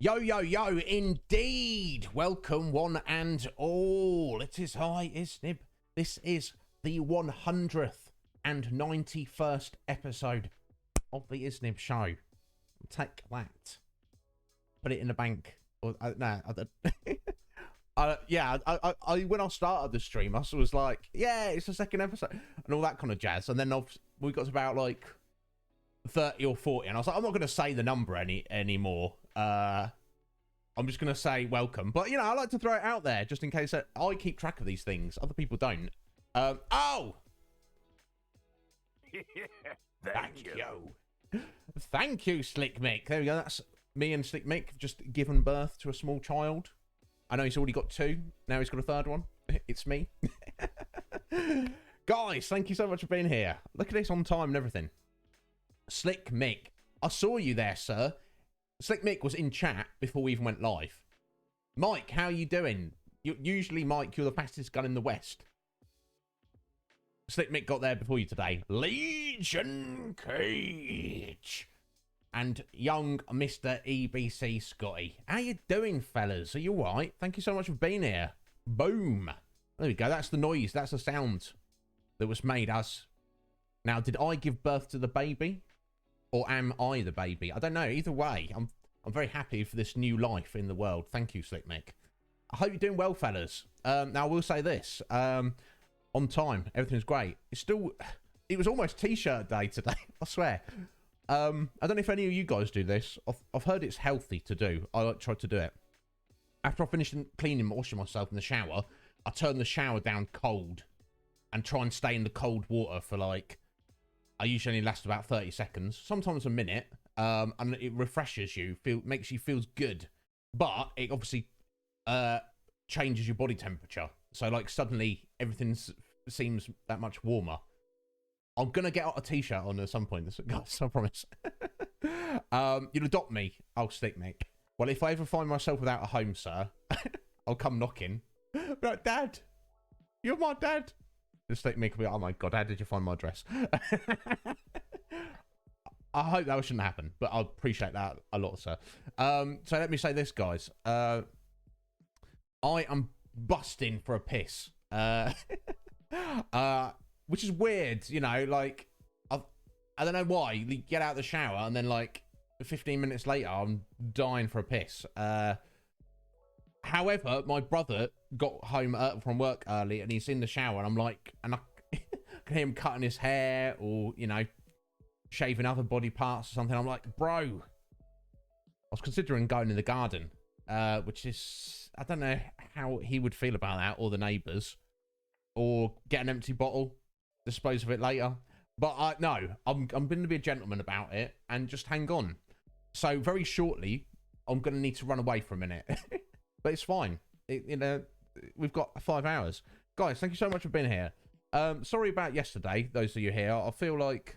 Yo, yo, yo, indeed. Welcome, one and all. It is I, Iznib. This is the 191st episode of the Iznib Show. Take that. Put it in the bank. Or, no, I don't. I when I started the stream, I was like, yeah, it's the second episode, and all that kind of jazz. And then we got to about like 30 or 40, and I was like, I'm not going to say the number anymore. I'm just going to say welcome. But, you know, I like to throw it out there just in case I keep track of these things. Other people don't. Oh! Thank you. Thank you, Slick Mick. There we go. That's me and Slick Mick just given birth to a small child. I know he's already got two. Now he's got a third one. It's me. Guys, thank you so much for being here. Look at this on time and everything. Slick Mick. I saw you there, sir. Slick Mick was in chat before we even went live. Mike, how you doing? Usually, Mike, you're the fastest gun in the West. Slick Mick got there before you today. Legion Cage. And young Mr. EBC Scotty. How you doing, fellas? Are you all right? Thank you so much for being here. Boom. There we go. That's the noise. That's the sound that was made us. Now, did I give birth to the baby? Or am I the baby? I don't know. Either way, I'm very happy for this new life in the world. Thank you, Slick Mick. I hope you're doing well, fellas. Now, I will say this. On time. Everything's great. It was almost T-shirt day today. I swear. I don't know if any of you guys do this. I've heard it's healthy to do. I like try to do it. After I finish cleaning and washing myself in the shower, I turn the shower down cold and try and stay in the cold water for like... I usually only last about 30 seconds, sometimes a minute, and it refreshes you, makes you feel good, but it obviously changes your body temperature. So like suddenly everything seems that much warmer. I'm gonna get out a T-shirt on at some point, guys. I promise. You'll adopt me. I'll Stick Mick. Well, if I ever find myself without a home, sir, I'll come knocking. Like, Dad, you're my dad. Just Stick Mick will be like, oh my god, how did you find my address? I hope that shouldn't happen, but I appreciate that a lot, sir. So let me say this, guys. I am busting for a piss. Which is weird, you know, like, I don't know why. You get out of the shower and then, like, 15 minutes later, I'm dying for a piss. However, my brother got home from work early and he's in the shower and I'm like, and I can hear him cutting his hair or, you know, shaving other body parts or something. I'm like, bro, I was considering going in the garden, which is, I don't know how he would feel about that, or the neighbours, or get an empty bottle, dispose of it later. But no, I'm going to be a gentleman about it and just hang on. So very shortly, I'm going to need to run away for a minute. But it's fine. You know, we've got 5 hours. Guys, thank you so much for being here. Sorry about yesterday, those of you here. I feel like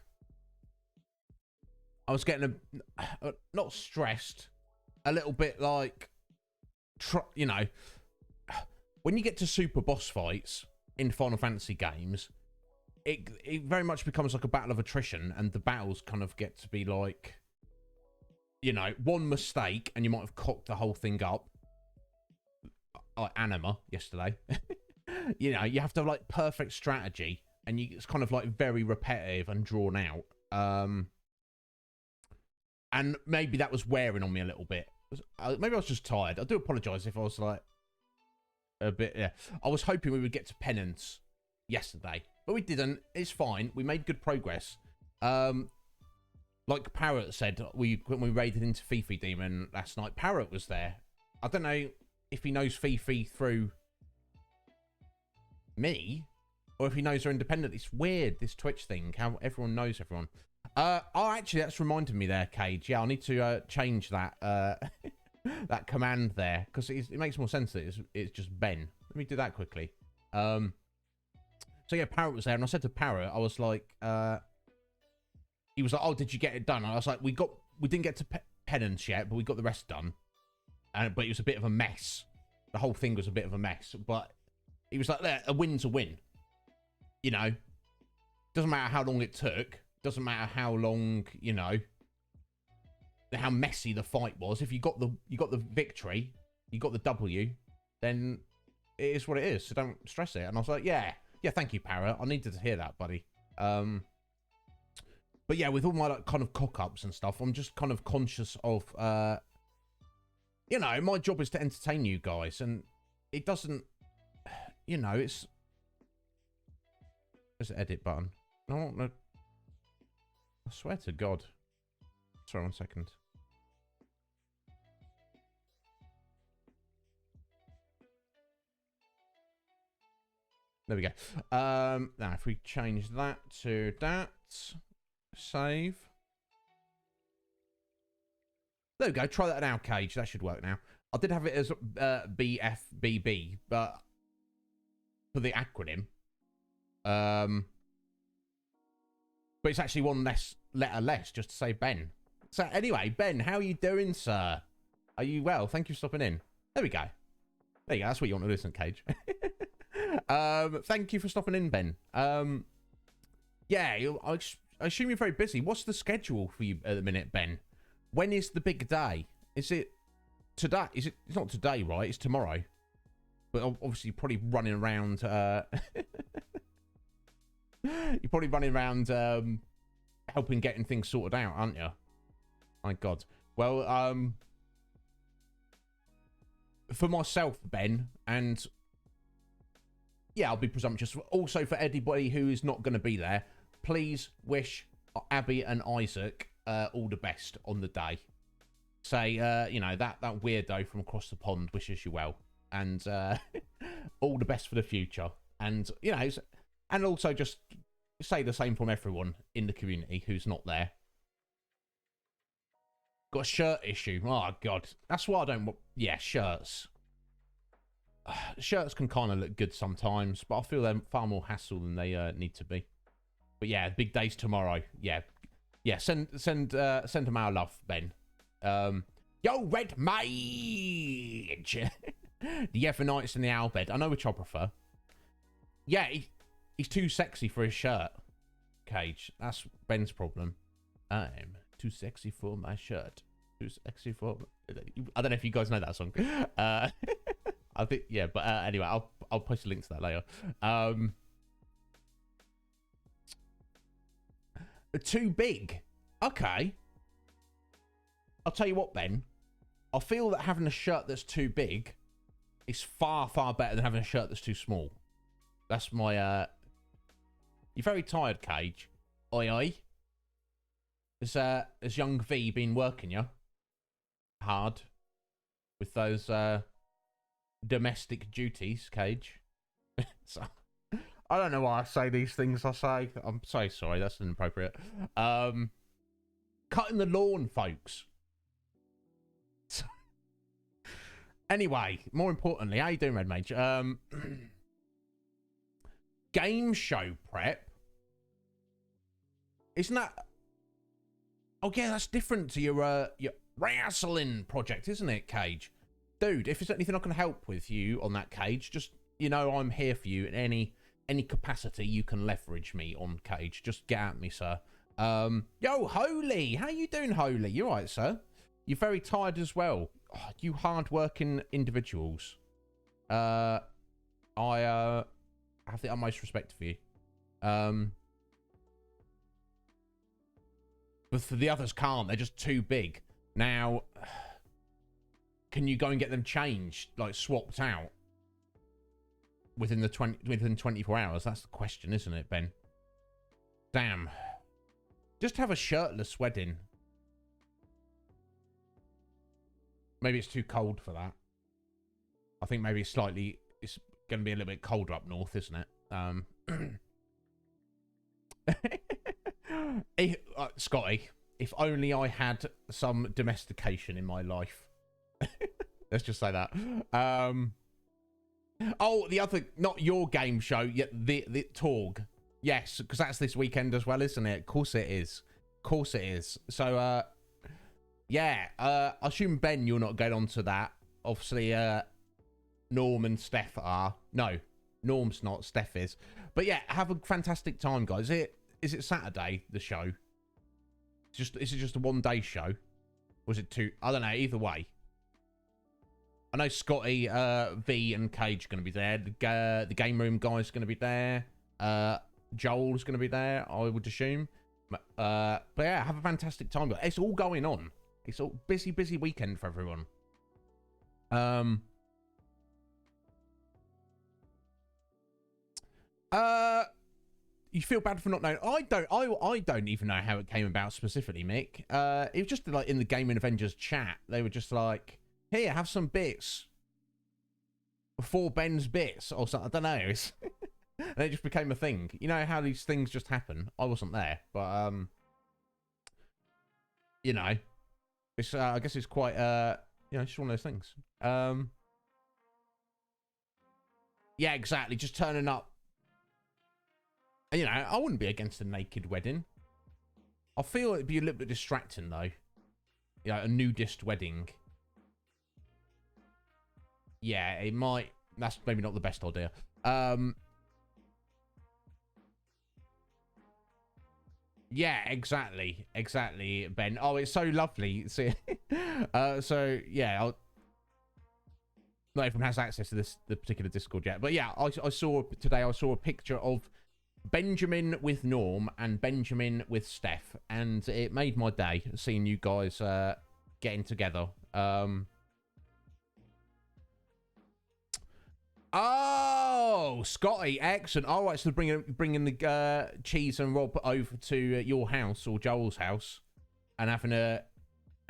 I was getting not stressed, a little bit like, you know, when you get to super boss fights in Final Fantasy games, it very much becomes like a battle of attrition, and the battles kind of get to be like, you know, one mistake and you might have cocked the whole thing up. Like Anima yesterday. You know, you have to have like perfect strategy, and it's kind of like very repetitive and drawn out. And maybe that was wearing on me a little bit. Maybe I was just tired. I do apologise if I was like a bit. Yeah, I was hoping we would get to penance yesterday, but we didn't. It's fine. We made good progress. Like Parrot said, when we raided into Fifi Demon last night, Parrot was there. I don't know if he knows Fifi through me, or if he knows her independently. It's weird, this Twitch thing, how everyone knows everyone. Oh, actually, that's reminded me there, Cage. Yeah, I need to change that that command there, because it makes more sense that it's just Ben. Let me do that quickly. So yeah, Parrot was there, and I said to Parrot, I was like, he was like, oh, did you get it done? And I was like, we didn't get to penance yet, but we got the rest done. But it was a bit of a mess. The whole thing was a bit of a mess. But he was like, a win's a win. You know? Doesn't matter how long it took. Doesn't matter how long, you know, how messy the fight was. If you got the victory, you got the W, then it is what it is. So don't stress it. And I was like, yeah, thank you, Para. I needed to hear that, buddy. But yeah, with all my like, kind of cock-ups and stuff, I'm just kind of conscious of, you know, my job is to entertain you guys, and it doesn't, you know, it's... There's an edit button. No, I swear to God. Sorry, 1 second. There we go. Now, if we change that to that, save. There we go. Try that now, Cage. That should work now. I did have it as BFBB, but for the acronym. But it's actually one letter less, just to say Ben. So anyway, Ben, how are you doing, sir? Are you well? Thank you for stopping in. There we go. There you go. That's what you want to listen, Cage. Thank you for stopping in, Ben. Yeah, I assume you're very busy. What's the schedule for you at the minute, Ben? When is the big day? Is it today? It's not today, right? It's tomorrow. But obviously, you're probably running around. You're probably running around helping getting things sorted out, aren't you? My God. Well, for myself, Ben, and yeah, I'll be presumptuous. Also, for anybody who is not going to be there, please wish Abby and Isaac all the best on the day. Say, you know, that weirdo from across the pond wishes you well, and all the best for the future. And you know, and also just say the same from everyone in the community who's not there. Got a shirt issue. Oh God, that's why I don't want. Yeah, shirts. Shirts can kind of look good sometimes, but I feel they're far more hassle than they need to be. But yeah, big day's tomorrow. Yeah. Send them our love, Ben. Yo, Red Mage. The Ephanites and the Owlbed. I know which I prefer. Yeah, he's too sexy for his shirt. Cage. That's Ben's problem. I'm too sexy for my shirt. Too sexy for. I don't know if you guys know that song. I think yeah, but anyway, I'll post a link to that later. Too big. Okay. I'll tell you what, Ben. I feel that having a shirt that's too big is far, far better than having a shirt that's too small. That's my You're very tired, Cage. Oi oi. Has young V been working you hard with those domestic duties, Cage? So, I don't know why I say these things I say. I'm so sorry, that's inappropriate. Cutting the lawn, folks. Anyway, more importantly, how you doing, Red Mage? Game show prep. Isn't that... Oh yeah, that's different to your wrestling project, isn't it, Cage? Dude, if there's anything I can help with you on that, Cage, just, you know, I'm here for you in any capacity you can leverage me on, Cage. Just get at me, sir. Yo, Holy! How you doing, Holy? You alright, sir? You're very tired as well. Oh, you hard-working individuals. I have the utmost respect for you. But for the others can't. They're just too big. Now, can you go and get them changed, like swapped out within 24 hours? That's the question, isn't it, Ben? Damn. Just have a shirtless wedding. Maybe it's too cold for that. I think maybe it's going to be a little bit colder up north, isn't it? Scotty, if only I had some domestication in my life. Let's just say that. Oh, the other, not your game show, yet the Torg. Yes, because that's this weekend as well, isn't it? Of course it is. Of course it is. So, yeah, I assume, Ben, you're not going on to that. Obviously, Norm and Steph are. No, Norm's not, Steph is. But yeah, have a fantastic time, guys. Is it Saturday, the show? Is it just a one-day show? Was it 2? I don't know. Either way. I know Scotty, V, and Cage are going to be there. The game room guy's going to be there. Joel's going to be there, I would assume. But yeah, have a fantastic time. It's all going on. It's all busy weekend for everyone. You feel bad for not knowing? I don't even know how it came about specifically, Mick. It was just like in the Gaming Avengers chat. They were just like, "Here, have some bits for Ben's bits," or something. I don't know. And it just became a thing. You know how these things just happen. I wasn't there, but you know, it's I guess it's quite you know, it's one of those things. Yeah, exactly. Just turning up. You know, I wouldn't be against a naked wedding. I feel it'd be a little bit distracting, though. You know, a nudist wedding. Yeah, it might... That's maybe not the best idea. Yeah, exactly. Exactly, Ben. Oh, it's so lovely. So, yeah, not everyone has access to the particular Discord yet. But yeah, I saw a picture of Benjamin with Norm and Benjamin with Steph, and it made my day seeing you guys getting together. Oh, Scotty, excellent. All right, so bringing the Cheese and Rob over to your house or Joel's house and having a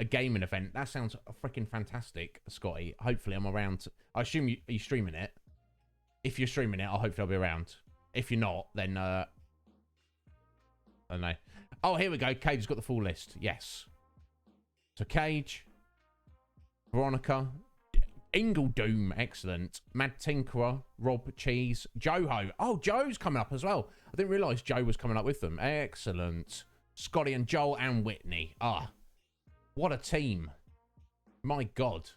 gaming event. That sounds freaking fantastic, Scotty. Hopefully I'm around. I assume are you streaming it? If you're streaming it, hopefully I'll be around. If you're not, then I don't know. Oh, here we go. Cage has got the full list. Yes. So Cage, Veronica, Ingle Doom, excellent. Mad Tinkerer, Rob Cheese, Joho. Oh, Joe's coming up as well. I didn't realise Joe was coming up with them. Excellent. Scotty and Joel and Whitney. Ah, what a team. My God.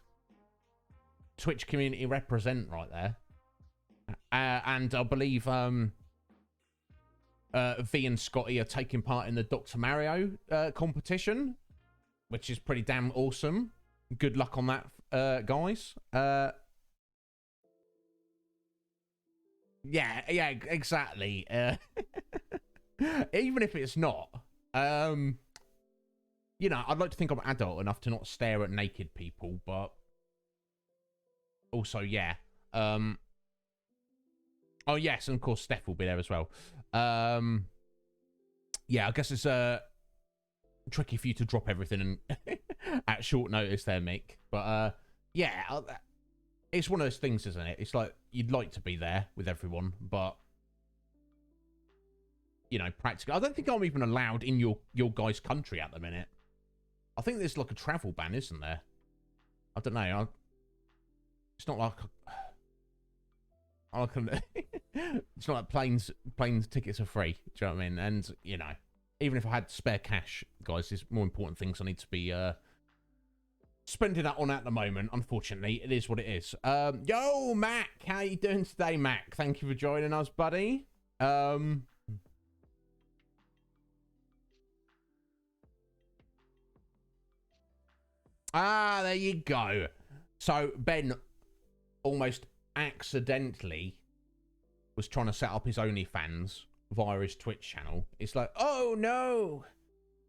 Twitch community represent right there. And I believe V and Scotty are taking part in the Dr. Mario competition, which is pretty damn awesome. Good luck on that, guys. Yeah, exactly. Even if it's not, you know, I'd like to think I'm adult enough to not stare at naked people, but also, yeah. Oh, yes, and of course, Steph will be there as well. Yeah, I guess it's tricky for you to drop everything and at short notice there, Mick. But, yeah, it's one of those things, isn't it? It's like, you'd like to be there with everyone, but, you know, practically, I don't think I'm even allowed in your guys' country at the minute. I think there's like a travel ban, isn't there? I don't know. It's not like... it's not like planes tickets are free. Do you know what I mean? And, you know, even if I had spare cash, guys, there's more important things I need to be spending that on at the moment. Unfortunately, it is what it is. Yo, Mac, how you doing today, Mac? Thank you for joining us, buddy. There you go. So Ben almost accidentally was trying to set up his OnlyFans via his Twitch channel. It's like, oh no,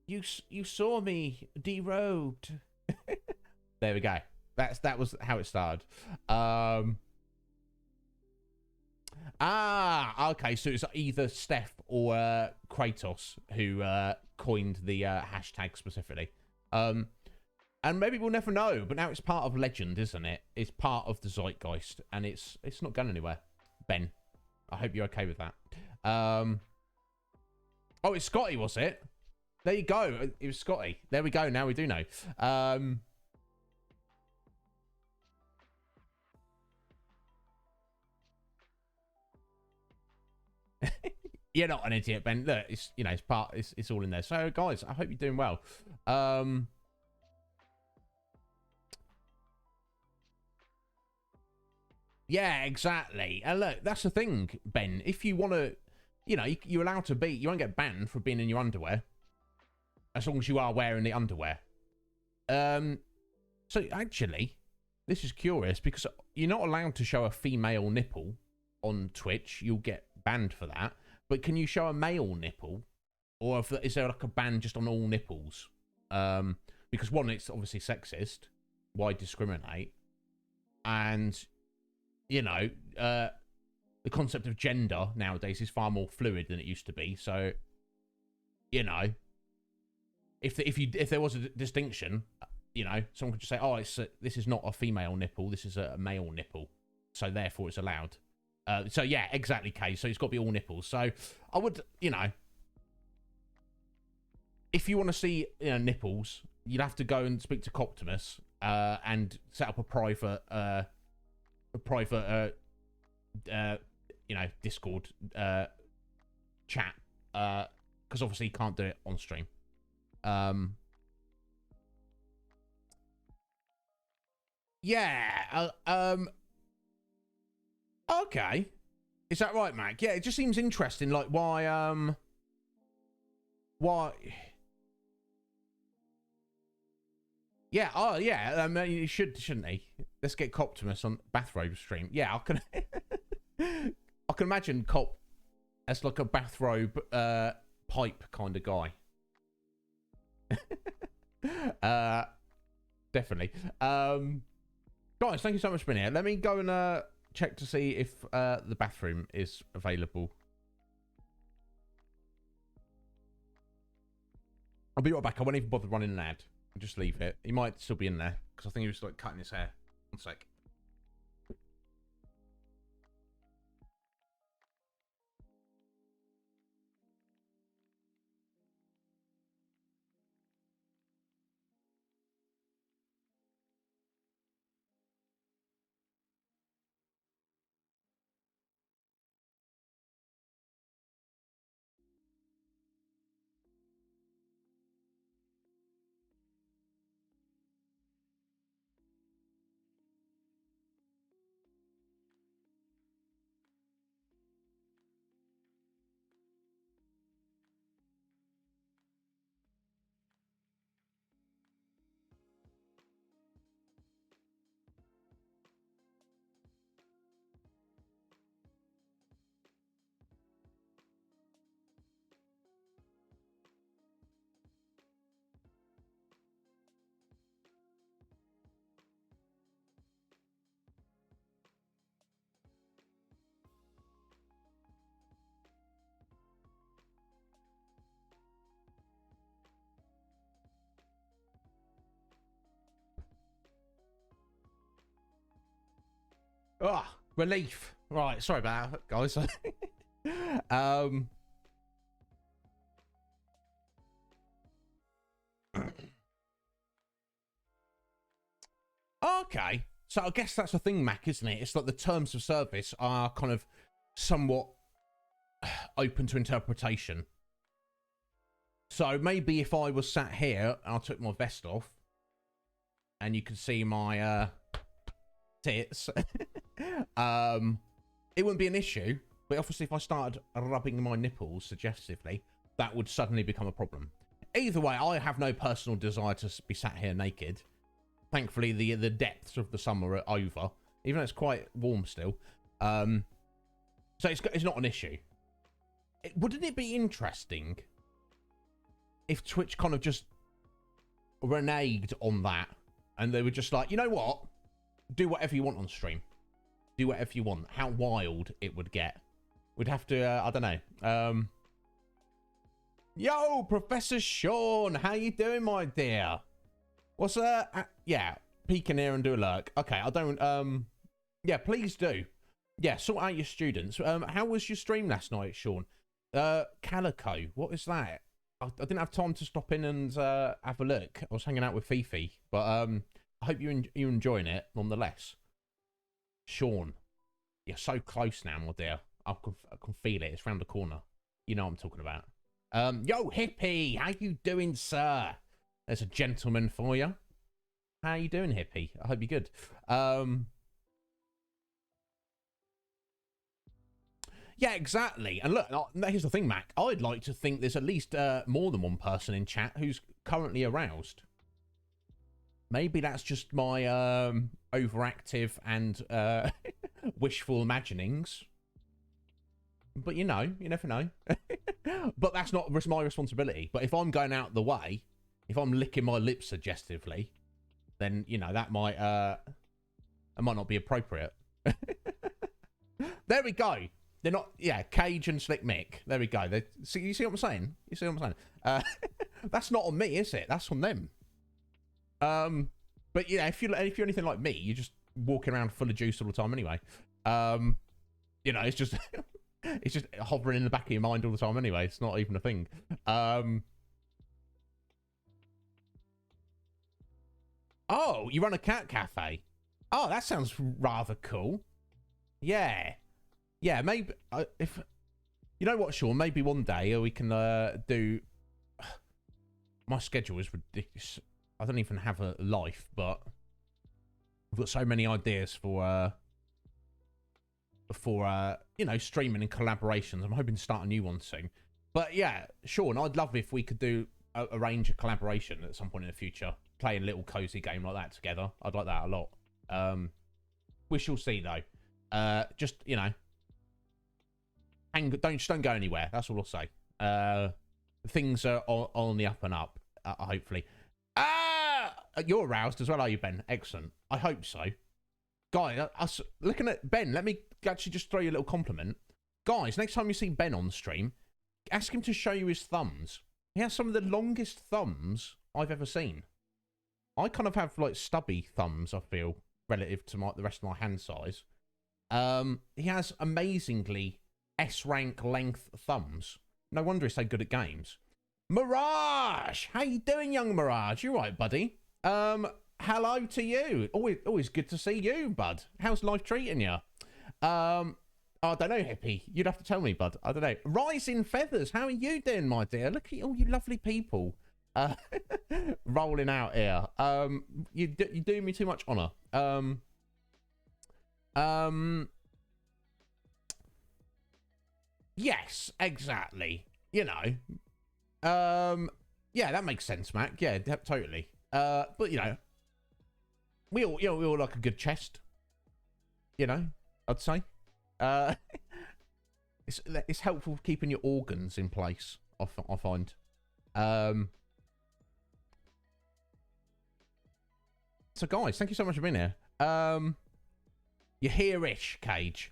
you saw me derobed. There we go. That was how it started. Okay, so it's either Steph or Kratos who coined the hashtag specifically. And maybe we'll never know, but now it's part of legend, isn't it? It's part of the zeitgeist, and it's not going anywhere. Ben, I hope you're okay with that. Oh, it's Scotty, was it? There you go. It was Scotty. There we go. Now we do know. You're not an idiot, Ben. Look, it's, you know, it's all in there. So, guys, I hope you're doing well. Yeah, exactly. And look, that's the thing, Ben. If you want to, you know, you're allowed to be, you won't get banned for being in your underwear. As long as you are wearing the underwear. So actually, this is curious because you're not allowed to show a female nipple on Twitch. You'll get banned for that. But can you show a male nipple? Or is there like a ban just on all nipples? Because one, it's obviously sexist. Why discriminate? And, you know, the concept of gender nowadays is far more fluid than it used to be. So, you know, if there was a distinction, you know, someone could just say, oh, this is not a female nipple, this is a male nipple, so therefore it's allowed. So yeah, exactly, Kay. So it's got to be all nipples. So I would, you know, if you want to see, you know, nipples, you'd have to go and speak to Coptimus and set up a private, you know, Discord chat, because obviously you can't do it on stream. Yeah. Okay. Is that right, Mac? Yeah, it just seems interesting. Like, why? Yeah. Oh, yeah. I mean, you shouldn't he? Let's get Coptimus on bathrobe stream. Yeah, I can. I can imagine Cop as like a bathrobe pipe kind of guy. Definitely. Guys, thank you so much for being here. Let me go and check to see if the bathroom is available. I'll be right back. I won't even bother running an ad. I'll just leave it. He might still be in there because I think he was like cutting his hair. One sec. Ah, oh, relief. Right, sorry about that, guys. Okay. So I guess that's the thing, Mac, isn't it? It's like the terms of service are kind of somewhat open to interpretation. So maybe if I was sat here and I took my vest off and you could see my tits, it wouldn't be an issue. But obviously if I started rubbing my nipples suggestively, that would suddenly become a problem. Either way, I have no personal desire to be sat here naked. Thankfully, the depths of the summer are over, even though it's quite warm still. So it's not an issue. Wouldn't it be interesting if Twitch kind of just reneged on that and they were just like, you know what? Do whatever you want on stream. Do whatever you want. How wild it would get. We'd have to, I don't know. Yo, Professor Sean, how you doing, my dear? What's yeah, peek in here and do a lurk. Okay, I don't yeah, please do. Yeah, sort out your students. How was your stream last night, Sean? Calico, what is that? I didn't have time to stop in and have a look. I was hanging out with Fifi, but I hope you're enjoying it nonetheless. Sean, you're so close now, my dear. I can feel it. It's round the corner. You know what I'm talking about. Yo, Hippie, how you doing, sir? There's a gentleman for you. How you doing, Hippie? I hope you're good. Yeah, exactly. And look, here's the thing, Mac. I'd like to think there's at least more than one person in chat who's currently aroused. Maybe that's just my overactive and wishful imaginings. But you never know. But that's not my responsibility. But if I'm going out the way, if I'm licking my lips suggestively, then that might not be appropriate. There we go. They're not, Cage and Slick Mick. There we go. You see what I'm saying? You see what I'm saying? That's not on me, is it? That's on them. But if you're anything like me, you're just walking around full of juice all the time anyway. It's just it's just hovering in the back of your mind all the time anyway. It's not even a thing. Oh, you run a cat cafe? Oh, that sounds rather cool. Yeah, maybe if you know what, Sean, maybe one day we can do. My schedule is ridiculous. I don't even have a life, but I've got so many ideas for streaming and collaborations. I'm hoping to start a new one soon. But yeah, Sean, I'd love if we could arrange a collaboration at some point in the future. Play a little cozy game like that together. I'd like that a lot. We shall see though. Just don't go anywhere. That's all I'll say. Things are on the up and up. Hopefully. You're aroused as well, are you, Ben? Excellent. I hope so. Guy, looking at Ben, let me actually just throw you a little compliment. Guys, next time you see Ben on stream, ask him to show you his thumbs. He has some of the longest thumbs I've ever seen. I kind of have like stubby thumbs, I feel, relative to the rest of my hand size. He has amazingly S-rank length thumbs. No wonder he's so good at games. Mirage! How you doing, young Mirage? You right, buddy? Hello to you. Always good to see you, bud. How's life treating you? I don't know, Hippie. You'd have to tell me, bud. I don't know. Rising Feathers, how are you doing, my dear? Look at all you lovely people rolling out here. You're doing me too much honour. Yes, exactly. Yeah, that makes sense, Mac. Yeah, totally. But we all like a good chest. I'd say. It's helpful for keeping your organs in place. I find. So guys, thank you so much for being here. You're here-ish, Cage.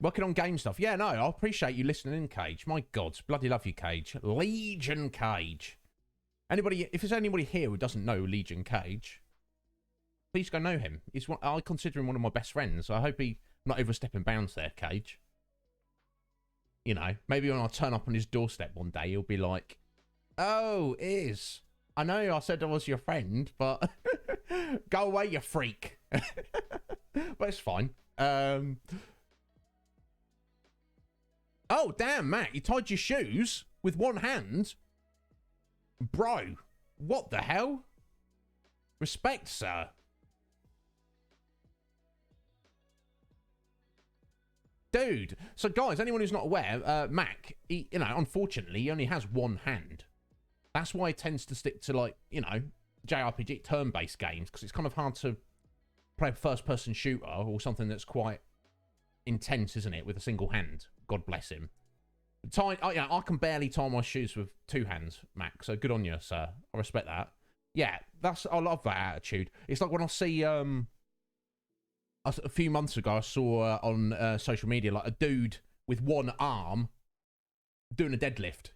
Working on game stuff. Yeah, no, I appreciate you listening in, Cage. My God, bloody love you, Cage. Legion Cage. If there's anybody here who doesn't know Legion Cage, please go know him. I consider him one of my best friends. So I hope I'm not overstepping bounds there, Cage. Maybe when I turn up on his doorstep one day, he'll be like, "Oh, Iz, I know I said I was your friend, but go away, you freak." But it's fine. Oh, damn, Matt, you tied your shoes with one hand? Bro, what the hell? Respect, sir. Dude. So, guys, anyone who's not aware, Mac, unfortunately, he only has one hand. That's why he tends to stick to, JRPG turn-based games, because it's kind of hard to play a first-person shooter or something that's quite intense, isn't it, with a single hand. God bless him. I can barely tie my shoes with two hands, Mac, so good on you, sir. I respect that. Yeah, I love that attitude. It's like when I see, a few months ago, I saw on social media, like, a dude with one arm doing a deadlift.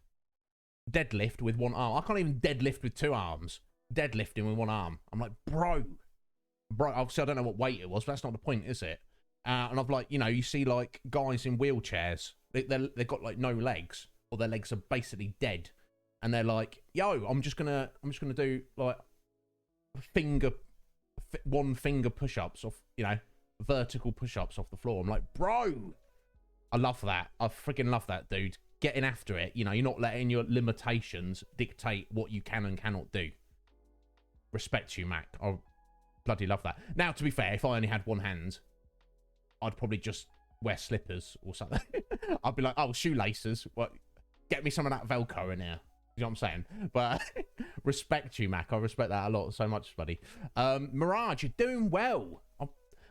Deadlift with one arm. I can't even deadlift with two arms. Deadlifting with one arm. I'm like, bro, obviously I don't know what weight it was, but that's not the point, is it? And I've you see like guys in wheelchairs, they've got like no legs, or their legs are basically dead, and they're like, "Yo, I'm just gonna do like one finger push-ups off, vertical push-ups off the floor." I'm like, bro, I love that. I freaking love that, dude. Getting after it. You're not letting your limitations dictate what you can and cannot do. Respect you, Mac. I bloody love that. Now, to be fair, if I only had one hand, I'd probably just wear slippers or something. I'd be like, "Oh, shoelaces. What? Get me some of that Velcro in here." You know what I'm saying? But respect you, Mac. I respect that a lot, so much, buddy. Mirage, you're doing well.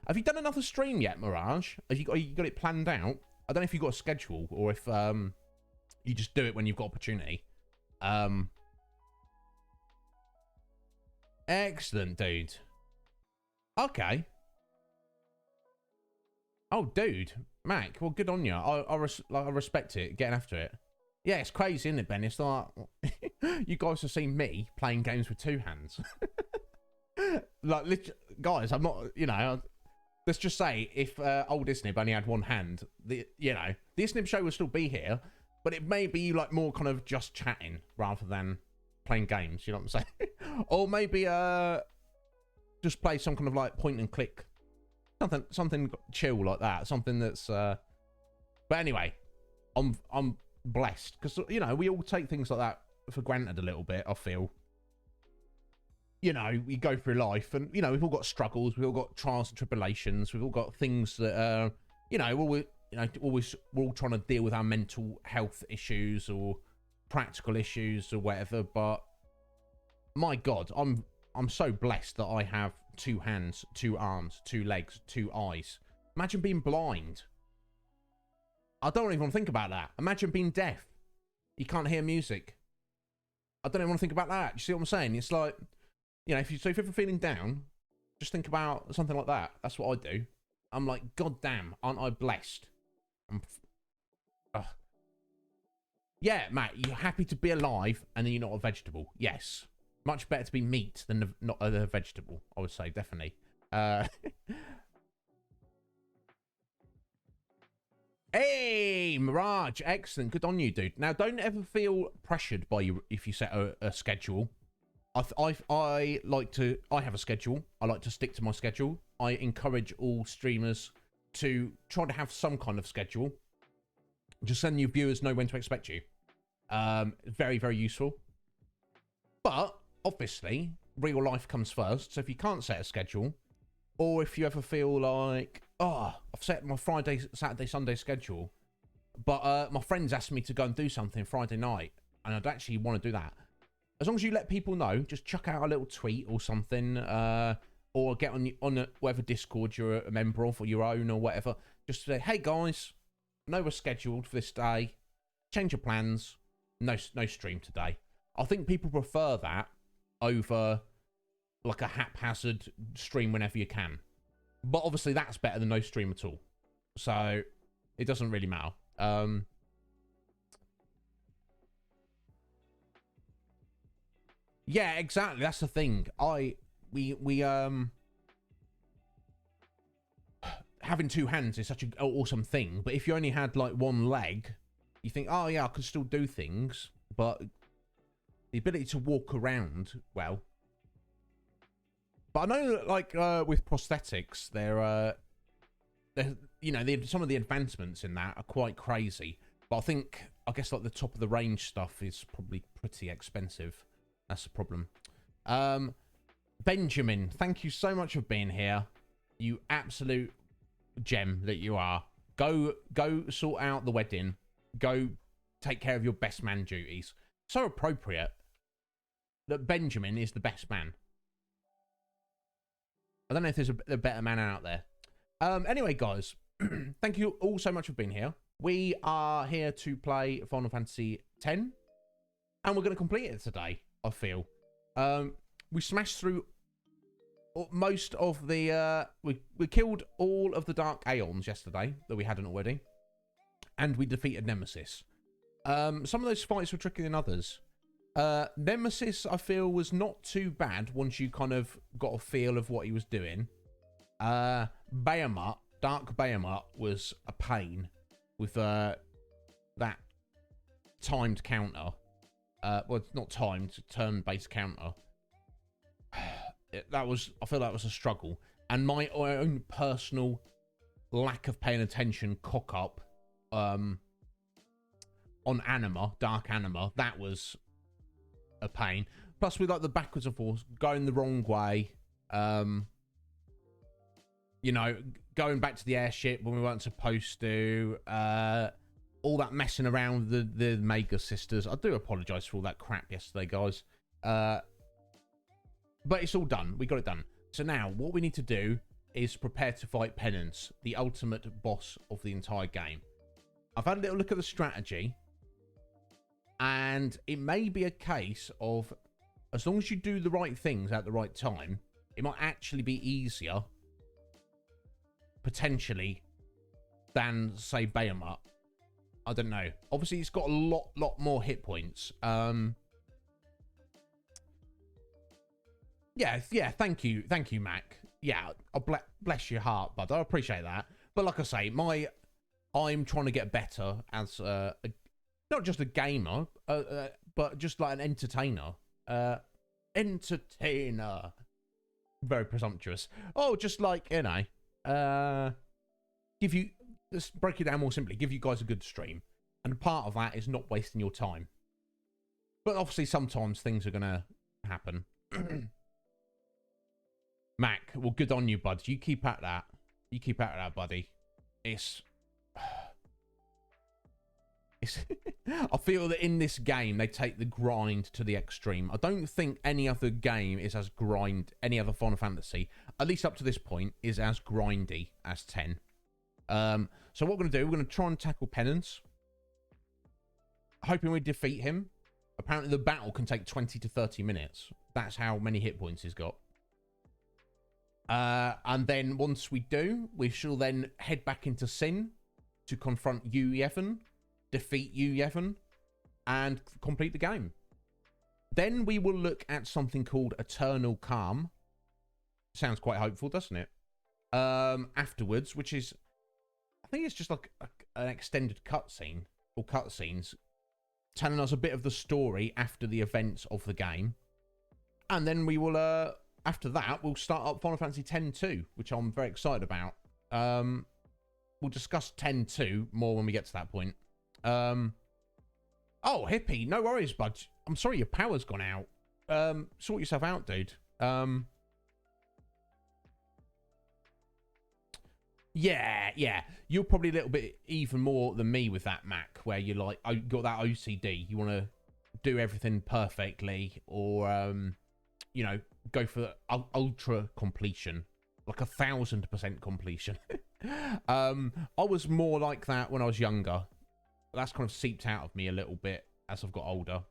Have you done another stream yet, Mirage? Have you got it planned out? I don't know if you've got a schedule or if you just do it when you've got opportunity. Excellent, dude. Okay. Oh, dude. Mac, well, good on you. I respect it, getting after it. Yeah, it's crazy, isn't it, Ben? It's like, you guys have seen me playing games with two hands. Like, guys, I'm not, you know, let's just say if old Iznib only had one hand, the Iznib Show will still be here, but it may be like more kind of just chatting rather than playing games, you know what I'm saying? Or maybe just play some kind of like point and click. Something chill like that. Something that's but anyway, I'm blessed because, you know, we all take things like that for granted a little bit, I feel. You know, we go through life and, you know, we've all got struggles, we've all got trials and tribulations, we've all got things that you know, we're all trying to deal with our mental health issues or practical issues or whatever. But my God, I'm so blessed that I have two hands, two arms, two legs, two eyes. Imagine being blind. I don't even want to think about that. Imagine being deaf. You can't hear music. I don't even want to think about that. You see what I'm saying? It's like, you know, if you're ever feeling down, just think about something like that. That's what I do. I'm like, God damn, aren't I blessed? Yeah, Matt, you're happy to be alive and then you're not a vegetable. Yes. Much better to be meat than not a vegetable, I would say, definitely. Hey, Mirage, excellent. Good on you, dude. Now, don't ever feel pressured by you if you set a schedule. I have a schedule. I like to stick to my schedule. I encourage all streamers to try to have some kind of schedule. Just so your viewers know when to expect you. Very, very useful. But obviously, real life comes first. So if you can't set a schedule, or if you ever feel like, oh, I've set my Friday, Saturday, Sunday schedule, but my friends asked me to go and do something Friday night, and I'd actually want to do that. As long as you let people know, just chuck out a little tweet or something, or get on whatever Discord you're a member of, or your own, or whatever. Just say, hey guys, I know we're scheduled for this day. Change your plans. No stream today. I think people prefer that over like a haphazard stream whenever you can. But obviously that's better than no stream at all. So it doesn't really matter. Yeah, exactly. That's the thing. We having two hands is such an awesome thing. But if you only had like one leg, you think, oh yeah, I could still do things. But the ability to walk around, well. But I know that, like, with prosthetics, they're you know, some of the advancements in that are quite crazy. But I guess, like, the top of the range stuff is probably pretty expensive. That's the problem. Benjamin, thank you so much for being here. You absolute gem that you are. Go sort out the wedding. Go take care of your best man duties. So appropriate that Benjamin is the best man. I don't know if there's a better man out there. Anyway, guys, thank you all so much for being here. We are here to play Final Fantasy X, and we're going to complete it today, I feel. We smashed through most of the... we killed all of the Dark Aeons yesterday that we hadn't already, and we defeated Nemesis. Some of those fights were trickier than others. Nemesis, I feel, was not too bad once you kind of got a feel of what he was doing. Bahamut, Dark Bahamut, was a pain with that timed counter. Well, it's not timed, turn-based counter. I feel that was a struggle. And my own personal lack of paying attention cock-up on Anima, Dark Anima, that was a pain. Plus with like the backwards and forwards, going the wrong way, you know, going back to the airship when we weren't supposed to, all that messing around with the Mega Sisters. I do apologise for all that crap yesterday, guys. But it's all done. We got it done. So now, what we need to do is prepare to fight Penance, the ultimate boss of the entire game. I've had a little look at the strategy, and it may be a case of, as long as you do the right things at the right time, it might actually be easier, potentially, than, say, Bahamut. I don't know. Obviously, it's got a lot more hit points. Yeah, thank you, Mac. Yeah, bless your heart, bud. I appreciate that. But like I say, I'm trying to get better as not just a gamer, but just like an entertainer. Entertainer. Very presumptuous. Oh, just like, you know, let's break it down more simply. Give you guys a good stream. And part of that is not wasting your time. But obviously, sometimes things are going to happen. Mac, well, good on you, bud. You keep at that. You keep at that, buddy. It's I feel that in this game, they take the grind to the extreme. I don't think any other game is as any other Final Fantasy, at least up to this point, is as grindy as 10. So what we're going to do, we're going to try and tackle Penance. Hoping we defeat him. Apparently the battle can take 20 to 30 minutes. That's how many hit points he's got. And then once we do, we shall then head back into Sin to confront Yu Yevon, defeat Yu Yevon, and complete the game. Then we will look at something called Eternal Calm. Sounds quite hopeful, doesn't it? Afterwards, which is, I think it's just like an extended cutscene, or cutscenes, telling us a bit of the story after the events of the game. And then we will, after that, we'll start up Final Fantasy X-2, which I'm very excited about. We'll discuss X-2 more when we get to that point. Oh, Hippie, no worries, bud. I'm sorry your power's gone out. Sort yourself out, dude. Yeah. You're probably a little bit even more than me with that, Mac, where you're like, oh, you got that OCD. You want to do everything perfectly, or, you know, go for ultra completion, like 1,000% completion. I was more like that when I was younger. That's kind of seeped out of me a little bit as I've got older.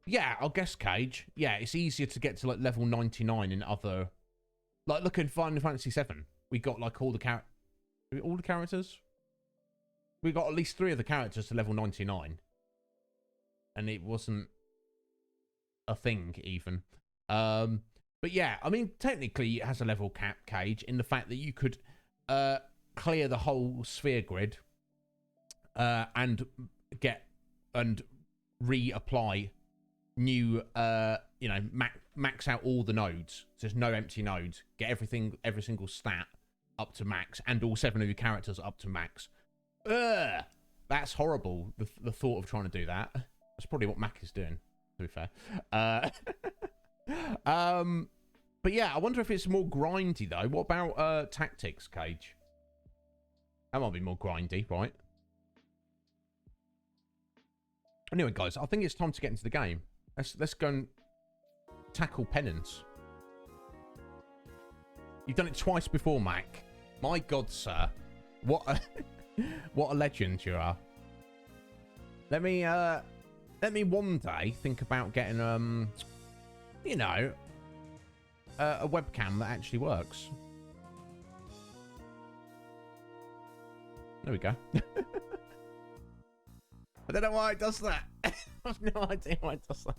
Yeah, I guess, Cage. Yeah, it's easier to get to like level 99 in other, like, look in Final Fantasy 7. We got like all the characters. We got at least 3 of the characters to level 99. And it wasn't a thing, even. But yeah, I mean, technically it has a level cap, Cage, in the fact that you could clear the whole sphere grid and reapply new, you know, max out all the nodes. So there's no empty nodes. Get every single stat up to max, and all 7 of your characters up to max. That's horrible, the thought of trying to do that. That's probably what Mac is doing, to be fair. But yeah, I wonder if it's more grindy, though. What about Tactics, Cage? That might be more grindy, right? Anyway, guys, I think it's time to get into the game. Let's go and tackle Penance. You've done it twice before, Mac. My God, sir. What a legend you are. Let me one day think about getting, you know, a webcam that actually works. There we go. I don't know why it does that. I have no idea why it does that.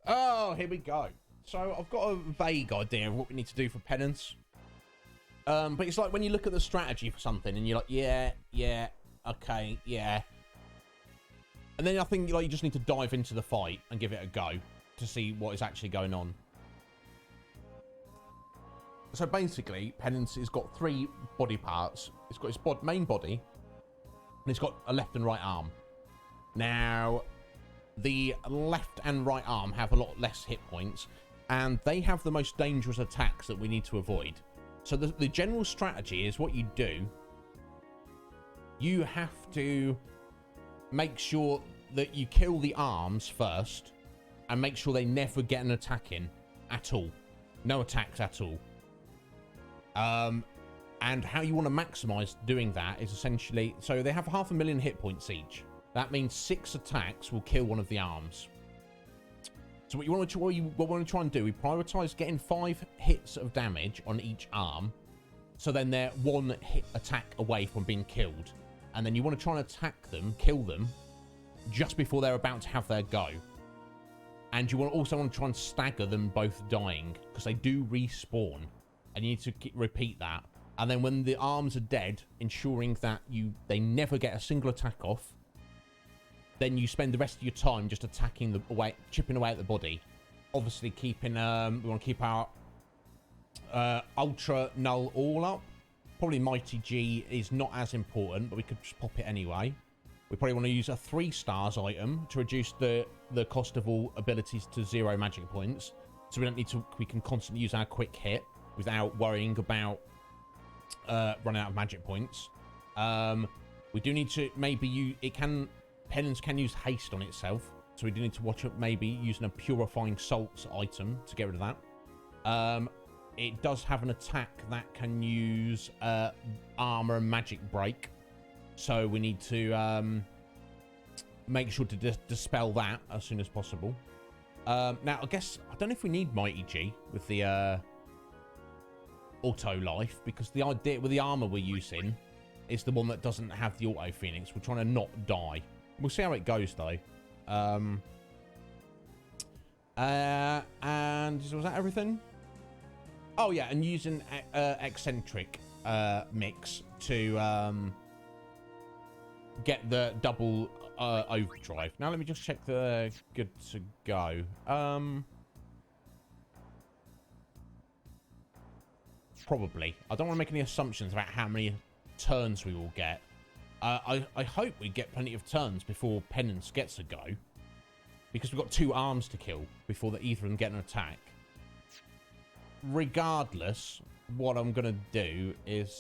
Oh, here we go. So I've got a vague idea of what we need to do for Penance. But it's like when you look at the strategy for something and you're like, yeah, okay, yeah. And then I think like you just need to dive into the fight and give it a go to see what is actually going on. So basically, Penance has got 3 body parts. It's got its main body, and it's got a left and right arm. Now, the left and right arm have a lot less hit points, and they have the most dangerous attacks that we need to avoid. So the general strategy is what you do. You have to make sure that you kill the arms first and make sure they never get an attack in at all. No attacks at all. And how you want to maximize doing that is essentially, so they have 500,000 hit points each. That means 6 attacks will kill one of the arms. So what you want to try and do, we prioritize getting 5 hits of damage on each arm. So then they're 1 hit attack away from being killed. And then you want to try and attack them, kill them, just before they're about to have their go. And you also want to try and stagger them both dying, because they do respawn. And you need to repeat that. And then when the arms are dead, ensuring that they never get a single attack off, then you spend the rest of your time just attacking chipping away at the body. Obviously keeping, we want to keep our Ultra Null all up. Probably Mighty G is not as important, but we could just pop it anyway. We probably want to use a 3 stars item to reduce the cost of all abilities to 0 magic points. So we can constantly use our quick hit without worrying about running out of magic points. We do need to Penance can use haste on itself, so we do need to watch up maybe using a purifying salts item to get rid of that. It does have an attack that can use armor and magic break, so we need to make sure to dispel that as soon as possible. Now I don't know if we need Mighty G with the auto life, because the idea with the armor we're using is the one that doesn't have the auto phoenix. We're trying to not die. We'll see how it goes though. And was that everything? Oh yeah, and using eccentric mix to get the double overdrive. Now let me just check the good to go. Probably. I don't want to make any assumptions about how many turns we will get. I hope we get plenty of turns before Penance gets a go, because we've got 2 arms to kill before either of them get an attack. Regardless, what I'm going to do is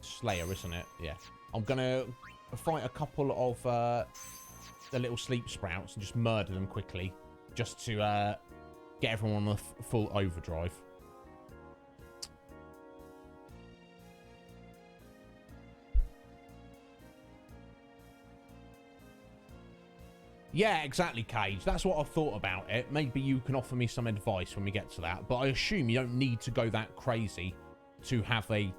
Slayer, isn't it? Yeah. I'm going to fight a couple of the little sleep sprouts and just murder them quickly, just to get everyone on the full overdrive. Yeah, exactly, Cage. That's what I thought about it. Maybe you can offer me some advice when we get to that, but I assume you don't need to go that crazy to have a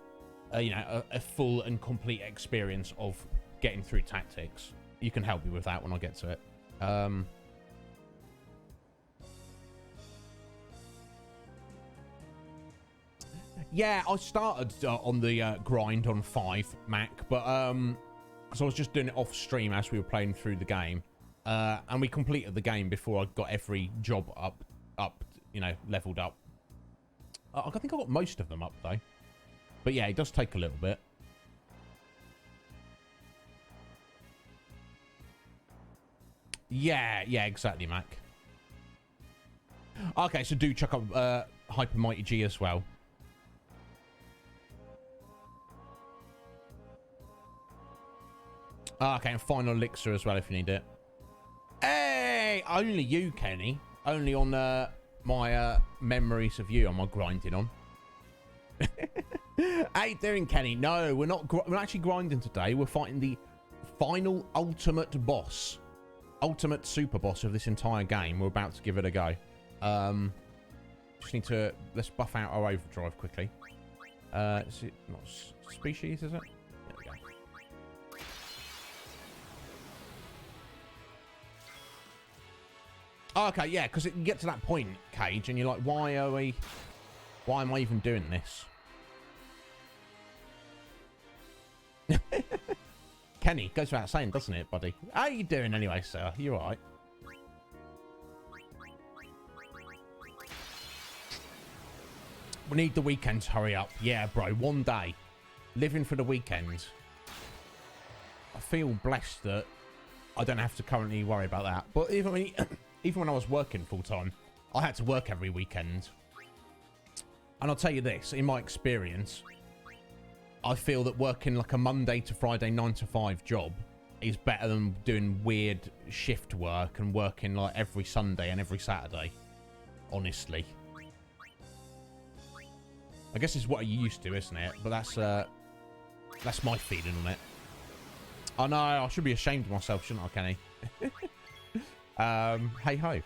full and complete experience of getting through tactics. You can help me with that when I get to it. Yeah, I started on the grind on 5 Mac, but because I was just doing it off stream as we were playing through the game, and we completed the game before I got every job up, leveled up. I think I got most of them up though, but yeah, it does take a little bit. Yeah, exactly, Mac. Okay, so do chuck up Hyper Mighty G as well. Okay, and Final Elixir as well if you need it. Hey, only you, Kenny. Only on my memories of you am I grinding on. How you doing, Kenny? No, we're not. We're actually grinding today. We're fighting the final ultimate boss. Ultimate super boss of this entire game. We're about to give it a go. Just need to let's buff out our overdrive quickly. Is it not species, is it? There we go. Oh, okay, yeah, because you get to that point, Cage, and you're like, why am I even doing this? Kenny, goes without saying, doesn't it, buddy? How you doing anyway, sir? You all right? We need the weekend to hurry up. Yeah, bro, one day. Living for the weekend. I feel blessed that I don't have to currently worry about that. But even even when I was working full time, I had to work every weekend. And I'll tell you this, in my experience, I feel that working like a Monday to Friday 9 to 5 job is better than doing weird shift work and working like every Sunday and every Saturday. Honestly. I guess it's what you're used to, isn't it? But that's my feeling on it. Oh no, I should be ashamed of myself, shouldn't I, Kenny? Hey ho.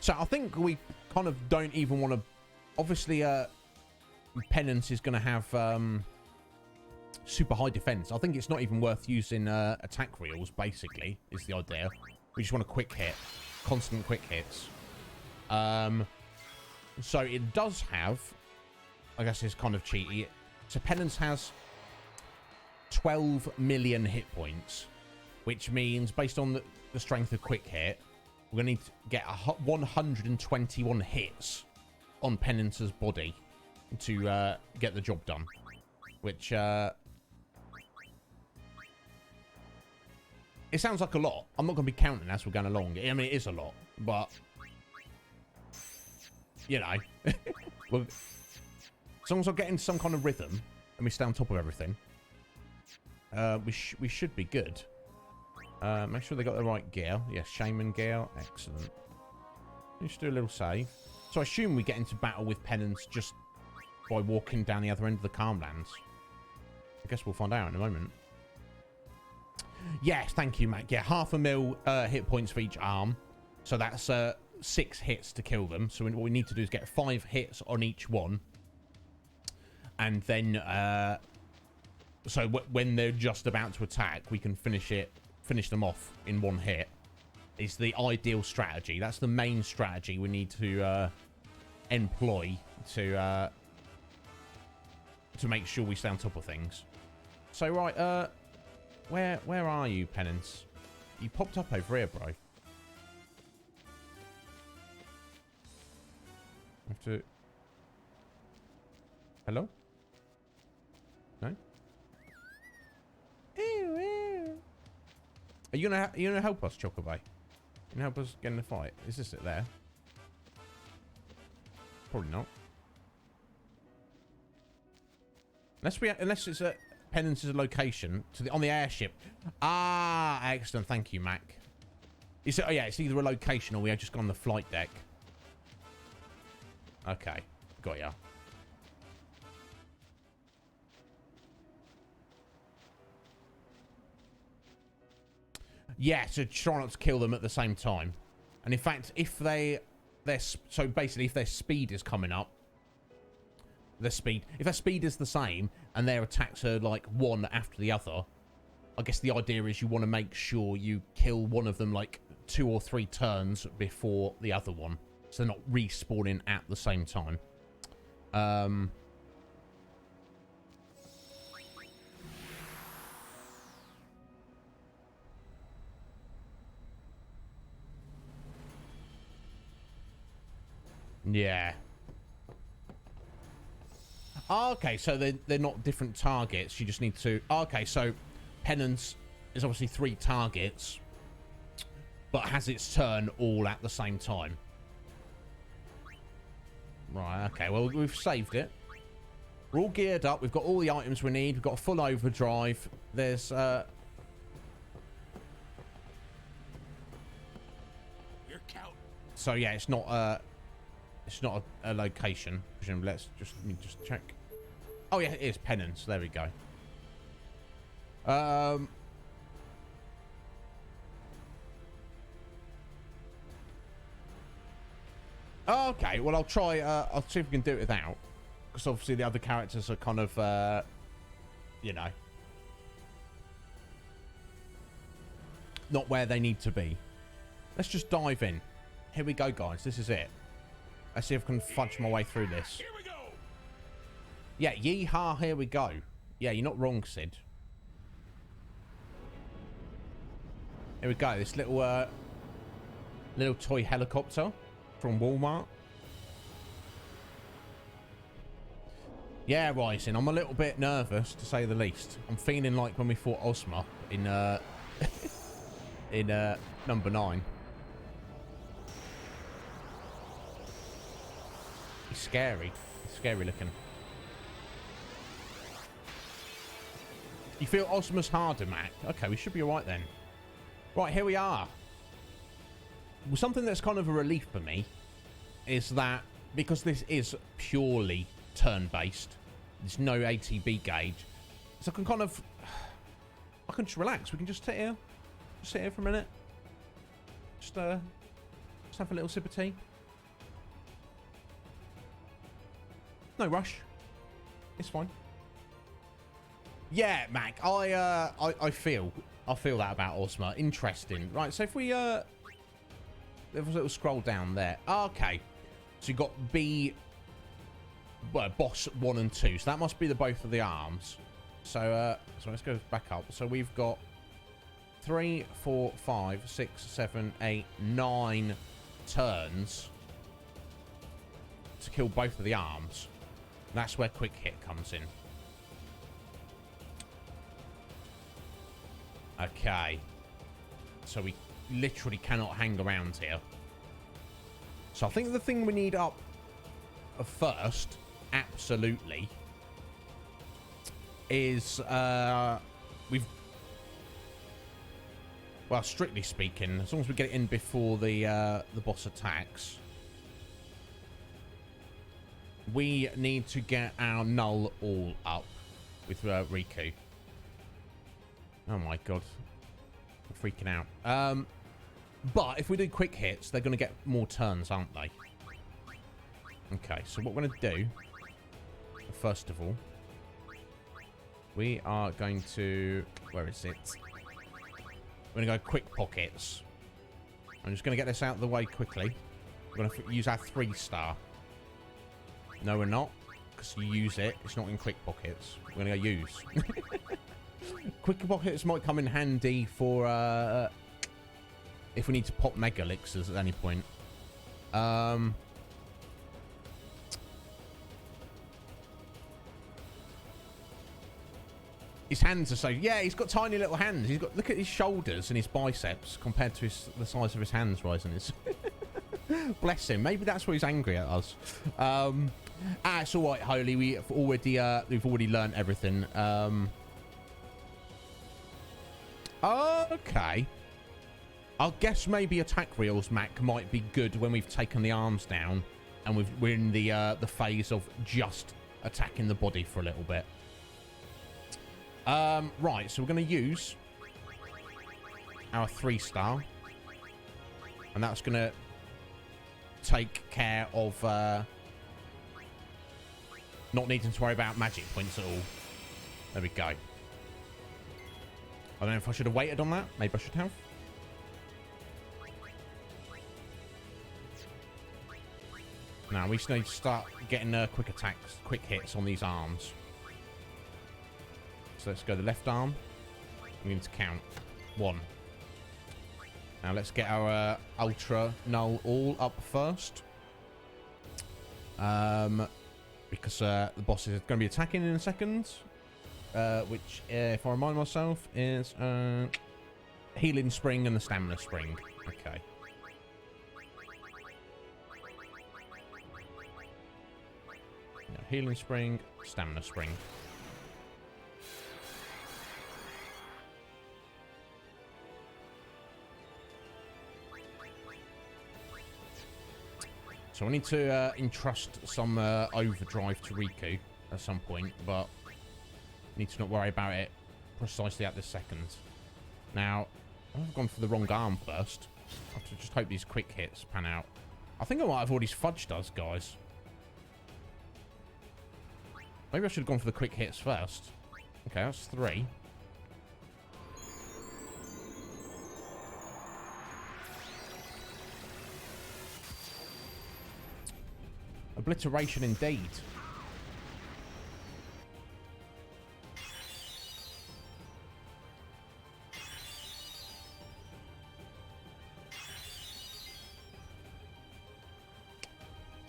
So I think we kind of don't even want to... Obviously, Penance is going to have super high defense. I think it's not even worth using attack reels, basically, is the idea. We just want a quick hit. Constant quick hits. So it does have... I guess it's kind of cheaty. So Penance has 12 million hit points, which means, based on the strength of quick hit, we're going to need to get 121 hits on Penance's body to get the job done. Which, it sounds like a lot. I'm not going to be counting as we're going along. I mean, it is a lot, but, you know, well, as long as I get into some kind of rhythm and we stay on top of everything, we should be good. Make sure they got the right gear. Yes, Shaman gear. Excellent. Let's do a little save. So I assume we get into battle with Penance just by walking down the other end of the Calmlands. I guess we'll find out in a moment. Yes, thank you, Matt. Yeah, 500,000 hit points for each arm. So that's 6 hits to kill them. So what we need to do is get 5 hits on each one. And then, so when they're just about to attack, we can finish them off in one hit. Is the ideal strategy. That's the main strategy we need to employ to make sure we stay on top of things. So right, where are you, Penance? You popped up over here, bro. Have to. Hello? No. Are you gonna help us, Chocobay? You gonna help us get in the fight? Is this it there? Probably not. Unless it's a Penance's location on the airship. Ah, excellent. Thank you, Mac. Oh yeah, it's either a location or we have just gone on the flight deck. Okay, got ya. Yeah, so try not to kill them at the same time. And in fact, if so basically if their speed is coming up, if their speed is the same and their attacks are like one after the other, I guess the idea is you want to make sure you kill one of them like 2 or 3 turns before the other one, so they're not respawning at the same time. Yeah. Okay, so they're not different targets. You just need to... Okay, so Penance is obviously 3 targets, but has its turn all at the same time. Right, okay. Well, we've saved it. We're all geared up. We've got all the items we need. We've got a full overdrive. There's... So, yeah, it's not a location. Let me just check. Oh yeah, it is Penance. There we go. Okay, well I'll try. I'll see if we can do it without, because obviously the other characters are kind of, you know, not where they need to be. Let's just dive in. Here we go, guys. This is it. Let's see if I can fudge my way through this. Here we go. Yeah, yeehaw, here we go. Yeah, you're not wrong, Sid. Here we go. This little toy helicopter from Walmart. Yeah, Rising, I'm a little bit nervous, to say the least. I'm feeling like when we fought Ozma in, in, number 9. He's scary. He's scary looking. You feel Ozma's harder, Mac? Okay, we should be alright then. Right, here we are. Well, something that's kind of a relief for me is that because this is purely turn-based, there's no ATB gauge, so I can kind of... I can just relax. We can just sit here. Just sit here for a minute. Just have a little sip of tea. No rush. It's fine. Yeah, Mac. I feel that about Ozma. Interesting. Right. So if we there was a little scroll down there. Okay. So you got B. Well, boss 1 and 2. So that must be the both of the arms. So let's go back up. So we've got 3, 4, 5, 6, 7, 8, 9 turns to kill both of the arms. That's where quick hit comes in. Okay. So we literally cannot hang around here. So I think the thing we need up first, absolutely, is we've... Well, strictly speaking, as long as we get it in before the boss attacks, we need to get our null all up with Riku. Oh my god. I'm freaking out. But if we do quick hits, they're going to get more turns, aren't they? Okay, so what we're going to do, first of all, we are going to... Where is it? We're going to go quick pockets. I'm just going to get this out of the way quickly. We're going to use our 3-star. No, we're not. Because you use it. It's not in quick pockets. We're going to go use. Quick pockets might come in handy for... if we need to pop mega elixirs at any point. His hands are so... Yeah, he's got tiny little hands. He's got... Look at his shoulders and his biceps compared to the size of his hands, Ryzen is. Bless him. Maybe that's why he's angry at us. It's all right, Holy. We've already learned everything. Okay. I guess maybe attack reels, Mac, might be good when we've taken the arms down and we're in the phase of just attacking the body for a little bit. Right, so we're going to use our 3-star, and that's going to take care of not needing to worry about magic points at all. There we go. I don't know if I should have waited on that. Maybe I should have. Now we just need to start getting quick attacks, quick hits on these arms. So let's go the left arm. We need to count. 1. Now let's get our ultra null all up first. Because the boss is going to be attacking in a second. Which, if I remind myself, is healing spring and the stamina spring. Okay. No, healing spring, stamina spring. So I need to entrust some overdrive to Riku at some point, but need to not worry about it precisely at this second. Now, I've gone for the wrong arm first. I have to just hope these quick hits pan out. I think I might have already fudged us, guys. Maybe I should have gone for the quick hits first. Okay, that's 3. Obliteration indeed.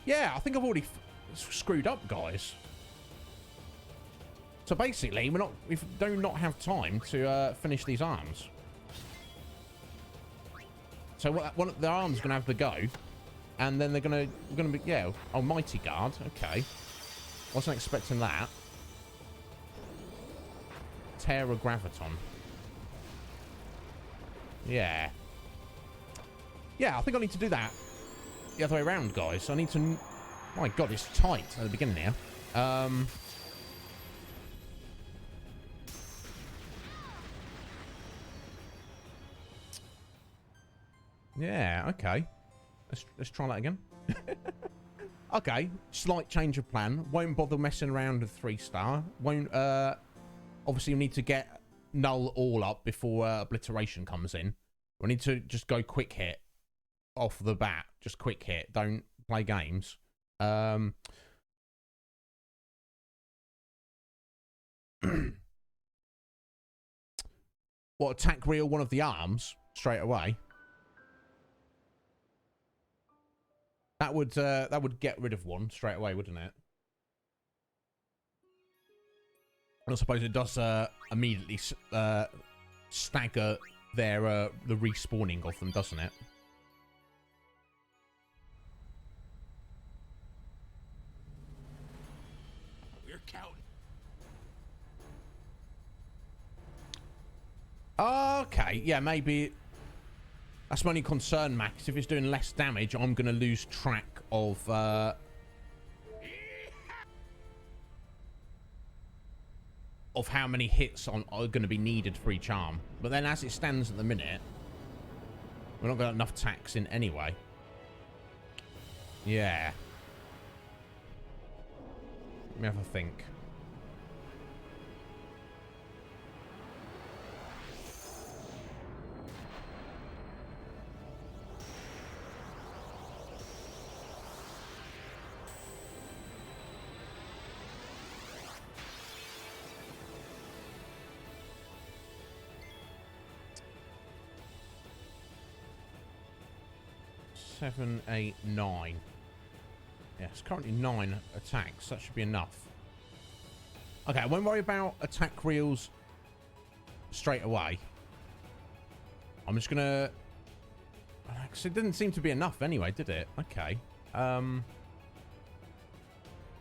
Yeah, I think I've already screwed up, guys. So basically, we do not have time to finish these arms. So one of the arms going to have to go, and then we're going to be, yeah. Oh, Mighty Guard. Okay, wasn't expecting that. Terra Graviton. Yeah. Yeah, I think I need to do that the other way around, guys. I need to... My God, it's tight at the beginning here. Yeah, okay. Let's try that again. Okay, slight change of plan. Won't bother messing around with 3-star. Won't, obviously we need to get null all up before obliteration comes in. We need to just go quick hit off the bat. Just quick hit. Don't play games. What, attack reel one of the arms straight away? That would get rid of one straight away, wouldn't it? And I suppose it does immediately stagger their the respawning of them, doesn't it? We're counting. Okay, yeah, maybe. That's my only concern, Max. If it's doing less damage, I'm going to lose track of... of how many hits are going to be needed for each arm. But then as it stands at the minute, we're not got enough attacks in anyway. Yeah. Let me have a think. Seven, 8, 9. Yes, currently 9 attacks. That should be enough. Okay, I won't worry about attack reels straight away. I'm just gonna... It didn't seem to be enough anyway, did it? Okay. Let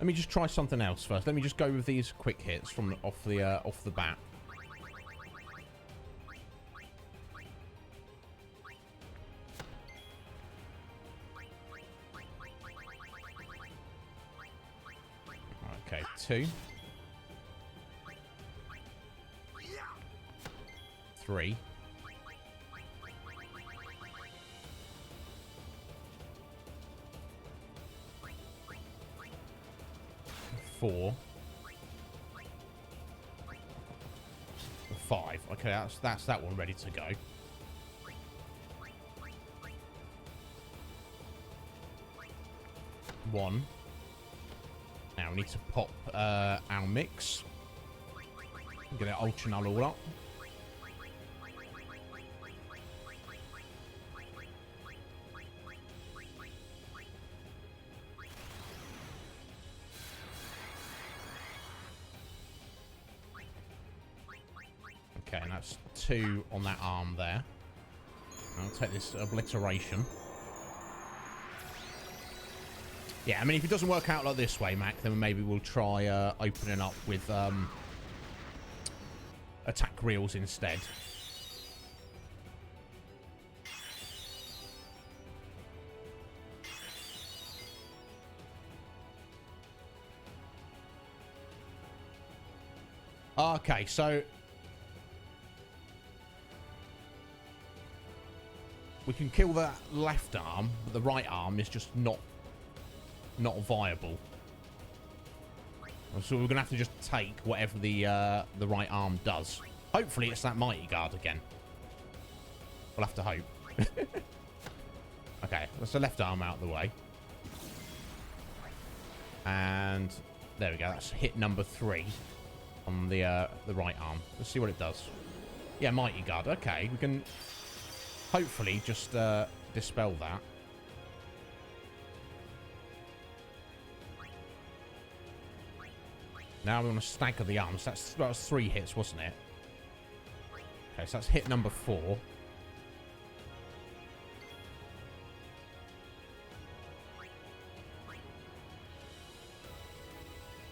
me just try something else first. Let me just go with these quick hits from off the bat. Okay, 2. 3. 4. 5. Okay, that's that one ready to go. 1. Now we need to pop our mix. Get it ultra null all up. Okay, and that's 2 on that arm there. I'll take this obliteration. Yeah, I mean, if it doesn't work out like this way, Mac, then maybe we'll try opening up with attack reels instead. Okay, so we can kill that left arm, but the right arm is just not viable. So we're gonna have to just take whatever the right arm does. Hopefully it's that Mighty Guard again. We'll have to hope. Okay, that's the left arm out of the way. And there we go. That's hit number 3 on the right arm. Let's see what it does. Yeah, Mighty Guard. Okay, we can hopefully just dispel that. Now we want to stagger the arms. That was 3 hits, wasn't it? Okay, so that's hit number 4.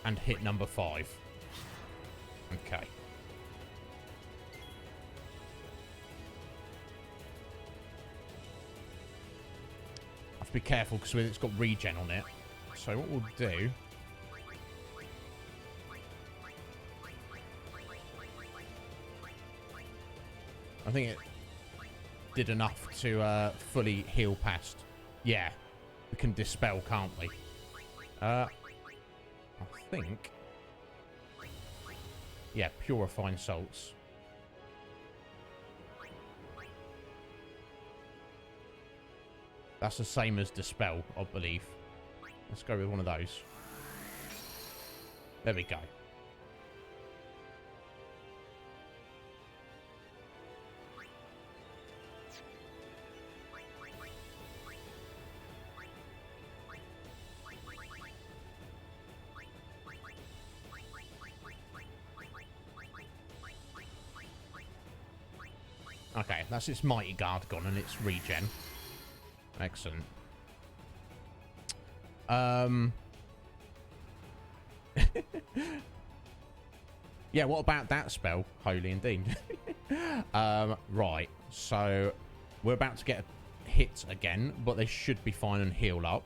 And hit number 5. Okay. I have to be careful because it's got regen on it. So what we'll do... I think it did enough to fully heal past. Yeah. We can dispel, can't we? I think... Yeah, purifying salts. That's the same as dispel, I believe. Let's go with one of those. There we go. Okay, that's its Mighty Guard gone and its regen. Excellent. Yeah, what about that spell? Holy indeed. Right, so we're about to get a hit again, but they should be fine and heal up.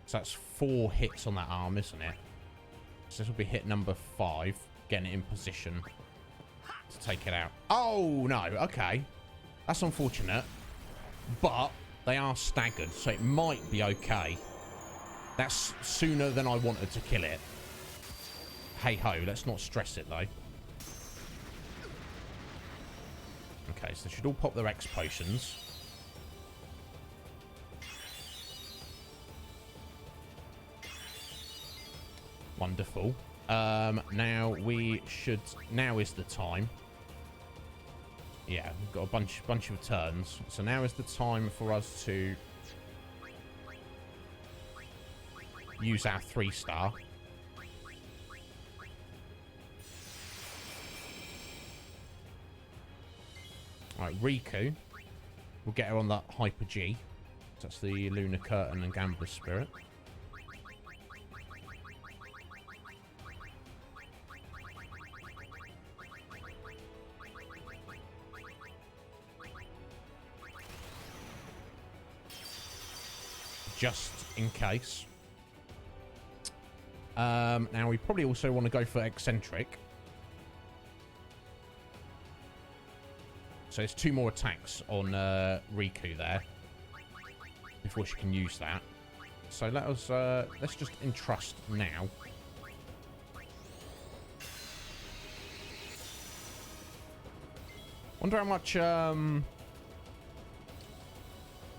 So that's 4 hits on that arm, isn't it? So this will be hit number 5, getting it in position to take it out. Oh, no. Okay. That's unfortunate. But they are staggered, so it might be okay. That's sooner than I wanted to kill it. Hey-ho. Let's not stress it, though. Okay, so they should all pop their X potions. Wonderful. Now we should... Now is the time. Yeah, we've got a bunch of turns. So now is the time for us to use our 3-star. Alright, Riku. We'll get her on that Hyper G. That's the Lunar Curtain and Gambler Spirit. Just in case. Now we probably also want to go for Eccentric. So there's 2 more attacks on Riku there before she can use that. So let us let's just entrust now. Wonder how much an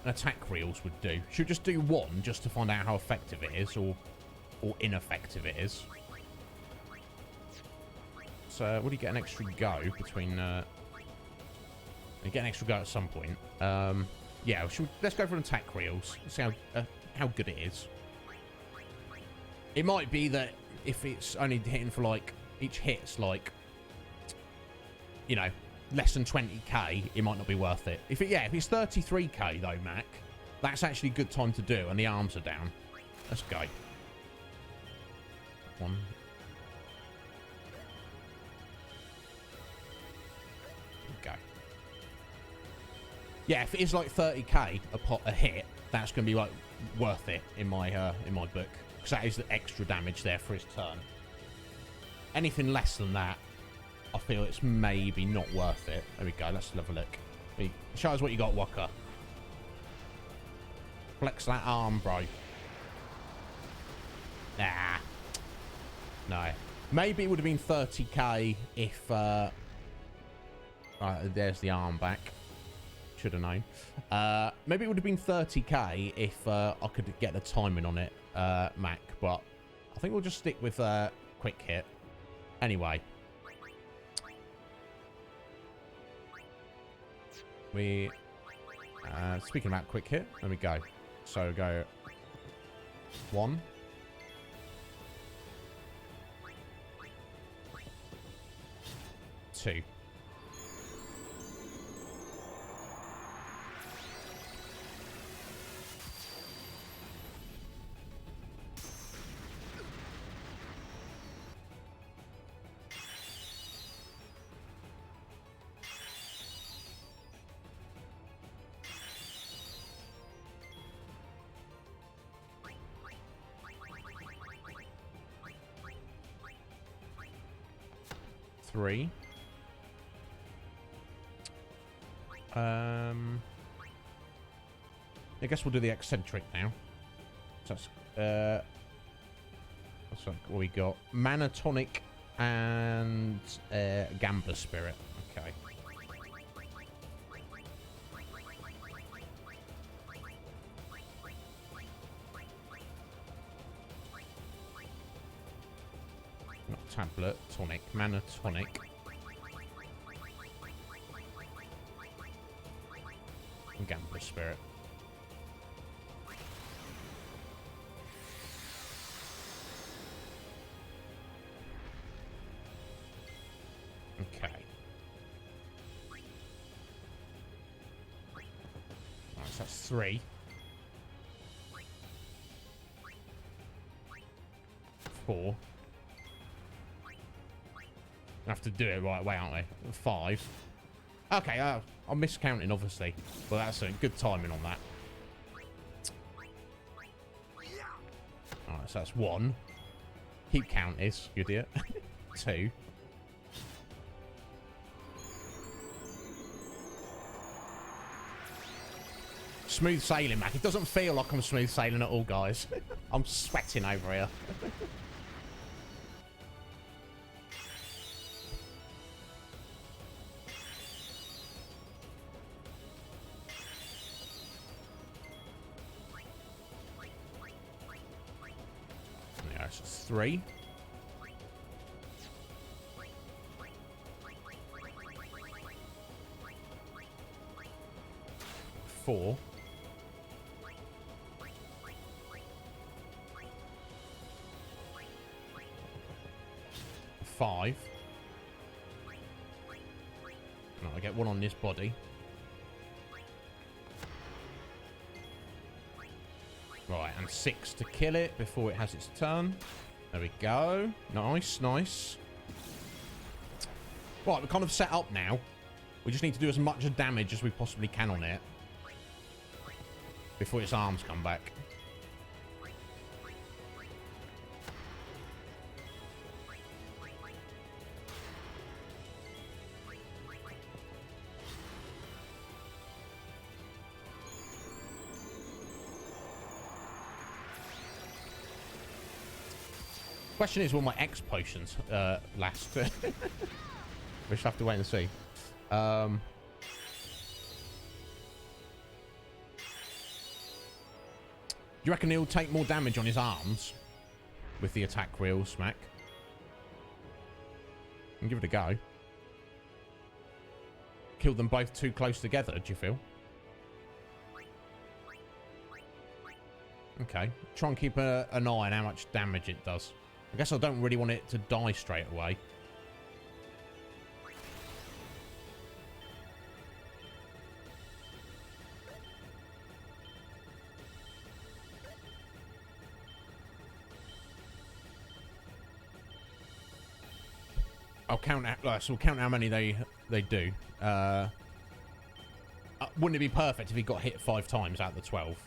attack reels would do. Should we just do 1 just to find out how effective it is, or ineffective it is? So what do you get an extra go between? You get an extra go at some point. Yeah, let's go for an attack reels. See how good it is. It might be that if it's only hitting for like each hit's like, you know, less than 20k, it might not be worth it. If it's 33k though, Mac, that's actually a good time to do, and the arms are down. Let's go. 1. Go. Yeah, if it is like 30k a hit, that's going to be like worth it in my book, because that is the extra damage there for his turn. Anything less than that, I feel it's maybe not worth it. There we go. Let's have a look. Show us what you got, Walker. Flex that arm, bro. Nah. No. Maybe it would have been 30k if... there's the arm back. Should have known. Maybe it would have been 30k if I could get the timing on it, Mac. But I think we'll just stick with quick hit. Anyway. Speaking about quick hit, there we go. So go 1. 2. Three. I guess we'll do the eccentric now. So that's what we got. Mana tonic and Gambler Spirit. Okay. Not tablet, tonic, mana tonic. And Gambler Spirit. Okay. Right, so that's 3. 4. I have to do it right away, aren't we? 5. Okay, I'm miscounting, obviously. But that's a good timing on that. Alright, so that's 1. Keep count is, you idiot. 2. Smooth sailing, Mac. It doesn't feel like I'm smooth sailing at all, guys. I'm sweating over here. Yeah, it's 3. 4. 5. No, I get 1 on this body. Right, and 6 to kill it before it has its turn. There we go. Nice, nice. Right, we're kind of set up now. We just need to do as much damage as we possibly can on it before its arms come back. Question is, will my X potions last? We should have to wait and see. Do you reckon he'll take more damage on his arms with the attack wheel smack? And give it a go. Kill them both too close together, do you feel? Okay. Try and keep an eye on how much damage it does. I guess I don't really want it to die straight away. I'll count out, so we'll count how many they do. Wouldn't it be perfect if he got hit 5 times out of the 12?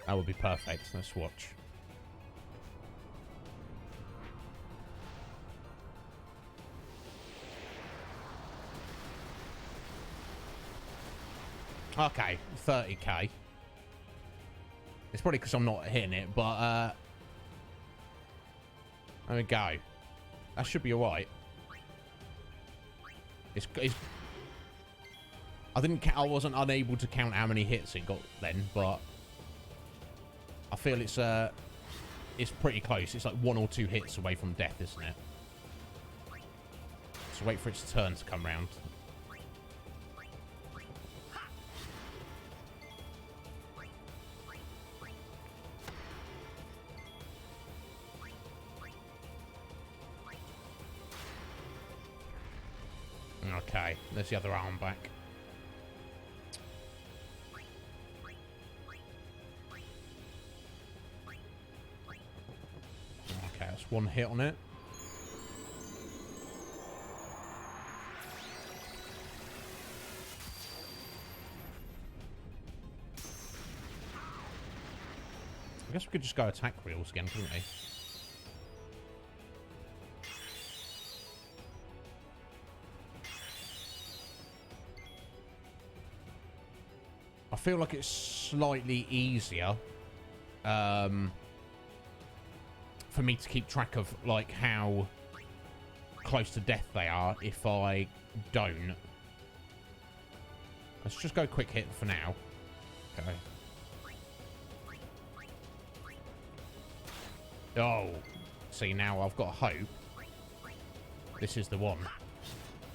That would be perfect. Let's watch. Okay, 30k. It's probably because I'm not hitting it, but there we go. That should be alright. It's I wasn't unable to count how many hits it got then, but I feel it's pretty close. It's like 1 or 2 hits away from death, isn't it? So wait for its turn to come round. Okay, there's the other arm back. Okay, that's one hit on it. I guess we could just go attack wheels again, couldn't we? I feel like it's slightly easier for me to keep track of like how close to death they are if I don't. Let's just go quick hit for now. Okay. Oh, see, now I've got hope. This is the one.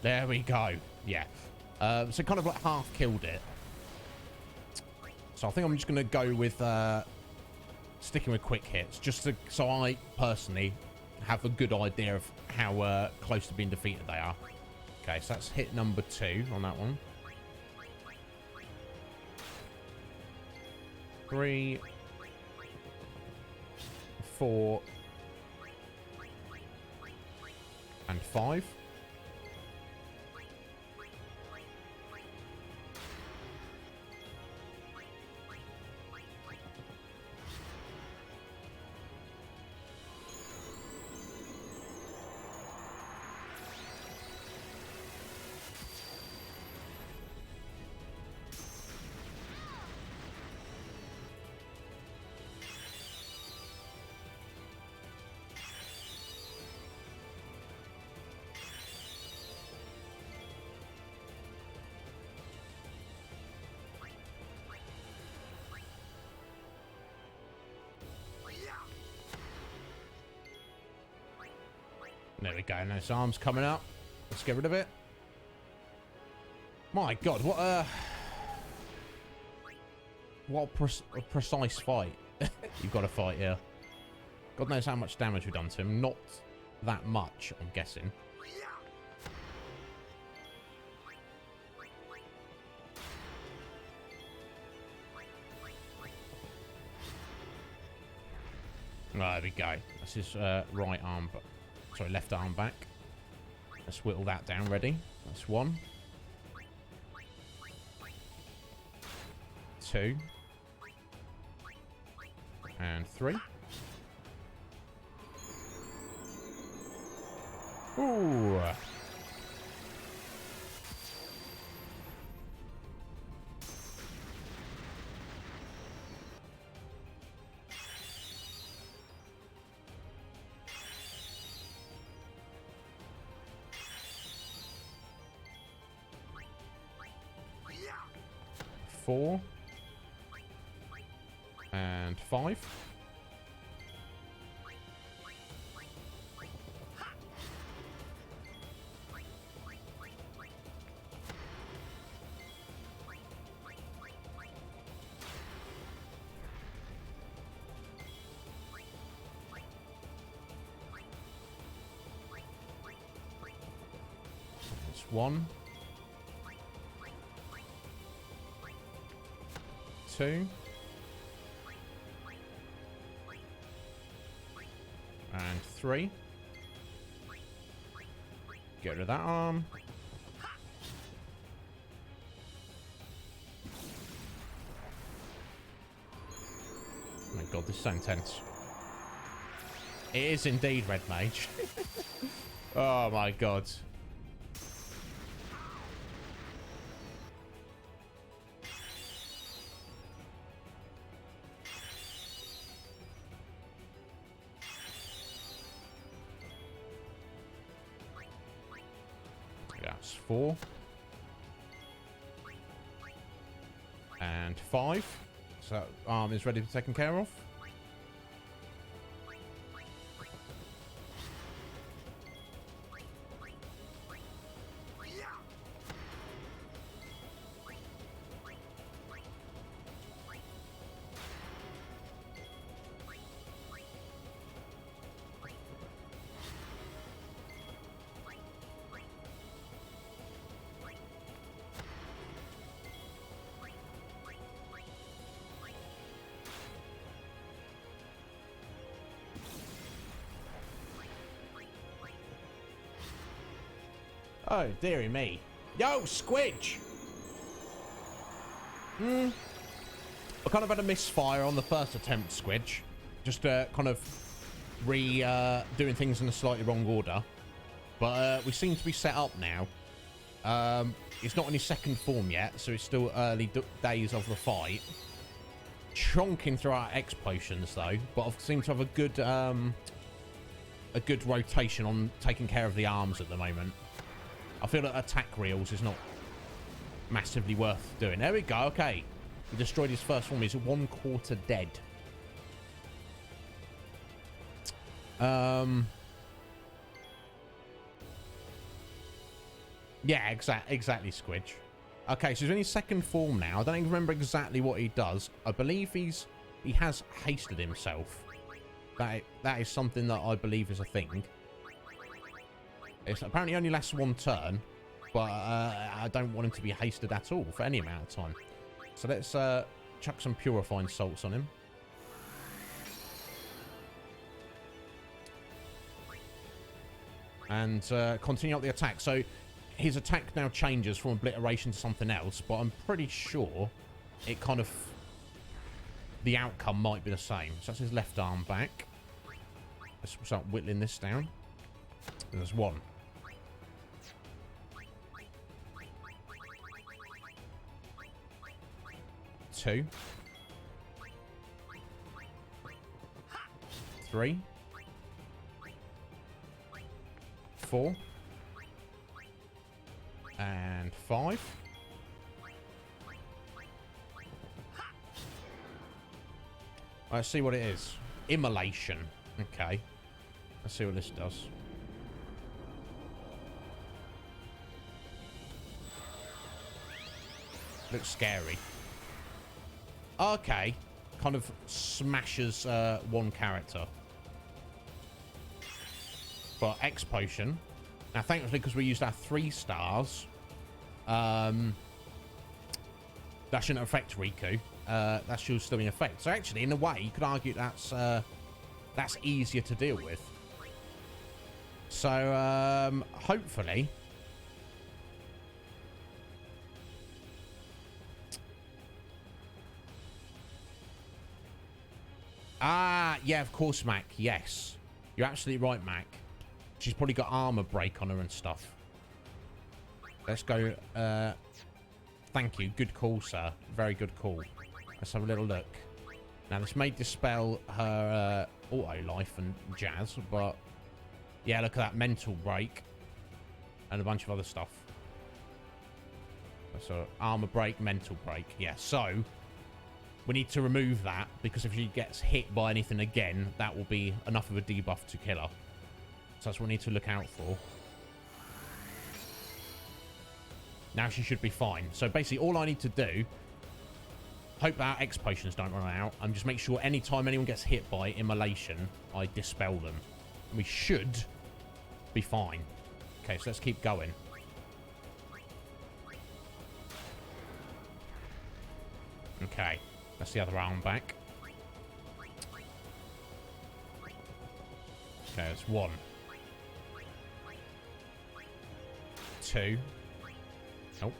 There we go. Yeah. So kind of like half killed it. So I think I'm just going to go with sticking with quick hits, just to, so I personally have a good idea of how close to being defeated they are. Okay, so that's hit number 2 on that one. 3, 4, and 5. There we go. Nice arms coming up. Let's get rid of it. My God, what a precise fight. You've got to fight here. God knows how much damage we've done to him. Not that much, I'm guessing. There we go. That's his right arm, sorry, left arm back. Let's whittle that down. Ready? That's 1, 2, and 3. Ooh. Four and 5. That's 1, 2, and 3. Get rid of that arm. Oh my God, this is so intense. It is indeed Red Mage. Oh my God. That's 4 and 5. So arm is ready to be taken care of. Oh, dearie me. Yo, Squidge! I kind of had a misfire on the first attempt, Squidge. Just kind of doing things in a slightly wrong order. But we seem to be set up now. It's not in his second form yet, so it's still early days of the fight. Chonking through our X potions, though. But I seem to have a good rotation on taking care of the arms at the moment. I feel that attack reels is not massively worth doing. There we go. Okay. He destroyed his first form. He's 1/4 dead. Yeah, exactly, Squidge. Okay, so he's in his second form now. I don't even remember exactly what he does. I believe he has hasted himself. That is something that I believe is a thing. It apparently only lasts 1 turn, but I don't want him to be hasted at all for any amount of time. So let's chuck some purifying salts on him. And continue up the attack. So his attack now changes from obliteration to something else, but I'm pretty sure it kind of... the outcome might be the same. So that's his left arm back. Let's start whittling this down. There's 1. 2. 3. 4. And 5. Let's see what it is. Immolation. Okay. Let's see what this does. Looks scary. Okay. Kind of smashes one character. But X potion. Now, thankfully, because we used our 3 stars, that shouldn't affect Riku. That should still be in effect. So actually, in a way, you could argue that's easier to deal with. So hopefully, yeah, of course, Mac. Yes, you're absolutely right, Mac. She's probably got armor break on her and stuff. Let's go. Thank you. Good call, sir. Very good call. Let's have a little look. Now, this may dispel her auto life and jazz, but yeah, look at that mental break and a bunch of other stuff. So armor break, mental break. Yeah, so we need to remove that because if she gets hit by anything again, that will be enough of a debuff to kill her. So that's what we need to look out for. Now she should be fine. So basically all I need to do, hope our X potions don't run out, and just make sure anytime anyone gets hit by immolation, I dispel them. And we should be fine. Okay, so let's keep going. Okay, that's the other arm back. Okay, that's 1. 2. Nope.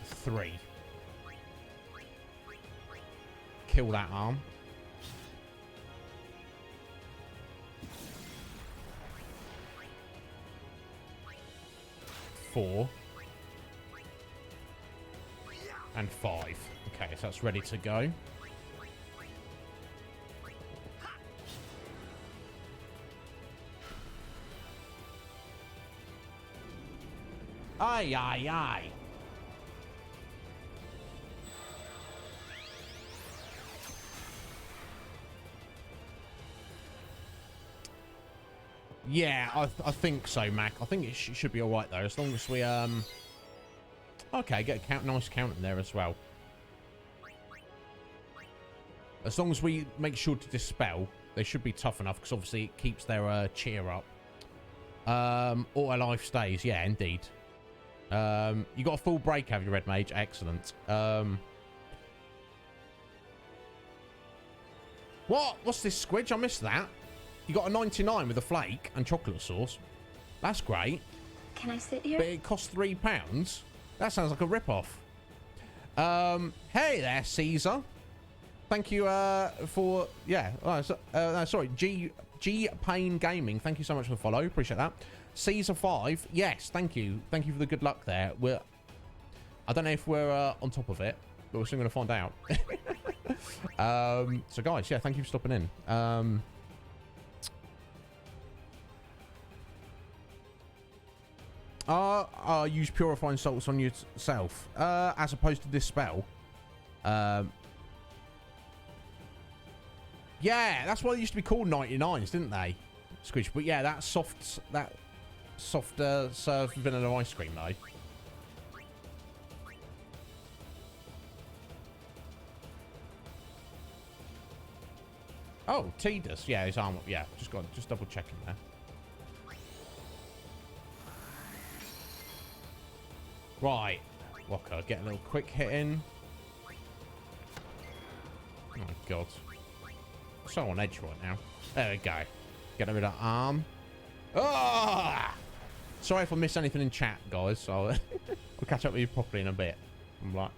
3. Kill that arm. 4. And 5. Okay, so that's ready to go. Aye, aye, aye. Yeah, I think so, Mac. I think it should be all right, though, as long as we, okay, get a nice count in there as well. As long as we make sure to dispel, they should be tough enough, because obviously it keeps their cheer up. Auto life stays, yeah, indeed. You got a full break, have you, Red Mage? Excellent. What? What's this, Squidge? I missed that. You got a 99 with a flake and chocolate sauce. That's great. Can I sit here? But it costs £3. That sounds like a rip-off. Hey there, Caesar. Thank you for... Yeah. Sorry, G Payne Gaming. Thank you so much for the follow. Appreciate that. Caesar 5. Yes, thank you. Thank you for the good luck there. I don't know if we're on top of it, but we're soon going to find out. So, guys, yeah, thank you for stopping in. Use purifying salts on yourself as opposed to this spell. Yeah, that's why they used to be called 99s, didn't they? Squidge. But yeah, that soft served vanilla ice cream though. Oh, Tidus. Yeah, his arm. Yeah, just double checking there. Right, Walker, get a little quick hit in. Oh my god. So on edge right now. There we go. Get rid of that arm. Ah! Sorry if I miss anything in chat, guys. So we'll catch up with you properly in a bit. I'm like,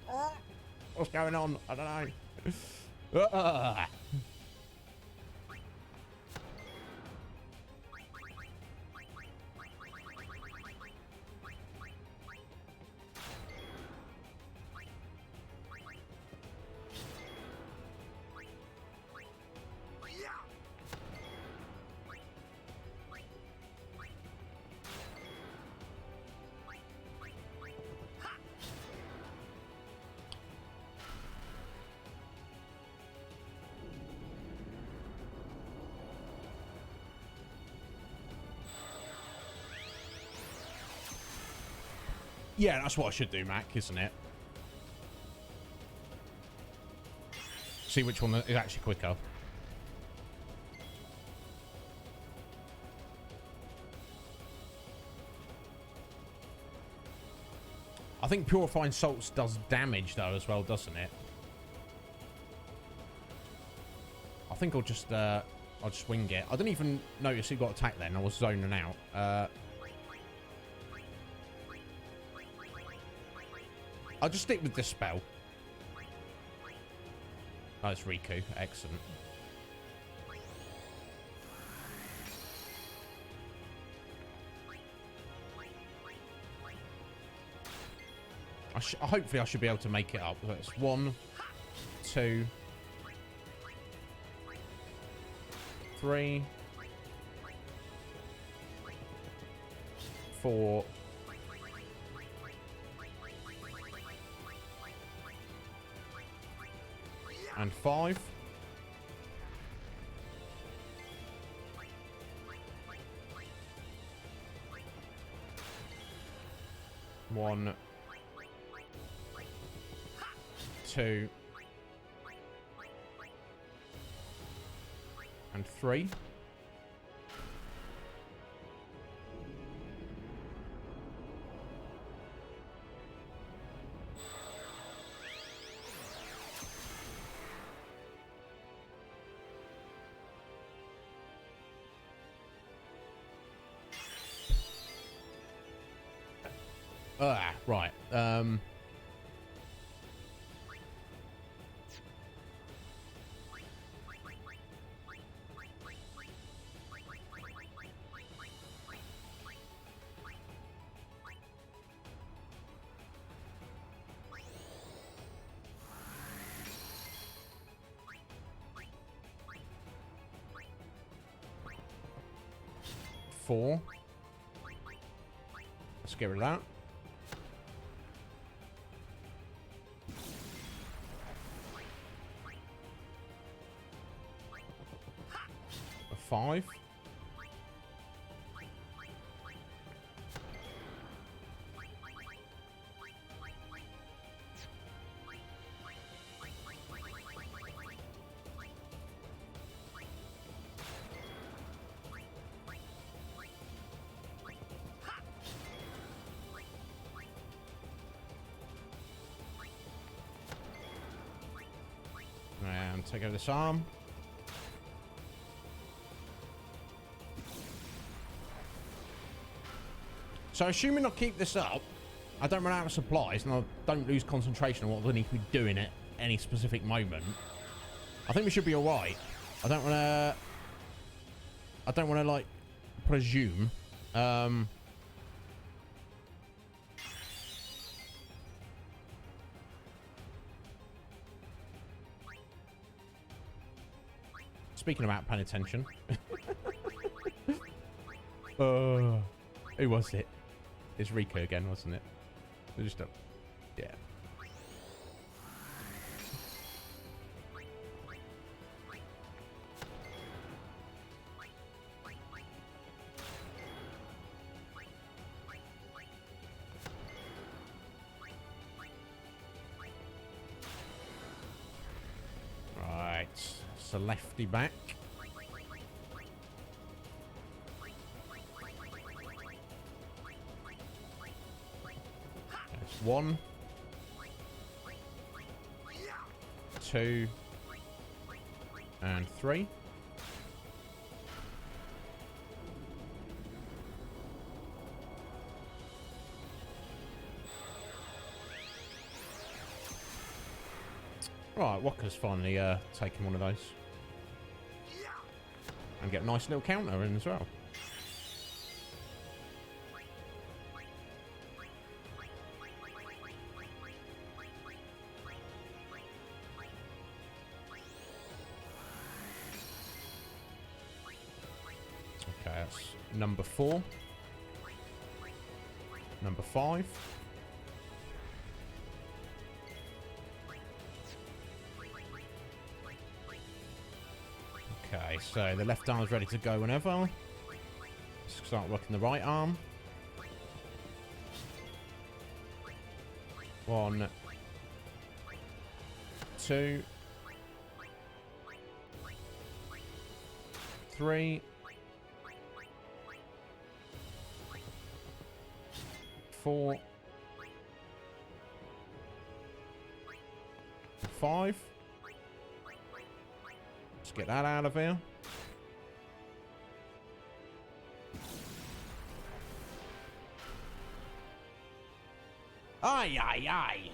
what's going on? I don't know. Yeah, that's what I should do, Mac, isn't it? See which one is actually quicker. I think purifying salts does damage though as well, doesn't it? I think I'll just wing it. I didn't even notice he got attacked then. I was zoning out. I'll just stick with this spell. Oh, it's Riku. Excellent. Hopefully I should be able to make it up. So it's 1, 2, 3, 4, and 5. One, 2, and 3. Right. 4. Let's get rid of that. 5. And take over this arm. So assuming I keep this up, I don't run out of supplies and I don't lose concentration on what I need to be doing at any specific moment, I think we should be all right. I don't want to like presume. Speaking about paying attention. Who was it? It's Riku again, wasn't it? Just a, yeah. Right, so lefty back. That's 1, 2, and 3. Right, Waka's finally taking one of those. And get a nice little counter in as well. Okay, that's number 4. Number 5. Okay, so the left arm's ready to go whenever. Let's start working the right arm. 1, 2, 3, 4, 5. Let's get that out of here. Aye, aye, aye.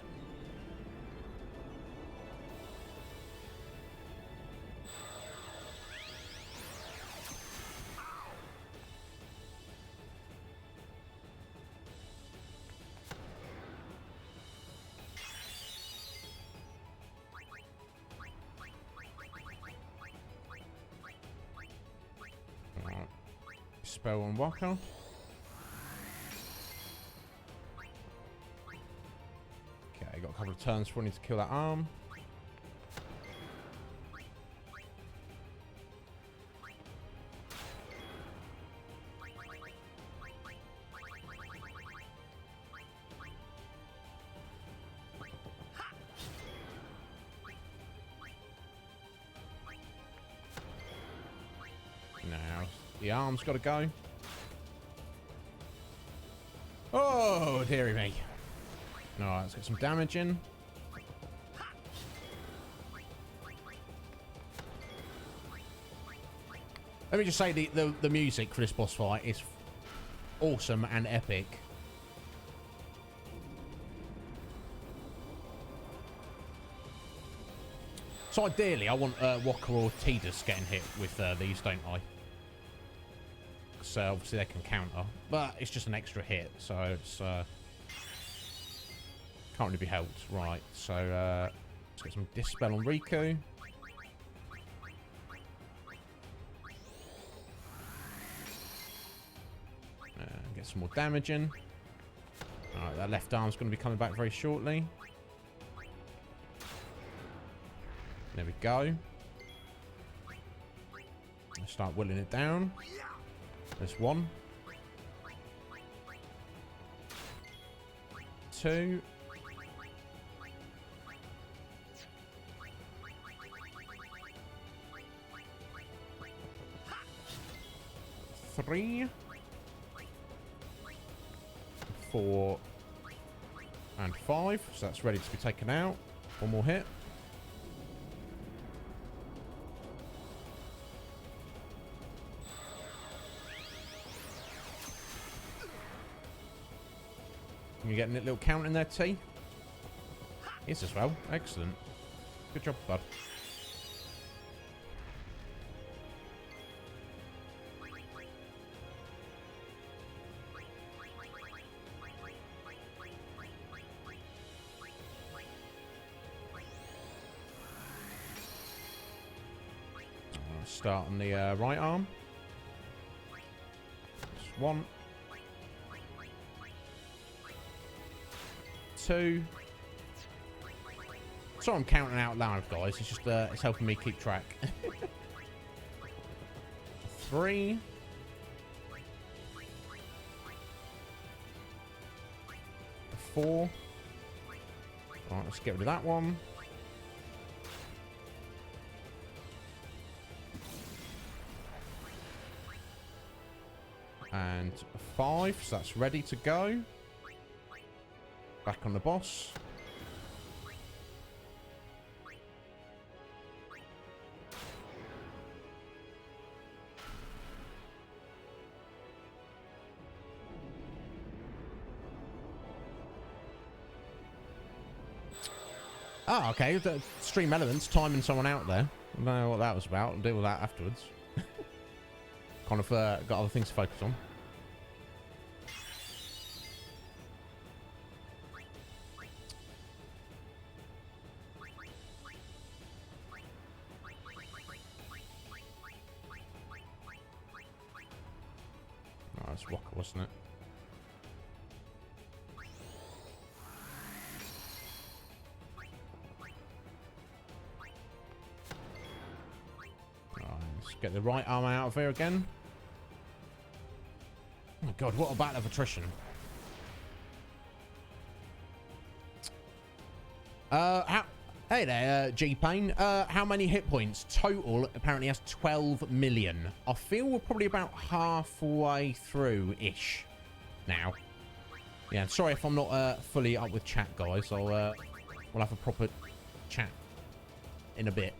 Spell on Waka. Okay, got a couple of turns for me to kill that arm. Now, the arm's got to go. Oh, dearie me. Alright, let's get some damage in. Let me just say the music for this boss fight is awesome and epic. So ideally, I want Waka or Tidus getting hit with these, don't I? So obviously they can counter, but it's just an extra hit, so it's can't really be helped. Right, so let's get some Dispel on Riku. Get some more damage in. Alright, that left arm's going to be coming back very shortly. There we go. Let's start whittling it down. There's 1. 2. 3. 4. And 5. So that's ready to be taken out. One more hit. You getting a little count in there, T? Yes, as well. Excellent. Good job, bud. Start on the right arm. Just 1, 2. So I'm counting out loud, guys. It's just it's helping me keep track. 3. 4. Alright, let's get rid of that one. And 5, so that's ready to go. Back on the boss. Oh, okay. The stream elements, timing someone out there. I don't know what that was about. I'll deal with that afterwards. Kind of got other things to focus on. Oh, that's Walker, wasn't it? Right, let's get the right arm out of here again. Oh my god, what a battle of attrition. Hey there, G-Pain. How many hit points? Total apparently has 12 million. I feel we're probably about halfway through-ish now. Yeah, sorry if I'm not fully up with chat, guys. We'll have a proper chat in a bit.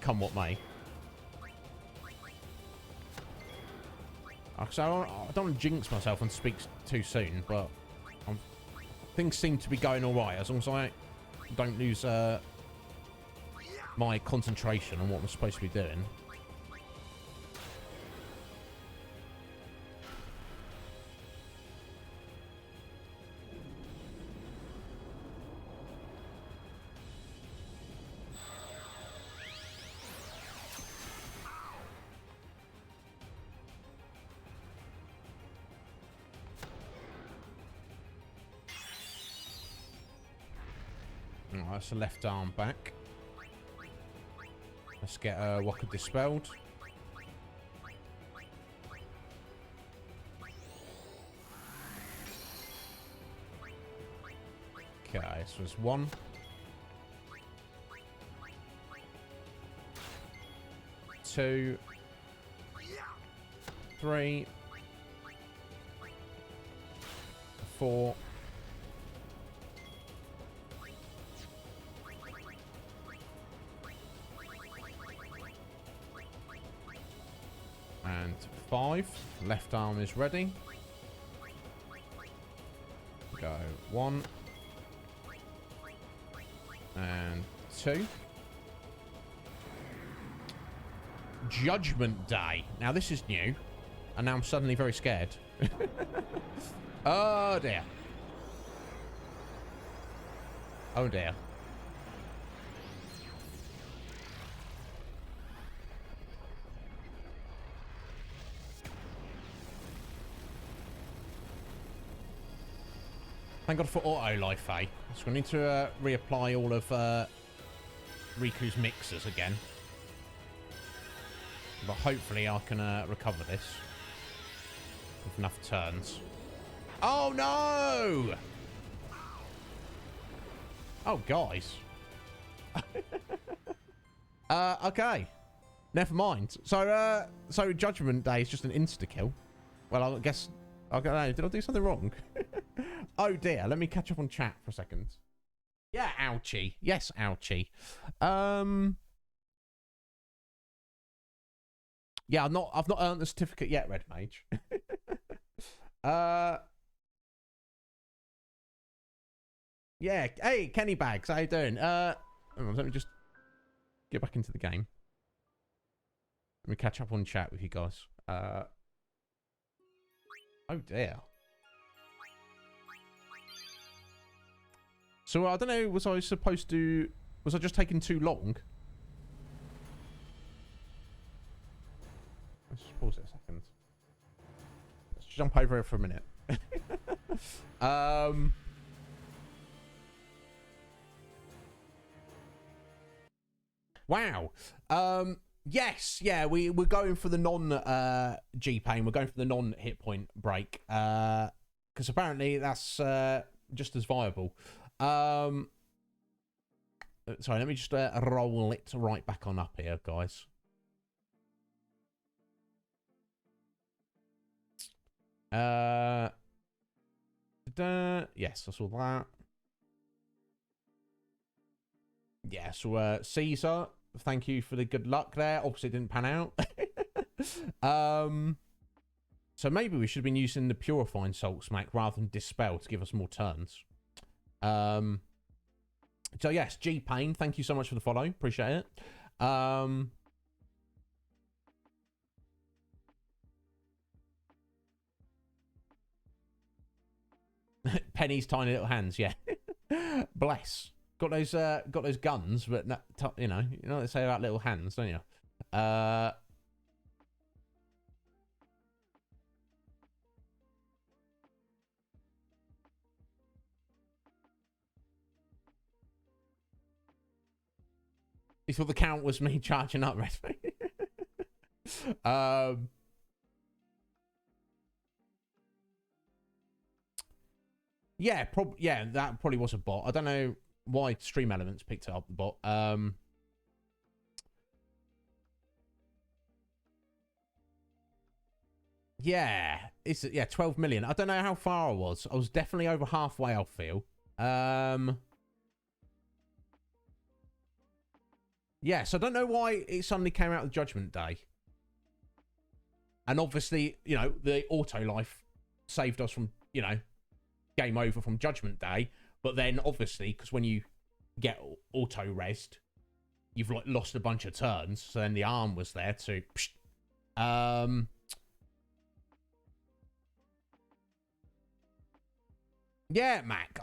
Come what may. So I don't want to jinx myself and speak too soon, but things seem to be going all right as long as I don't lose my concentration on what I'm supposed to be doing. That's the left arm back. Let's get Walker dispelled. Okay, so it's 1. 2. 3. 4. And 5. Left arm is ready. Go 1. And 2. Judgment Day. Now this is new. And now I'm suddenly very scared. Oh dear. Oh dear. Thank God for auto life, eh? So we need to reapply all of Riku's mixers again. But hopefully I can recover this with enough turns. Oh no! Oh guys. Okay. Never mind. So Judgment Day is just an insta-kill. Well, I guess did I do something wrong? Oh dear, let me catch up on chat for a second. Yeah, ouchie. Yes, ouchie. Yeah, I've not earned the certificate yet, Red Mage. Yeah. Hey, Kenny Bags, how you doing? Hang on, let me just get back into the game. Let me catch up on chat with you guys. Oh dear. So I don't know, was I just taking too long? Let's just pause it a second. Let's jump over it for a minute. Wow. Yes, yeah, we're going for the non G pain. We're going for the non hit point break. Because apparently that's just as viable. Sorry, let me just roll it right back on up here, guys. Yes, I saw that. Yeah, so Caesar, thank you for the good luck there. Obviously, it didn't pan out. So maybe we should have been using the Purifying Salt Smack rather than Dispel to give us more turns. So yes, G Pain, thank you so much for the follow. Appreciate it. Penny's tiny little hands, yeah. Bless. Got those guns, but not, you know what they say about little hands, don't you? He thought the count was me charging up, yeah, yeah, that probably was a bot. I don't know why Stream Elements picked it up, the bot. Yeah, it's 12 million. I don't know how far I was. I was definitely over halfway, I feel. Yeah, so I don't know why it suddenly came out of Judgment Day. And obviously, you know, the auto life saved us from, you know, game over from Judgment Day. But then obviously, because when you get auto resed, you've like lost a bunch of turns. So then the arm was there to yeah, Mac.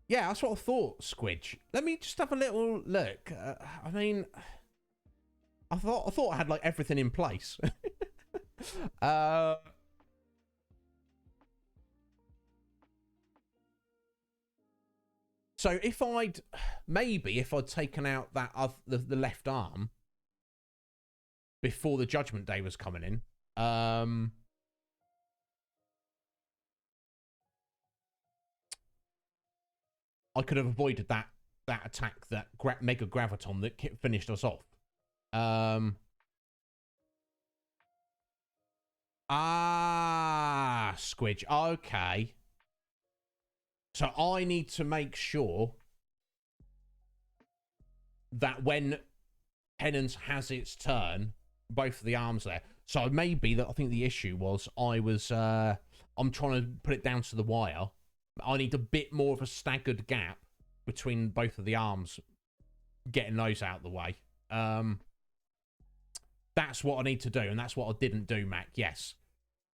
Yeah, that's what I thought, Squidge. Let me just have a little look. I mean, I thought I had like everything in place. So if I'd taken out that the left arm before the Judgment Day was coming in, I could have avoided that attack, that Mega Graviton that finished us off. Squidge. Okay. So I need to make sure that when Penance has its turn, both of the arms there. So maybe that I think the issue was I'm trying to put it down to the wire. I need a bit more of a staggered gap between both of the arms, getting those out of the way. That's what I need to do, and that's what I didn't do, Mac. Yes.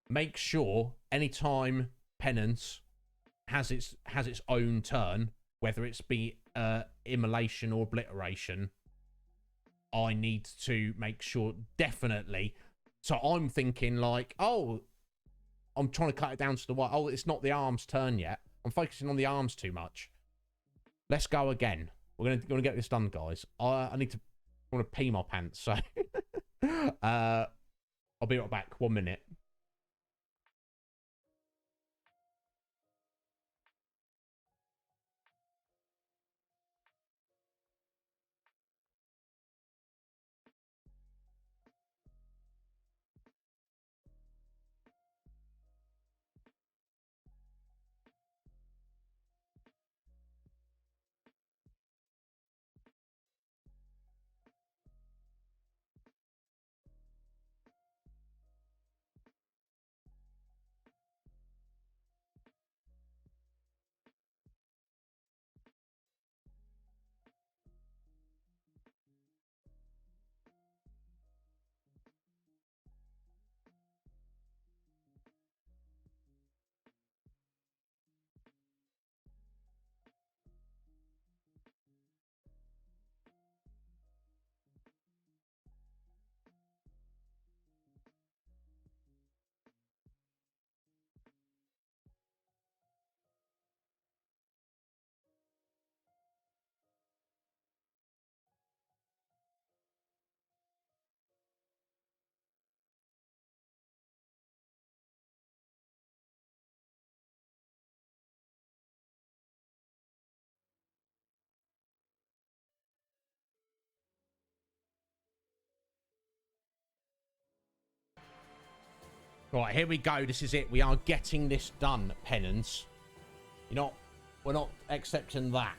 Make sure anytime Penance has its own turn, whether it's be immolation or obliteration, I need to make sure definitely. So I'm thinking like, oh, I'm trying to cut it down to the wire. Oh, it's not the arm's turn yet. I'm focusing on the arms too much. Let's go again. We're gonna get this done, guys. I want to pee my pants. So I'll be right back. 1 minute. Right, here we go. This is it. We are getting this done, Penance. We're not accepting that.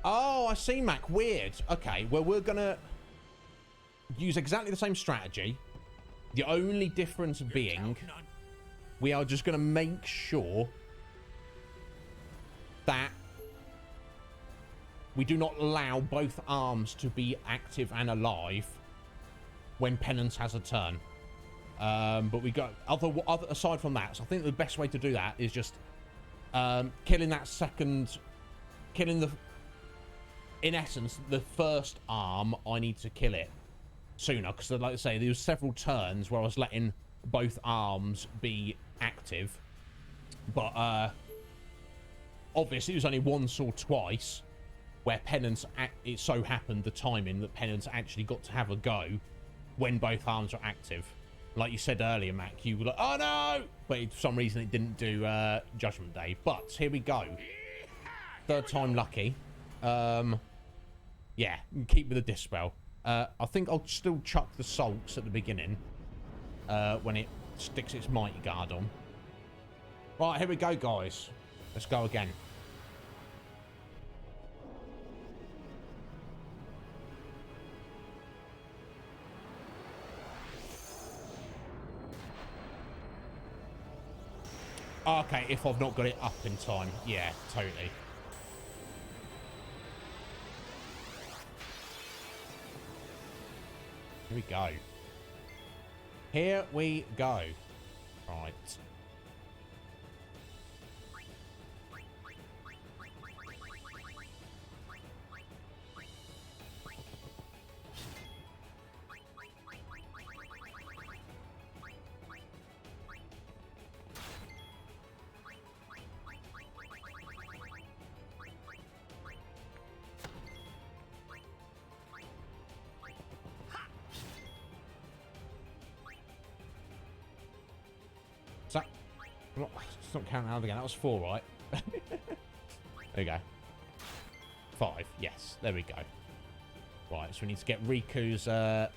Oh, I see, Mac. Weird. Okay, well, we're gonna use exactly the same strategy. The only difference being we are just gonna make sure that we do not allow both arms to be active and alive when Penance has a turn. But we got other aside from that. So I think the best way to do that is just killing the. In essence, the first arm, I need to kill it sooner because, like I say, there was several turns where I was letting both arms be active, but obviously it was only once or twice where Penance, it so happened the timing that Penance actually got to have a go when both arms were active. Like you said earlier, Mac, you were like, oh no! But for some reason it didn't do Judgment Day. But here we go. Third time lucky. Yeah, keep with the Dispel. I think I'll still chuck the salts at the beginning when it sticks its Mighty Guard on. Right, here we go, guys. Let's go again. Okay, if I've not got it up in time. Yeah, totally. Here we go. Here we go. Right. It's not counting out again. That was 4, right? There we go. 5. Yes, there we go. Right, so we need to get Riku's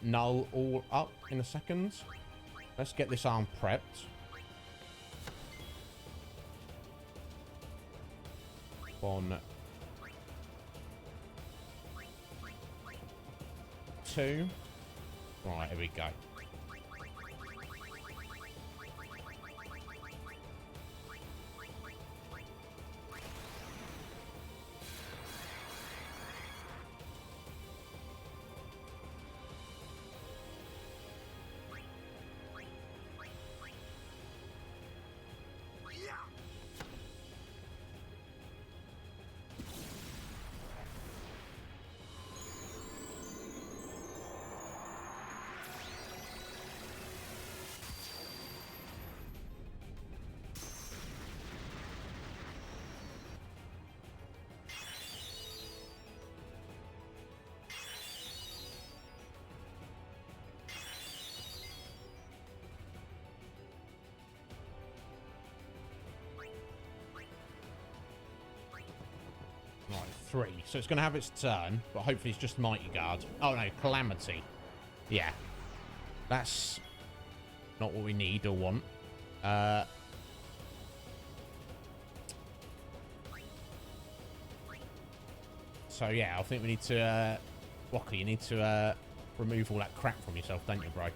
null all up in a second. Let's get this arm prepped. One. 2. Right, here we go. Right, 3. So it's going to have its turn, but hopefully it's just Mighty Guard. Oh, no, Calamity. Yeah. That's not what we need or want. So, yeah, I think we need to... Waka, you need to remove all that crap from yourself, don't you, bro?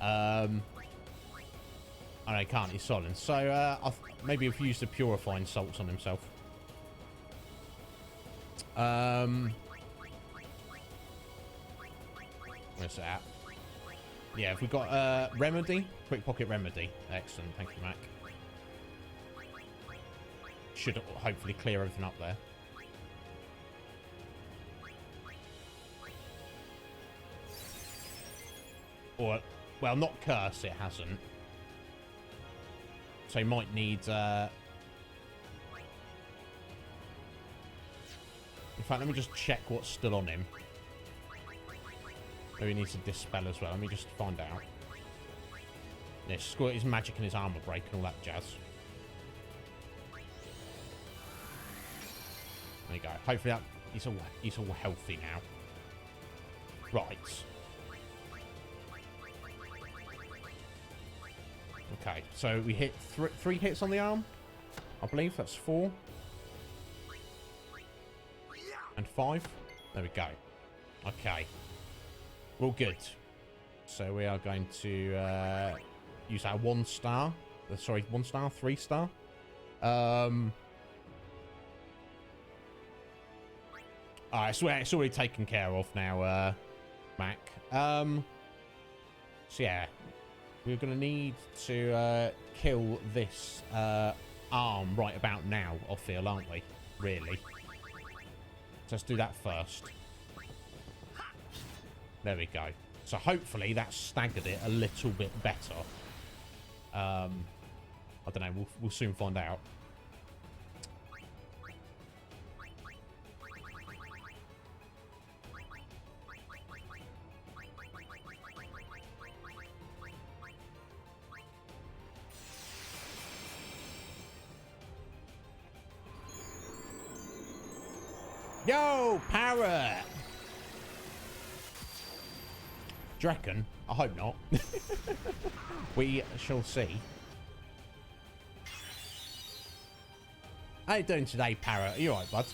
Oh, no, he can't. He's solid. So, maybe if you use the Purifying Salts on himself. Where's that? Yeah, if we've got Remedy, Quick Pocket Remedy. Excellent, thank you, Mac. Should hopefully clear everything up there. Or, well, not Curse, it hasn't. So you might need... In fact, let me just check what's still on him. Maybe he needs to Dispel as well. Let me just find out. Yeah, squirt his magic and his armor break and all that jazz. There you go. Hopefully that he's all healthy now. Right. Okay, so we hit 3 hits on the arm. I believe that's 4. And 5. There we go. Okay. Well, good. So we are going to use our 1 star. Sorry, 1 star, 3 star. Alright, so it's already taken care of now, Mac. So yeah, we're going to need to kill this arm right about now, I feel, aren't we? Really. So let's do that first. There we go. So hopefully that staggered it a little bit better. I don't know. We'll soon find out. Yo, parrot! Do you reckon? I hope not. We shall see. How you doing today, parrot? Are you alright, bud?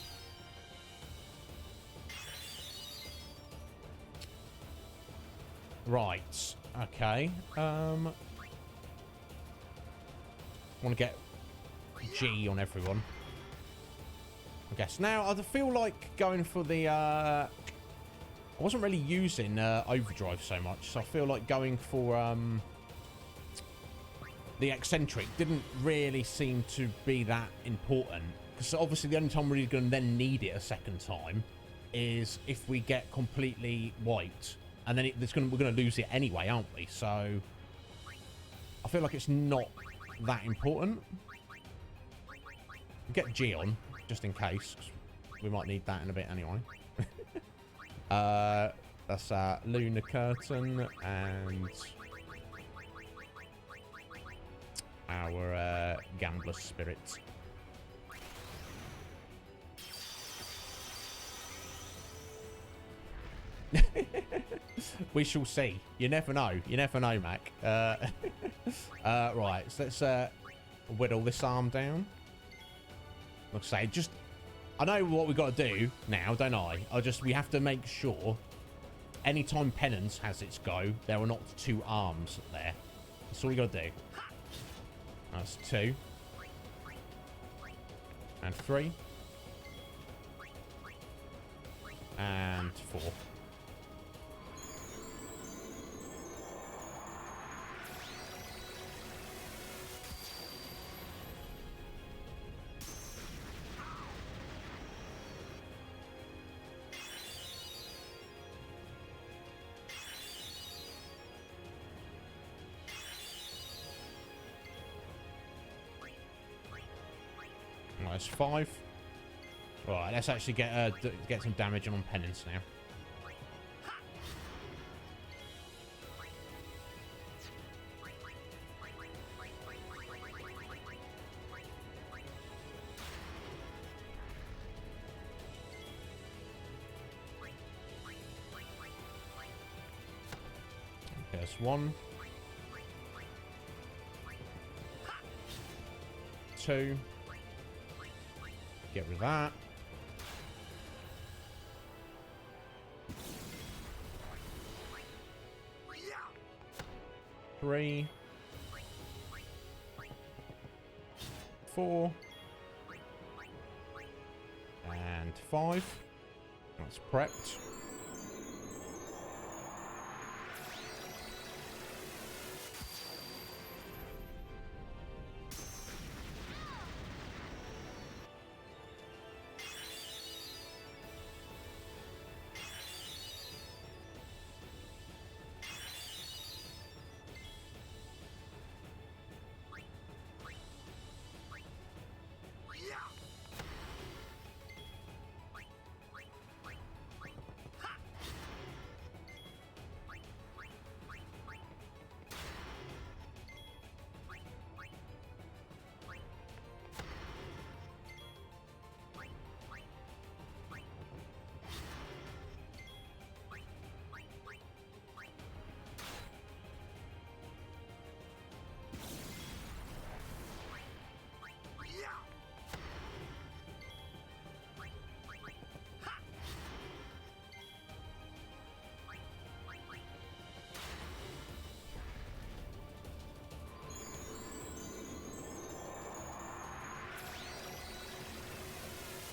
Right. Okay. Want to get G on everyone. I guess. Now, I feel like going for the... I wasn't really using overdrive so much, so I feel like going for the eccentric didn't really seem to be that important. Because obviously the only time we're going to then need it a second time is if we get completely wiped. And then we're going to lose it anyway, aren't we? So I feel like it's not that important. Get G on, just in case. We might need that in a bit anyway. That's Lunar Curtain and our Gambler Spirit. We shall see. You never know. You never know, Mac. Right, so let's whittle this arm down. Like I say, just... I know what we've got to do now, don't I? We have to make sure anytime Penance has its go, there are not 2 arms there. That's all we got to do. That's 2. And 3. And 4. That's 5. Right, let's actually get some damage on Penance now. Okay, that's 1. 2. Get rid of that. 3. 4. And 5. That's prepped.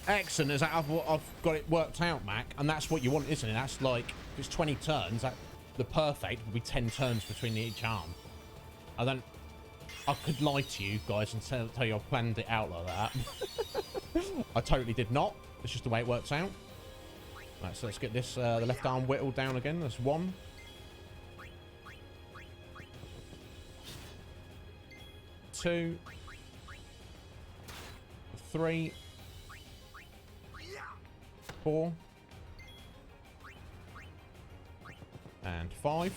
Excellent. Is that I've got it worked out, Mac, and that's what you want, isn't it? That's like, if it's 20 turns, that the perfect would be 10 turns between each arm. I could lie to you guys and tell you I planned it out like that. I totally did not. It's just the way it works out. Right, so let's get this, the left arm whittled down again. That's 1. 2. 3. 4. And 5.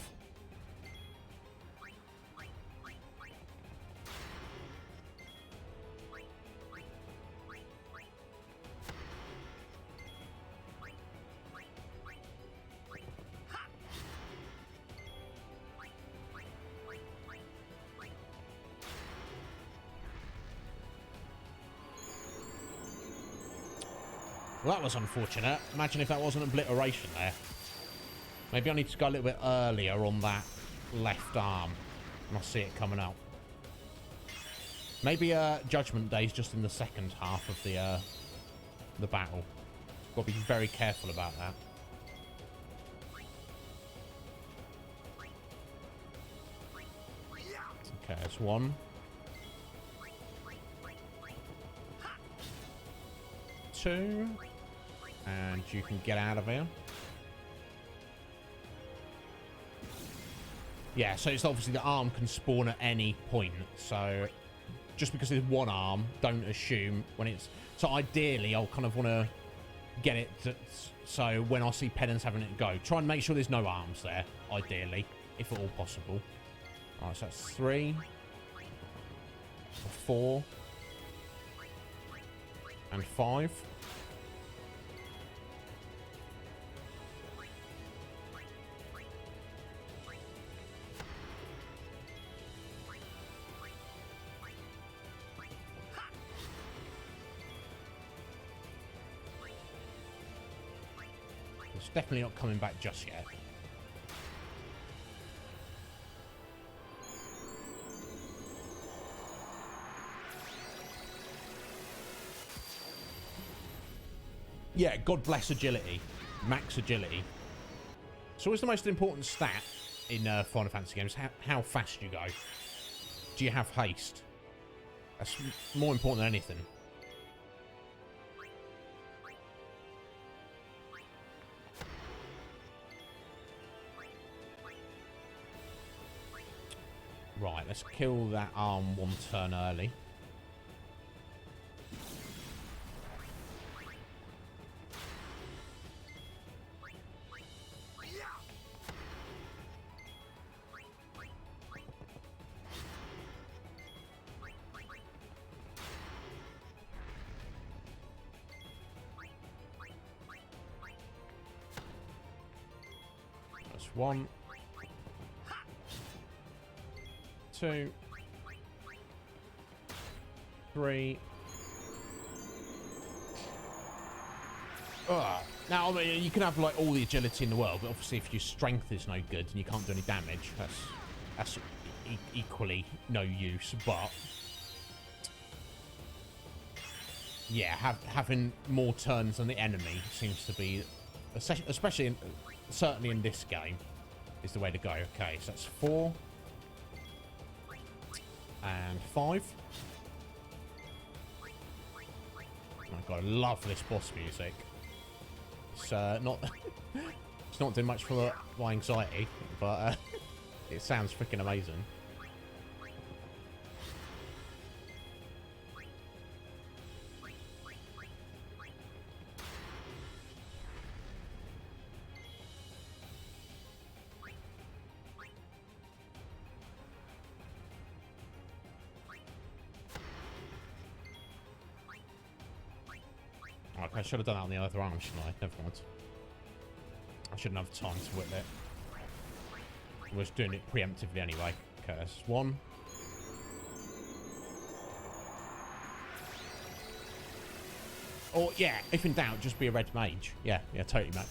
Well, that was unfortunate. Imagine if that wasn't obliteration there. Maybe I need to go a little bit earlier on that left arm. And I see it coming out. Maybe Judgment Day's just in the second half of the battle. Got to be very careful about that. Okay, that's 1. 2. And you can get out of here. Yeah, so it's obviously the arm can spawn at any point. So just because there's one arm, don't assume when it's... So ideally, I'll kind of want to get it to, so when I see Penance having it go, try and make sure there's no arms there, ideally, if at all possible. All right, so that's 3, 4, and 5. It's definitely not coming back just yet. Yeah, God bless agility. Max agility. It's always the most important stat in Final Fantasy games. How fast you go. Do you have haste? That's more important than anything. Right, let's kill that arm 1 turn early. That's 1. 2, 3. Now, I mean, you can have like all the agility in the world, but obviously, if your strength is no good and you can't do any damage, that's equally no use. But yeah, having more turns than the enemy seems to be, especially certainly in this game, is the way to go. Okay, so that's 4. And 5. Oh God, I love this boss music. It's not it's not doing much for my anxiety, but it sounds freaking amazing. Okay, I should have done that on the other arm, shouldn't I? Never mind. I shouldn't have time to whip it. I was doing it preemptively anyway. Okay, that's 1. Or, yeah, if in doubt, just be a red mage. Yeah, totally, mate.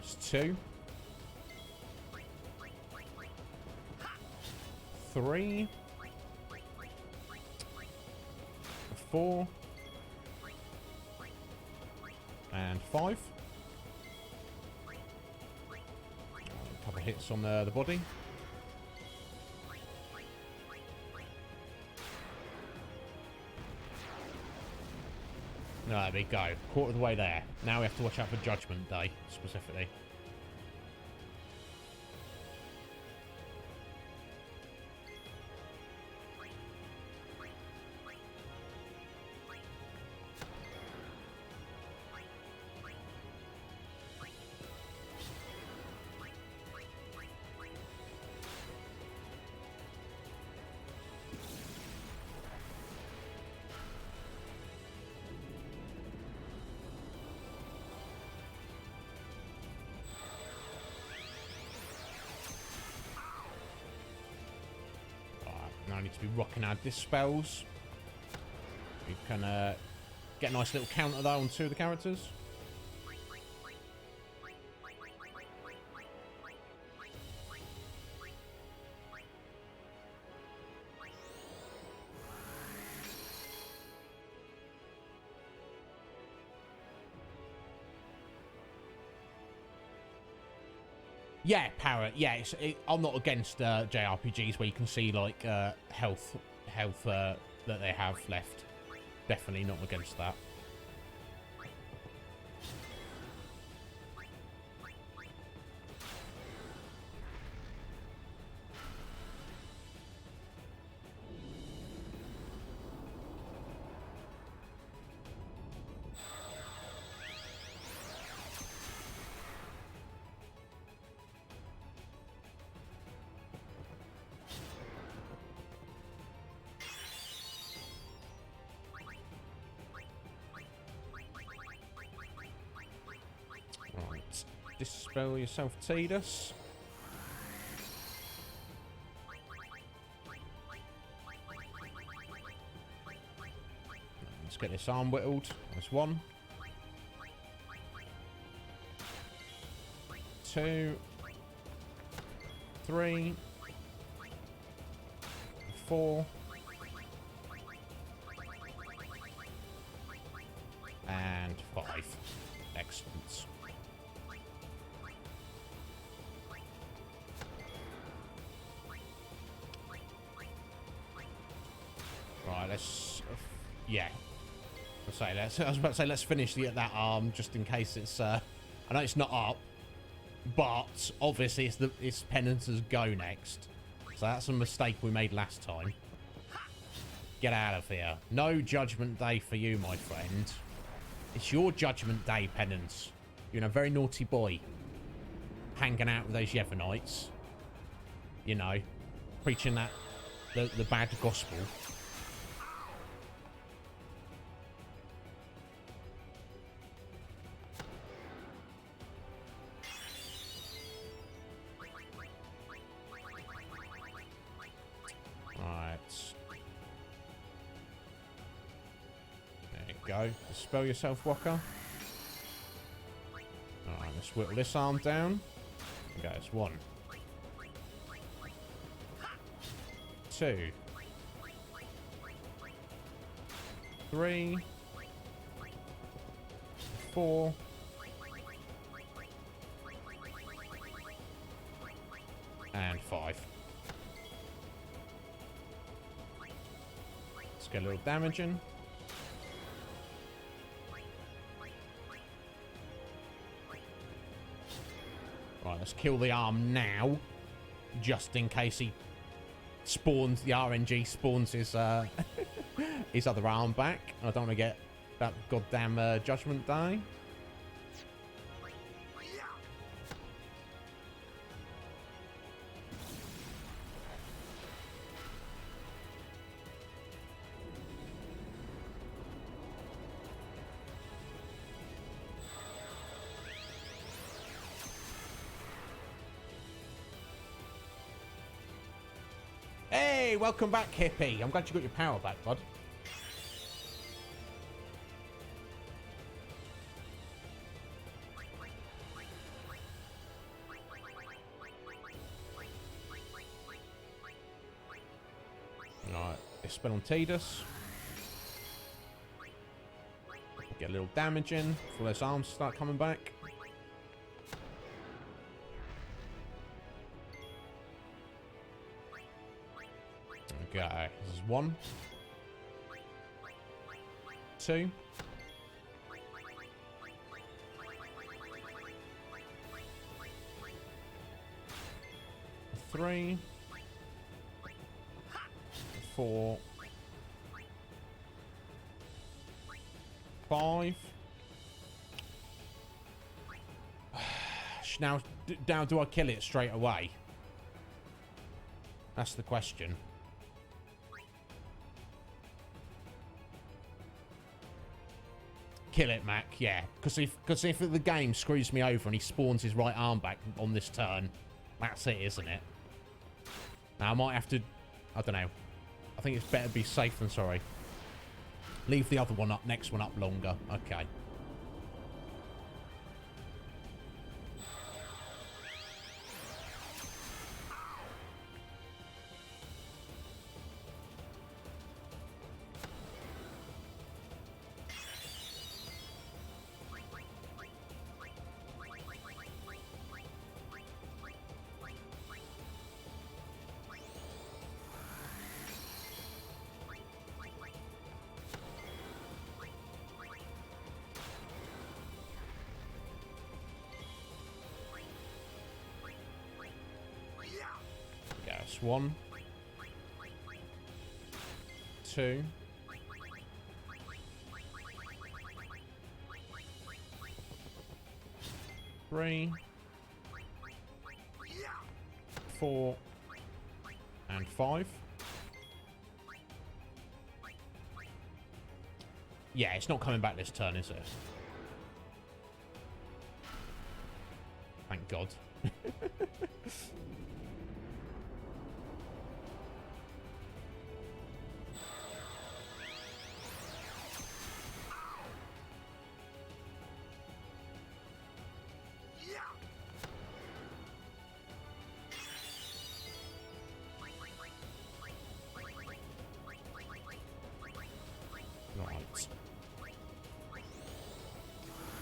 There's 2. 3. 4. And 5. A couple of hits on the body. No, there we go. Quarter of the way there. Now we have to watch out for Judgment Day, specifically. Now I need to be rocking our dispels. We can get a nice little counter though on 2 of the characters. Yeah, Parrot. Yeah, I'm not against JRPGs where you can see like health that they have left. Definitely not against that. Right, dispel yourself, Tidus. Let's get this arm whittled. There's 1. 2. 3. 4. And 5. Excellent. Right, let's... yeah. I was about to say, let's finish that arm, just in case it's... I know it's not up, but obviously it's Penance's go next. So that's a mistake we made last time. Get out of here. No Judgment Day for you, my friend. It's your Judgment Day, Penance. You're a very naughty boy. Hanging out with those Yevonites. You know, preaching that the bad gospel. Right. There you go. Dispel yourself, Walker. Alright, let's whittle this arm down. There goes 1. 2. 3. 4. And 5. Let's get a little damage in. Right, let's kill the arm now. Just in case he spawns, the RNG spawns his his other arm back. I don't want to get that goddamn Judgment Day. Hey, welcome back, Hippie. I'm glad you got your power back, bud. Dispel on Tidus. Get a little damage in before those arms start coming back. Okay, this is 1. 2. 3. 4. 5. Now, do I kill it straight away? That's the question. Kill it, Mac, yeah. Because if the game screws me over and he spawns his right arm back on this turn, that's it, isn't it? Now, I might have to... I don't know. I think it's better be safe than sorry. Leave the other one up, next one up longer. Okay. Yes, 1. 2. 3. 4. And 5. Yeah, it's not coming back this turn, is it? Thank God.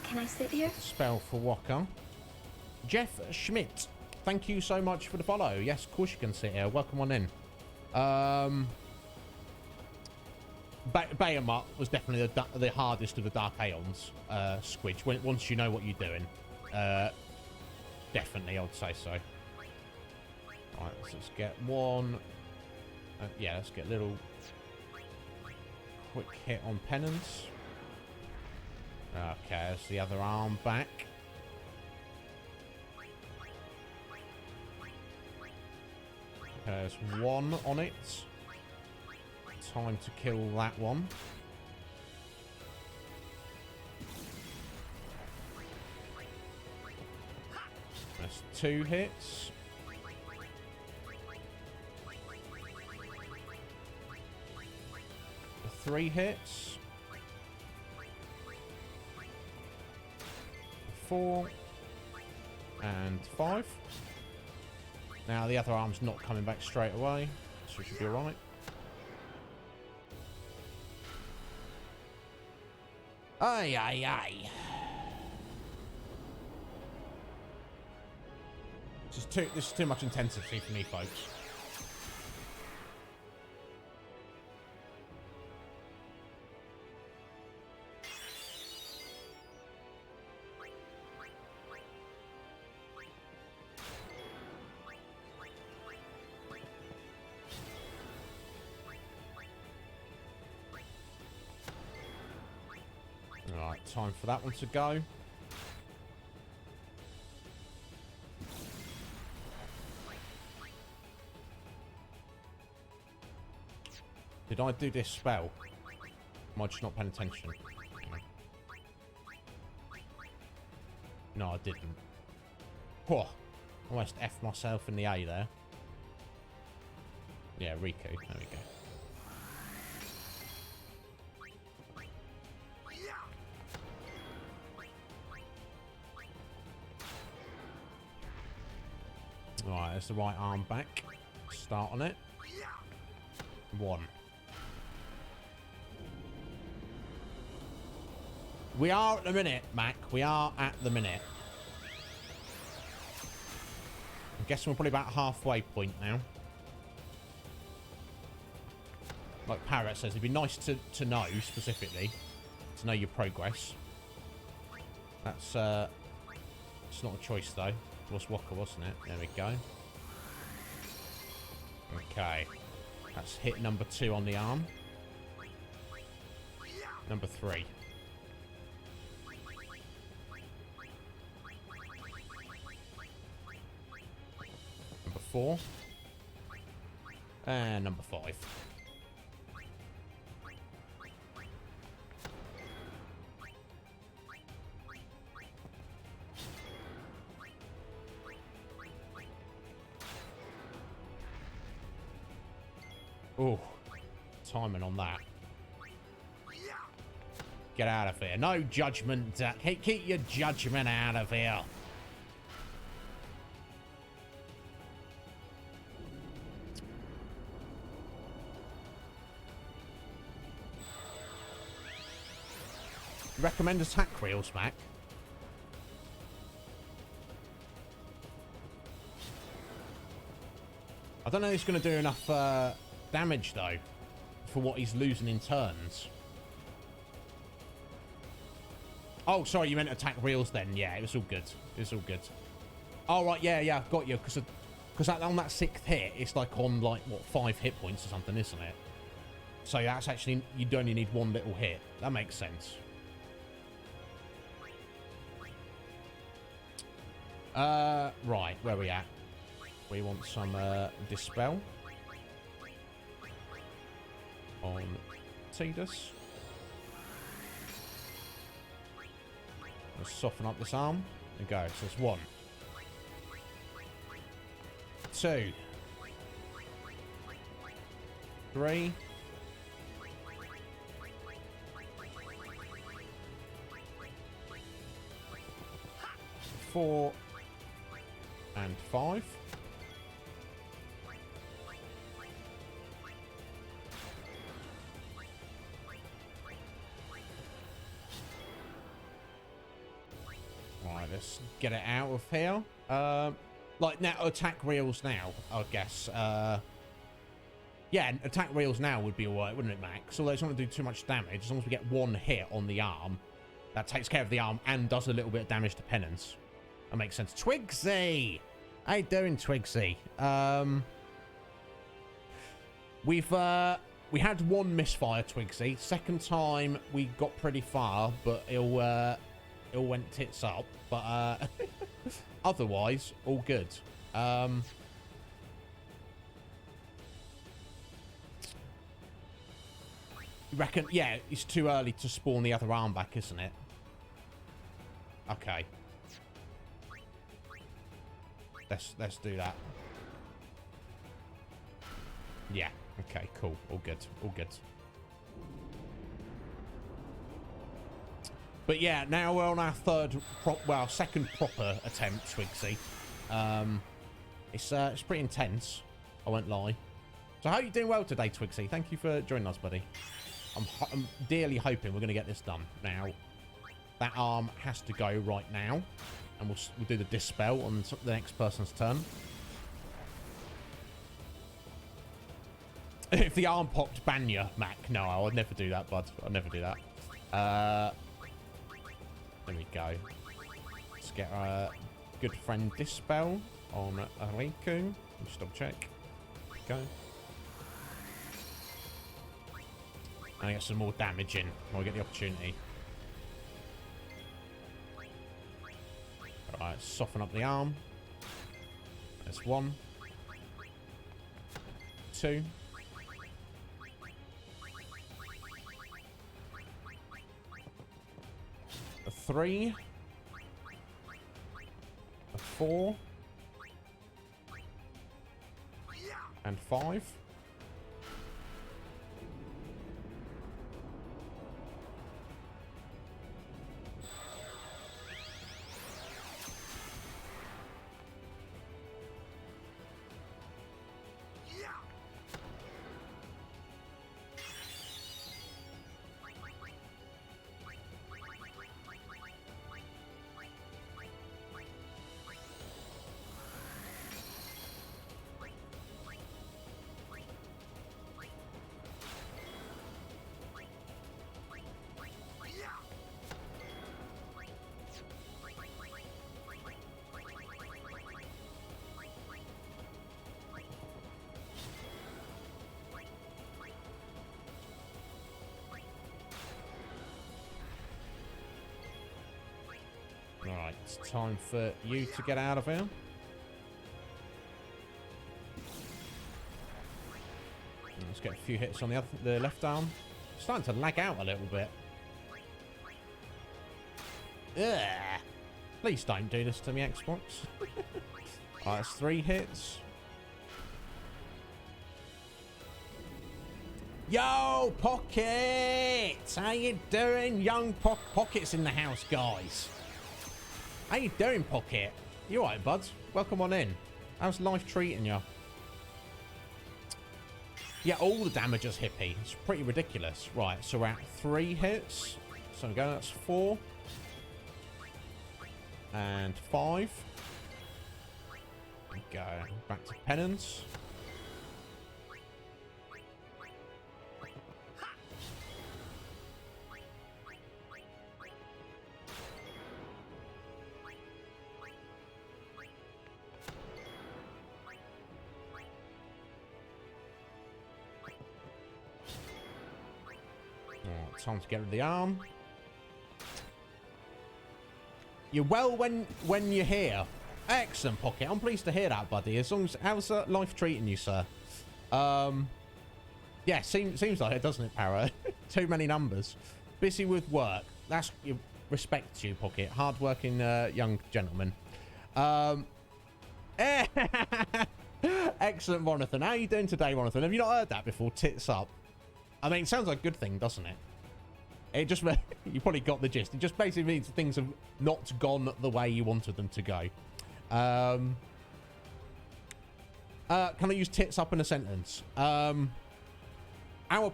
Can I sit here? Spell for Walker. Jeff Schmidt, thank you so much for the follow. Yes, of course you can sit here. Welcome on in. Bahamut was definitely the hardest of the Dark Aeons, Squidge. Once you know what you're doing, definitely, I would say so. Right, let's get one. Yeah, let's get a little quick hit on Penance. Okay, there's the other arm back. Okay, there's 1 on it. Time to kill that one. That's 2 hits. Three hits. 4 and 5. Now the other arm's not coming back straight away, so it should be alright. Aye, aye, aye. This is too much intensity for me, folks. Alright, time for that one to go. Did I do this spell? Am I just not paying attention? No, I didn't. Whoa. Almost F myself in the A there. Yeah, Riku. There we go. Alright, there's the right arm back. Start on it. 1. We are at the minute, Mac. We are at the minute. I'm guessing we're probably about halfway point now. Like Parrot says, it'd be nice to know, specifically, to know your progress. That's it's not a choice, though. It was Walker, wasn't it? There we go. Okay. That's hit number 2 on the arm. Number 3. Number 4. And number 5. Oh, timing on that. Get out of here. No judgment. Keep your judgment out of here. Recommend attack reels, Mac? I don't know if he's going to do enough damage, though, for what he's losing in turns. Oh, sorry, you meant attack reels then. Yeah, it was all good. It was all good. Oh, right, yeah, got you. Because on that 6th hit, it's like on, like, what, 5 hit points or something, isn't it? So that's actually, you'd only need 1 little hit. That makes sense. Right, where are we at? We want some Dispel on Tidus. Let's soften up this arm. There we go. So it's 1, 2, 3, 4, and 5. Right, let's get it out of here. Like, now, attack reels now, I guess. Yeah, attack reels now would be alright, wouldn't it, Max? Although it's not going to do too much damage. As long as we get 1 hit on the arm, that takes care of the arm and does a little bit of damage to Penance. That makes sense. Twigsy! How you doing, Twigsy? We had 1 misfire, Twigsy. Second time, we got pretty far, but it went tits up. But otherwise, all good. You reckon? Yeah, it's too early to spawn the other arm back, isn't it? Okay. Let's do that. Yeah. Okay. Cool. All good. All good. But yeah, now we're on our second proper attempt, Twigsy. It's pretty intense. I won't lie. So how are you doing? Well today, Twigsy? Thank you for joining us, buddy. I'm dearly hoping we're going to get this done. Now, that arm has to go right now. And we'll do the Dispel on the next person's turn. If the arm popped, ban you, Mac. No, I would never do that, bud. I'd never do that. There we go. Let's get our good friend Dispel on Ariku. Just double check. Go. And get some more damage in when we get the opportunity. Alright, soften up the arm. There's 1. 2. A 3. A 4. And 5. it's time for you to get out of here. Let's get a few hits on the left arm. Starting to lag out a little bit. Ugh. Please don't do this to me, Xbox. Alright, that's 3 hits. Yo, Pockets! How you doing? Young Pockets in the house, guys. How you doing, Pocket? You alright, buds? Welcome on in. How's life treating you? Yeah, all the damage is hippie. It's pretty ridiculous. Right, so we're at 3 hits. So we go, that's 4. And 5. We go back to penance. Time to get rid of the arm. You're well when you're here. Excellent, Pocket. I'm pleased to hear that, buddy. As long as how's life treating you, sir? Yeah, seems like it, doesn't it, Para? Too many numbers. Busy with work. That's respect to you, Pocket. Hard-working young gentleman. Excellent, Monathan. How are you doing today, Monathan? Have you not heard that before? Tits up. I mean, it sounds like a good thing, doesn't it? It just, you probably got the gist. It just basically means things have not gone the way you wanted them to go. Can I use tits up in a sentence? Our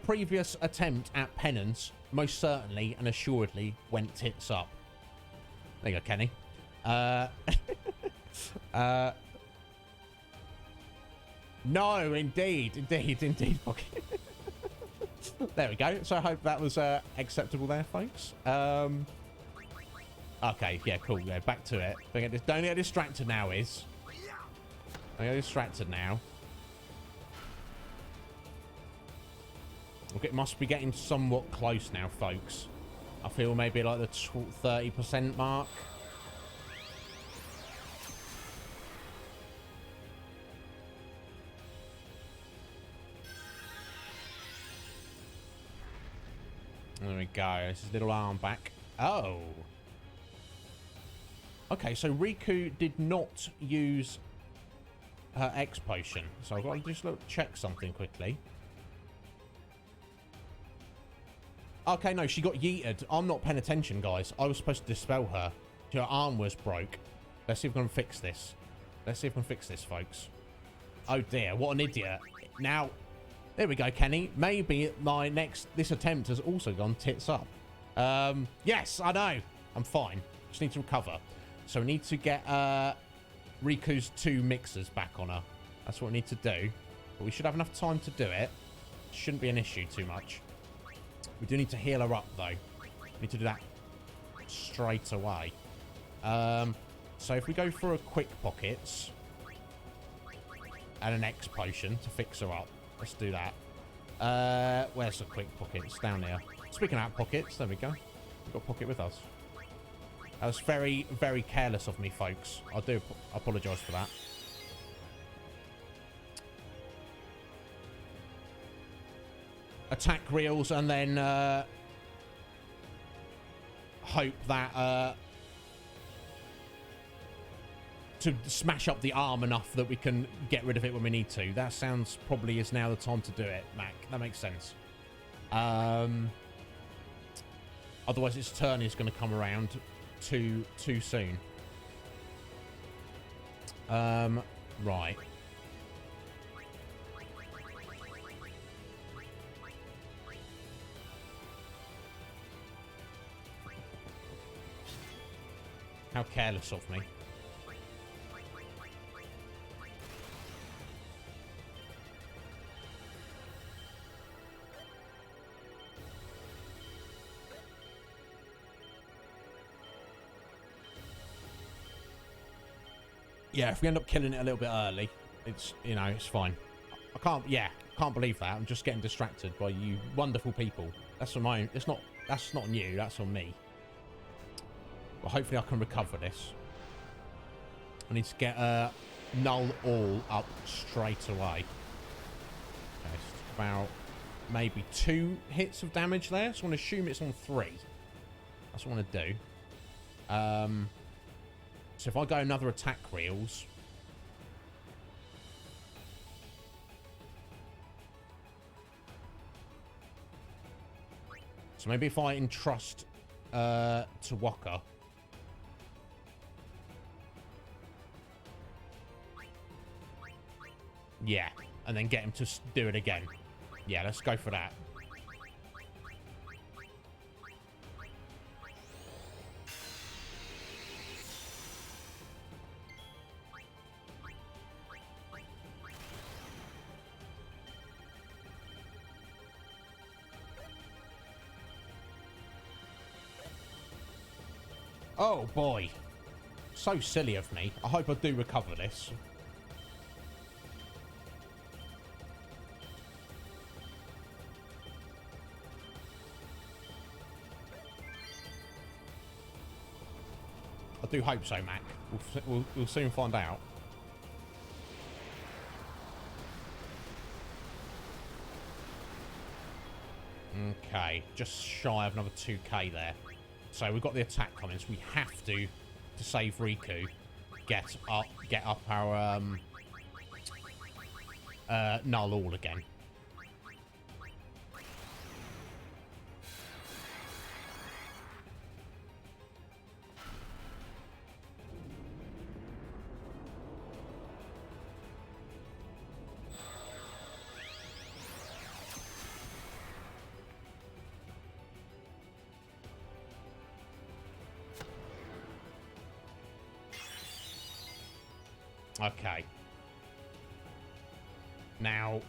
previous attempt at penance most certainly and assuredly went tits up. There you go, Kenny. No, indeed. Pocket. There we go. So I hope that was acceptable there, folks. Okay, yeah, cool. Yeah, back to it. Don't get distracted now, Iz. Don't get distracted now. Okay, it must be getting somewhat close now, folks. I feel maybe like the 30% mark. There we go. This is little arm back. Oh. Okay, so Riku did not use her X potion. So I've got to just check something quickly. Okay, no, she got yeeted. I'm not paying attention, guys. I was supposed to dispel her. Her arm was broke. Let's see if we can fix this. Let's see if we can fix this, folks. Oh, dear. What an idiot. Now... There we go, Kenny. Maybe this attempt has also gone tits up. Yes, I know. I'm fine. Just need to recover. So we need to get Riku's 2 mixers back on her. That's what we need to do. But we should have enough time to do it. Shouldn't be an issue too much. We do need to heal her up, though. We need to do that straight away. So if we go for a quick pockets and an X potion to fix her up. Let's do that. Where's the quick pockets? Down here. Speaking of pockets, there we go. We've got pocket with us. That was very, very careless of me, folks. I do apologise for that. Attack reels and then hope that to smash up the arm enough that we can get rid of it when we need to. That sounds probably is now the time to do it, Mac. That makes sense. Otherwise, its turn is going to come around too soon. Right. How careless of me. Yeah, if we end up killing it a little bit early, it's, you know, it's fine. I can't believe that. I'm just getting distracted by you wonderful people. That's on my own. That's not on you. That's on me. Well, hopefully I can recover this. I need to get null all up straight away. Okay, it's about maybe 2 hits of damage there. So I want to assume it's on 3. That's what I want to do. So if I go another attack reels... So maybe if I entrust to Waka. Yeah, and then get him to do it again. Yeah, let's go for that. Oh, boy. So silly of me. I hope I do recover this. I do hope so, Mac. We'll soon find out. Okay. Just shy of another 2k there. So we've got the attack coming, so we have to save Riku, get up our null all again. Okay. Now,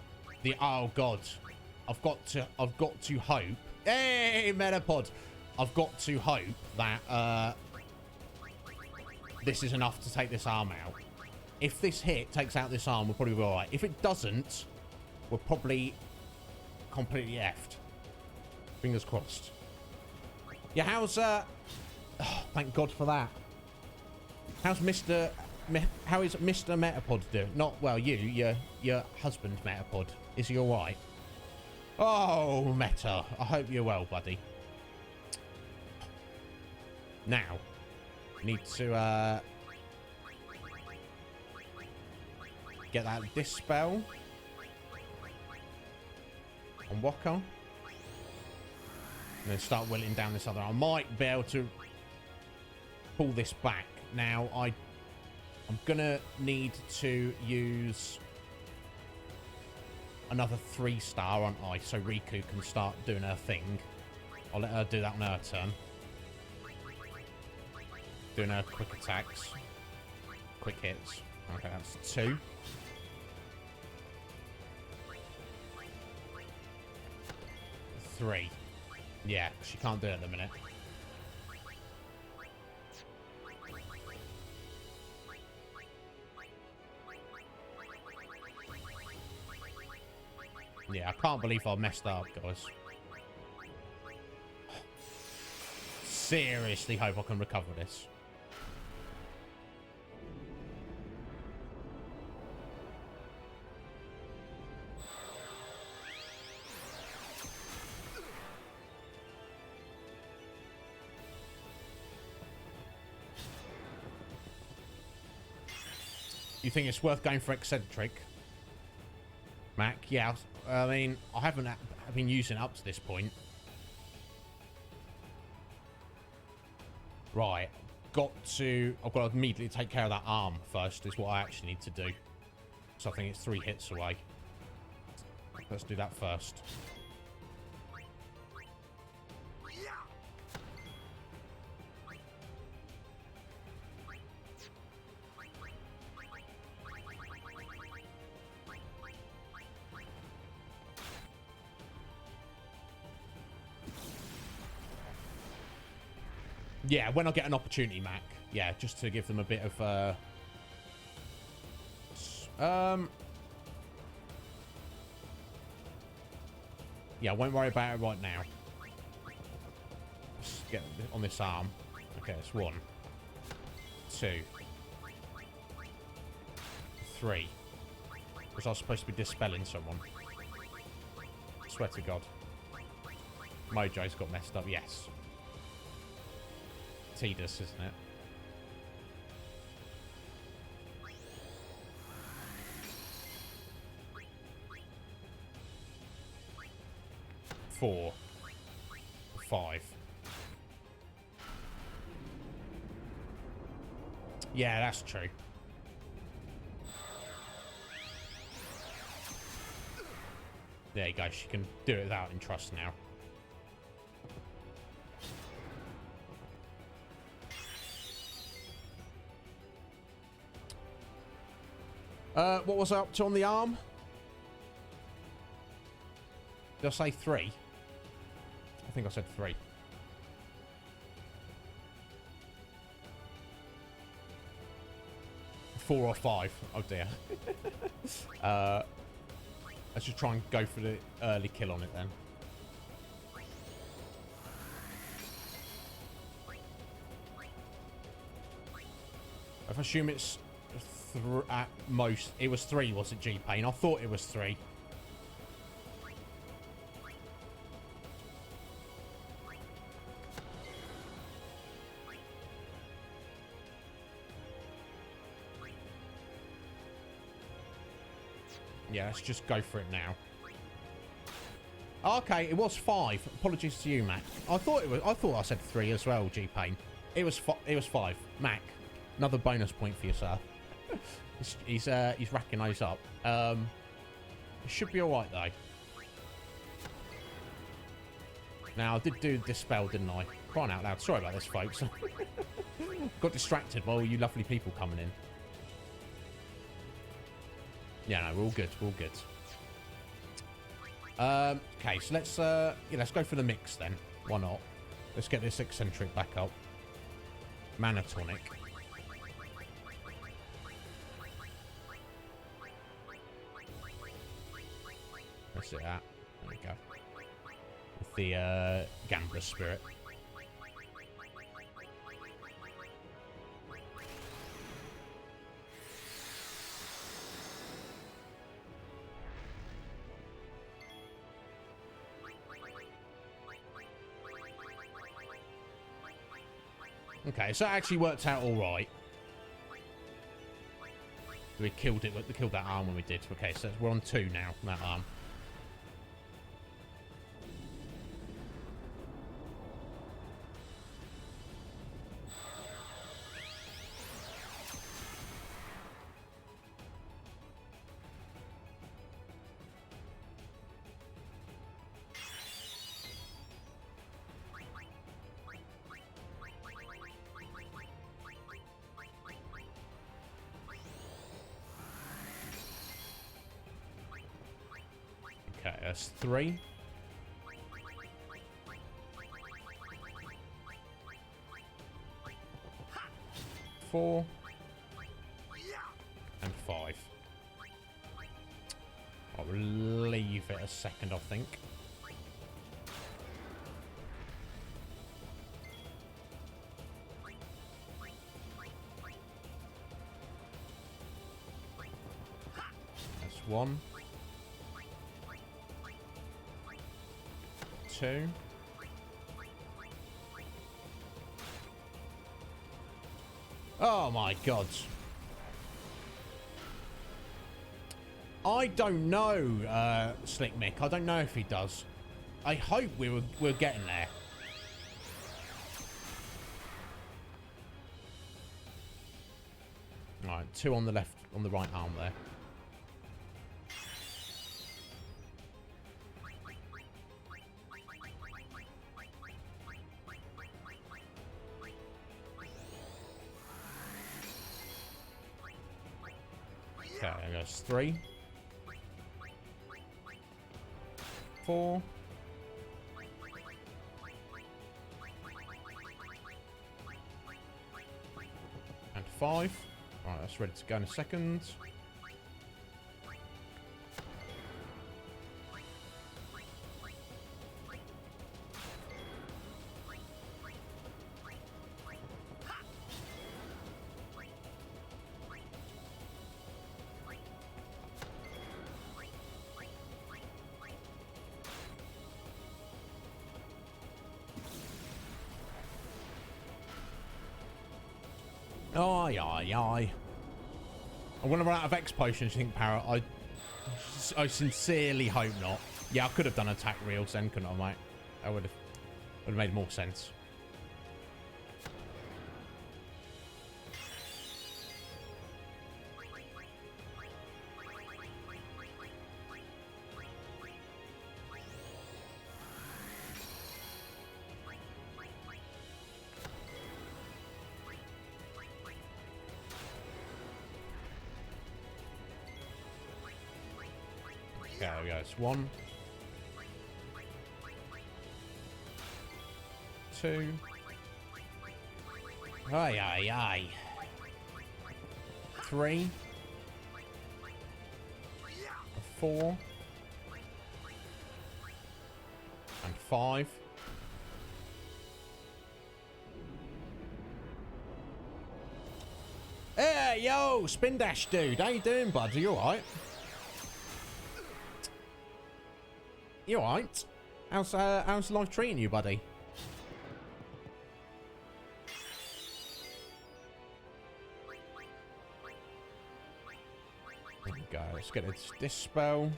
oh god, I've got to hope. Hey, Metapod! I've got to hope that this is enough to take this arm out. If this hit takes out this arm, we'll probably be alright. If it doesn't, we're probably completely effed. Fingers crossed. Yeah, how's oh, thank God for that. How's how is Mr. Metapod doing? Not, well, your husband, Metapod. Is he alright? Oh, Meta. I hope you're well, buddy. Now, need to get that Dispel on Waka. And then start whittling down this other. I might be able to pull this back. Now, I'm gonna need to use another 3-star, aren't I? So Riku can start doing her thing. I'll let her do that on her turn. Doing her quick attacks. Quick hits. Okay, that's 2. Three. Yeah, she can't do it at the minute. Yeah, I can't believe I messed up, guys. Seriously hope I can recover this. You think it's worth going for Eccentric, Mac? Yeah, I mean, I haven't been using it up to this point. Right, I've got to immediately take care of that arm first, is what I actually need to do. So I think it's 3 hits away. Let's do that first. Yeah, when I get an opportunity, Mac. Yeah, just to give them a bit of yeah, I won't worry about it right now. Just get on this arm. Okay, it's 1, 2, 3. Was I supposed to be dispelling someone? I swear to God. Mojo's got messed up, yes. Tedious, isn't it? Four. 5. Yeah, that's true. There you go. She can do it without trust now. What was I up to on the arm? Did I say 3? I think I said 3. Four or 5. Oh dear. Let's just try and go for the early kill on it then. I assume it's at most. It was 3, was it, G-Pain? I thought it was 3. Yeah, let's just go for it now. Okay, it was 5. Apologies to you, Mac. I thought I said 3 as well, G-Pain. It was 5. Mac, another bonus point for you, sir. he's racking those up. It should be alright though. Now I did do dispel, didn't I? Crying out loud. Sorry about this, folks. Got distracted by all you lovely people coming in. Yeah, no, we're all good. We're all good. Okay, so let's go for the mix then. Why not? Let's get this eccentric back up. Mana tonic. What's it at? There we go. With the gambler spirit. Okay, so it actually worked out all right. We killed it. We killed that arm when we did. Okay, so we're on 2 now. That arm. Okay, that's 3. 4. And 5. I'll leave it a second, I think. That's 1. 2. Oh my god. I don't know, Slick Mick. I don't know if he does. I hope we're getting there. Alright, 2 on the left, on the right arm there. Okay, that's 3. 4. And 5. Right, that's ready to go in a second. Aye, aye, aye. I'm going to run out of X potions, you think, Parrot? I sincerely hope not. Yeah, I could have done attack reels then, couldn't I, mate? That would have made more sense. There we go. It's 1, 2. Aye, aye, aye. 3. 4. And 5. Hey, yo, Spin Dash dude. How you doing, bud? Are you alright? You alright? How's life treating you, buddy? There we go. Let's get this spell.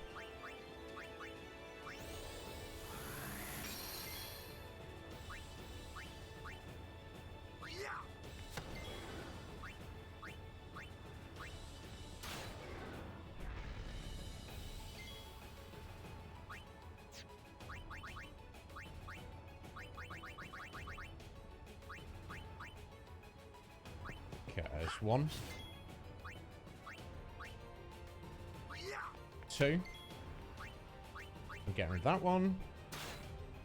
Okay, there's 1. 2. I'm getting rid of that one.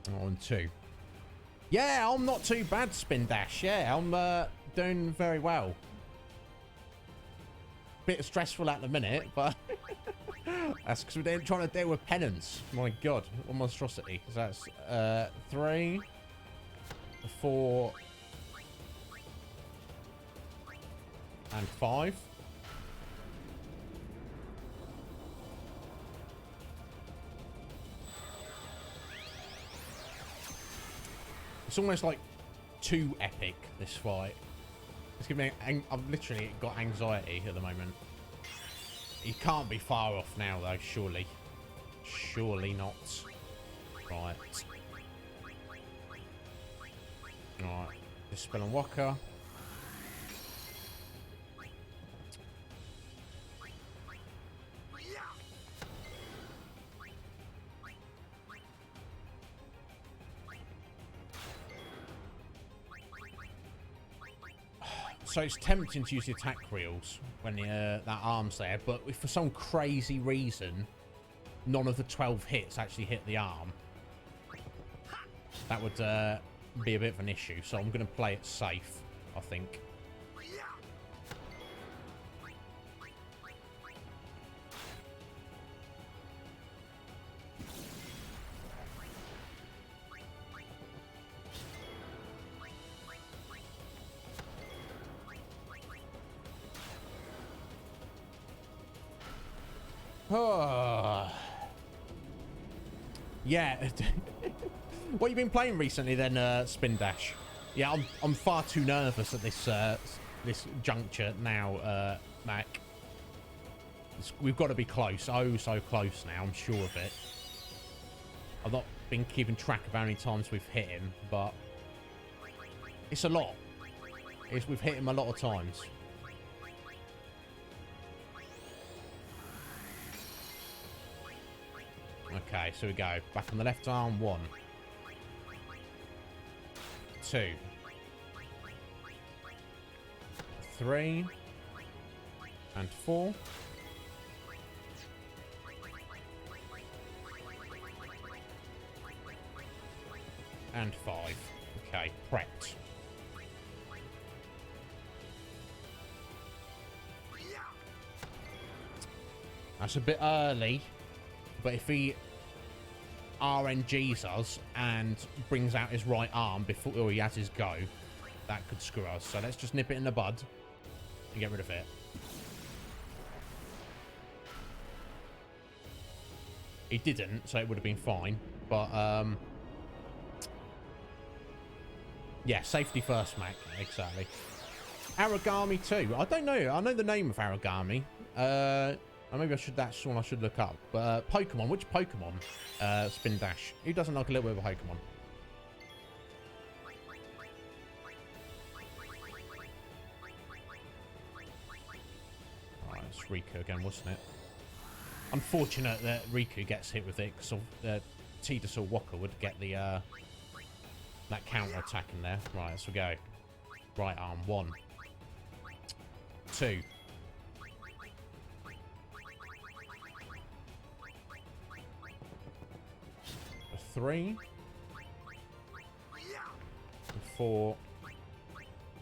Oh, and 2. Yeah, I'm not too bad, Spin Dash. Yeah, I'm doing very well. Bit stressful at the minute, but that's because we're trying to deal with penance. My God, what monstrosity. So that's 3, 4, and 5. It's almost like too epic, this fight. It's giving me... I've literally got anxiety at the moment. He can't be far off now, though, surely. Surely not. Right. Alright. Dispel and Walker. So it's tempting to use the attack reels when that arm's there, but if for some crazy reason none of the 12 hits actually hit the arm, that would be a bit of an issue. So I'm going to play it safe, I think. Oh. Yeah. What have you been playing recently then, Spin Dash? Yeah, I'm far too nervous at this juncture now, Mac. We've got to be close. Oh, so close now. I'm sure of it. I've not been keeping track of how many times we've hit him, but it's a lot. We've hit him a lot of times. Okay, so we go. Back on the left arm. 1, 2, 3, and 4. And 5. Okay, prepped. That's a bit early. But if he RNGs us and brings out his right arm before he has his go, that could screw us. So let's just nip it in the bud and get rid of it. He didn't, so it would have been fine. But, yeah, safety first, Mac. Exactly. Origami too. I don't know. I know the name of Origami. Maybe that's one I should look up. But Pokemon. Which Pokemon? Spin Dash. Who doesn't like a little bit of a Pokemon? Alright, it's Riku again, wasn't it? Unfortunate that Riku gets hit with it, because Tidus or Waka would get the that counter attack in there. Right, let's go. Right arm. 1, 2. 3, 4,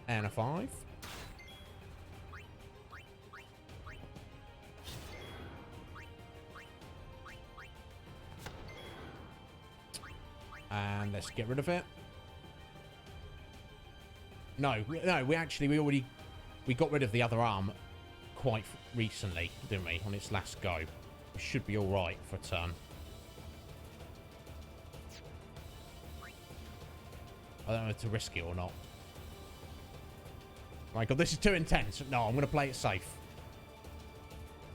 and a 5. And let's get rid of it. No, we got rid of the other arm quite recently, didn't we? On its last go. We should be all right for a turn. I don't know if to risk it or not. My God, this is too intense. No, I'm going to play it safe.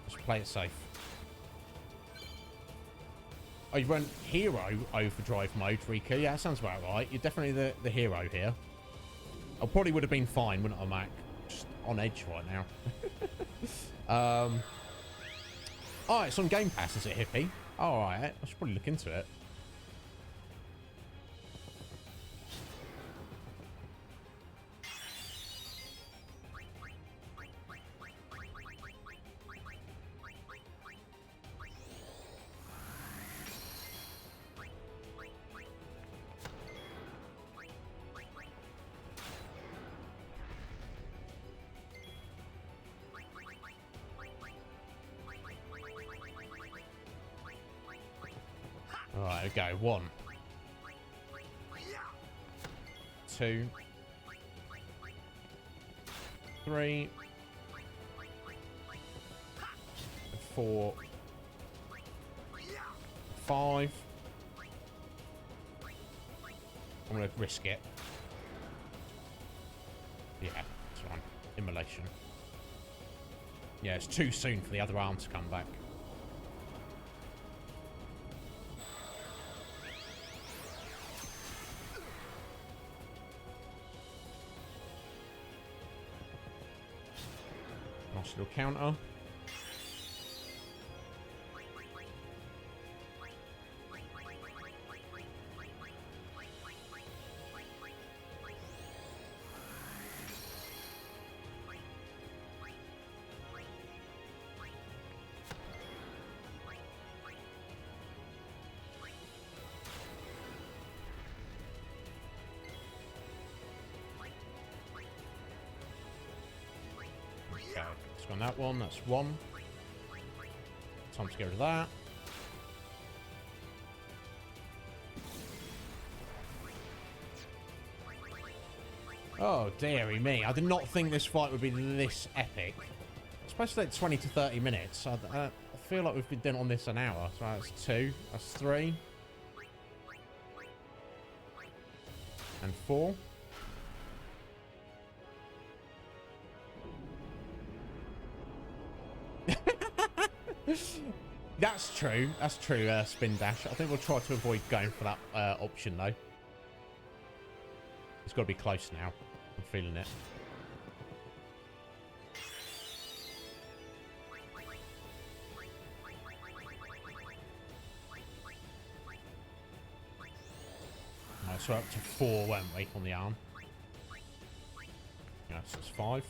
Let's play it safe. Oh, you went hero overdrive mode, Riku. Yeah, that sounds about right. You're definitely the hero here. I probably would have been fine, wouldn't I, Mac? Just on edge right now. Oh, it's on Game Pass, is it, Hippie? Alright, I should probably look into it. Alright, okay. 1, 2, 3, 4, 5. I'm going to risk it. Yeah, it's fine. Immolation. Yeah, it's too soon for the other arm to come back. Nice little counter. Okay, let's go on that one. That's 1. Time to get rid of that. Oh, dearie me. I did not think this fight would be this epic. It's supposed to take 20 to 30 minutes. I feel like we've been doing on this an hour. So that's 2. That's 3. And 4. That's true. That's true, Spin Dash. I think we'll try to avoid going for that option, though. It's got to be close now. I'm feeling it. Right, so we're up to 4, weren't we, on the arm? Yes, it's 5.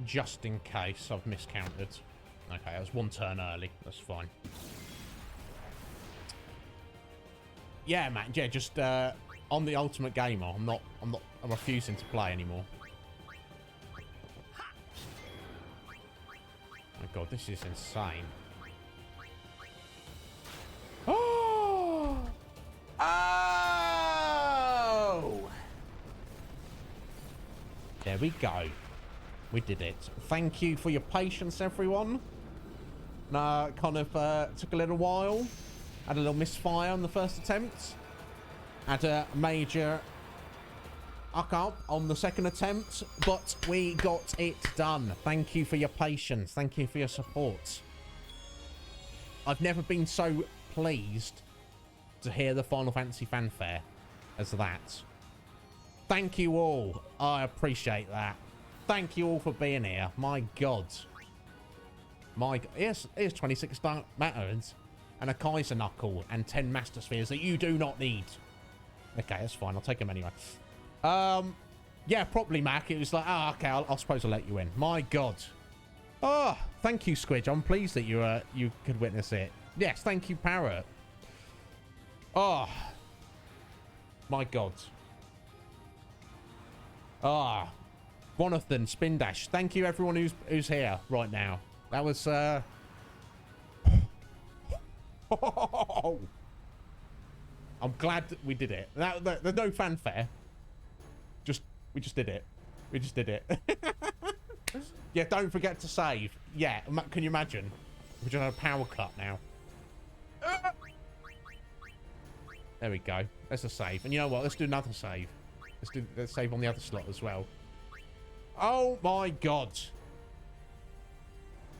Just in case I've miscounted. Okay, that was 1 turn early. That's fine. Yeah, man. Yeah, just on the Ultimate Gamer, I'm refusing to play anymore. My God, this is insane. Oh! Oh! There we go. We did it. Thank you for your patience, everyone. Kind of took a little while. Had a little misfire on the first attempt. Had a major up on the second attempt, but we got it done. Thank you for your patience. Thank you for your support. I've never been so pleased to hear the Final Fantasy fanfare as that. Thank you all. I appreciate that. Thank you all for being here. My God. Yes, here's 26 Dark Matters and a Kaiser Knuckle and 10 Master Spheres that you do not need. Okay, that's fine. I'll take them anyway. Yeah, probably, Mac. It was like, okay, I suppose I'll let you in. My God. Oh, thank you, Squidge. I'm pleased that you could witness it. Yes, thank you, Parrot. Oh, my God. Ah, Jonathan, Spin Dash. Thank you, everyone who's here right now. That was I'm glad that we did it. There's no fanfare. We just did it. We just did it. Yeah, don't forget to save. Yeah, can you imagine? We just had a power cut now. There we go. That's a save. And you know what? Let's do another save. Let's save on the other slot as well. Oh my God.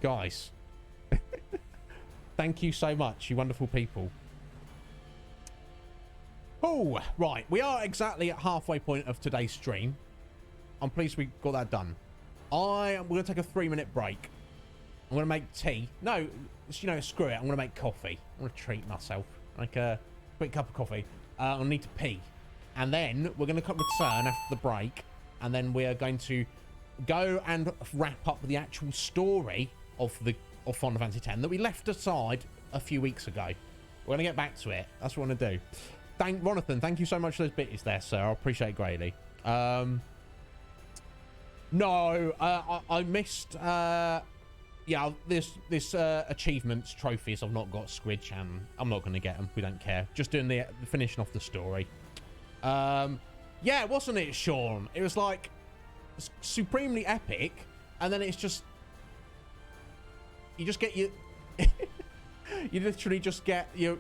Guys. Thank you so much, you wonderful people. Oh, right. We are exactly at halfway point of today's stream. I'm pleased we got that done. We're going to take a 3-minute break. I'm going to make tea. No, you know, screw it. I'm going to make coffee. I'm going to treat myself. Like a quick cup of coffee. I'll need to pee. And then we're going to return after the break. And then we are going to go and wrap up the actual story of Final Fantasy X that we left aside a few weeks ago. We're going to get back to it. That's what I want to do. Jonathan, thank you so much for those bits there, sir. I appreciate it greatly. No, I missed, yeah, this achievements, trophies I've not got, Squidge, and I'm not going to get them. We don't care. Just doing the finishing off the story. Yeah, wasn't it, Sean? It was like supremely epic, and then it's just, you just get your, you literally just get your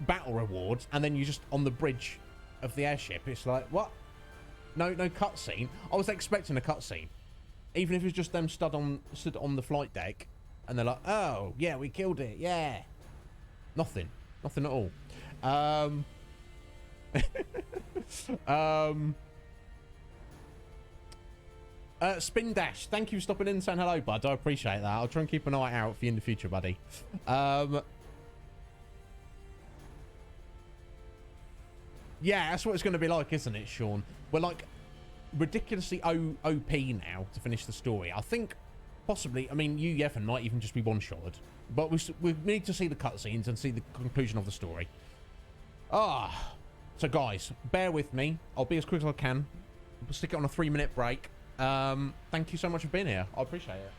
battle rewards, and then you just on the bridge of the airship. It's like, what? No cutscene. I was expecting a cutscene, even if it was just them stood on the flight deck, and they're like, "Oh yeah, we killed it, yeah." Nothing at all. Spin Dash, thank you for stopping in and saying hello, bud. I appreciate that. I'll try and keep an eye out for you in the future, buddy. Yeah, that's what it's going to be like, isn't it, Sean? We're like ridiculously OP now to finish the story. I think possibly, I mean, you, Yevon, might even just be one-shotted. But we need to see the cutscenes and see the conclusion of the story. So guys, bear with me. I'll be as quick as I can. We'll stick it on a 3-minute break. Thank you so much for being here. I appreciate it.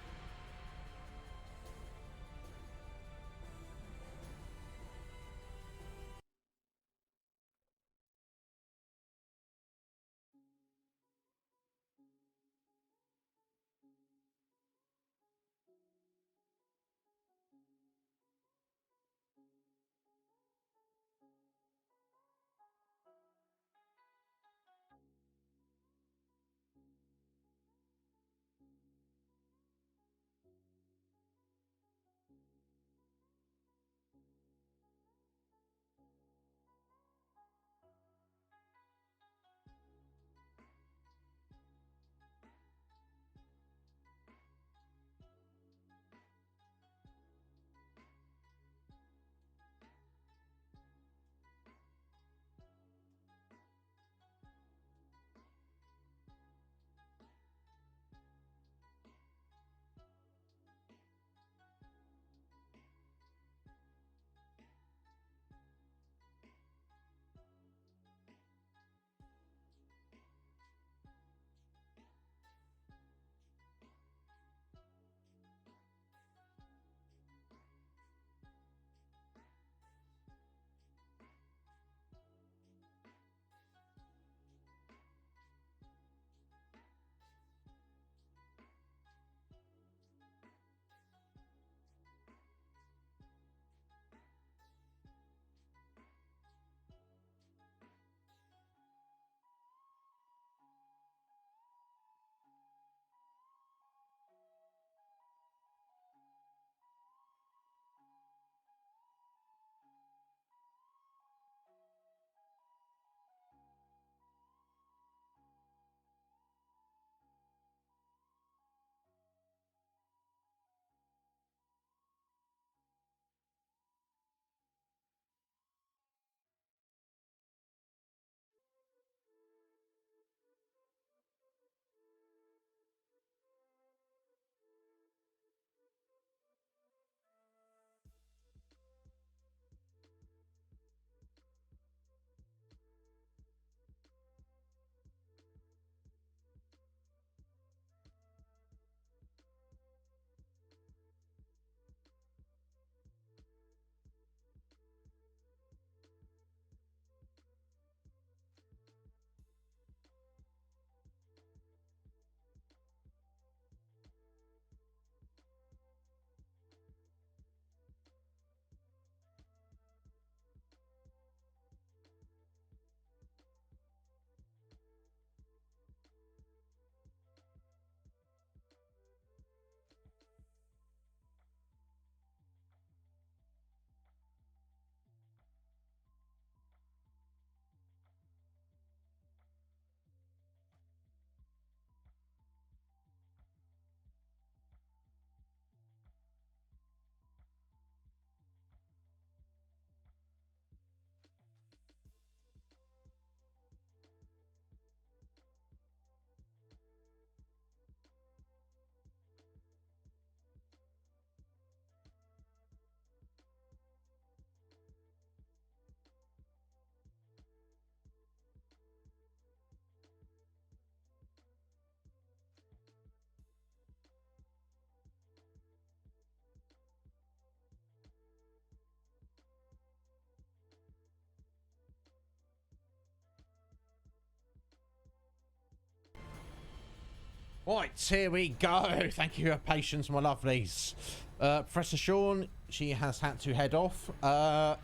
Right, here we go. Thank you for your patience, my lovelies. Professor Sean, she has had to head off at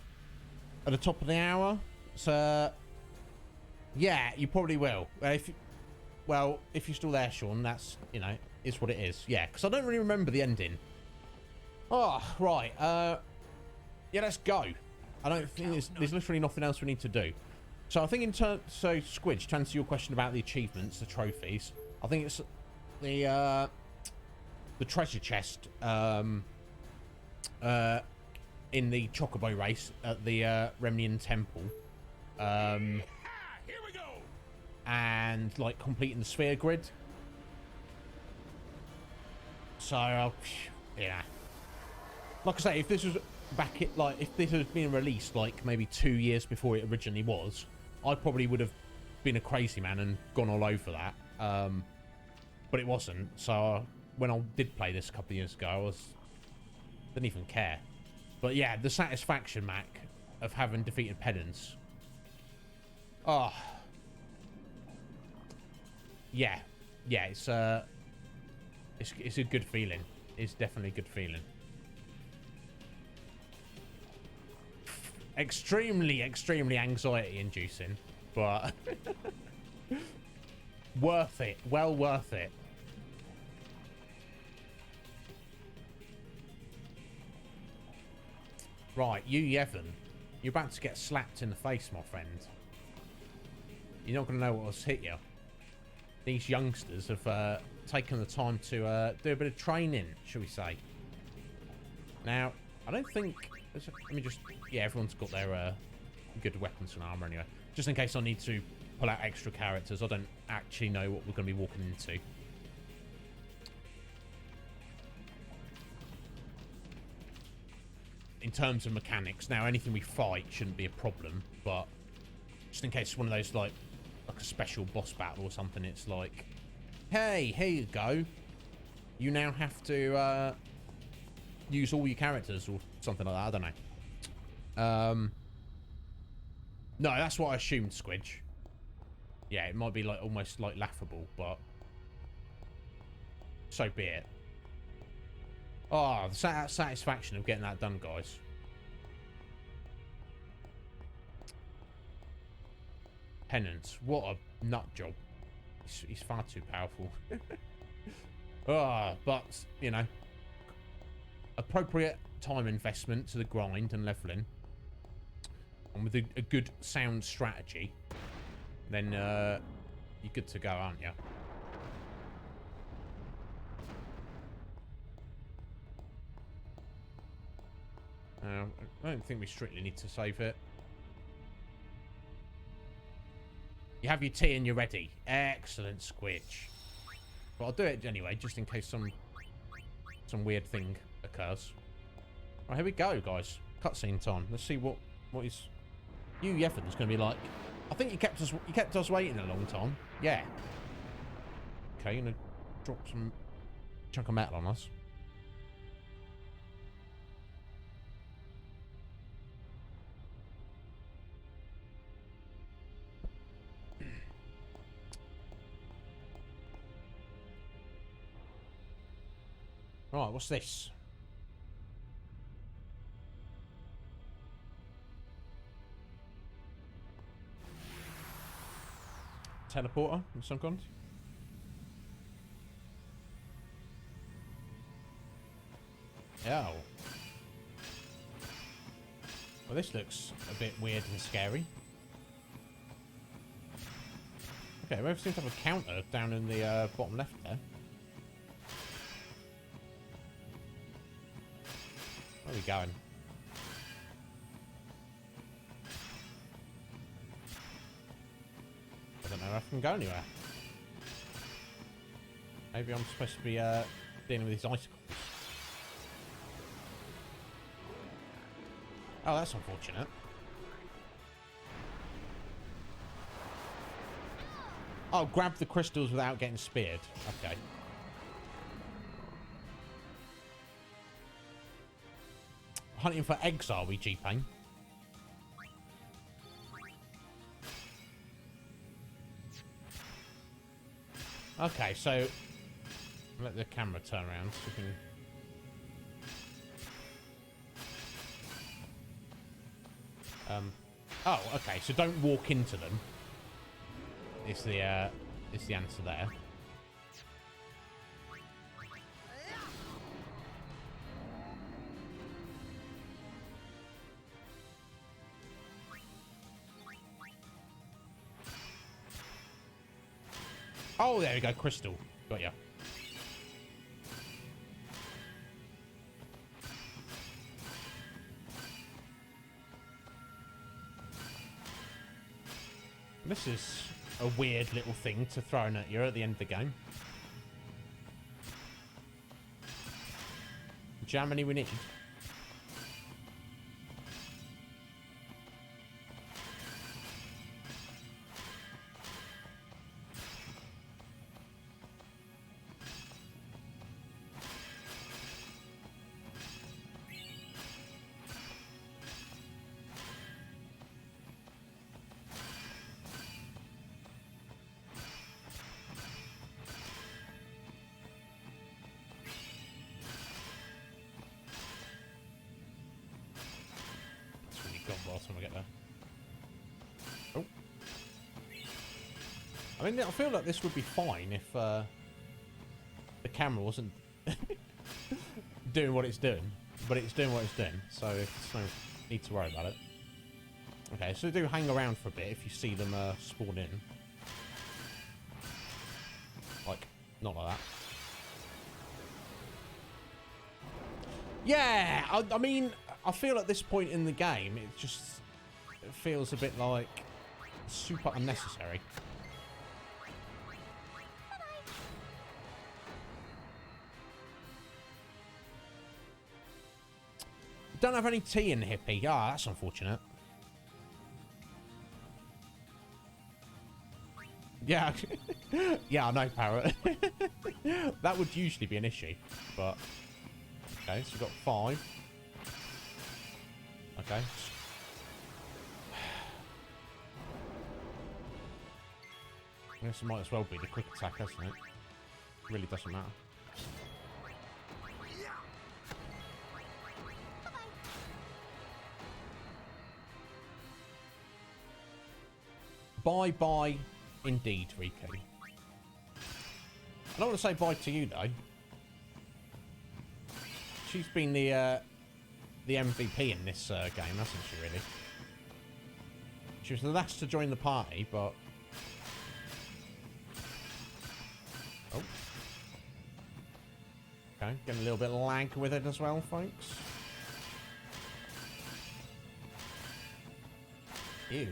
the top of the hour. So, yeah, you probably will. Well, if you're still there, Sean, that's, you know, it's what it is. Yeah, because I don't really remember the ending. Oh, right. Yeah, let's go. I don't think there's literally nothing else we need to do. So I think so Squidge, to answer your question about the achievements, the trophies, I think it's the treasure chest in the Chocobo race at the Remnian Temple. Here we go. And like completing the sphere grid. So yeah. Like I say, if this was if this had been released like maybe 2 years before it originally was, I probably would have been a crazy man and gone all over that. But it wasn't. So when I did play this a couple of years ago, didn't even care. But yeah, the satisfaction, Mac, of having defeated Penance. Oh. Yeah. Yeah, it's a good feeling. It's definitely a good feeling. Extremely anxiety inducing, but worth it. Well worth it. Right, you Yevon, you're about to get slapped in the face, my friend. You're not going to know what's hit you. These youngsters have taken the time to do a bit of training, shall we say. Now, I don't think... Let me just... Yeah, everyone's got their good weapons and armor anyway. Just in case I need to pull out extra characters. I don't actually know what we're going to be walking into. In terms of mechanics. Now, anything we fight shouldn't be a problem, but just in case it's one of those, like a special boss battle or something, it's like, hey, here you go. You now have to use all your characters or something like that. I don't know. No, that's what I assumed, Squidge. Yeah, it might be like almost like laughable, but so be it. Oh, the satisfaction of getting that done, guys. Penance. What a nut job. He's far too powerful. But, you know, appropriate time investment to the grind and leveling. And with a good sound strategy, then you're good to go, aren't you? I don't think we strictly need to save it. You have your tea and you're ready. Excellent, Squidge. But I'll do it anyway, just in case some weird thing occurs. Right, here we go, guys. Cutscene time. Let's see what is... You Yevon's going to be like. I think you kept us waiting a long time. Yeah. Okay, you're going to drop some chunk of metal on us. Right, what's this? Teleporter of some kind? Oh. Well, this looks a bit weird and scary. Okay, we seem to have a counter down in the bottom left there. Where are we going? I don't know if I can go anywhere. Maybe I'm supposed to be dealing with these icicles. Oh, that's unfortunate. Oh, grab the crystals without getting speared. Okay. Hunting for eggs, are we, G-Pain? Okay, so Let the camera turn around so we can... Oh, okay, so don't walk into them. It's the answer there. Oh, there we go, crystal. Got ya. This is a weird little thing to throw in at you at the end of the game. Do you know how many we need? By the time I get there. Oh. I mean, I feel like this would be fine if the camera wasn't doing what it's doing, but it's doing what it's doing, so there's no need to worry about it. Okay, so do hang around for a bit if you see them spawn in. Like, not like that. Yeah, I mean, I feel at this point in the game, it feels a bit like super unnecessary. Don't have any tea in Hippie. Ah, that's unfortunate. Yeah, yeah, I know, Parrot. That would usually be an issue, but okay. So we've got 5. Okay. I guess it might as well be the quick attack, hasn't it? Really doesn't matter. Bye-bye, indeed, Riku. I don't want to say bye to you, though. She's been the MVP in this game, hasn't she, really? She was the last to join the party, but... Oh. Okay, getting a little bit of lag with it as well, folks. Ew.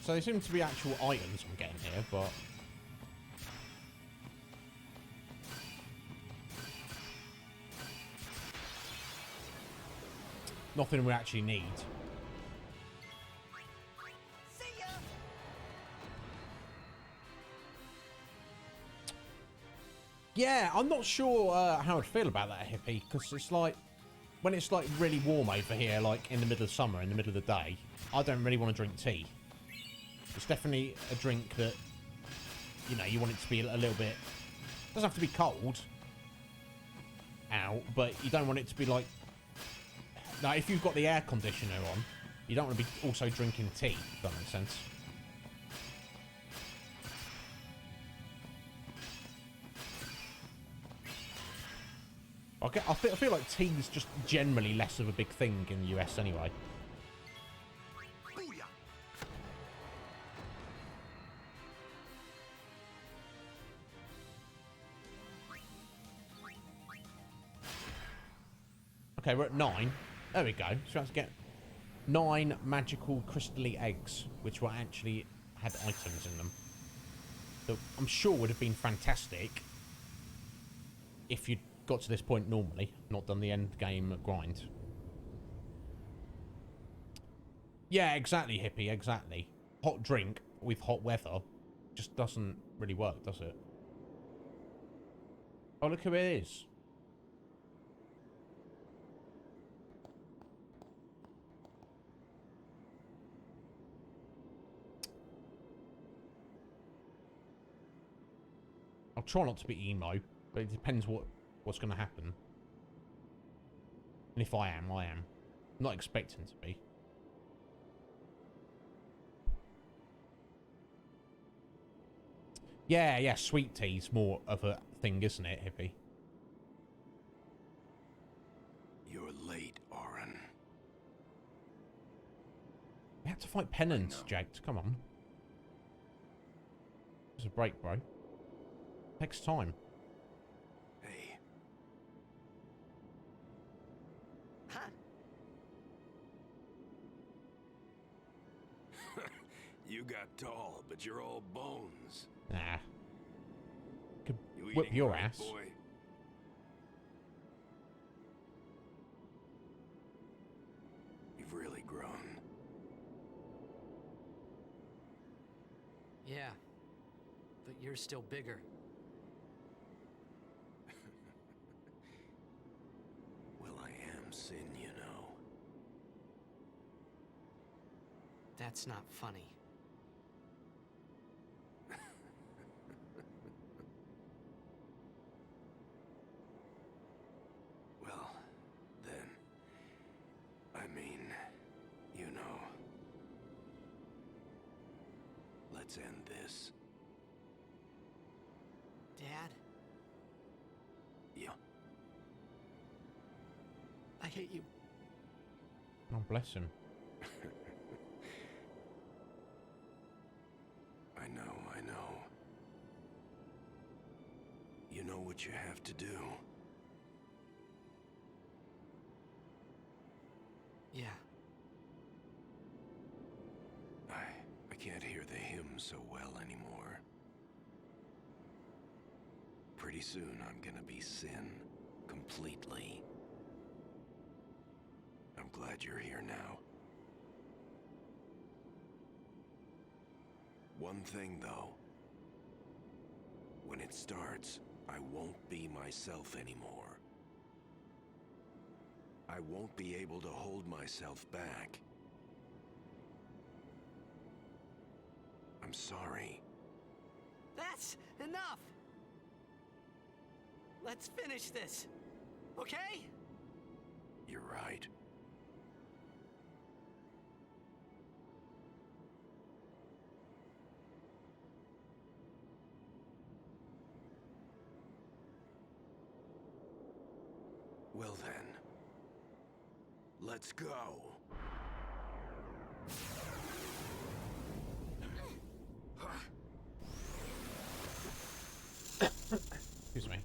So there seem to be actual items I'm getting here, but... nothing we actually need. See ya. Yeah, I'm not sure how I'd feel about that, Hippie, because it's like... when it's like really warm over here, like in the middle of summer, in the middle of the day, I don't really want to drink tea. It's definitely a drink that, you know, you want it to be a little bit... it doesn't have to be cold out, but you don't want it to be like... now, if you've got the air conditioner on, you don't want to be also drinking tea, if that makes sense. I feel like tea's just generally less of a big thing in the US anyway. Okay, we're at 9. There we go. So we have to get 9 magical crystally eggs, which were actually had items in them. So I'm sure would have been fantastic if you'd got to this point normally, not done the end game grind. Yeah, exactly, Hippie, exactly. Hot drink with hot weather just doesn't really work, does it? Oh, look who it is. I'll try not to be emo, but it depends what's going to happen. And if I am, I am. I'm not expecting to be. Yeah, sweet tea's more of a thing, isn't it, Hippie? You're late, Oren. We had to fight Penance, Jacked. Come on. It's a break, bro. Takes time. Hey. Huh? You got tall, but you're all bones. Nah. Could You whip eating your right, ass. boy? You've really grown. Yeah. But you're still bigger. Well, I am Sin, you know. That's not funny. Well, then, I mean, you know. Let's end this. Dad, Yeah. I hate you. Oh, bless him. I know. You know what you have to do. Yeah. I can't hear the hymn so well anymore. Pretty soon I'm gonna be Sin, completely. I'm glad you're here now. One thing though. When it starts, I won't be myself anymore. I won't be able to hold myself back. I'm sorry. That's enough! Let's finish this, okay? You're right. Well then, let's go. Excuse me.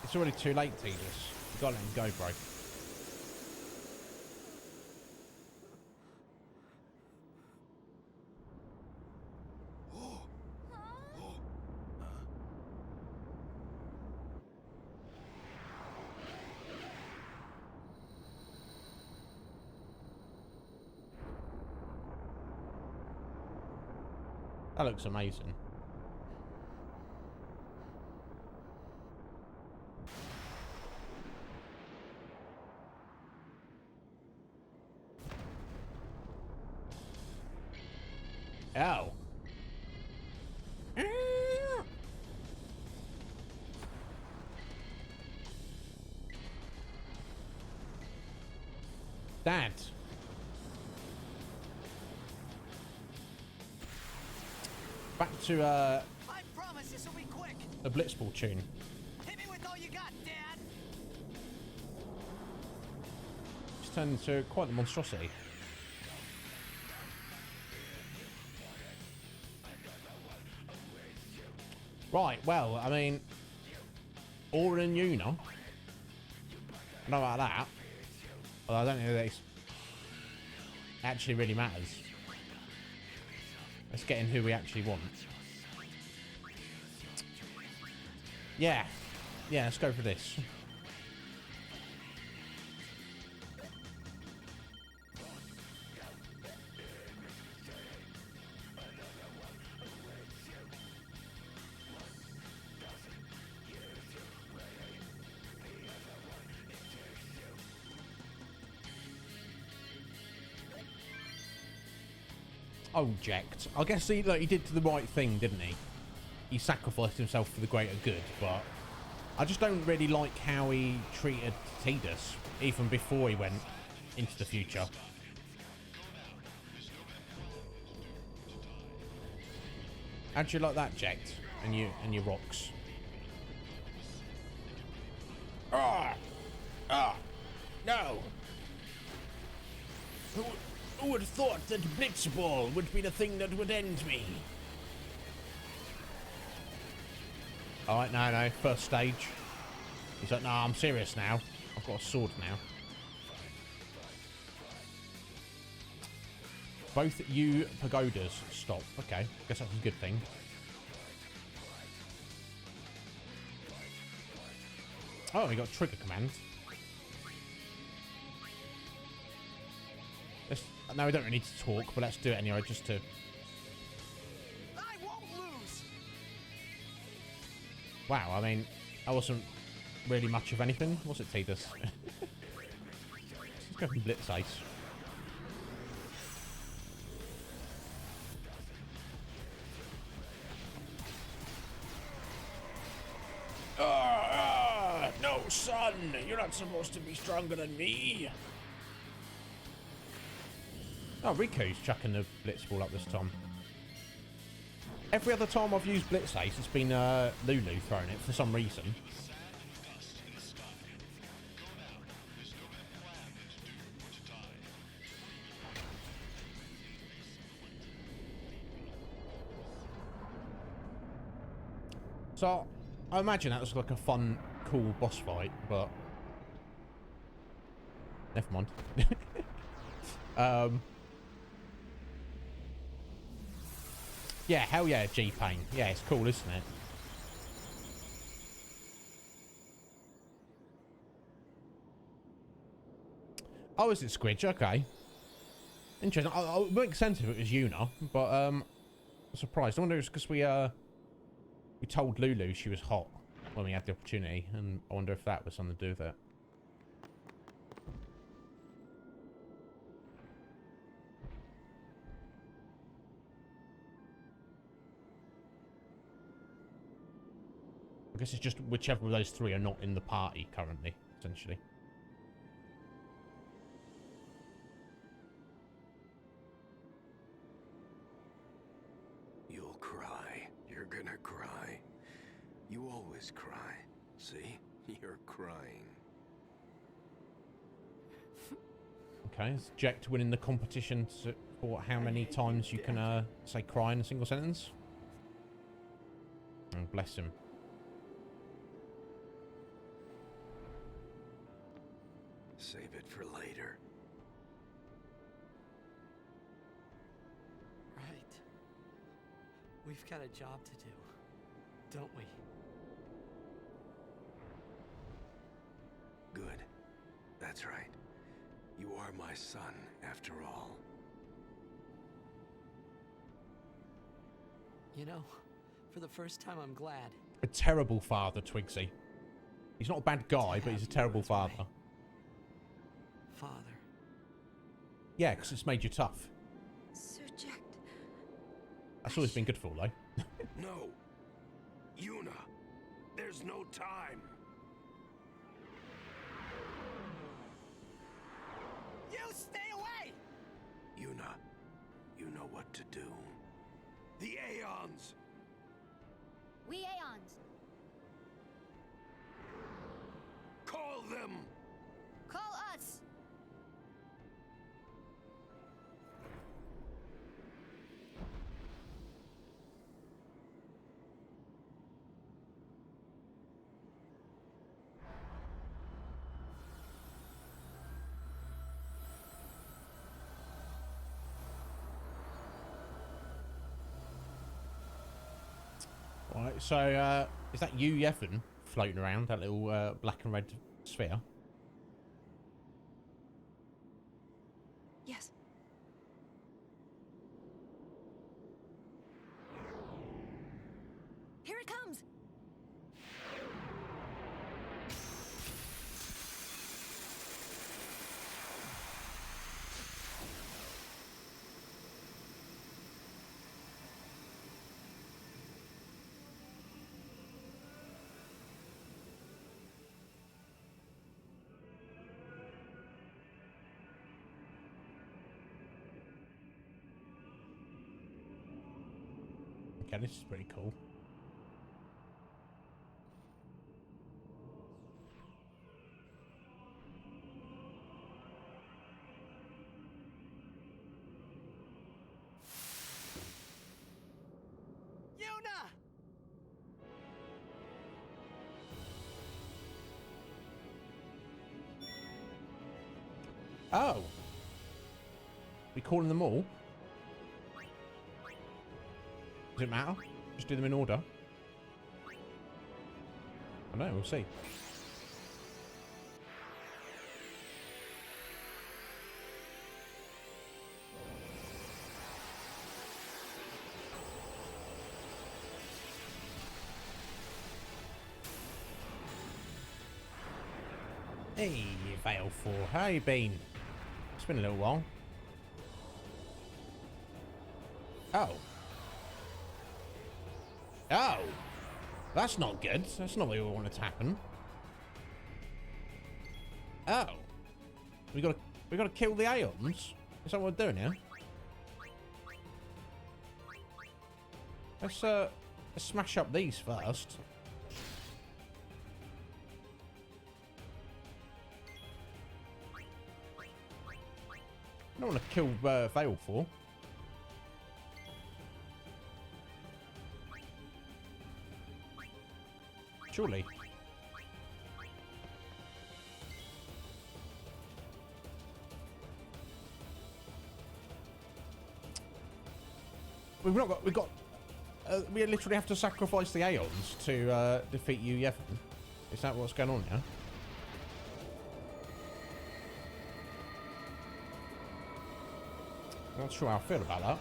It's already too late, Tejas. You gotta let him go, bro. That looks amazing. Oh. Dad. Back to I promise this will be quick. a Blitzball tune. Hit me with all you got, Dad. It's turned into quite the monstrosity. Right, well, I mean, Oren and Yuna. I don't know about that. Well, I don't think that it actually really matters. Let's get in who we actually want. Yeah, let's go for this. Object. I guess he did the right thing, didn't he? He sacrificed himself for the greater good, but I just don't really like how he treated Tidus, even before he went into the future. How'd you like that, Ject? And your rocks? No! Who would have thought that Blitzball would be the thing that would end me? Alright, no, first stage. He's like, nah, I'm serious now. I've got a sword now. Both you pagodas stop. Okay, guess that's a good thing. Oh, we got trigger command. No, we don't really need to talk, but let's do it anyway, just to... I won't lose. Wow, I mean, I wasn't really much of anything, was it, Tidus? Let's go for Blitz Ace. No, son! You're not supposed to be stronger than me! Oh, Riku's chucking the Blitz ball up this time. Every other time I've used Blitz Ace, it's been Lulu throwing it for some reason. So, I imagine that was like a fun, cool boss fight, but... Never mind. Yeah, hell yeah, G-Pain. Yeah, it's cool, isn't it? Oh, is it Squidge? Okay. Interesting. It would make sense if it was Yuna, but I'm surprised. I wonder if it's because we told Lulu she was hot when we had the opportunity, and I wonder if that was something to do with it. I guess it's just whichever of those three are not in the party currently, essentially. You'll cry. You're gonna cry. You always cry. See? You're crying. Okay, is Ject winning the competition for how many times you can say cry in a single sentence? Oh, bless him. Save it for later. Right. We've got a job to do, don't we? Good. That's right. You are my son, after all. You know, for the first time, I'm glad. A terrible father, Twigsy. He's not a bad guy, but he's a terrible father. Father. Yeah, because it's made you tough. Sir Jack. That's always been good for, though. No! Yuna! There's no time! You stay away! Yuna, you know what to do. The Aeons! We Aeons. Call them! Call us. Right, so is that you, Yevon, floating around that little black and red sphere? Yes. Here it comes. Okay, this is pretty cool. Yuna! Oh. We calling them all? Does it matter? Just do them in order. I know, we'll see. Hey, Veil 4, how you been? It's been a little while. Oh. Oh. That's not good. That's not what we wanted to happen. Oh. We gotta kill the Aeons? Is that what we're doing here? Let's smash up these first. I don't want to kill Veil 4. Surely. We literally have to sacrifice the Aeons to defeat you, Yevon. Is that what's going on here? I'm not sure how I feel about that.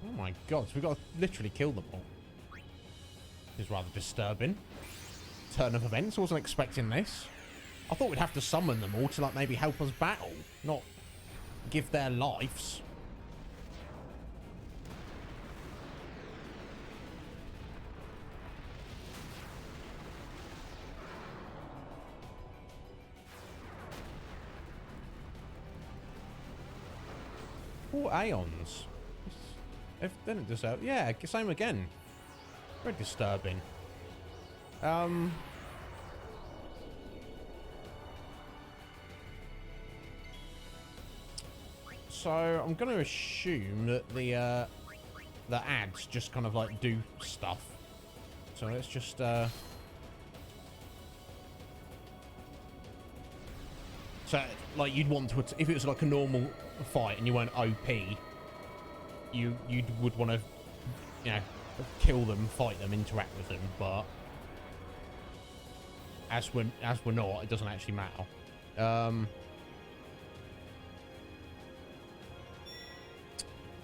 Oh my god, so we've got to literally kill them all. This is rather disturbing. Turn of events, I wasn't expecting this. I thought we'd have to summon them all to like maybe help us battle, not give their lives. All Aeons. If they don't deserve, yeah, same again. Very disturbing. So I'm going to assume that the ads just kind of like do stuff. So let's just so like you'd want to, if it was like a normal fight and you weren't OP, you would want to, you know, kill them, fight them, interact with them, but as we're not, it doesn't actually matter.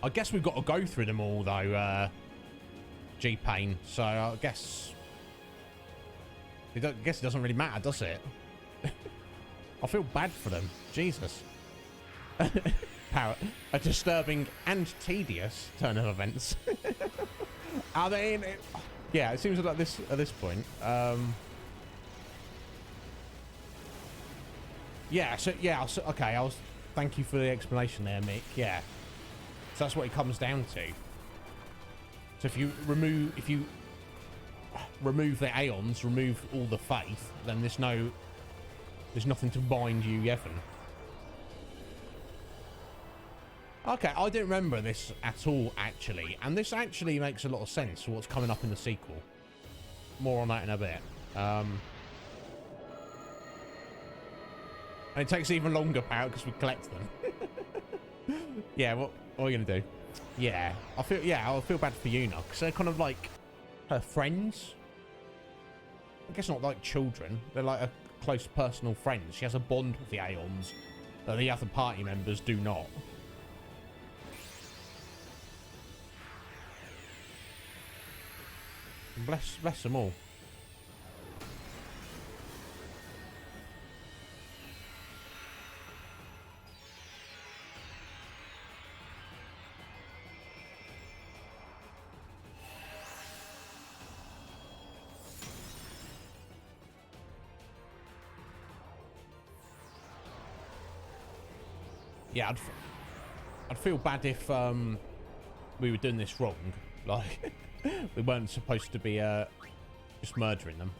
I guess we've got to go through them all though, G-Pain, so I guess it doesn't really matter, does it? I feel bad for them. Jesus. A disturbing and tedious turn of events. I mean, yeah, it seems like this at this point. Yeah. So yeah. Okay. Thank you for the explanation there, Mick. Yeah. So that's what it comes down to. So if you remove the Aeons, remove all the faith, then there's nothing to bind you, Yevon. Okay, I didn't remember this at all, actually. And this actually makes a lot of sense for what's coming up in the sequel. More on that in a bit. And it takes even longer, Parrot, because we collect them. Yeah, what are we going to do? Yeah, I feel bad for Yuna, because they're kind of like her friends. I guess not like children. They're like a close personal friends. She has a bond with the Aeons that the other party members do not. Bless them all. Yeah, I'd feel bad if we were doing this wrong. Like, we weren't supposed to be just murdering them.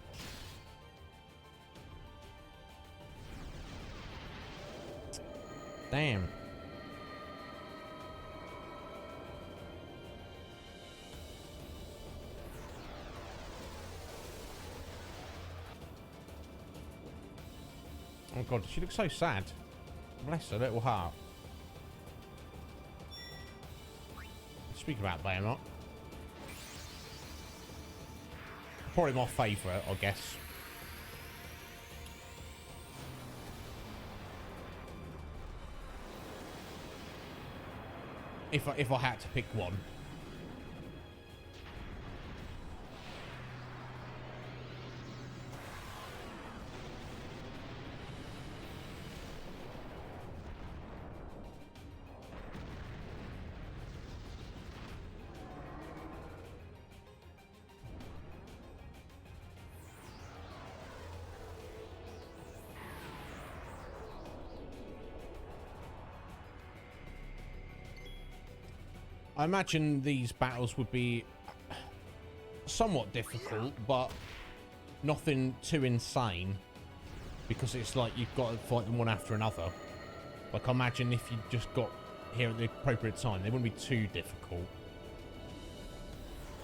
Damn. Oh god, she looks so sad. Bless her little heart. Speaking about Bayonet, probably my favourite, I guess. If I had to pick one. I imagine these battles would be somewhat difficult, but nothing too insane, because it's like you've got to fight them one after another. Like, I imagine if you just got here at the appropriate time, they wouldn't be too difficult.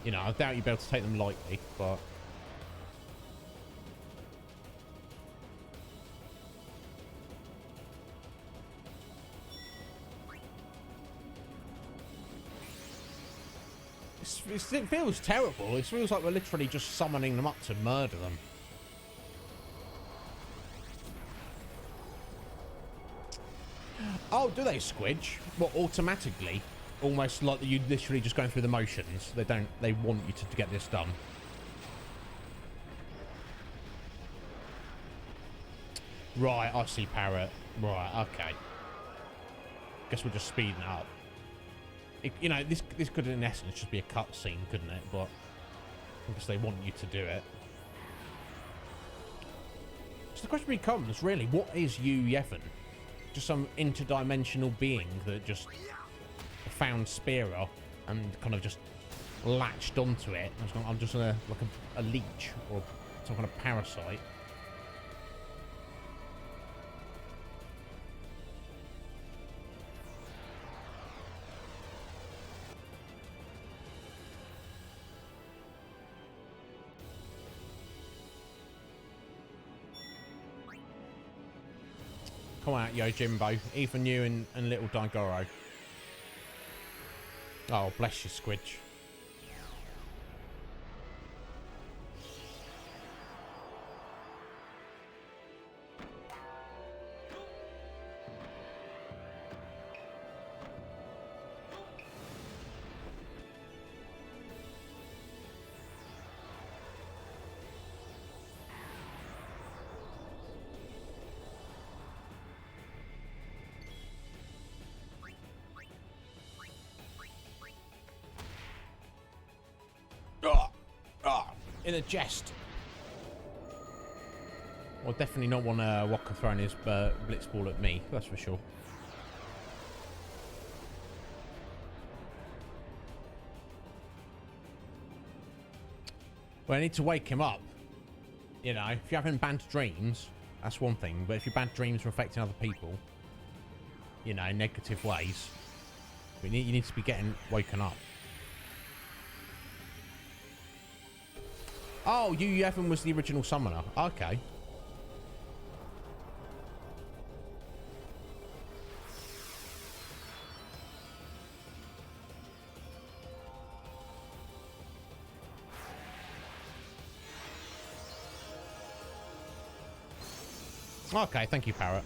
You know, I doubt you'd be able to take them lightly, but... It feels terrible. It feels like we're literally just summoning them up to murder them. Oh, do they squidge? What, automatically? Almost like you literally just going through the motions. They want you to get this done. Right, I see, Parrot. Right, okay. Guess we're just speeding it up. You know, this could in essence just be a cutscene, couldn't it? But I guess they want you to do it. So the question becomes, really, what is Yu Yevon? Just some interdimensional being that just found Spira and kind of just latched onto it. I'm just like a leech or some kind of parasite. Come on out, Yojimbo. Even you and little Daigoro. Oh, bless you, Squidge. In a jest. Well, definitely not want Walker throwing his blitz ball at me, that's for sure. Well, I need to wake him up. You know, if you're having bad dreams, that's one thing. But if your bad dreams are affecting other people, you know, in negative ways, you need to be getting woken up. Oh, Yu Yevon was the original summoner. Okay. Okay, thank you, Parrot.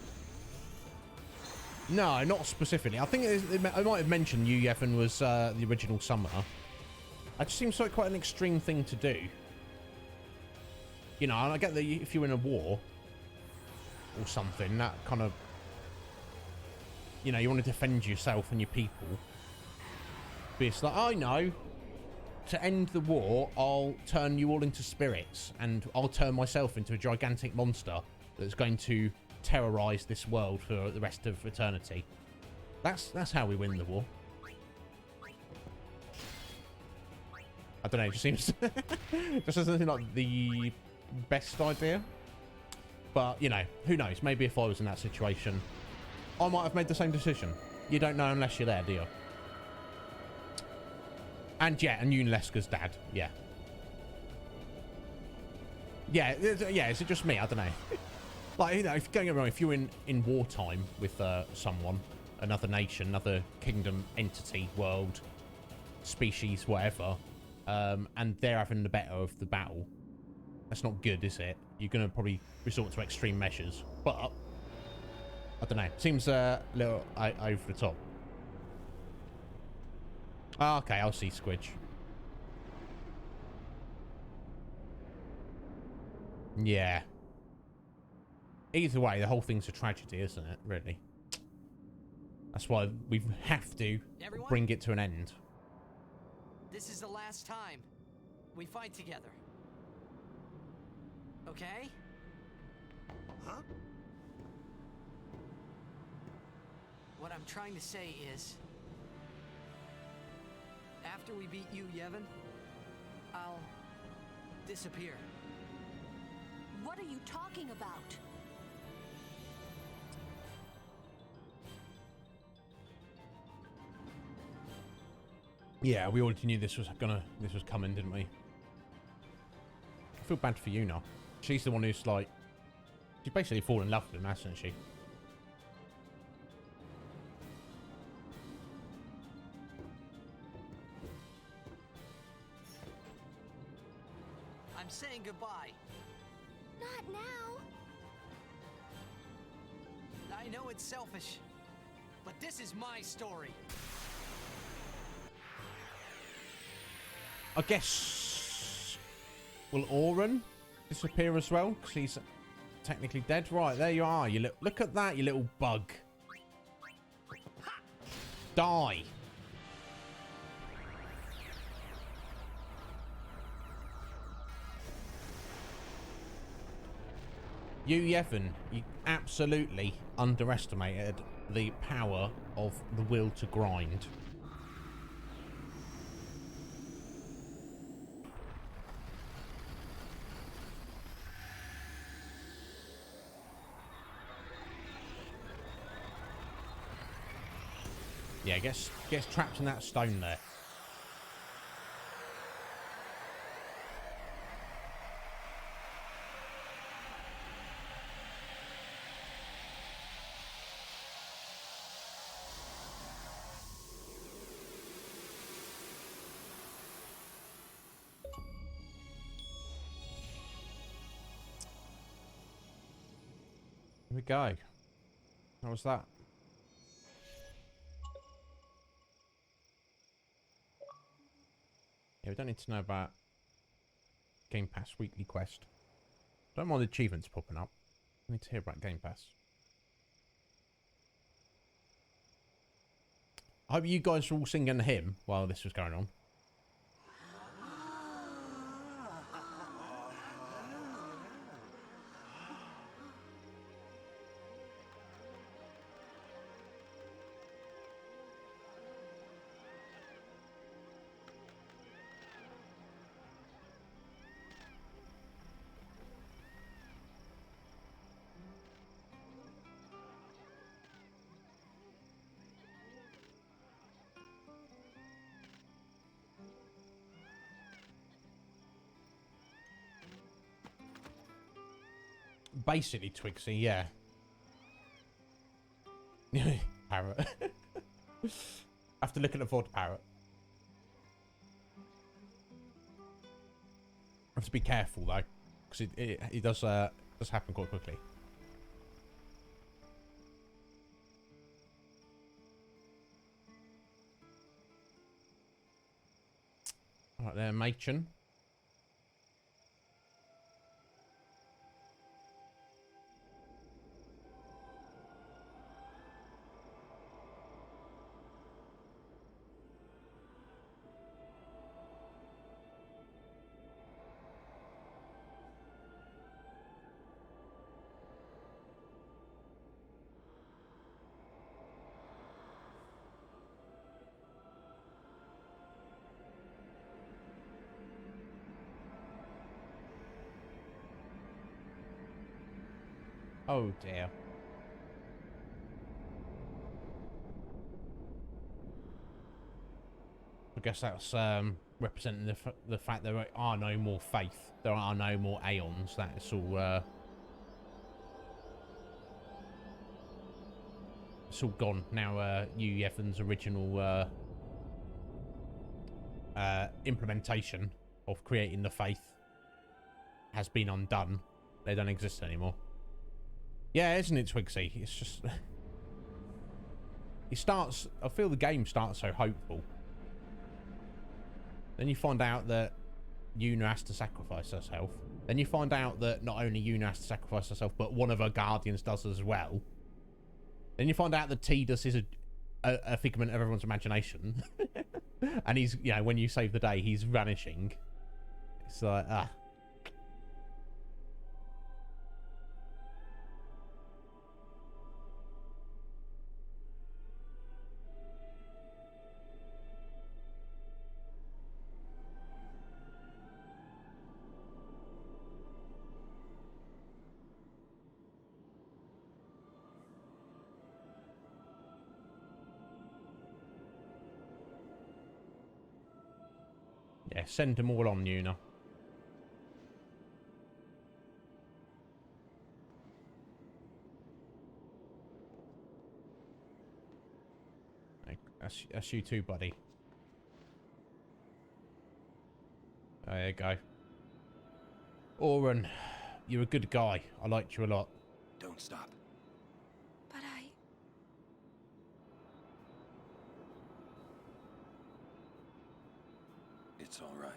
No, not specifically. I think I might have mentioned Yu Yevon was the original summoner. It just seems like quite an extreme thing to do. You know, and I get that if you're in a war or something, that kind of, you know, you want to defend yourself and your people. But it's like, I know, to end the war, I'll turn you all into spirits, and I'll turn myself into a gigantic monster that's going to terrorize this world for the rest of eternity. That's how we win the war. I don't know, it just seems just doesn't seem like the best idea. But, you know, who knows? Maybe if I was in that situation, I might have made the same decision. You don't know unless you're there, do you? And yeah, and Leska's dad. Yeah. Yeah, is it just me? I don't know. Like, you know, if going around, if you're in wartime with someone, another nation, another kingdom, entity, world, species, whatever, and they're having the better of the battle, that's not good, is it? You're going to probably resort to extreme measures. But, I don't know. Seems a little over the top. Oh, okay, I'll see Squidge. Yeah. Either way, the whole thing's a tragedy, isn't it? Really. That's why we have to bring it to an end. This is the last time we fight together. Okay? Huh? What I'm trying to say is, after we beat you, Yevon, I'll disappear. What are you talking about? Yeah, we already knew this was coming, didn't we? I feel bad for you now. She's the one who's like, she's basically fallen in love with him, hasn't she? I'm saying goodbye. Not now. I know it's selfish, but this is my story. I guess... Will Oren disappear as well? Because he's technically dead. Right, there you are. You look at that, you little bug. Die. You, Yevon, you absolutely underestimated the power of the will to grind. Yeah, gets trapped in that stone there. Here we go. How was that? Yeah, we don't need to know about Game Pass weekly quest. Don't mind the achievements popping up. We need to hear about Game Pass. I hope you guys were all singing the hymn while this was going on. Basically, Twigsy, yeah. Parrot. I have to look at the VOD parrot. I have to be careful though, because it does happen quite quickly. Right there, Machen. Oh dear. I guess that's representing the fact there are no more faith. There are no more aeons. That's all. It's all gone now. Hugh Evans' original implementation of creating the faith has been undone. They don't exist anymore. Yeah, isn't it, Twigsy? It's just it starts. I feel the game starts so hopeful. Then you find out that Yuna has to sacrifice herself. Then you find out that not only Yuna has to sacrifice herself, but one of her guardians does as well. Then you find out that Tidus is a figment of everyone's imagination. And he's, you know, when you save the day, he's vanishing. It's like, ah. Yeah, send them all on, Yuna. That's you too, buddy. There you go. Oren, you're a good guy. I liked you a lot. Don't stop. But It's all right.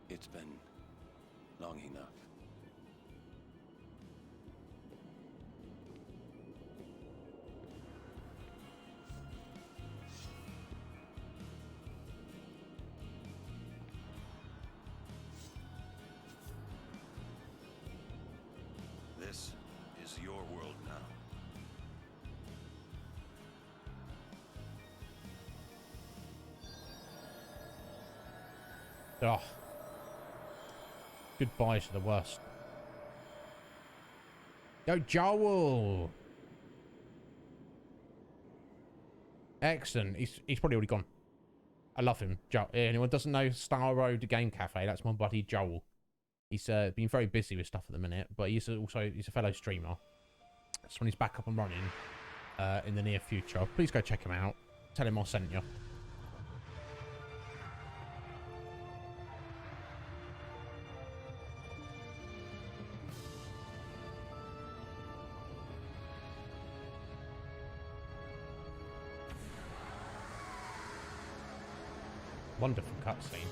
It's been long enough. This is your world now. Oh. Goodbyes to the worst. Go Joel! Excellent. He's probably already gone. I love him. Anyone doesn't know Star Road Game Cafe? That's my buddy Joel. He's been very busy with stuff at the minute, but he's a fellow streamer. So when he's back up and running in the near future, please go check him out. Tell him I sent you. Wonderful cutscene.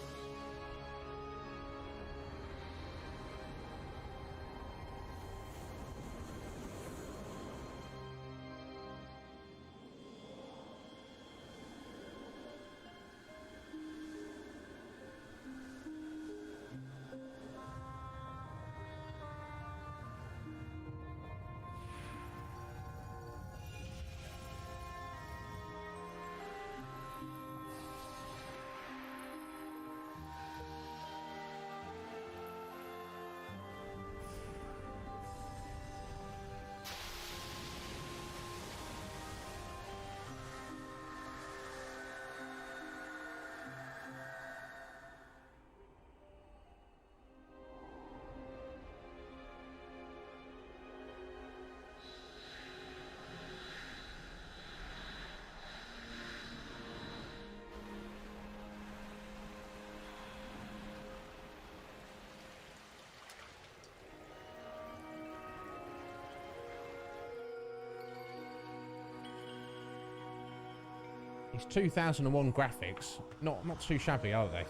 It's 2001 graphics. Not too shabby, are they?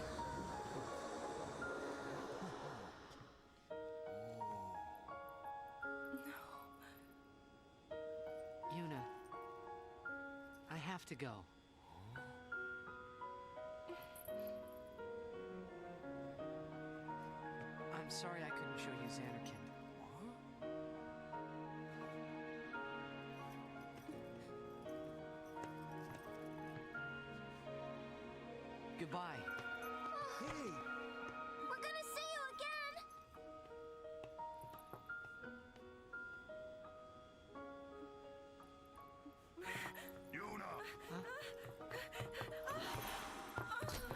You have to go. I'm sorry I couldn't show you Xanarkand. Goodbye. Hey! We're gonna see you again! Yuna! I love you.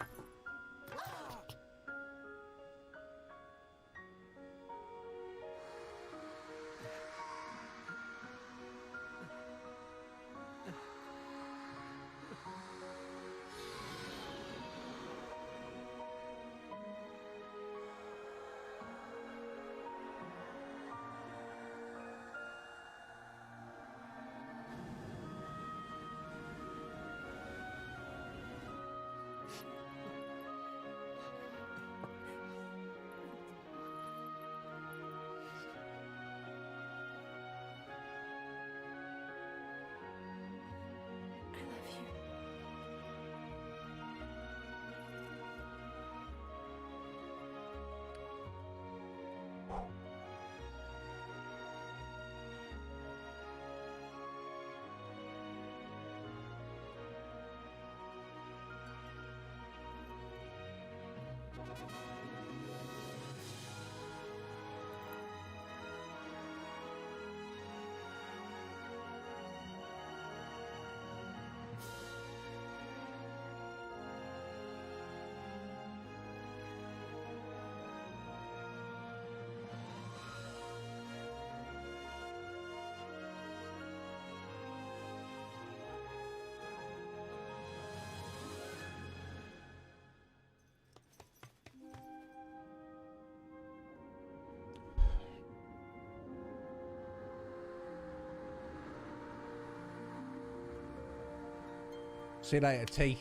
See you later, T.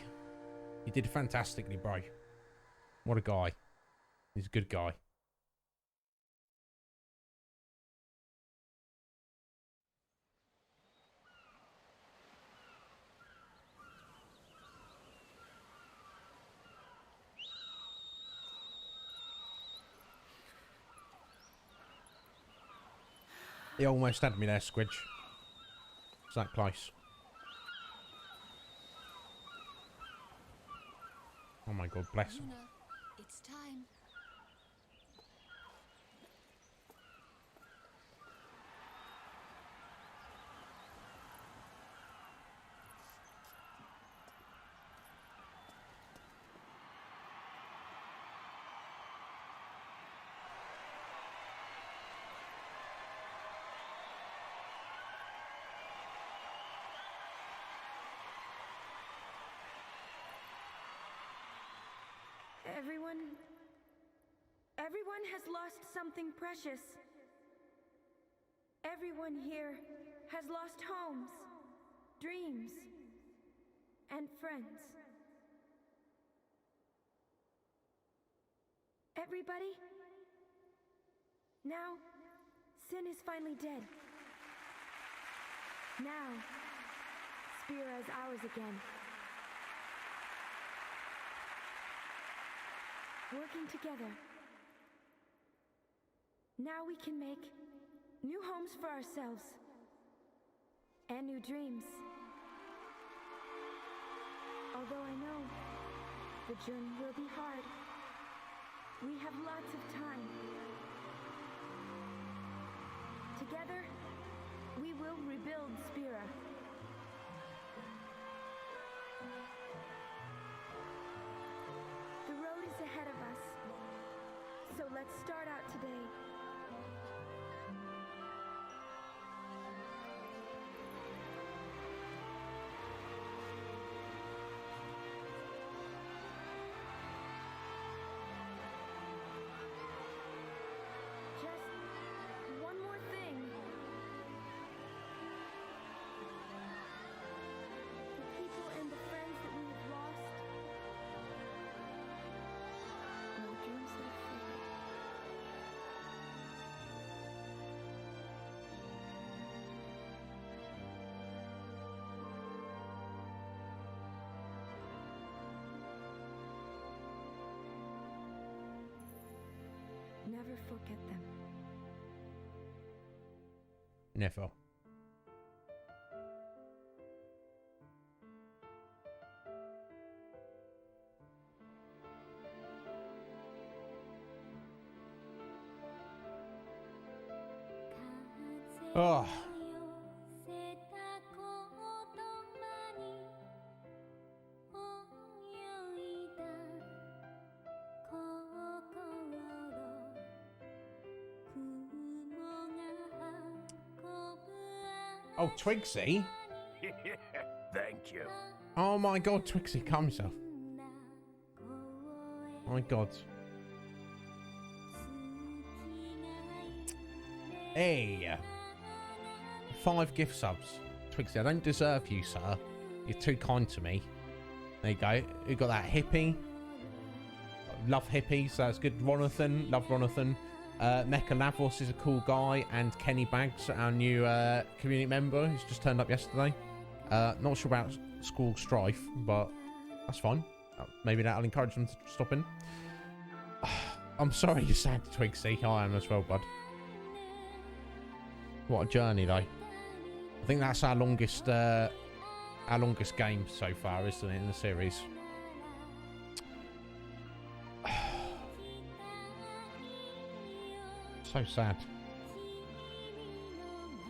You did fantastically, bro. What a guy. He's a good guy. He almost had me there, Squidge. It's that close. Oh my god, bless him. Yuna, it's time. Everyone has lost something precious. Everyone here has lost homes, dreams, and friends. Everybody, now, Sin is finally dead. Now, Spira is ours again. Working together, now we can make new homes for ourselves and new dreams. Although I know the journey will be hard, we have lots of time. Together, we will rebuild Spira. The road is ahead of us, so let's start out today. Just one more thing. The people and the friends that we have lost. No dreams that fade. never forget them. Never. Oh. Oh, Twigsy. Thank you. Oh my god, Twigsy, calm yourself. My god. Hey. 5 gift subs. Twigsy, I don't deserve you, sir. You're too kind to me. There you go. You got that hippie. Love hippie, so that's good. Ronathan. Love Ronathan. Mecha Lavos is a cool guy. And Kenny Bags, our new community member, who's just turned up yesterday. Not sure about school strife, but that's fine. Maybe that'll encourage them to stop in. I'm sorry you're sad, Twigsy. I am as well, bud. What a journey, though. I think that's our longest game so far, isn't it, in the series? So sad.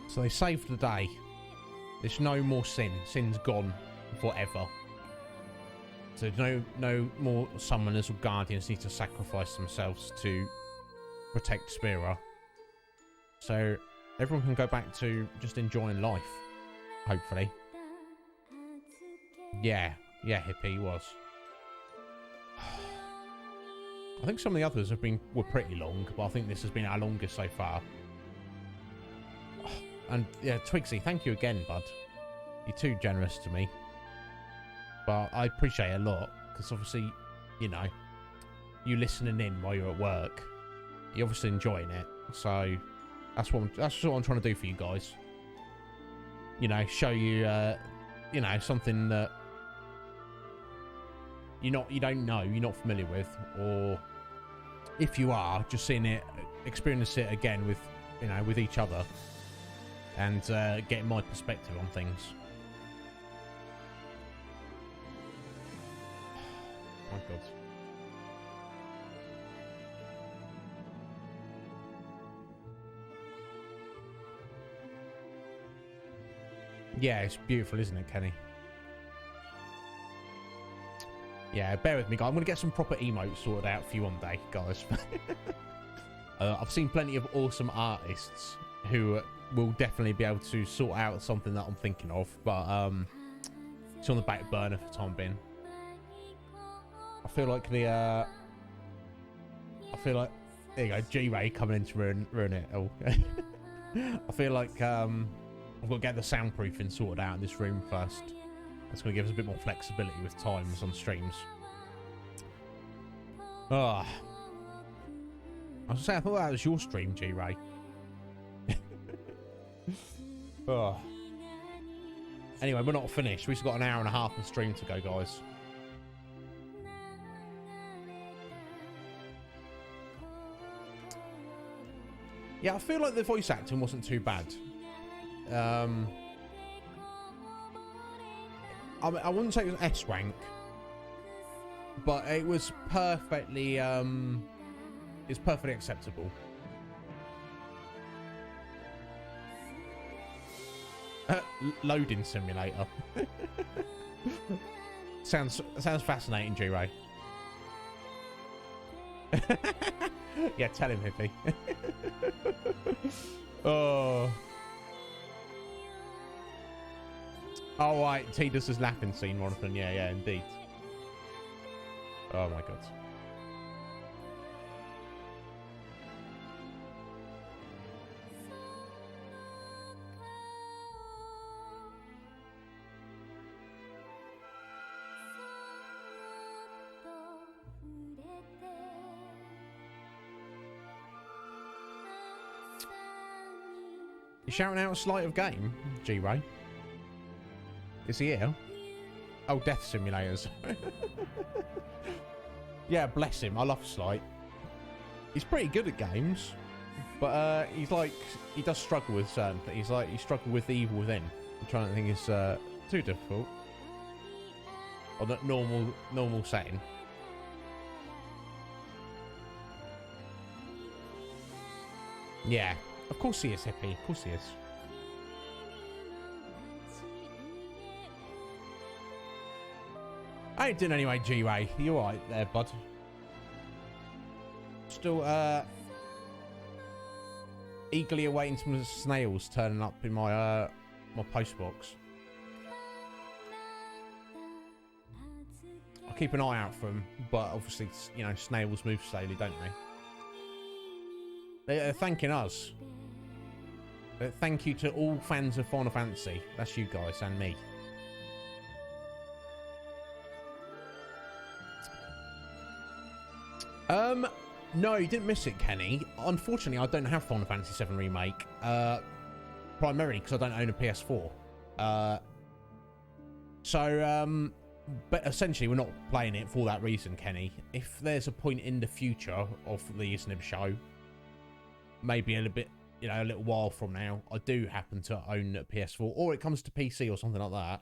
So they saved the day. There's no more sin. Sin's gone forever. So no more summoners or guardians need to sacrifice themselves to protect Spira. So everyone can go back to just enjoying life, hopefully. Yeah, hippie was. I think some of the others were pretty long, but I think this has been our longest so far. And yeah, Twigsy, thank you again, bud. You're too generous to me. But I appreciate it a lot, because obviously, you know, you listening in while you're at work, you're obviously enjoying it. So that's what I'm trying to do for you guys. You know, show you, you know, something that you don't know, you're not familiar with, or if you are, just seeing it, experience it again with, you know, with each other, and getting my perspective on things. Oh my god. Yeah, it's beautiful, isn't it, Kenny? Yeah, bear with me, guys. I'm going to get some proper emotes sorted out for you one day, guys. I've seen plenty of awesome artists who will definitely be able to sort out something that I'm thinking of, but it's on the back burner for the time being. I feel like there you go, G-Ray coming in to ruin it. Oh. I feel like I've got to get the soundproofing sorted out in this room first. That's going to give us a bit more flexibility with times on streams. I was saying, I thought that was your stream, G-Ray. Anyway, we're not finished. We've got an hour and a half of stream to go, guys. Yeah, I feel like the voice acting wasn't too bad. I wouldn't say it was S-rank, but it was perfectly, it's perfectly acceptable. Loading simulator. sounds fascinating, G-Ray. Yeah, tell him, hippie. Oh. Oh, right. Tidus's laughing scene, Ronathan. Yeah, indeed. Oh, my God. You shouting out a sleight of game, G-Ray? Is he here? Oh, death simulators. Yeah, bless him. I love Slight. He's pretty good at games, but he's like, he does struggle with certain things. He's like, he struggled with Evil Within. I'm trying to think it's too difficult. On that normal setting. Yeah, of course he is, Hippie. Of course he is. How you doing anyway, G-Ray? You alright there, bud? Still, eagerly awaiting some snails turning up in my, my postbox. I'll keep an eye out for them, but obviously, you know, snails move slowly, don't they? They're thanking us. Thank you to all fans of Final Fantasy. That's you guys and me. No, you didn't miss it, Kenny. Unfortunately, I don't have Final Fantasy VII Remake. Primarily because I don't own a PS4. But essentially, we're not playing it for that reason, Kenny. If there's a point in the future of the Iznib Show, maybe a little bit, you know, a little while from now, I do happen to own a PS4, or it comes to PC or something like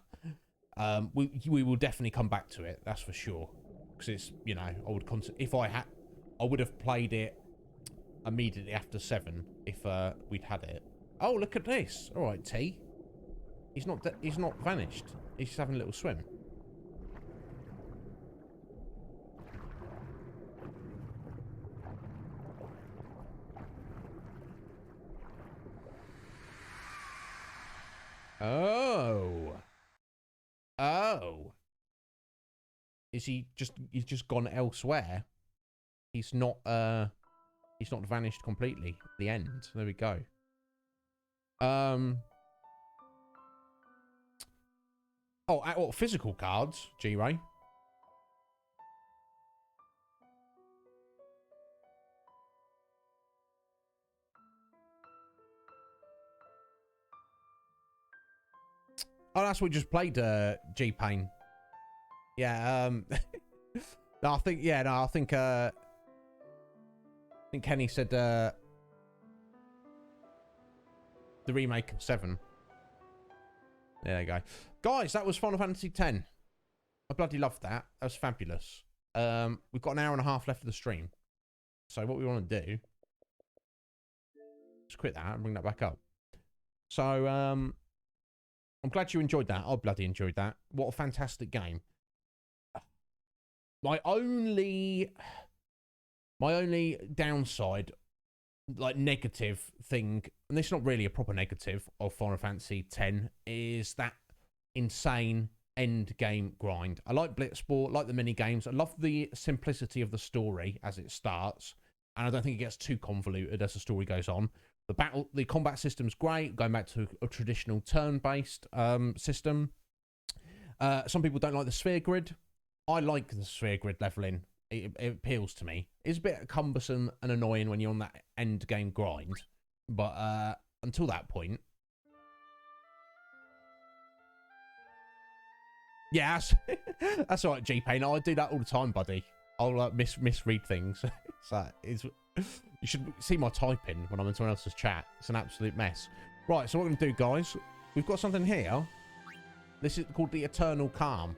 that. We will definitely come back to it. That's for sure. Because it's, you know, if I would have played it immediately after 7 if we'd had it. Oh, look at this. All right, T. He's not vanished. He's just having a little swim. Oh. Oh. Is he's just gone elsewhere? He's not vanished completely. The end. There we go. Oh, what, physical cards, G-Ray? Oh, that's what we just played, G-Pain. Yeah, no, I think Kenny said, the remake of 7. There you go. Guys, that was Final Fantasy X. I bloody loved that. That was fabulous. We've got an hour and a half left of the stream. So what we want to do, just quit that and bring that back up. So, I'm glad you enjoyed that. I bloody enjoyed that. What a fantastic game. My only downside, like negative thing, and this is not really a proper negative of Final Fantasy X, is that insane end game grind. I like Blitzball, like the mini games. I love the simplicity of the story as it starts, and I don't think it gets too convoluted as the story goes on. The combat system's great, going back to a traditional turn-based system. Some people don't like the sphere grid. I like the sphere grid leveling. It appeals to me. It's a bit cumbersome and annoying when you're on that end game grind, but until that point, yeah, that's all right, G-Pain. I do that all the time, buddy. I'll misread things. You should see my typing when I'm in someone else's chat. It's an absolute mess. Right, so what we're going to do, guys, we've got something here. This is called the Eternal Calm.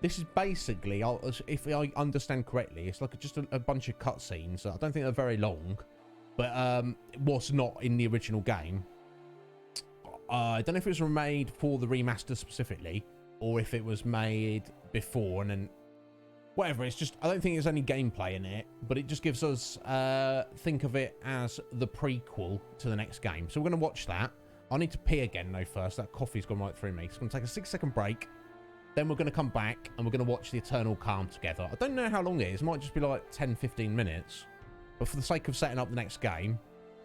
This is basically, if I understand correctly, it's like just a bunch of cutscenes. I don't think they're very long, but it was not in the original game. I don't know if it was made for the remaster specifically, or if it was made before and then whatever. It's just, I don't think there's any gameplay in it, but it just gives us, think of it as the prequel to the next game. So we're going to watch that. I need to pee again though first. That coffee's gone right through me. So I'm going to take a 6-second break. Then we're going to come back and we're going to watch the Eternal Calm together. I don't know how long it is. It might just be like 10-15 minutes. But for the sake of setting up the next game,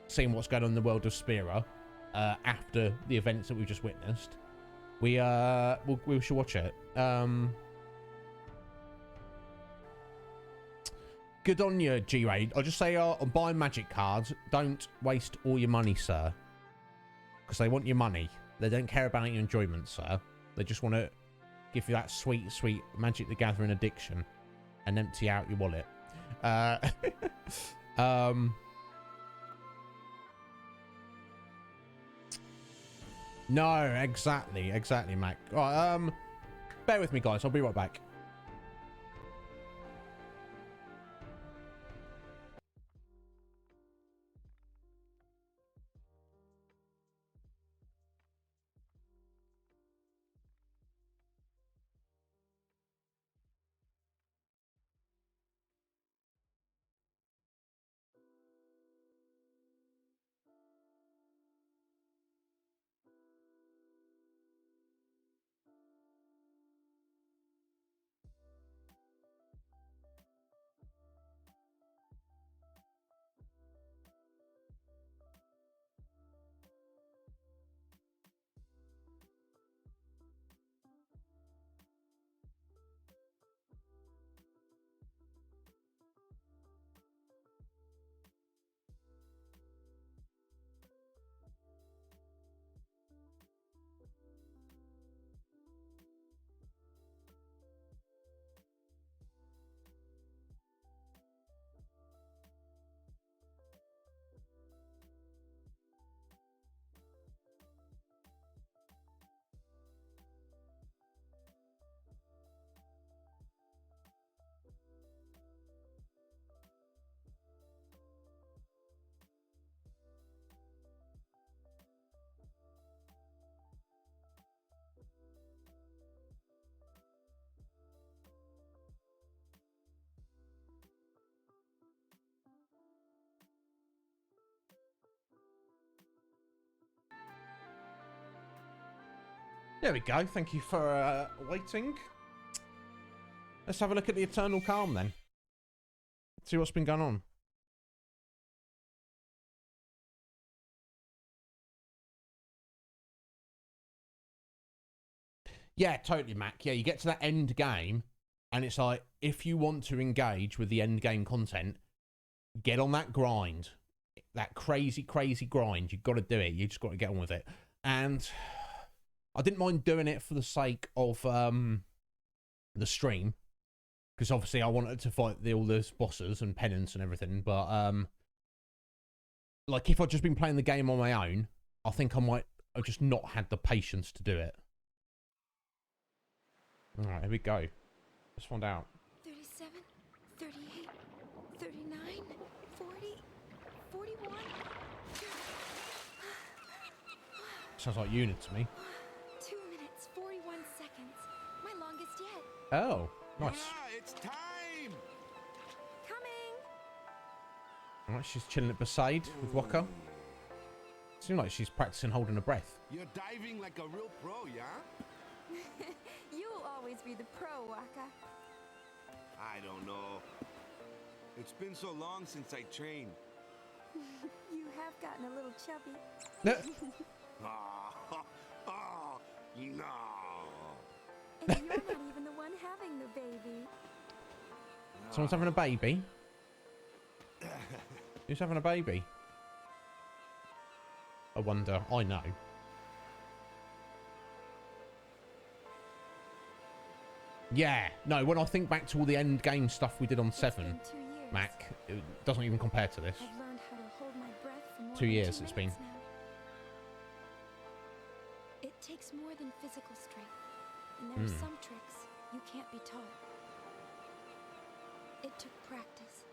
seeing what's going on in the world of Spira after the events that we've just witnessed, we should watch it. Good on you, G-Ray. I'll just say on buying magic cards, don't waste all your money, sir. Because they want your money. They don't care about your enjoyment, sir. They just want to give you that sweet, sweet Magic the Gathering addiction and empty out your wallet. No, exactly, Mac. All right, bear with me, guys. I'll be right back. There we go. Thank you for waiting. Let's have a look at the Eternal Calm then. See what's been going on. Yeah, totally, Mac. Yeah, you get to that end game, and it's like, if you want to engage with the end game content, get on that grind. That crazy, crazy grind. You've got to do it. You just got to get on with it. And I didn't mind doing it for the sake of the stream, because obviously I wanted to fight all those bosses and penance and everything. But like, if I'd just been playing the game on my own, I think I might have just not had the patience to do it. All right, here we go. Let's find out. 37, 38, 39, 40, 41. Sounds like unit to me. 2 minutes, 41 seconds. My longest yet. Oh, nice. Yeah, it's time! Coming! All right, she's chilling at Besaid with Waka. Seems like she's practicing holding her breath. You're diving like a real pro, yeah? You'll always be the pro, Waka. I don't know. It's been so long since I trained. You have gotten a little chubby. No. Oh, oh, no. And you're not even the one having the baby. Someone's having a baby? Who's having a baby? I wonder. I know. Yeah. No, when I think back to all the end game stuff we did on 7, It's been 2 years. Mac, it doesn't even compare to this. I've learned how to hold my breath for more 2 than years 2 it's been. minutes now. It takes more than physical strength, and there are some tricks you can't be taught. It took practice,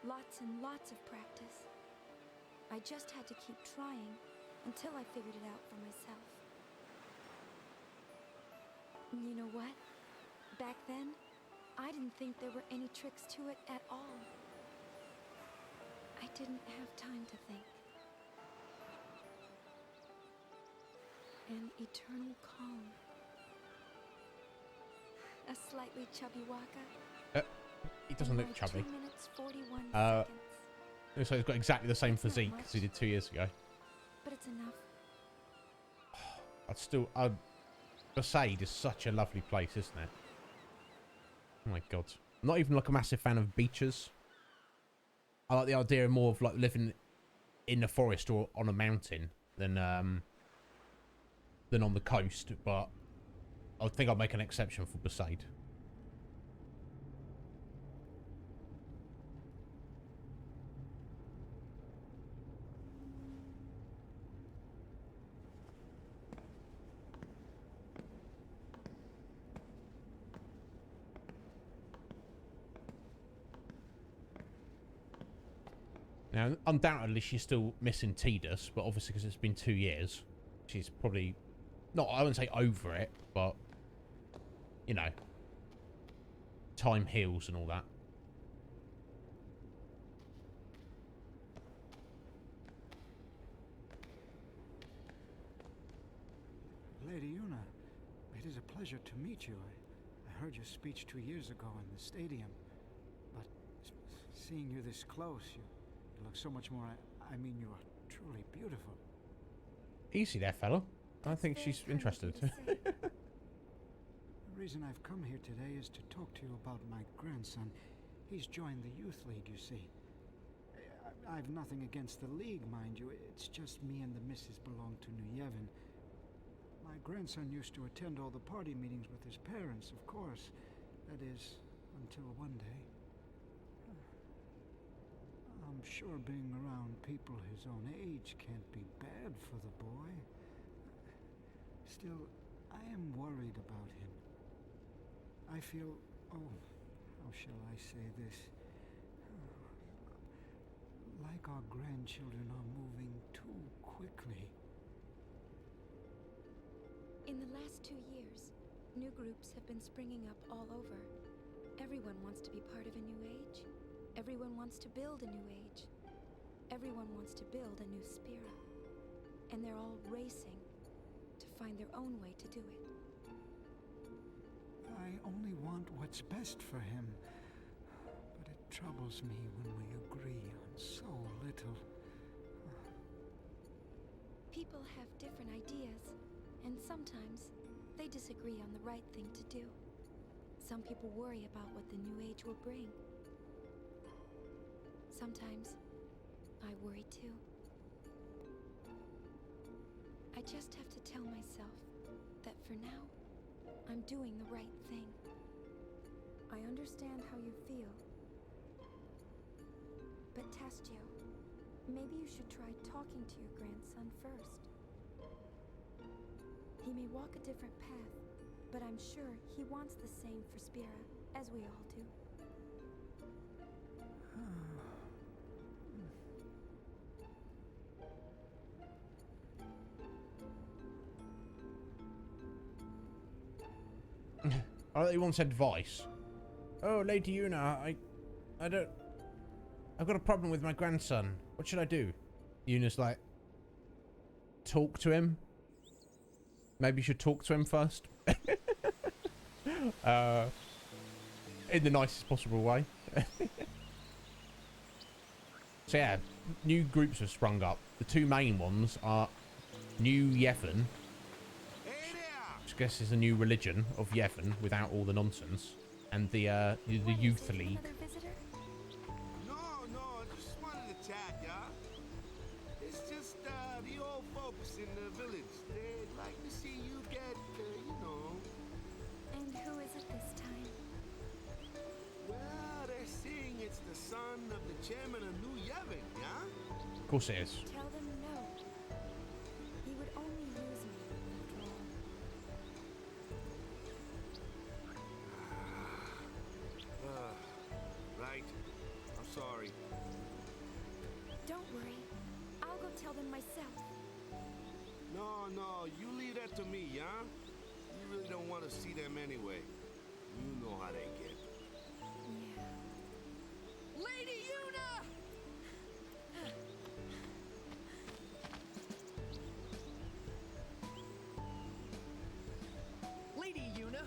lots and lots of practice. I just had to keep trying until I figured it out for myself. And you know what? Back then, I didn't think there were any tricks to it at all. I didn't have time to think. An eternal calm. A slightly chubby Waka. He doesn't look My chubby. 2 minutes, 41 Uh, seconds. So he's got exactly the same That's not physique much. as he did 2 years ago. But it's enough. I'd still... Besaid is such a lovely place, isn't it? Oh my god. I'm not even like a massive fan of beaches. I like the idea more of like living in the forest or on a mountain than on the coast, but I think I'll make an exception for Besaid. Now, undoubtedly, she's still missing Tidus, but obviously because it's been 2 years, she's probably not. I wouldn't say over it, but you know, time heals and all that. Lady Yuna, it is a pleasure to meet you. I heard your speech 2 years ago in the stadium, but seeing you this close, you look so much more. I mean, you are truly beautiful. Easy there, fella. I don't think she's interested. The reason I've come here today is to talk to you about my grandson. He's joined the youth league, you see. I've nothing against the league, mind you. It's just me and the missus belong to New Yevon. My grandson used to attend all the party meetings with his parents, of course. That is, until one day. I'm sure being around people his own age can't be bad for the boy. Still, I am worried about him. I feel, how shall I say this? Like our grandchildren are moving too quickly. In the last 2 years, new groups have been springing up all over. Everyone wants to be part of a new age. Everyone wants to build a new age. Everyone wants to build a new Spira. And they're all racing to find their own way to do it. I only want what's best for him. But it troubles me when we agree on so little. People have different ideas, and sometimes they disagree on the right thing to do. Some people worry about what the new age will bring. Sometimes I worry too. I just have to tell myself that for now, I'm doing the right thing. I understand how you feel. But Tastio, maybe you should try talking to your grandson first. He may walk a different path, but I'm sure he wants the same for Spira, as we all do. He wants advice. Oh, Lady Yuna, I don't... I've got a problem with my grandson. What should I do? Yuna's like... Talk to him? Maybe you should talk to him first? In the nicest possible way. So yeah, new groups have sprung up. The two main ones are New Yevon, which I guess is a new religion of Yevon without all the nonsense, and the Youth League. Another visitor? No, just wanted to chat, yeah? It's just the old folks in the village. They'd like to see you get, you know. And who is it this time? Well, they're saying it's the son of the chairman of New Yevon, yeah? Of course it is. Tell them no. He would only use me, after all. Right. I'm sorry. Don't worry. I'll go tell them myself. No, you leave that to me, yeah? You really don't want to see them anyway. You know how they get. Yeah. Lady Yuna! Lady Yuna,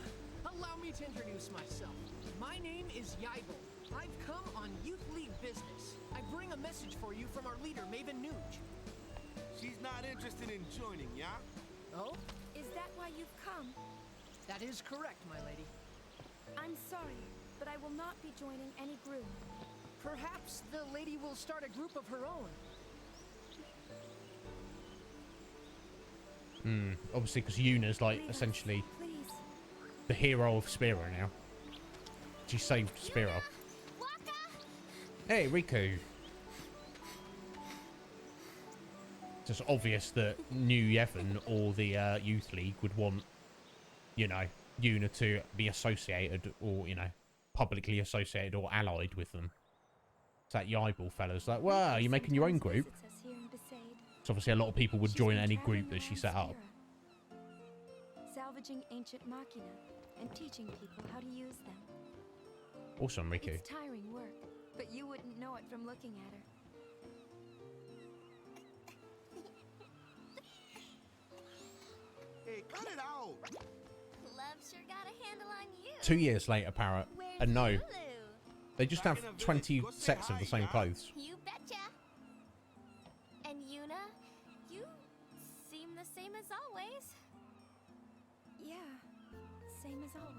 allow me to introduce myself. My name is Yaibel. I've come on Youth League business. I bring a message for you from our leader, Maven Nuge. She's not interested in joining, yeah? Oh? Is that why you've come? That is correct, my lady. I'm sorry, but I will not be joining any group. Perhaps the lady will start a group of her own. Obviously, because Yuna's like Leave us, essentially please. the hero of Spira now. She saved Spira. Hey, Riku. It's just obvious that New Yevon or the Youth League would want, you know, Yuna to be associated or, you know, publicly associated or allied with them. It's that Yibel fella's like, well, are you making your own group? Visits us here in Besaid. So obviously a lot of people would She's join been any traveling group that she around set up. Spira, salvaging ancient machina and teaching people how to use them. Awesome, Riku. It's tiring work, but you wouldn't know it from looking at her. Hey, cut it out. Love sure got a handle on you. 2 years later, Parrot. Where's And no, Lulu? they just Back have in the 20 village. Go say sets of hi, the same yeah? clothes. You betcha. And Yuna, you seem the same as always. Yeah, same as always.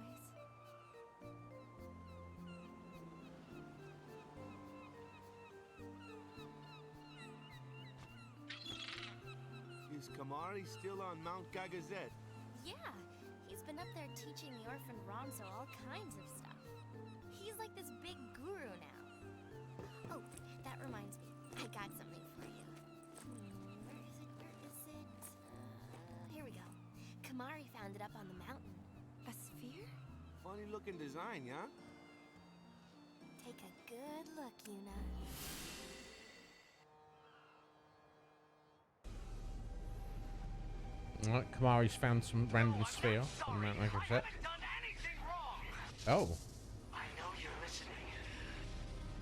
Is Kamari still on Mount Gagazet? Yeah, he's been up there teaching the orphan Ronso all kinds of stuff. He's like this big guru now. Oh, that reminds me. I got something for you. Where is it? Here we go. Kamari found it up on the mountain. A sphere? Funny looking design, yeah? Take a good look, Yuna. Alright, Kamari's found some random sphere on Mount Everest. Oh. I know you're listening.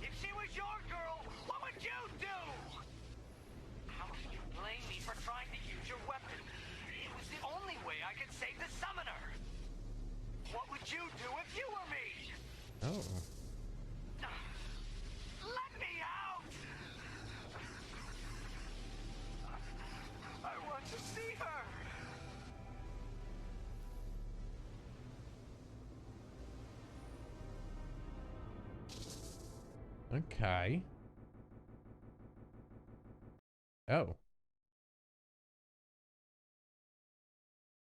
If she was your girl, what would you do? How can you blame me for trying to use your weapon? It was the only way I could save the summoner. What would you do if you were me? Oh. Let me out! I want to see her. Okay. Oh.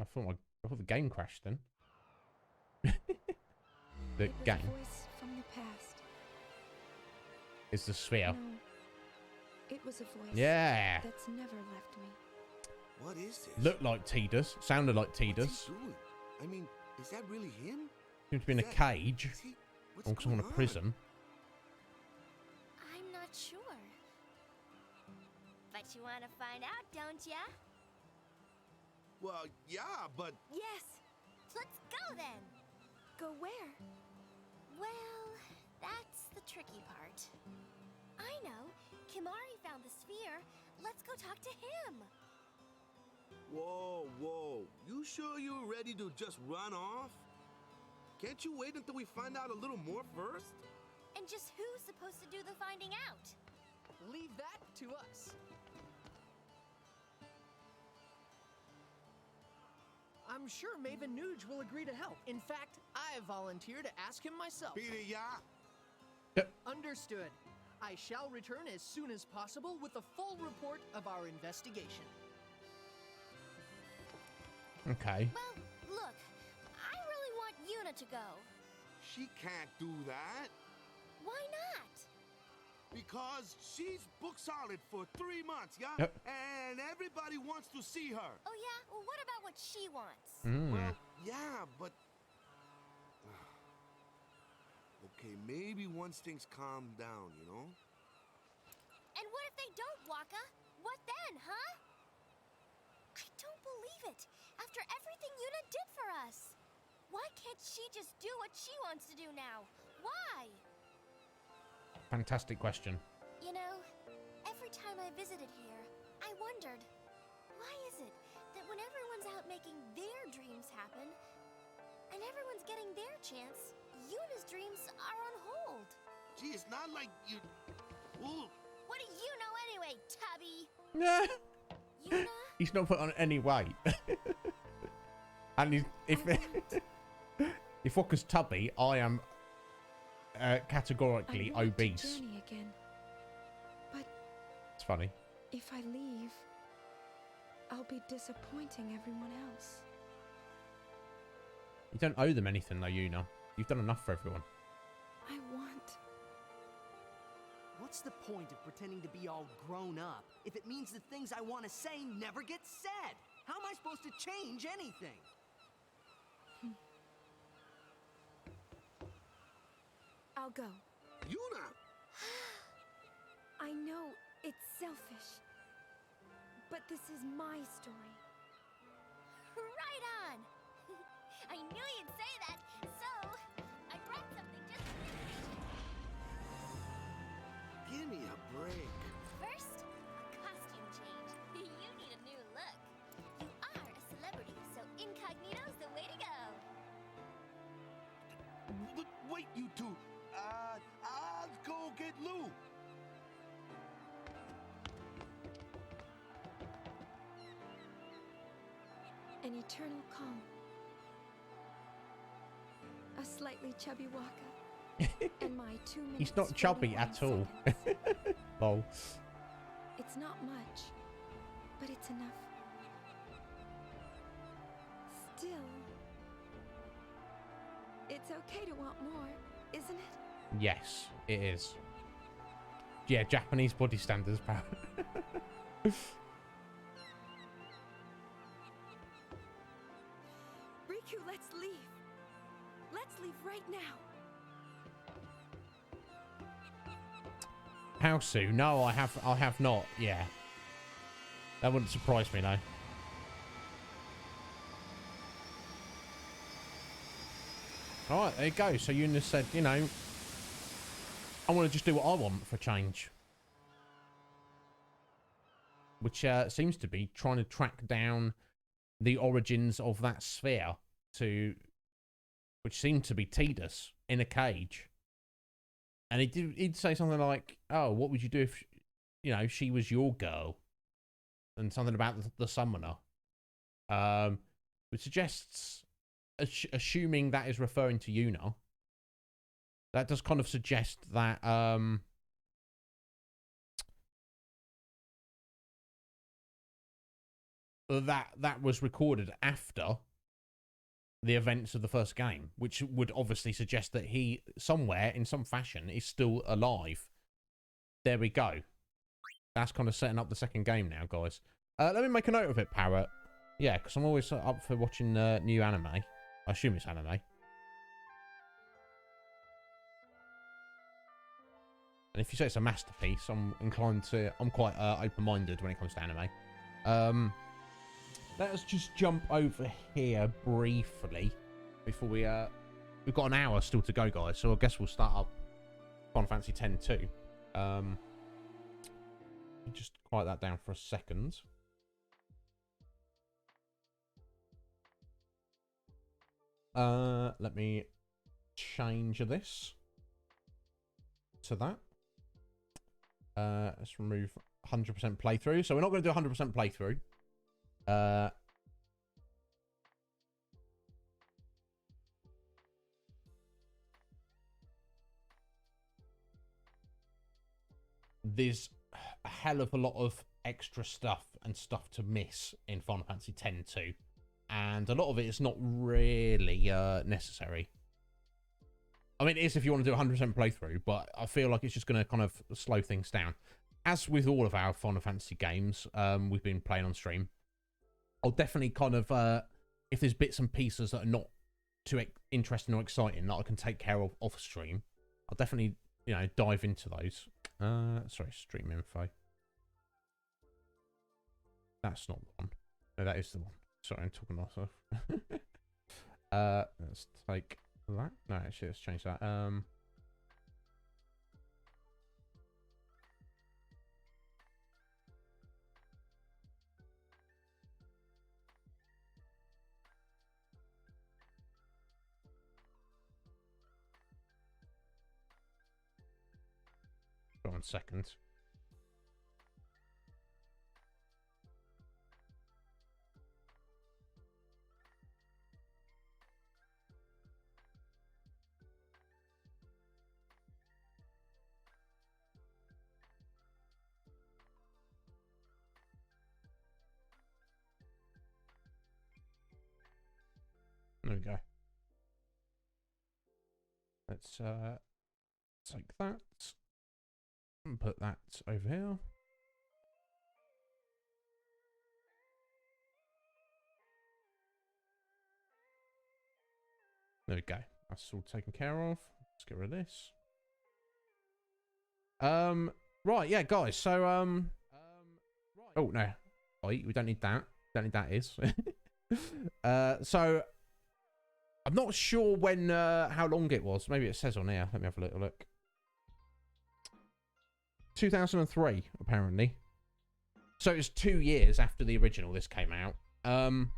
I thought the game crashed then. The It was game a voice from the past. is the sphere. No, it was a voice Yeah. that's never left me. What is this? Looked like Tidus. Sounded like What's he Tidus. doing? I mean, is that really him? Seemed to be in a Is that- cage. Is he, what's Also in going a prison. I'm not sure. But you want to find out, don't ya? Well, yeah, but Yes. Let's go then. Go where? Well, that's the tricky part. I know. Kimari found the sphere. Let's go talk to him. whoa, whoa. You sure you're ready to just run off? Can't you wait until we find out a little more first? And just who's supposed to do the finding out? Leave that to us. I'm sure Maven Nuge will agree to help. In fact, I volunteer to ask him myself. Beat it, yeah? Understood. I shall return as soon as possible with a full report of our investigation. Okay. Well, look, I really want Yuna to go. She can't do that Why not? because she's book solid for 3 months, yeah? Yep. And everybody wants to see her. Oh yeah? Well, what about what she wants? Well, yeah, but... Okay, maybe once things calm down, you know? And what if they don't, Waka? What then, huh? I don't believe it. After everything Yuna did for us. Why can't she just do what she wants to do now? Why? Fantastic question. You know, every time I visited here, I wondered, why is it that when everyone's out making their dreams happen, and everyone's getting their chance, Yuna's dreams are on hold? Gee, it's not like you... Ooh, What do you know anyway, Tubby? Yeah. Yuna? He's not put on any weight. And if if Walker's tubby, I am categorically I want to obese. journey again. But It's funny. if I leave, I'll be disappointing everyone else. You don't owe them anything though, Yuna. You've done enough for everyone. I want... What's the point of pretending to be all grown up if it means the things I want to say never get said? How am I supposed to change anything? I'll go. Yuna! I know it's selfish, but this is my story. Right on! I knew you'd say that, so I brought something just for you. Give me a break. First, a costume change. You need a new look. You are a celebrity, so incognito's the way to go. Wait, you two. I'll go get Lou. An eternal calm. A slightly chubby Waka. And my 2 minutes. He's not chubby 41 at all. seconds. Lol. It's not much, but it's enough. Still, it's okay to want more, isn't it? Yes, it is. Yeah, Japanese body standards, pal. Riku, let's leave. Let's leave right now. How soon? No, I have not. Yeah. That wouldn't surprise me, no. Alright, there you go. So Eunice said, you know, I want to just do what I want for a change. Which seems to be trying to track down the origins of that sphere to... which seemed to be Tidus in a cage. And he'd say something like, oh, what would you do if, you know, she was your girl? And something about the summoner. Which suggests, assuming that is referring to Yuna, that does kind of suggest that, that was recorded after the events of the first game, which would obviously suggest that he, somewhere, in some fashion, is still alive. There we go. That's kind of setting up the second game now, guys. Let me make a note of it, Parrot. Yeah, because I'm always up for watching new anime. I assume it's anime. And if you say it's a masterpiece, I'm inclined to... I'm quite open-minded when it comes to anime. Let us just jump over here briefly before we... we've got an hour still to go, guys, so I guess we'll start up Final Fantasy X too. Just quiet that down for a second. Let me change this to that. Let's remove 100% playthrough. So we're not going to do 100% playthrough. There's a hell of a lot of extra stuff and stuff to miss in Final Fantasy X 2, and a lot of it is not really necessary. I mean, it is if you want to do 100% playthrough, but I feel like it's just going to kind of slow things down. As with all of our Final Fantasy games we've been playing on stream, I'll definitely kind of, if there's bits and pieces that are not too interesting or exciting that I can take care of off stream, I'll definitely, you know, dive into those. Sorry, stream info. That's not the one. No, that is the one. Sorry, I'm talking to myself. Let's take that. No, actually, let's change that. Hold on a second. There we go. Let's take that and put that over here. There we go. That's all taken care of. Let's get rid of this. Right, yeah, guys. So oh no, we don't need that. Don't need that. Is so I'm not sure when how long it was. Maybe it says on here. Let me have a little look. 2003, apparently. So it's 2 years after the original this came out. And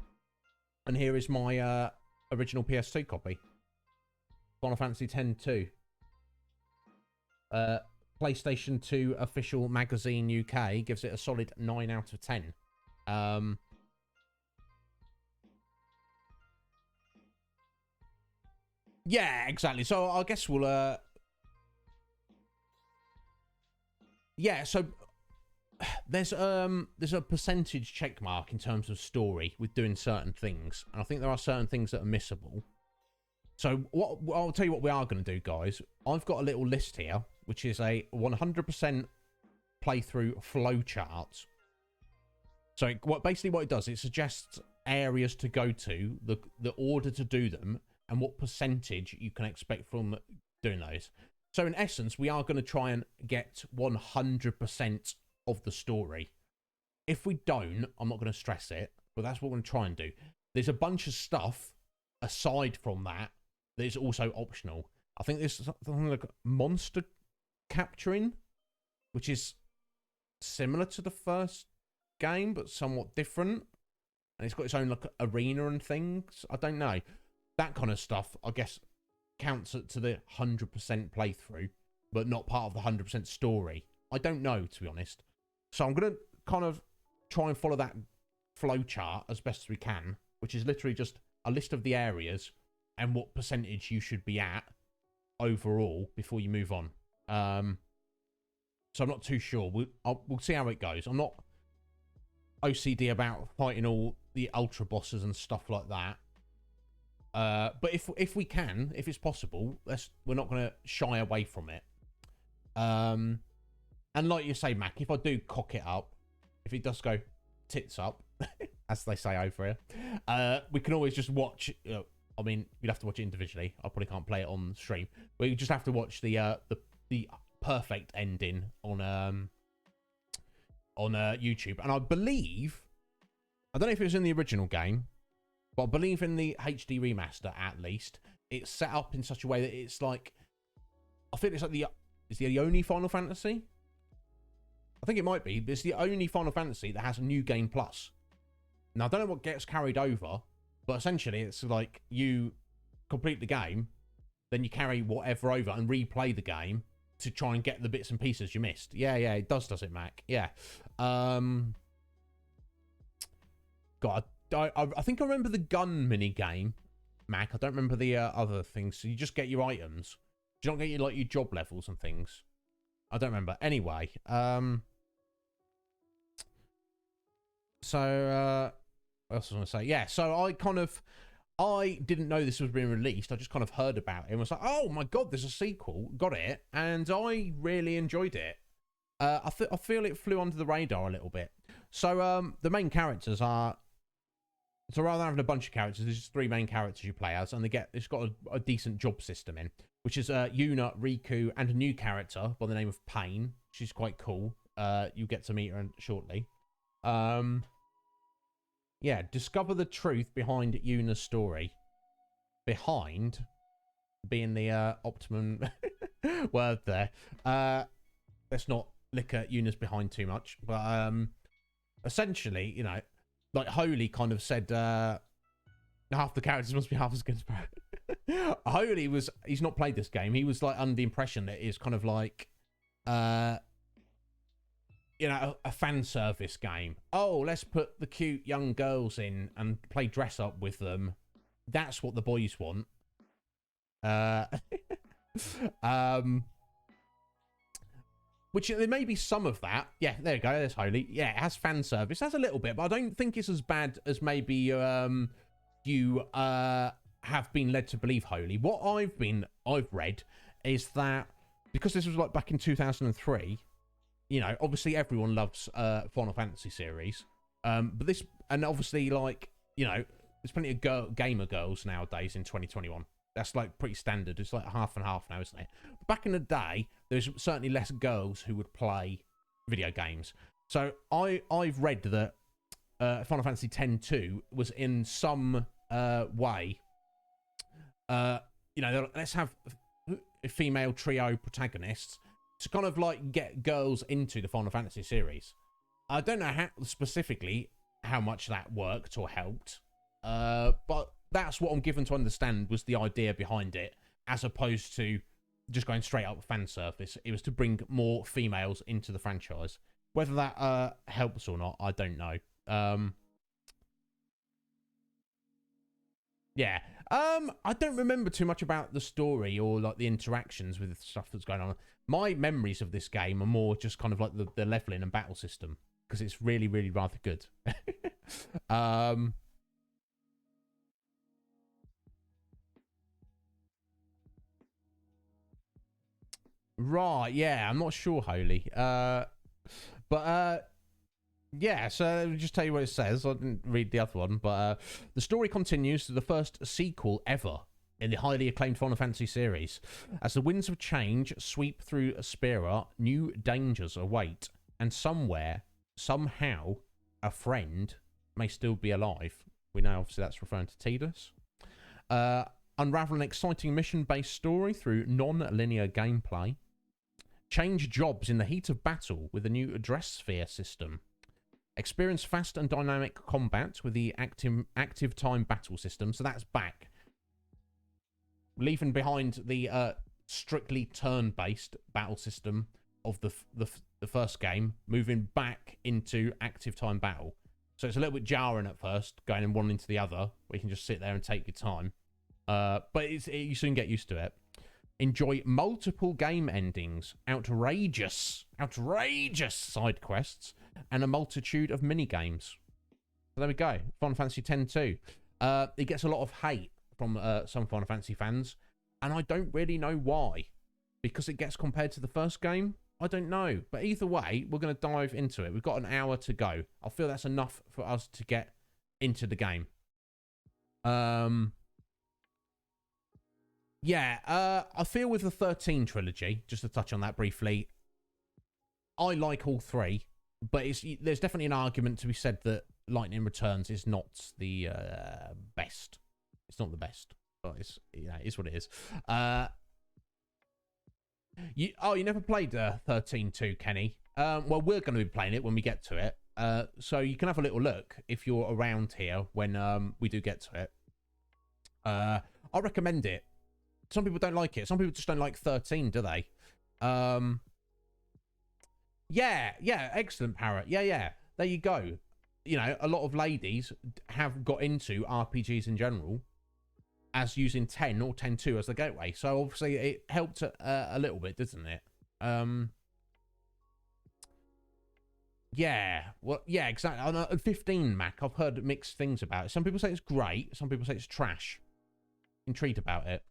here is my original PS2 copy. Final Fantasy X-2. PlayStation 2 Official Magazine UK gives it a solid 9 out of 10. Yeah, exactly. So I guess we'll... Yeah, so there's a percentage check mark in terms of story with doing certain things, and I think there are certain things that are missable. So what I'll tell you what we are going to do, guys. I've got a little list here, which is a 100% playthrough flowchart. So basically what it does, it suggests areas to go to, the order to do them, and what percentage you can expect from doing those. So in essence, we are going to try and get 100% of the story. If we don't, I'm not going to stress it, but that's what we're going to try and do. There's a bunch of stuff aside from that that is also optional. I think there's something like monster capturing, which is similar to the first game, but somewhat different. And it's got its own like arena and things. I don't know. That kind of stuff, I guess, counts to the 100% playthrough, but not part of the 100% story. I don't know, to be honest. So I'm going to kind of try and follow that flow chart as best as we can, which is literally just a list of the areas and what percentage you should be at overall before you move on. So I'm not too sure. We'll see how it goes. I'm not OCD about fighting all the ultra bosses and stuff like that. But if we can, if it's possible, we're not going to shy away from it. And like you say, Mac, if I do cock it up, if it does go tits up, as they say over here, we can always just watch. I mean, you'd have to watch it individually. I probably can't play it on stream. But you just have to watch the perfect ending on YouTube. And I believe, I don't know if it was in the original game, but I believe in the HD remaster, at least, it's set up in such a way that it's like, I think it's like is the only Final Fantasy? I think it might be, but it's the only Final Fantasy that has a new game plus. Now, I don't know what gets carried over, but essentially it's like you complete the game, then you carry whatever over and replay the game to try and get the bits and pieces you missed. Yeah, it does it, Mac? Yeah. God, I think I remember the gun mini game, Mac. I don't remember the other things. So you just get your items. You don't get your your job levels and things. I don't remember. Anyway, so what else was I going to say? Yeah, so I didn't know this was being released. I just kind of heard about it and was like, oh my god, there's a sequel. Got it, and I really enjoyed it. I feel it flew under the radar a little bit. So the main characters are. So rather than having a bunch of characters, there's just 3 main characters you play as, and it's got a decent job system in, which is Yuna, Riku, and a new character by the name of Pain. She's quite cool. You get to meet her shortly. Yeah, discover the truth behind Yuna's story. Behind being the optimum word there. Let's not lick at Yuna's behind too much, but essentially, you know, like Holy kind of said, half the characters must be half as good as Bro. Holy he's not played this game. He was like under the impression that it's kind of like, you know, a fan service game. Oh, let's put the cute young girls in and play dress up with them. That's what the boys want. Which there may be some of that. Yeah, there you go. There's Holy. Yeah, it has fan service. It has a little bit, but I don't think it's as bad as maybe you have been led to believe, Holy. What I've read is that because this was like back in 2003, you know, obviously everyone loves Final Fantasy series, but this, and obviously, like, you know, there's plenty of gamer girls nowadays in 2021. That's like pretty standard. It's like half and half now, isn't it? Back in the day, there's certainly less girls who would play video games. So I've read that Final Fantasy X-2 was in some way, let's have a female trio protagonists to kind of like get girls into the Final Fantasy series. I don't know how specifically how much that worked or helped, but that's what I'm given to understand was the idea behind it, as opposed to just going straight up fan service. It was to bring more females into the franchise. Whether that helps or not, I don't know. Yeah. I don't remember too much about the story or like the interactions with stuff that's going on. My memories of this game are more just kind of like the leveling and battle system, because it's really, really rather good. Right, yeah, I'm not sure, Holy. Yeah, so I'll just tell you what it says. I didn't read the other one, but the story continues to the first sequel ever in the highly acclaimed Final Fantasy series. As the winds of change sweep through Aspera, new dangers await, and somewhere, somehow, a friend may still be alive. We know, obviously, that's referring to Tidus. Unravel an exciting mission-based story through non-linear gameplay. Change jobs in the heat of battle with a new address sphere system. Experience fast and dynamic combat with the active time battle system. So that's back. Leaving behind the strictly turn-based battle system of the first game, moving back into active time battle. So it's a little bit jarring at first, going in one into the other, where you can just sit there and take your time. But you soon get used to it. Enjoy multiple game endings, outrageous side quests, and a multitude of mini games. So there we go. Final Fantasy X-2. It gets a lot of hate from some Final Fantasy fans, and I don't really know why. Because it gets compared to the first game? I don't know. But either way, we're going to dive into it. We've got an hour to go. I feel that's enough for us to get into the game. Yeah, I feel with the 13 trilogy, just to touch on that briefly, I like all three, but there's definitely an argument to be said that Lightning Returns is not the best. It's not the best, but it's what it is. You never played 13-2, Kenny? Well, we're going to be playing it when we get to it, so you can have a little look if you're around here when we do get to it. I recommend it. Some people don't like it. Some people just don't like 13, do they? Yeah, excellent, Parrot. Yeah. There you go. You know, a lot of ladies have got into RPGs in general as using 10 or 10-2 as the gateway. So obviously it helped a little bit, doesn't it? Yeah. Well, yeah, exactly. On 15, Mac, I've heard mixed things about it. Some people say it's great. Some people say it's trash. Intrigued about it.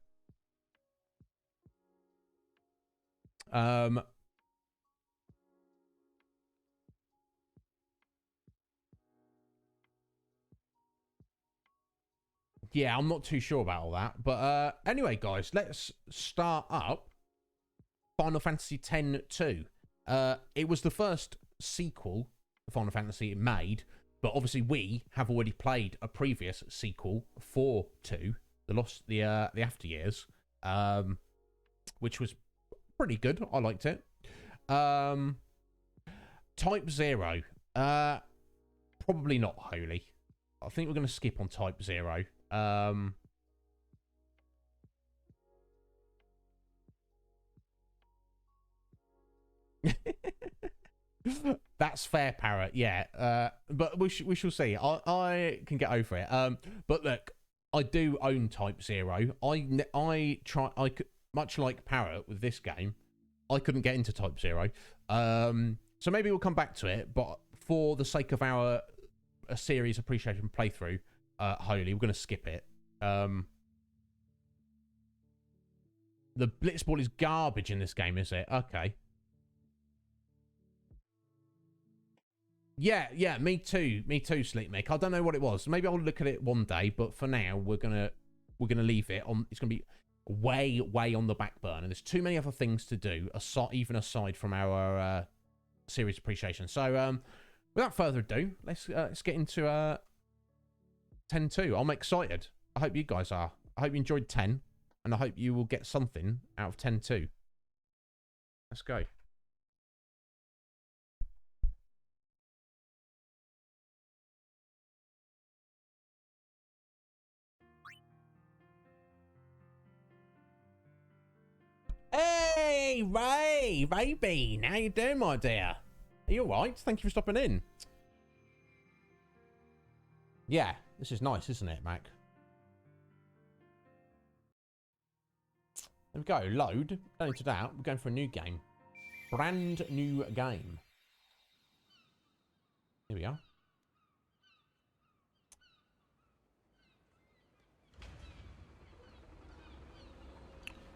Yeah, I'm not too sure about all that. But anyway, guys, let's start up Final Fantasy X-2. It was the first sequel Final Fantasy made, but obviously we have already played a previous sequel for 2, the After Years, which was pretty good. I liked it. Type 0. Probably not Holy. I think we're going to skip on Type 0. That's fair, Parrot. Yeah. But we shall see. I can get over it. But look, I do own Type 0. I could, much like Parrot with this game, I couldn't get into Type 0. So maybe we'll come back to it, but for the sake of our series appreciation playthrough, Holy, we're going to skip it. The Blitzball is garbage in this game, is it? Okay. Yeah, me too, Sleep Mick. I don't know what it was. Maybe I'll look at it one day, but for now, we're going to we're going to leave it on. It's going to be way, way on the back burner. There's too many other things to do, even aside from our series appreciation. So, without further ado, let's get into 10-2. I'm excited. I hope you guys are. I hope you enjoyed 10, and I hope you will get something out of 10-2. Let's go. Hey, Ray Bean, how you doing, my dear? Are you alright? Thank you for stopping in. Yeah, this is nice, isn't it, Mac? There we go, load. Don't need to that. We're going for a new game. Brand new game. Here we are.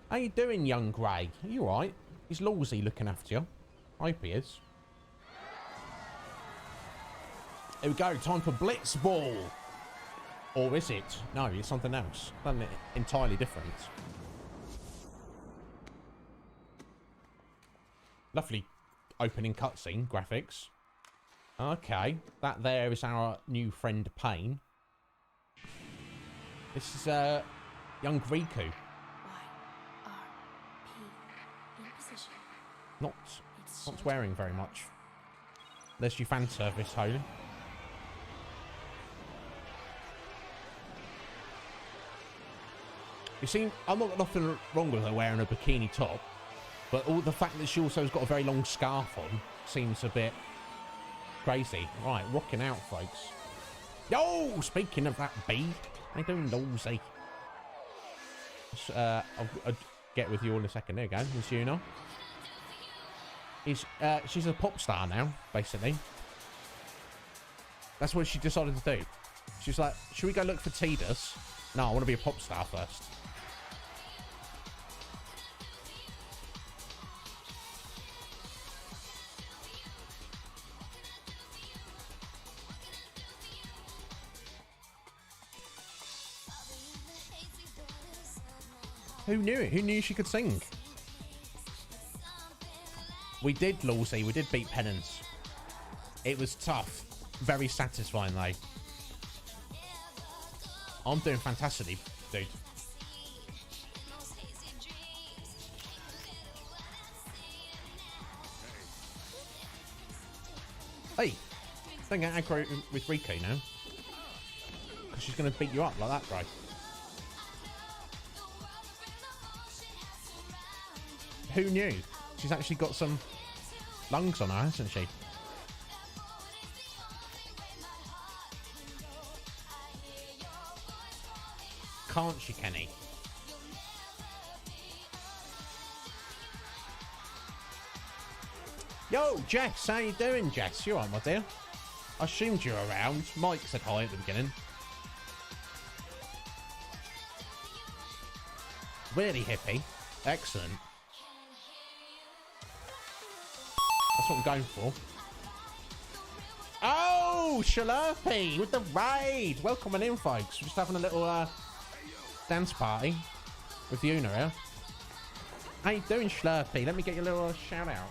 How you doing, young Grey? Are you alright? Is Lawsy looking after you? I hope he is. Here we go, time for Blitzball. Or is it? No, it's something else. Something entirely different. Lovely opening cutscene graphics. Okay, that there is our new friend Pain. This is young Riku. Not swearing very much. There's your fan service, Holy. You see, I'm not got nothing wrong with her wearing a bikini top, but all the fact that she also has got a very long scarf on seems a bit crazy. Right, rocking out, folks. Yo, speaking of that bee, how you doing, Lawsy? I'll get with you all in a second. There you go, Miss Yuna. She's a pop star now, basically. That's what she decided to do. She's like, should we go look for Tidus? No, I want to be a pop star first. Who knew it? Who knew she could sing? We did, Lawsy. We did beat Penance. It was tough. Very satisfying, though. I'm doing fantastically, dude. Hey, don't get aggro with Riku now. Because she's going to beat you up like that, bro. Who knew? She's actually got some lungs on her, hasn't she? Can't she, Kenny? Yo, Jess, how you doing, Jess? You alright, my dear? I assumed you were around. Mike said hi at the beginning. Really hippie. Excellent. That's what I'm going for. Oh, Shalurpy with the raid. Welcome in, folks. We're just having a little dance party with Yuna here. How you doing, Shalurpy? Let me get your little shout out.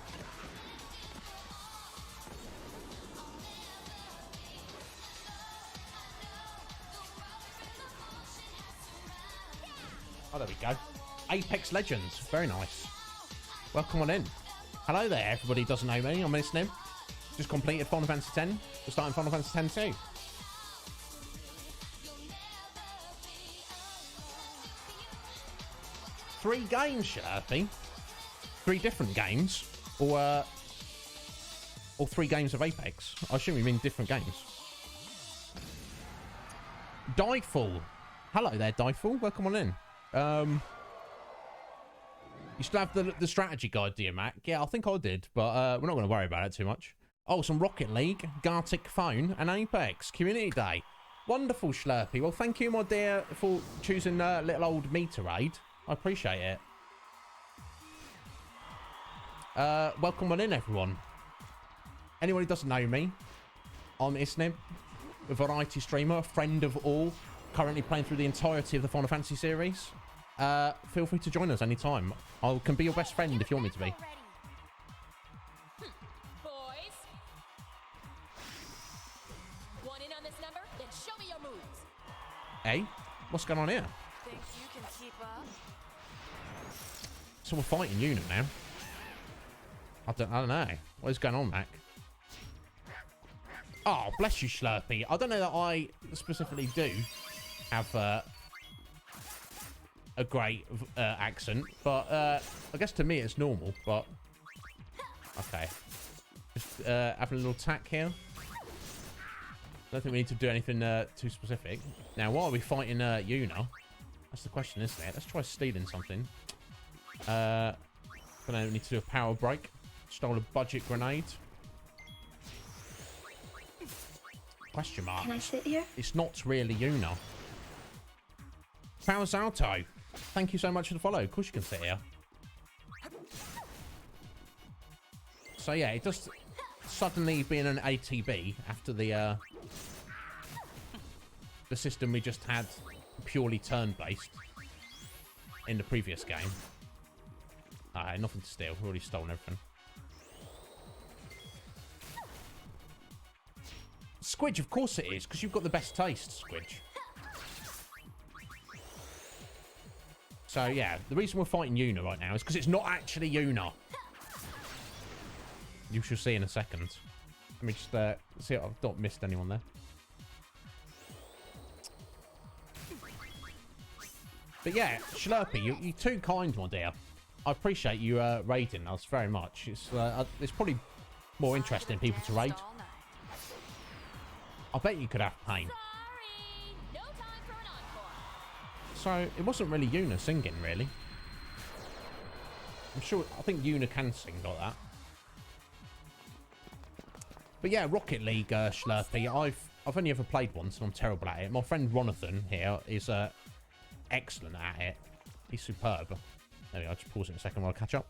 Oh, there we go. Apex Legends. Very nice. Welcome on in. Hello there, everybody who doesn't know me. I'm Iznib. Just completed Final Fantasy X. We're starting Final Fantasy X too. Three games, Sharpie. 3 different games. Or 3 games of Apex. I assume you mean different games. Dieful. Hello there, Dieful. Welcome on in. You still have the strategy guide, do you, Mac? Yeah, I think I did, but we're not going to worry about it too much. Oh, some Rocket League, Gartic Phone, and Apex. Community Day. Wonderful, Schlurpy. Well, thank you, my dear, for choosing little old me to raid. I appreciate it. Welcome on in, everyone. Anyone who doesn't know me, I'm Iznib, a variety streamer, a friend of all, currently playing through the entirety of the Final Fantasy series, feel free to join us anytime. I can be your best friend if you want me to be. Boys, want in on this number? Then show me your moves. Hey, what's going on here? Think you can keep up? So we're fighting Yuna now. I don't know. What is going on, Mac? Oh, bless you, Slurpee. I don't know that I specifically do have a great accent, but I guess to me it's normal, but... Okay. Just having a little tack here. Don't think we need to do anything too specific. Now, why are we fighting Yuna? That's the question, isn't it? Let's try stealing something. Gonna need to do a power break. Stole a budget grenade. Question mark. Can I sit here? It's not really Yuna. Power Salto. Thank you so much for the follow. Of course you can sit here. So yeah, it does suddenly being an ATB after the system we just had purely turn-based in the previous game. Nothing to steal. We've already stolen everything. Squidge, of course it is, because you've got the best taste, Squidge. So, yeah, the reason we're fighting Yuna right now is because it's not actually Yuna. You shall see in a second. Let me just see if I've not missed anyone there. But yeah, Slurpee, you're too kind, my dear. I appreciate you raiding us very much. It's probably more interesting people to raid. I bet you could have pain. No time for an encore. So it wasn't really Yuna singing, really. I'm sure. I think Yuna can sing like that. But yeah, Rocket League, Slurpee. I've only ever played once, and I'm terrible at it. My friend Ronathan here is excellent at it. He's superb. There we go. I'll just pause it in a second while I catch up.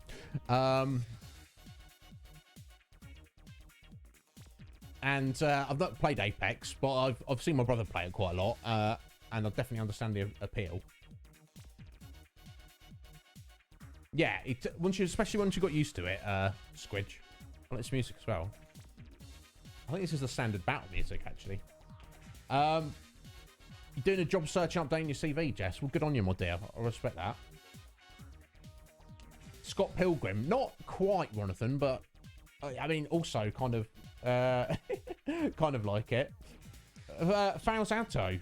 And I've not played Apex, but I've seen my brother play it quite a lot, and I definitely understand the appeal. Yeah, especially once you got used to it, Squidge. I like this music as well. I think this is the standard battle music, actually. You're doing a job search and updating your CV, Jess. Well, good on you, my dear. I respect that. Scott Pilgrim, not quite Ronathan, but I mean, also kind of, kind of like it. Foul Salto.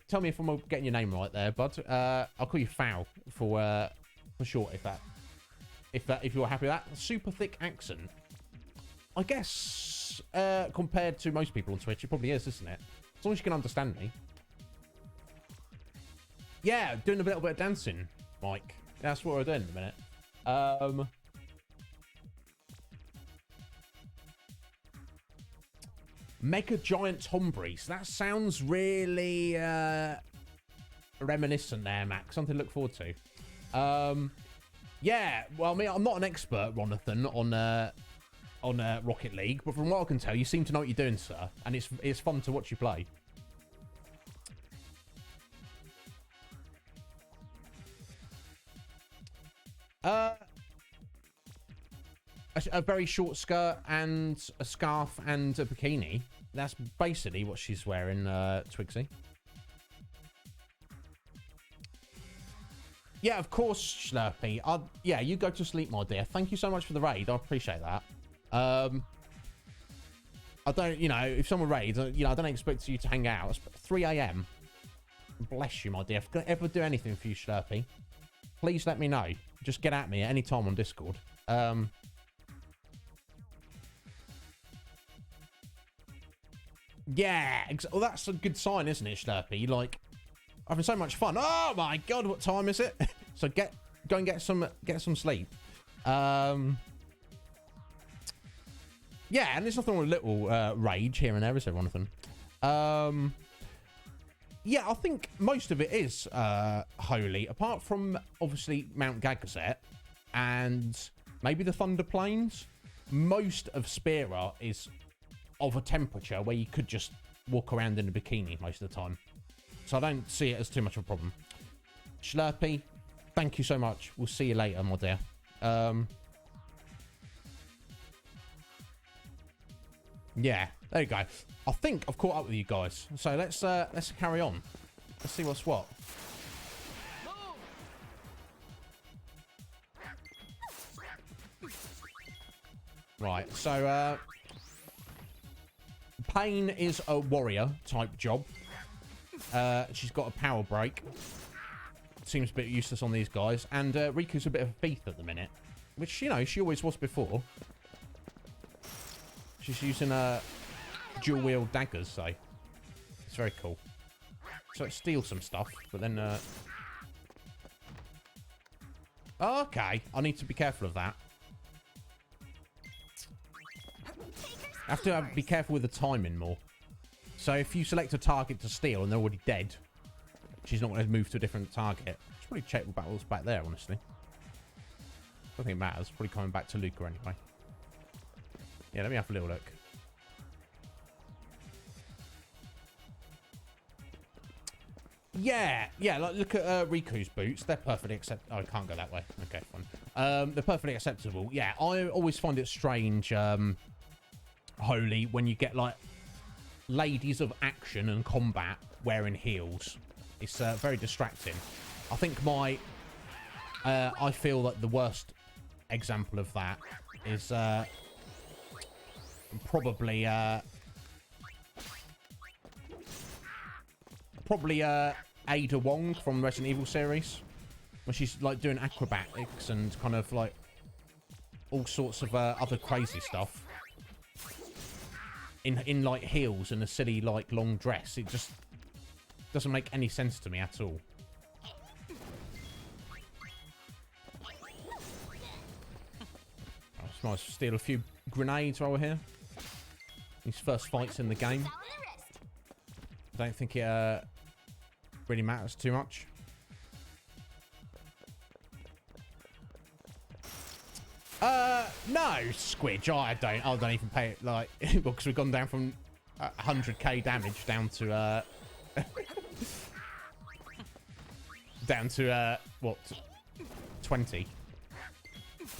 Tell me if I'm getting your name right there, bud. I'll call you Foul for short, if you're happy with that. Super thick accent. I guess compared to most people on Twitch, it probably is, isn't it? As long as you can understand me. Yeah, doing a little bit of dancing, Mike. That's what we're doing in a minute. Mega Giant Tombreeze. That sounds really reminiscent there, Mac. Something to look forward to. Yeah, well, I mean, I'm not an expert, Ronathan, on Rocket League, but from what I can tell, you seem to know what you're doing, sir, and it's fun to watch you play. A very short skirt and a scarf and a bikini. That's basically what she's wearing, Twigsy. Yeah, of course, Slurpee. Yeah, you go to sleep, my dear. Thank you so much for the raid. I appreciate that. I don't, if someone raids, I don't expect you to hang out. It's 3 a.m. Bless you, my dear. If I ever do anything for you, Slurpee, please let me know. Just get at me at any time on Discord. Yeah, well, that's a good sign, isn't it, Slurpee? Like, having so much fun. Oh my god, what time is it? So go and get some sleep. Yeah, and there's nothing wrong with a little rage here and there, is there, Jonathan? Yeah, I think most of it is holy, apart from obviously Mount Gagazet and maybe the Thunder Plains. Most of Spira is of a temperature where you could just walk around in a bikini most of the time. So I don't see it as too much of a problem. Schlurpy, thank you so much. We'll see you later, my dear. Yeah, there you go. I think I've caught up with you guys. So let's carry on. Let's see what's what. Right, so Pain is a warrior type job. She's got a power break. Seems a bit useless on these guys. And Riku's a bit of a thief at the minute. Which, you know, she always was before. She's using dual wield daggers, so it's very cool. So let's steal some stuff, but then okay, I need to be careful of that. I have to be careful with the timing more. So if you select a target to steal and they're already dead, she's not going to move to a different target. Let's probably check what battle's back there, honestly. I don't think it matters. Probably coming back to Luca anyway. Yeah, let me have a little look. Yeah, like, look at Riku's boots. They're perfectly acceptable. Oh, I can't go that way. Okay, fine. They're perfectly acceptable. Yeah, I always find it strange, Holy, when you get, like, ladies of action and combat wearing heels. It's very distracting. I think my... I feel that the worst example of that is probably Ada Wong from Resident Evil series, when she's like doing acrobatics and kind of like all sorts of other crazy stuff in like heels and a silly like long dress. It just doesn't make any sense to me at all. It's nice to steal a few grenades while we're here. These first fights in the game. I don't think it really matters too much. No, Squidge. I don't even pay it like because we've gone down from 100k damage down to what, 20.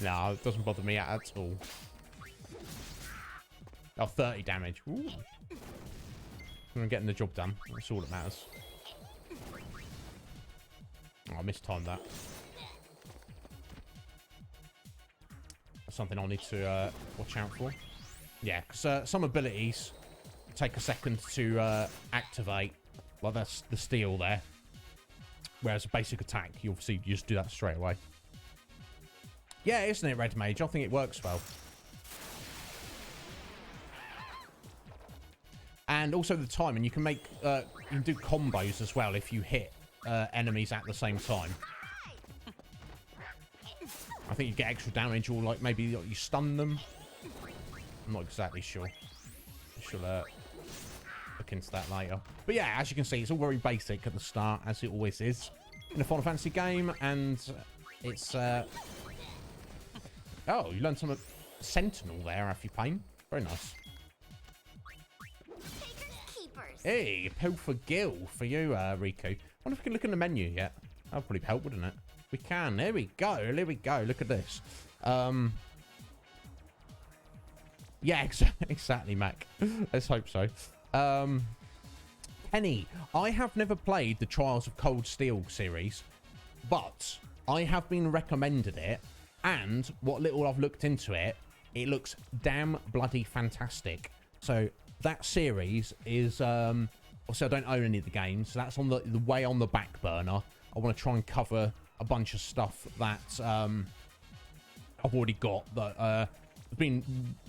No, it doesn't bother me at all. Oh, 30 damage. Ooh. I'm getting the job done. That's all that matters. Oh, I mistimed that. That's something I'll need to watch out for. Yeah, because some abilities take a second to activate. Like that's the steal there. Whereas a basic attack, you obviously just do that straight away. Yeah, isn't it, Red Mage? I think it works well. And also the timing, you can make, you can do combos as well if you hit enemies at the same time. I think you get extra damage, or like maybe you stun them. I'm not exactly sure. I shall look into that later. But yeah, as you can see, it's all very basic at the start, as it always is in a Final Fantasy game, and it's oh, you learned some Sentinel there, have you, Pain? Very nice. Hey, Pilfer Gill for you, Riku. I wonder if we can look in the menu yet. That would probably help, wouldn't it? We can. There we go. There we go. Look at this. Yeah, exactly, Mac. Let's hope so. Penny, I have never played the Trials of Cold Steel series, but I have been recommended it, and what little I've looked into it, it looks damn bloody fantastic. So that series is, obviously I don't own any of the games, so that's on the way on the back burner. I want to try and cover a bunch of stuff that I've already got that has been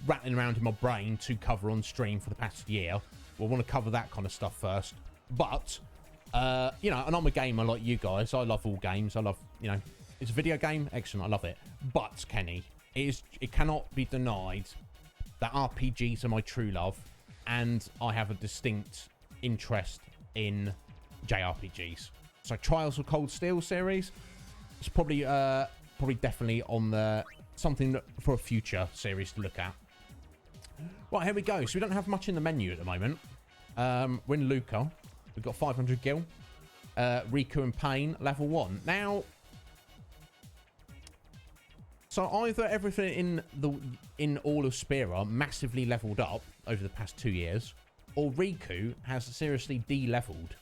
rattling around in my brain to cover on stream for the past year. We'll want to cover that kind of stuff first. But, you know, and I'm a gamer like you guys. I love all games. I love, you know, it's a video game. Excellent. I love it. But, Kenny, it cannot be denied that RPGs are my true love. And I have a distinct interest in JRPGs. So Trials of Cold Steel series is probably definitely on the something for a future series to look at. Right, here we go. So we don't have much in the menu at the moment. We're in Luca. We've got 500 gil. Riku and Pain, level 1. Now, so either everything in all of Spira massively leveled up over the past 2 years, or Riku has seriously de-leveled.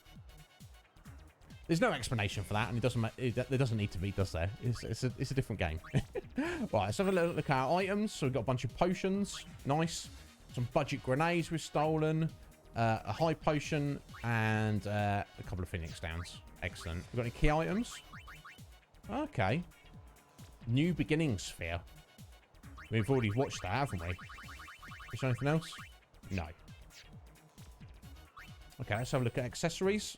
There's no explanation for that, and there doesn't need to be, does there? It's a different game. Right, let's have a look at our items. So we've got a bunch of potions. Nice. Some budget grenades we've stolen. A high potion, and a couple of Phoenix Downs. Excellent. We've got any key items? Okay. New beginning sphere. We've already watched that, haven't we? Is there anything else? No. Okay, let's have a look at accessories.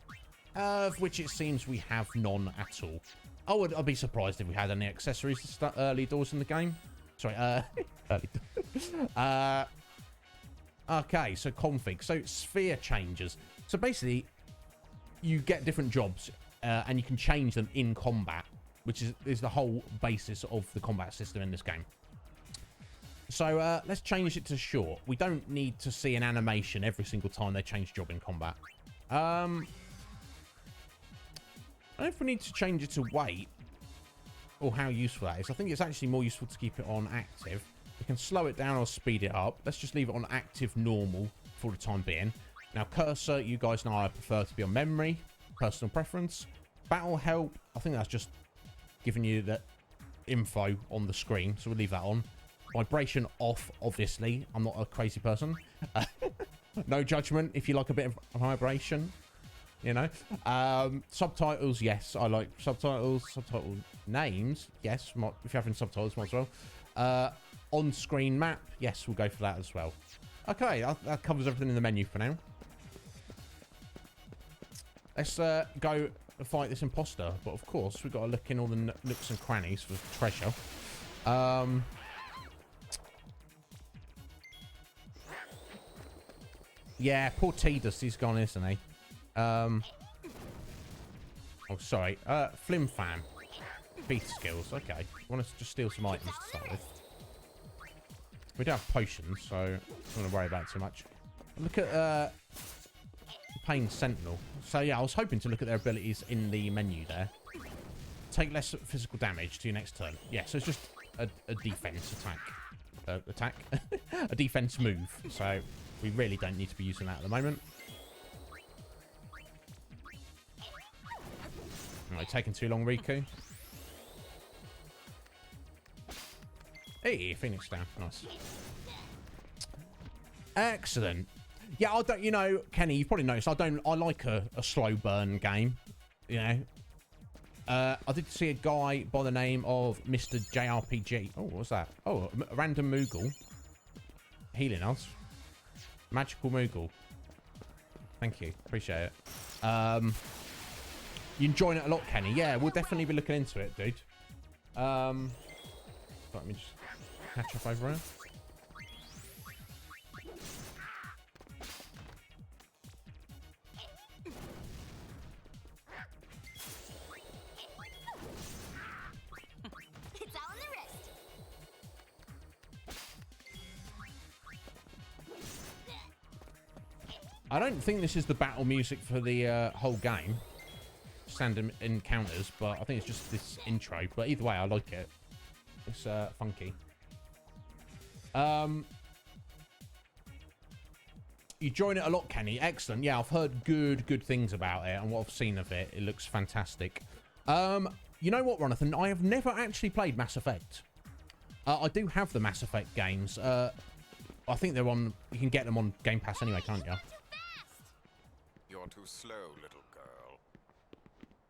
Of which it seems we have none at all. I'd be surprised if we had any accessories to start early doors in the game. Sorry, early doors. Okay, so config. So sphere changes. So basically, you get different jobs and you can change them in combat, which is the whole basis of the combat system in this game. So let's change it to short. We don't need to see an animation every single time they change job in combat. I don't know if we need to change it to wait or how useful that is. I think it's actually more useful to keep it on active. We can slow it down or speed it up. Let's just leave it on active normal for the time being. Now, cursor, you guys know I prefer to be on memory. Personal preference. Battle help, I think that's just giving you the info on the screen, so we'll leave that on. Vibration off, obviously. I'm not a crazy person. No judgment if you like a bit of vibration. You know, subtitles, yes, I like subtitles. Subtitle names, yes, if you're having subtitles, might as well. On-screen map, yes, we'll go for that as well. Okay, that covers everything in the menu for now. Let's go fight this imposter, but of course we've got to look in all the nooks and crannies for treasure. Yeah, poor Tidus, he's gone, isn't he? Oh, sorry. Flim Fan. Beat skills. Okay. Want to just steal some items to start with. We don't have potions, so I don't want to worry about it too much. Look at Pain Sentinel. So yeah, I was hoping to look at their abilities in the menu there. Take less physical damage to your next turn. Yeah, so it's just a defense attack. A defense move. So we really don't need to be using that at the moment. Alright, taking too long, Riku. Hey, Phoenix down. Nice. Excellent. Yeah, I don't, you know, Kenny, you've probably noticed, I like a slow burn game, you know. I did see a guy by the name of Mr. JRPG. Oh, what's that? Oh, a random Moogle. Healing us. Magical Moogle. Thank you. Appreciate it. You enjoying it a lot, Kenny? Yeah, we'll definitely be looking into it, dude. Let me just catch up over here. It's all in the wrist. I don't think this is the battle music for the whole game. Standard encounters, but I think it's just this intro. But either way, I like it. It's funky. You join it a lot, Kenny. Excellent. Yeah, I've heard good things about it, and what I've seen of it, it looks fantastic. You know what, Ronathan? I have never actually played Mass Effect. I do have the Mass Effect games. I think they're on. You can get them on Game Pass anyway, can't you? You're too slow, little girl.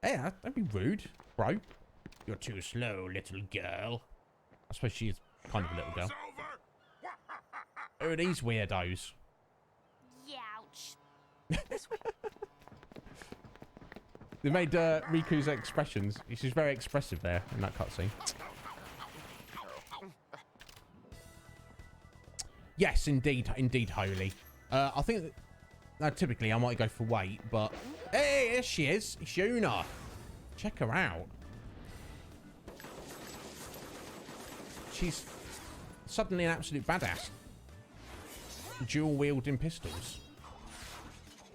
Yeah, don't be rude, bro. You're too slow, little girl. I suppose she is kind of a little girl. Who are these weirdos? Youch. They made Riku's expressions. She's very expressive there in that cutscene. Yes, indeed, Holy. I think typically I might go for weight, but hey, here she is. It's Yuna. Check her out. She's suddenly an absolute badass. Dual wielding pistols.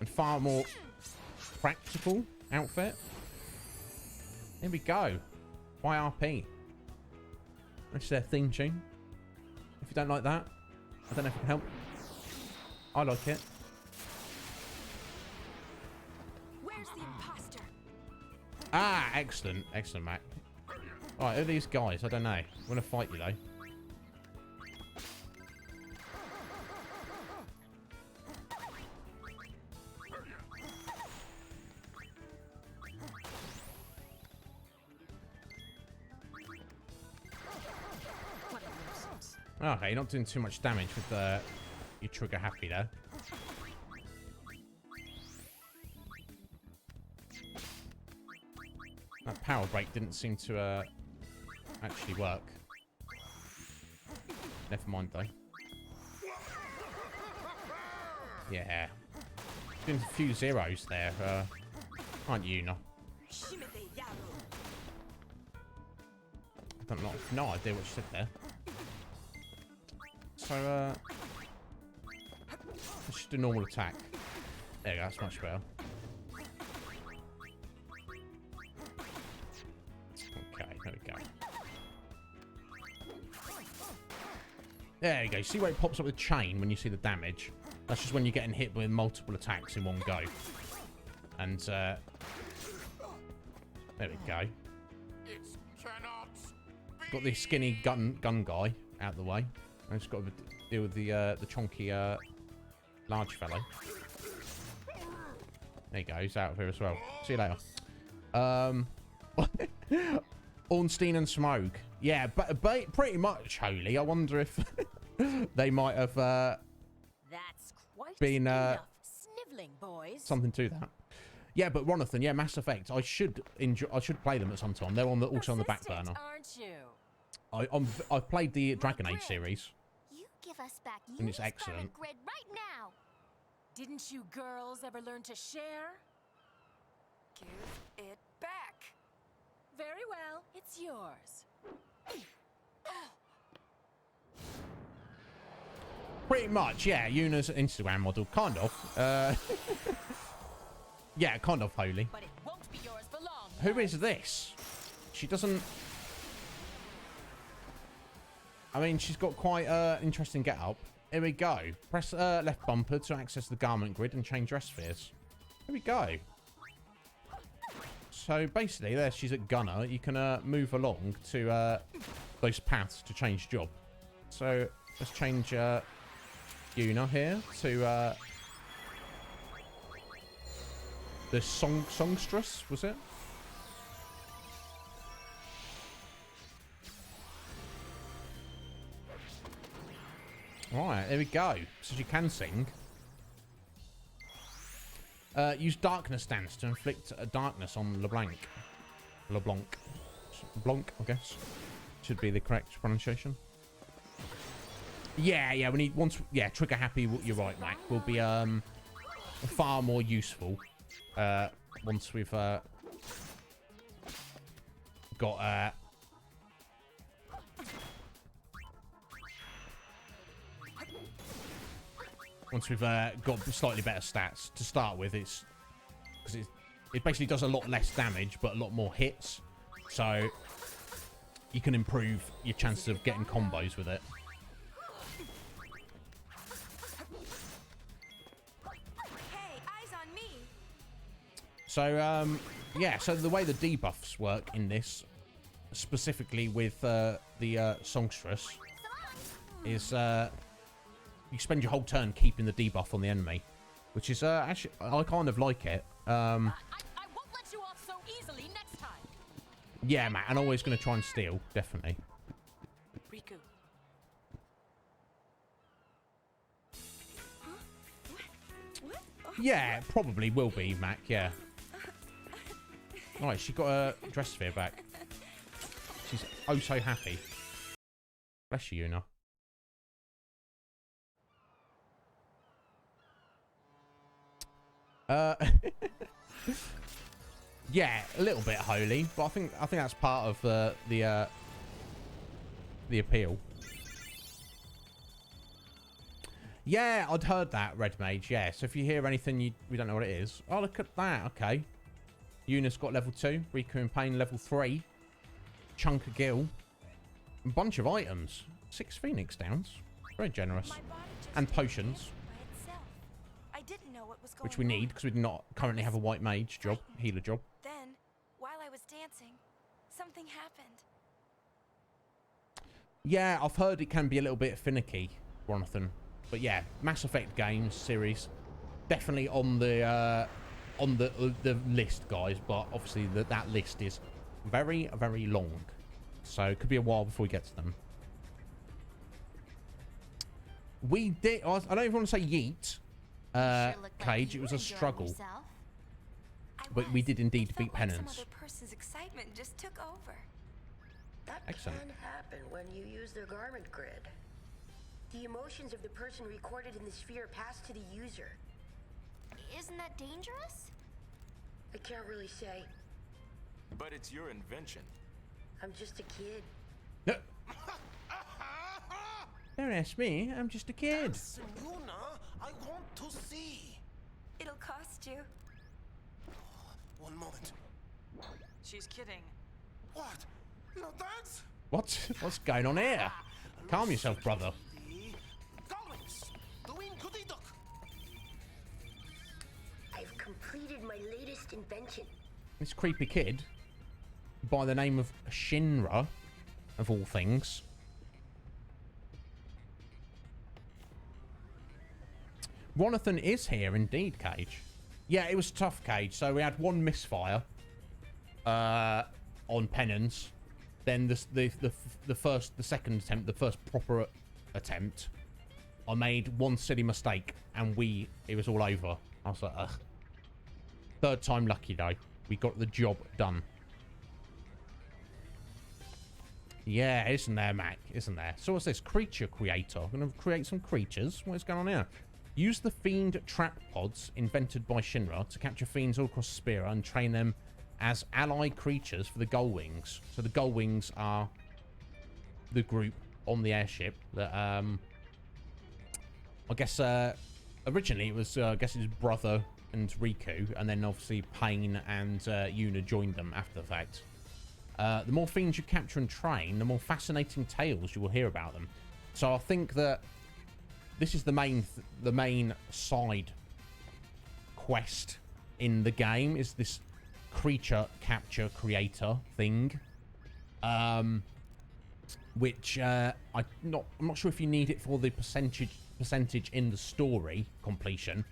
And far more practical outfit. Here we go. YRP. That's their theme tune. If you don't like that, I don't know if it can help. I like it. Where's the imposter? Ah, excellent. Excellent, Mac. Alright, who are these guys? I don't know. I'm going to fight you, though. Okay, you're not doing too much damage with your trigger happy there. That power break didn't seem to actually work. Never mind though. Yeah. Doing a few zeros there, aren't you, no? I don't know. No idea what you said there. So, let's just do normal attack. There you go, that's much better. Okay, there we go. There you go. See where it pops up with chain when you see the damage? That's just when you're getting hit with multiple attacks in one go. And, there we go. Got the skinny gun guy out the way. I just got to deal with the chonky large fellow. There you go. He's out of here as well. See you later. Ornstein and Smoke. Yeah, but pretty much Holy. I wonder if they might have That's quite been sniveling, boys. something to that. Yeah, but Ronathan, yeah, Mass Effect. I should play them at some time. They're also on the back burner. Aren't you? I've played the Dragon Age series. You give us back And it's Uni's excellent. garment grid right now. Didn't you girls ever learn to share? Give it back. Very well, it's yours. Pretty much, yeah. Yuna's Instagram model, kind of. Yeah, kind of Holy. But it won't be yours for long. Who is this? She doesn't. I mean, she's got quite interesting get-up. Here we go. Press left bumper to access the garment grid and change dress spheres. Here we go. So basically, there she's at Gunner. You can move along to those paths to change job. So let's change Yuna here to the songstress, was it? Alright, there we go. So she can sing. Use darkness stance to inflict a darkness on LeBlanc. Blanc, I guess. Should be the correct pronunciation. Yeah, we need trigger happy, you're right, Mac. Will be far more useful once we've got once we've got slightly better stats. To start with, it's because it basically does a lot less damage but a lot more hits, so you can improve your chances of getting combos with it. Hey, eyes on me. So yeah, so the way the debuffs work in this, specifically with the songstress, is you spend your whole turn keeping the debuff on the enemy, which is actually, I kind of like it. I won't let you off so easily next time. Yeah, Matt, and always going to try and steal, definitely. Riku. Yeah, probably will be, Mac, yeah. Alright, she got her dress sphere back. She's oh so happy. Bless you, Yuna. Yeah, a little bit Holy, but I think that's part of the appeal. Yeah, I'd heard that, Red Mage. Yeah, so if you hear anything we don't know what it is. Oh, look at that. Okay. Yuna's got level 2. Riku and Pain level 3. Chunk of Gil. A bunch of items. 6 Phoenix downs. Very generous. And potions. I didn't know what was going Which we need because we do not currently have a white mage job. Healer job. Then, while I was dancing, something happened. Yeah, I've heard it can be a little bit finicky, Jonathan. But yeah, Mass Effect games series. Definitely on the list, guys. But obviously that list is very, very long. So it could be a while before we get to them. We did... I don't even want to say yeet, Cage. It was a struggle. But we did indeed beat Penance. Some other person's excitement just took over. That Excellent. can happen when you use the garment grid. The emotions of the person recorded in the sphere pass to the user. Isn't that dangerous? I can't really say. But it's your invention. I'm just a kid. No. Don't ask me. I'm just a kid. Yuna, I want to see. It'll cost you. One moment. She's kidding. What? No thanks? What's going on here? Calm yourself, brother. I've completed my latest invention. This creepy kid, by the name of Shinra, of all things. Ronathan is here indeed, Cage. Yeah, it was tough, Cage. So we had one misfire on Penance. Then the second attempt, the first proper attempt, I made one silly mistake and it was all over. I was like, ugh. Third time lucky though. We got the job done. Yeah, isn't there, Mac? Isn't there? So what's this? Creature creator. I'm going to create some creatures. What is going on here? Use the fiend trap pods invented by Shinra to capture fiends all across Spira and train them as allied creatures for the Gullwings. So the Gullwings are the group on the airship that I guess originally it was I guess his brother and Riku, and then obviously Pain and Yuna joined them after the fact. The more fiends you capture and train, the more fascinating tales you will hear about them. So I think that this is the main side quest in the game, is this creature capture creator thing, which I'm not sure if you need it for the percentage in the story completion,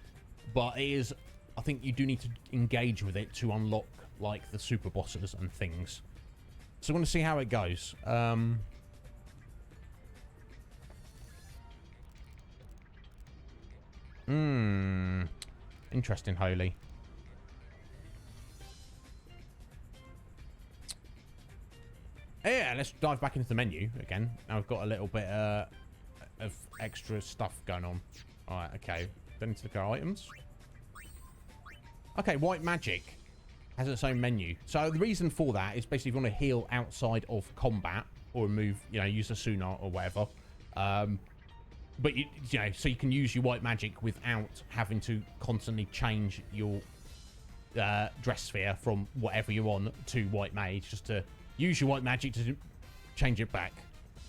but it is. I think you do need to engage with it to unlock like the super bosses and things. So I want to see how it goes. Interesting, Holy. Yeah, let's dive back into the menu again. Now we've got a little bit of extra stuff going on. Alright, okay. Then into the items. Okay, white magic has its own menu. So the reason for that is basically if you want to heal outside of combat or move, use a sonar or whatever. But you know, so you can use your white magic without having to constantly change your dress sphere from whatever you're on to white mage, just to use your white magic to change it back.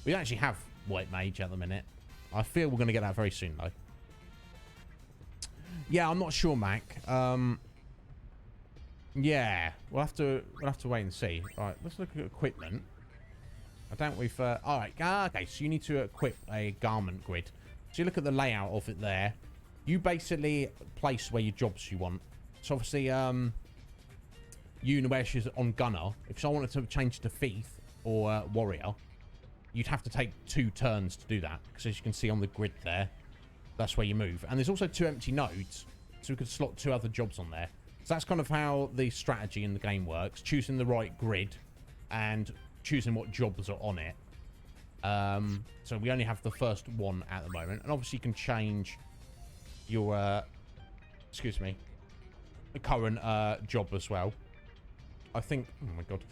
We don't actually have white mage at the minute. I feel we're going to get that very soon though. Yeah, I'm not sure, Mac. Yeah, we'll have to wait and see. All right, let's look at equipment. I doubt we've. All right, okay. So you need to equip a garment grid. So you look at the layout of it there. You basically place where your jobs you want. So obviously, Yuna, where she's on gunner. If I wanted to change to thief or warrior, you'd have to take 2 turns to do that. Because as you can see on the grid there, that's where you move. And there's also 2 empty nodes, so we could slot 2 other jobs on there. So that's kind of how the strategy in the game works. Choosing the right grid and choosing what jobs are on it. So we only have the first one at the moment. And obviously you can change your, excuse me, the current job as well. I think, oh my god.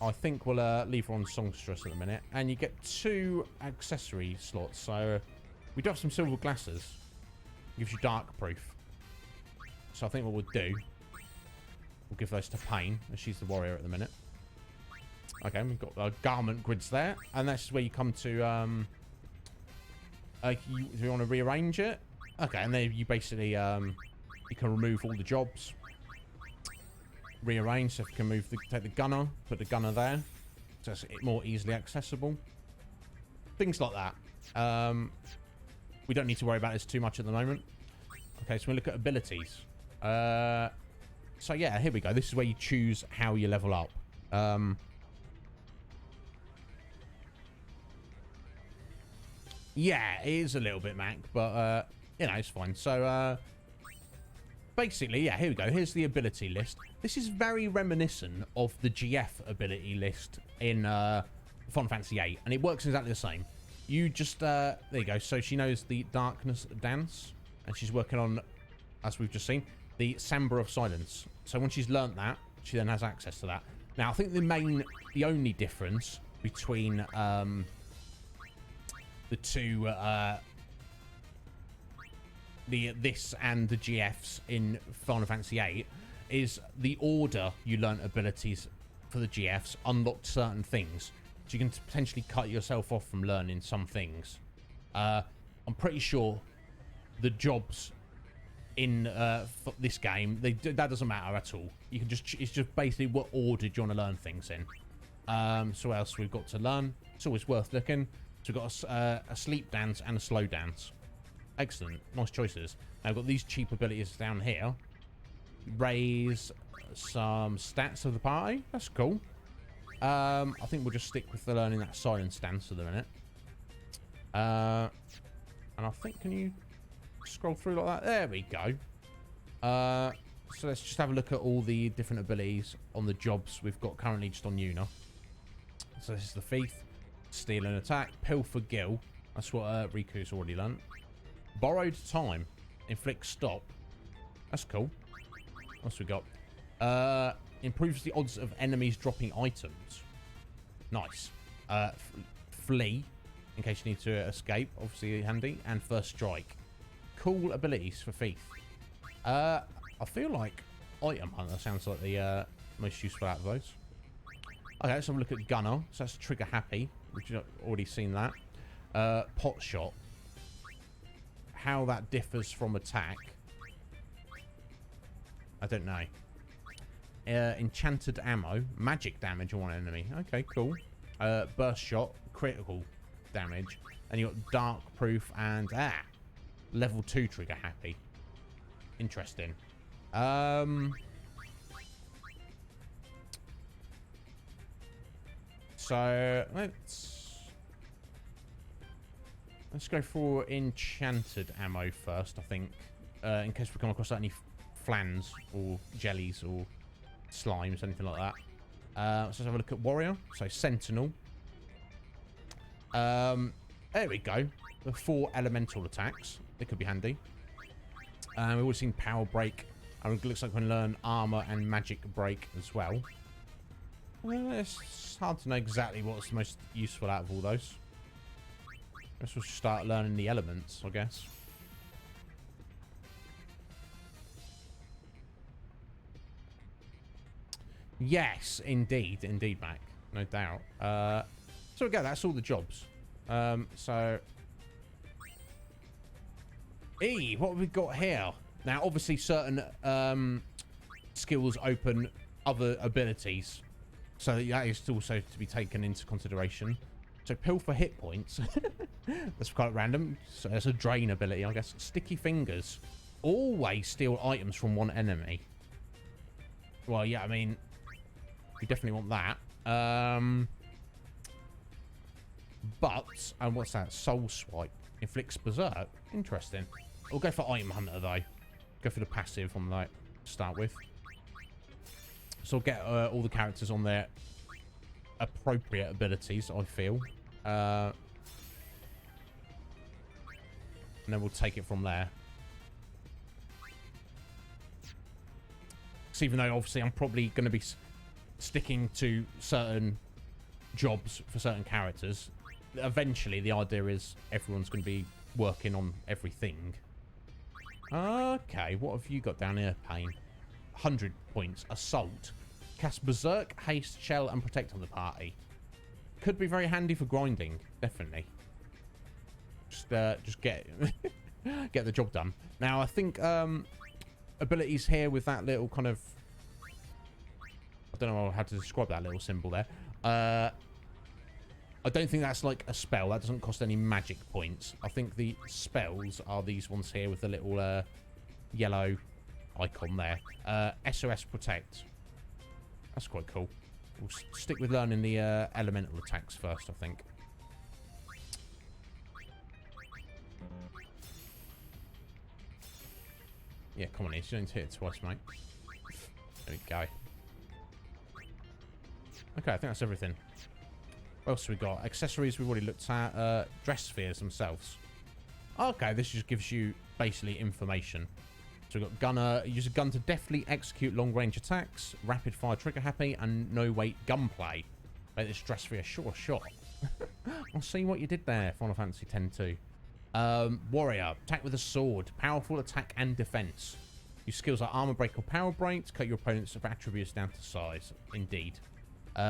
I think we'll leave her on songstress at the minute. And you get 2 accessory slots. So we do have some silver glasses. Gives you dark proof. So I think what we'll do We'll give those to Pain, as she's the warrior at the minute. Okay, we've got garment grids there. And that's where you come to... you want to rearrange it? Okay, and then you basically... you can remove all the jobs. Rearrange, so if you can move take the gunner, put the gunner there. So it's more easily accessible. Things like that. We don't need to worry about this too much at the moment. Okay, so we look at abilities. So yeah, here we go. This is where you choose how you level up. Yeah, it is a little bit Mac, but you know, it's fine. So basically, yeah, here we go. Here's the ability list. This is very reminiscent of the GF ability list in Final Fantasy VIII, and it works exactly the same. You just there you go. So she knows the Darkness Dance, and she's working on, as we've just seen, the Samba of Silence. So when she's learnt that, she then has access to that. Now, I think the only difference between the two, this and the GFs in Final Fantasy VIII is the order you learn abilities for the GFs unlocked certain things. So you can potentially cut yourself off from learning some things. I'm pretty sure the jobs in this game, that doesn't matter at all. You can it's just basically what order do you want to learn things in. So what else we've got to learn? It's always worth looking. So we've got a sleep dance and a slow dance. Excellent. Nice choices. Now, I've got these cheap abilities down here. Raise some stats of the party. That's cool. I think we'll just stick with the learning that silence dance for the minute. And I think, can you scroll through like that? There we go. So let's just have a look at all the different abilities on the jobs we've got currently just on Yuna. So this is the Thief. Steal and attack. Pilfer Gill. That's what Riku's already learnt. Borrowed time. Inflict stop. That's cool. What else we got? Improves the odds of enemies dropping items. Nice. Flee. In case you need to escape. Obviously handy. And first strike. Cool abilities for Thief. I feel like Item Hunter sounds like the most useful out of those. Okay, let's have a look at Gunner. So that's trigger happy. We've already seen that. Pot shot. How that differs from attack, I don't know. Enchanted ammo. Magic damage on one enemy. Okay, cool. Burst shot. Critical damage. And you got dark proof and level 2 trigger happy. Interesting. So let's go for enchanted ammo first, I think. In case we come across any flans or jellies or slimes, anything like that. So let's have a look at warrior. So sentinel. There we go. The 4 elemental attacks. They could be handy. We've already seen power break. And it looks like we can learn armor and magic break as well. It's hard to know exactly what's the most useful out of all those. I guess we'll start learning the elements, I guess. Yes, indeed. Indeed, Mac. No doubt. So again, that's all the jobs. So... what have we got here? Now, obviously, certain skills open other abilities. So that is also to be taken into consideration. So pill for hit points. That's quite random. So that's a drain ability, I guess. Sticky fingers. Always steal items from one enemy. Well, yeah, I mean, we definitely want that. But, and what's that? Soul swipe. Inflicts berserk. Interesting. We'll go for item hunter though. Go for the passive on that to start with. So I'll get all the characters on their appropriate abilities, I feel. And then we'll take it from there. So even though obviously I'm probably going to be sticking to certain jobs for certain characters, eventually the idea is everyone's going to be working on everything. Okay, what have you got down here, Pain? 100 points. Assault. Cast Berserk, Haste, Shell, and Protect on the party. Could be very handy for grinding. Definitely. Just get get the job done. Now, I think abilities here with that little kind of... I don't know how to describe that little symbol there. I don't think that's like a spell. That doesn't cost any magic points. I think the spells are these ones here with the little yellow icon there. SOS Protect. That's quite cool. We'll stick with learning the elemental attacks first, I think. Yeah, come on, he's going to hit it twice, mate. There we go. Okay, I think that's everything. What else have we got? Accessories we've already looked at. Dress spheres themselves. Okay, this just gives you basically information. So we've got gunner. Use a gun to deftly execute long-range attacks. Rapid fire trigger happy. And no-weight gunplay. Make this dress sphere a sure shot. I'll see what you did there, Final Fantasy X-2. Warrior. Attack with a sword. Powerful attack and defense. Use skills like armor break or power break to cut your opponent's attributes down to size. Indeed.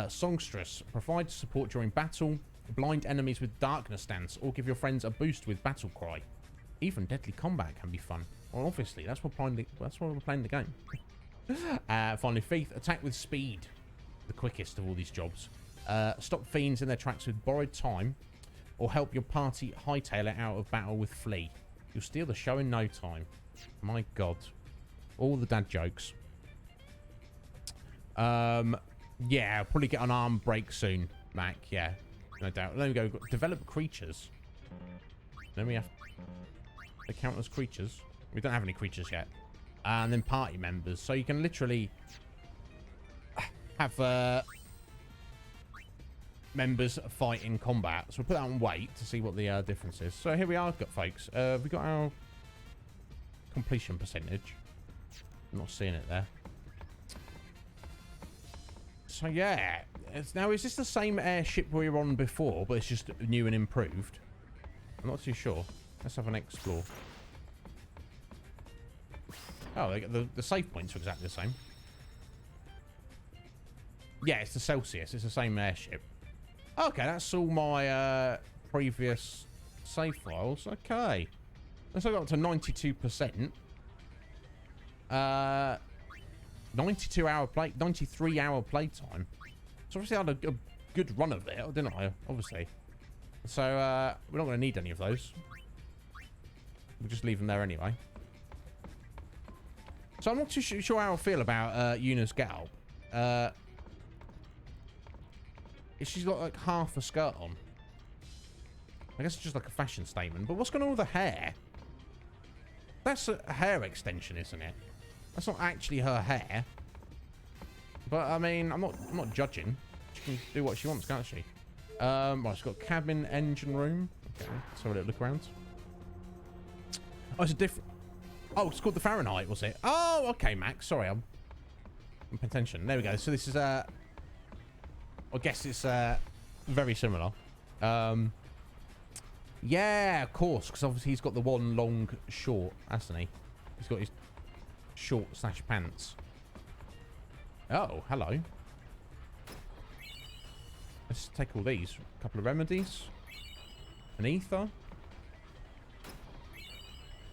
Songstress. Provide support during battle. Blind enemies with darkness stance. Or give your friends a boost with battle cry. Even deadly combat can be fun. Well, obviously, that's why we're playing the game. Finally, Thief. Attack with speed. The quickest of all these jobs. Stop fiends in their tracks with borrowed time. Or help your party hightail it out of battle with flee. You'll steal the show in no time. My God. All the dad jokes. Yeah, I'll probably get an arm break soon, Mac. Yeah, no doubt. Then we go. Develop creatures. Then we have... They count as creatures. We don't have any creatures yet. And then party members. So you can literally have members fight in combat. So we'll put that on wait to see what the difference is. So here we are, folks. We've got our completion percentage. I'm not seeing it there. So yeah. Now, is this the same airship we were on before, but it's just new and improved? I'm not too sure. Let's have an explore. Oh, the save points are exactly the same. Yeah, it's the Celsius. It's the same airship. Okay, that's all my previous save files. Okay. Let's go up to 92%. 93 hour playtime. So obviously I had a good run of it, didn't I? Obviously. So we're not going to need any of those. We'll just leave them there anyway. So I'm not too sure how I feel about Yuna's get-up. She's got like half a skirt on. I guess it's just like a fashion statement. But what's going on with the hair? That's a hair extension, isn't it? That's not actually her hair. But I mean, I'm not judging. She can do what she wants, can't she? Right, she's got cabin engine room. Okay, let's have a little look around. Oh, it's a different... Oh, it's called the Fahrenheit, was it? Oh, okay, Max. Sorry, I'm paying attention. There we go. So this is I guess it's very similar. Yeah, of course, because obviously he's got the one long short, hasn't he? He's got his short slash pants. Oh, hello. Let's take all these. A couple of remedies. An ether.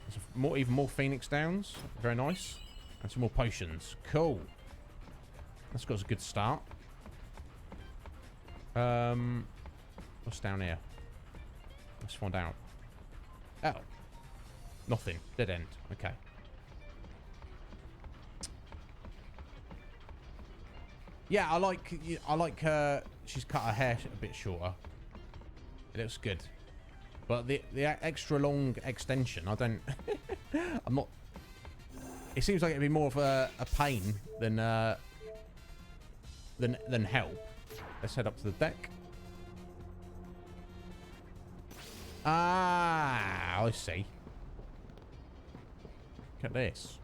There's even more Phoenix Downs. Very nice. And some more potions. Cool. That's got us a good start. What's down here? Let's find out. Oh. Nothing. Dead end. Okay. Yeah, I like her. She's cut her hair a bit shorter. It looks good. But the extra long extension, I don't... I'm not... It seems like it'd be more of a pain than help. Let's head up to the deck. Ah, I see. Look at this.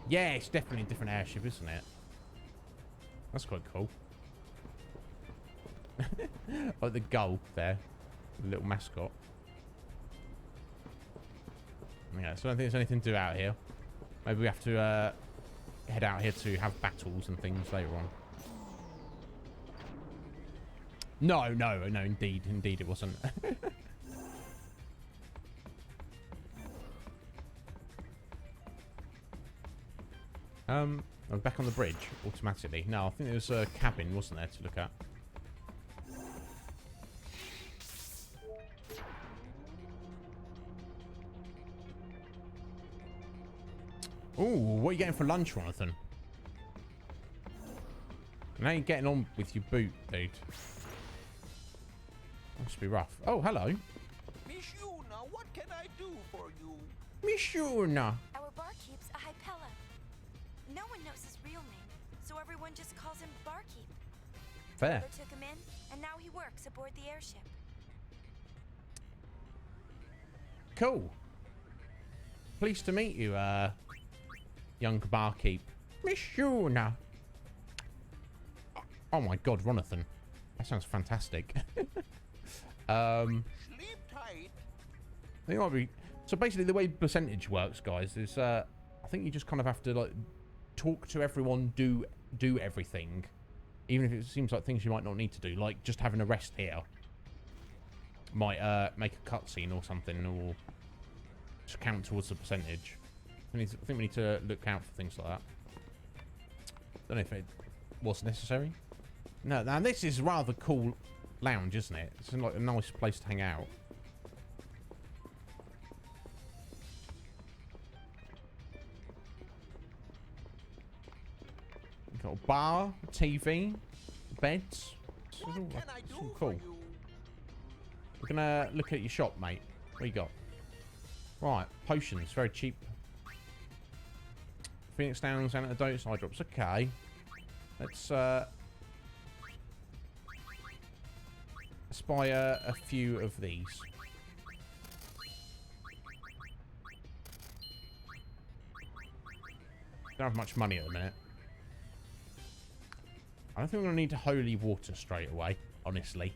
Yeah, it's definitely a different airship, isn't it? That's quite cool. Like the gull there. The little mascot. Yeah, so I don't think there's anything to do out here. Maybe we have to head out here to have battles and things later on. No, indeed it wasn't. I'm back on the bridge automatically. No, I think there was a cabin, wasn't there, to look at. Ooh, what are you getting for lunch, Jonathan? Now you're getting on with your boot, dude. Must be rough. Oh, hello. Miss Yuna, what can I do for you? Miss Yuna. Our barkeep's a Hypella. No one knows his real name, so everyone just calls him Barkeep. Fair. Father took him in, and now he works aboard the airship. Cool. Pleased to meet you, young barkeep. Miss Yuna. Oh my god, Ronathan. That sounds fantastic. Sleep tight. I think it might be... So basically the way percentage works, guys, is I think you just kind of have to like talk to everyone, do everything. Even if it seems like things you might not need to do, like just having a rest here might make a cutscene or something, or just count towards the percentage. I think we need to look out for things like that. Don't know if it was necessary. No, now this is rather cool lounge, isn't it? It's like a nice place to hang out. We've got a bar, TV, beds. This is all cool. We're gonna look at your shop, mate. What you got? Right, potions, very cheap. Phoenix Downs, antidotes, eye drops. Okay, let's buy a few of these. Don't have much money at the minute. I don't think we're going to need holy water straight away, honestly.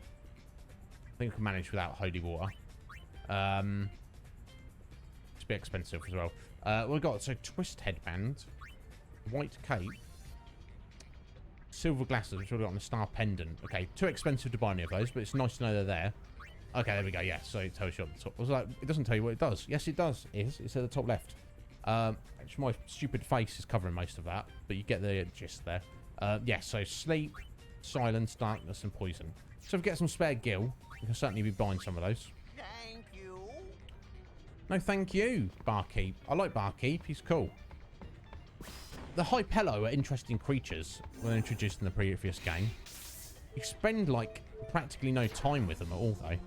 I think we can manage without holy water. It's a bit expensive as well. We've got, so, twist headband, white cape, silver glasses, which we've got on a star pendant. Okay, too expensive to buy any of those, but it's nice to know they're there. Okay, there we go. Yeah, so it tells you at the top. I was like, it doesn't tell you what it does. Yes, it does. It's at the top left. Actually, my stupid face is covering most of that, but you get the gist there. Yeah, so sleep, silence, darkness, and poison. So if we get some spare gil, we can certainly be buying some of those. Thank you. No, thank you, Barkeep. I like Barkeep. He's cool. The Hypello are interesting creatures when introduced in the previous game. You spend, like, practically no time with them at all, though.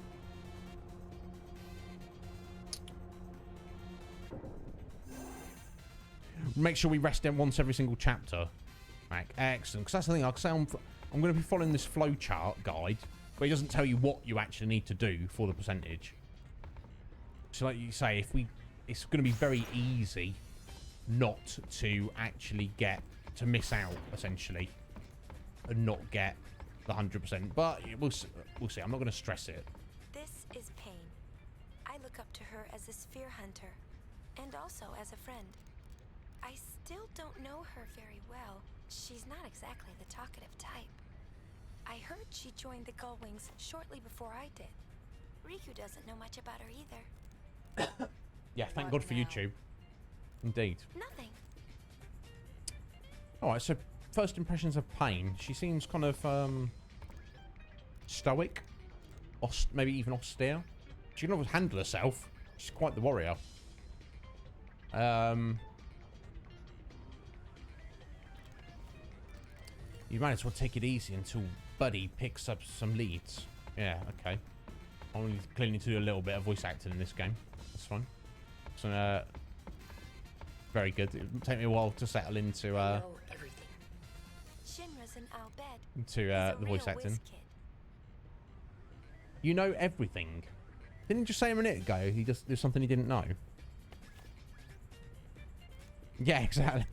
Make sure we rest in once every single chapter. Excellent. Because that's the thing. Like I say, I'm going to be following this flowchart guide, but it doesn't tell you what you actually need to do for the percentage. So, like you say, it's going to be very easy not to actually miss out, essentially, and not get the 100%. But we'll see. I'm not going to stress it. This is Pain. I look up to her as a sphere hunter, and also as a friend. I still don't know her very well. She's not exactly the talkative type. I heard she joined the Gullwings shortly before I did. Riku doesn't know much about her either. Yeah, thank God for YouTube. Indeed. Nothing. Alright, so first impressions of Pain. She seems kind of stoic. Maybe even austere. She can always handle herself. She's quite the warrior. You might as well take it easy until Buddy picks up some leads. Yeah, okay. I clearly need to do a little bit of voice acting in this game. That's fine. So, very good. It'll take me a while to settle into Shinra's an Al Bed. into the voice acting. You know everything. Didn't you just say a minute ago there's something he didn't know? Yeah, exactly.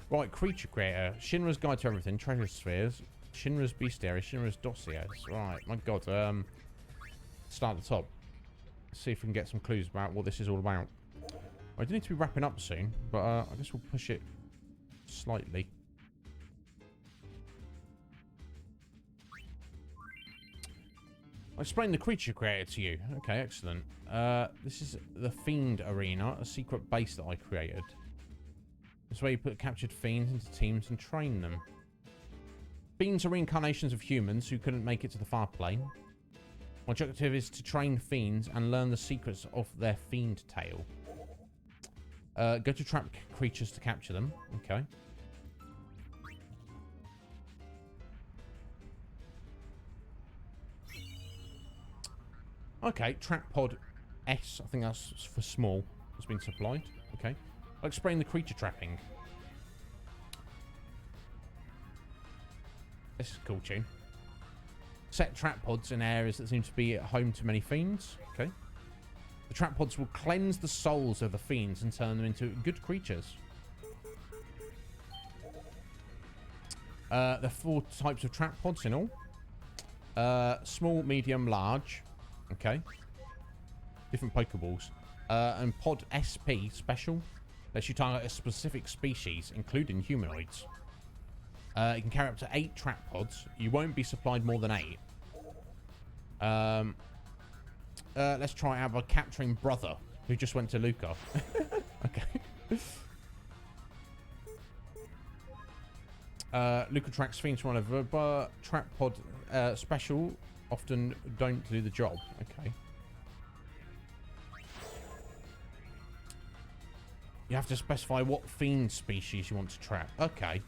Right, creature creator. Shinra's guide to everything. Treasure spheres. Shinra's bestiary. Shinra's dossiers. Right, my god. Start at the top. Let's see if we can get some clues about what this is all about. I do need to be wrapping up soon, but I guess we'll push it Slightly. I'll explain the creature created to you. Okay, excellent. This is the Fiend Arena, a secret base that I created. This is where you put captured fiends into teams and train them. Fiends are reincarnations of humans who couldn't make it to the far plane. My objective is to train fiends and learn the secrets of their fiend tale. Go to trap creatures to capture them. Okay. Okay, trap pod S, I think that's for small, has been supplied. Okay. I'll explain the creature trapping. This is a cool tune. Set trap pods in areas that seem to be at home to many fiends. Okay. The trap pods will cleanse the souls of the fiends and turn them into good creatures. There are 4 types of trap pods in all. Small, medium, large. Okay. Different Pokeballs. And Pod SP Special lets you target a specific species, including humanoids. You can carry up to 8 trap pods. You won't be supplied more than 8. Let's try it out by capturing Brother, who just went to Luca. Okay. Luca tracks fiends from all over, but trap pod special often don't do the job. Okay. You have to specify what fiend species you want to trap. Okay.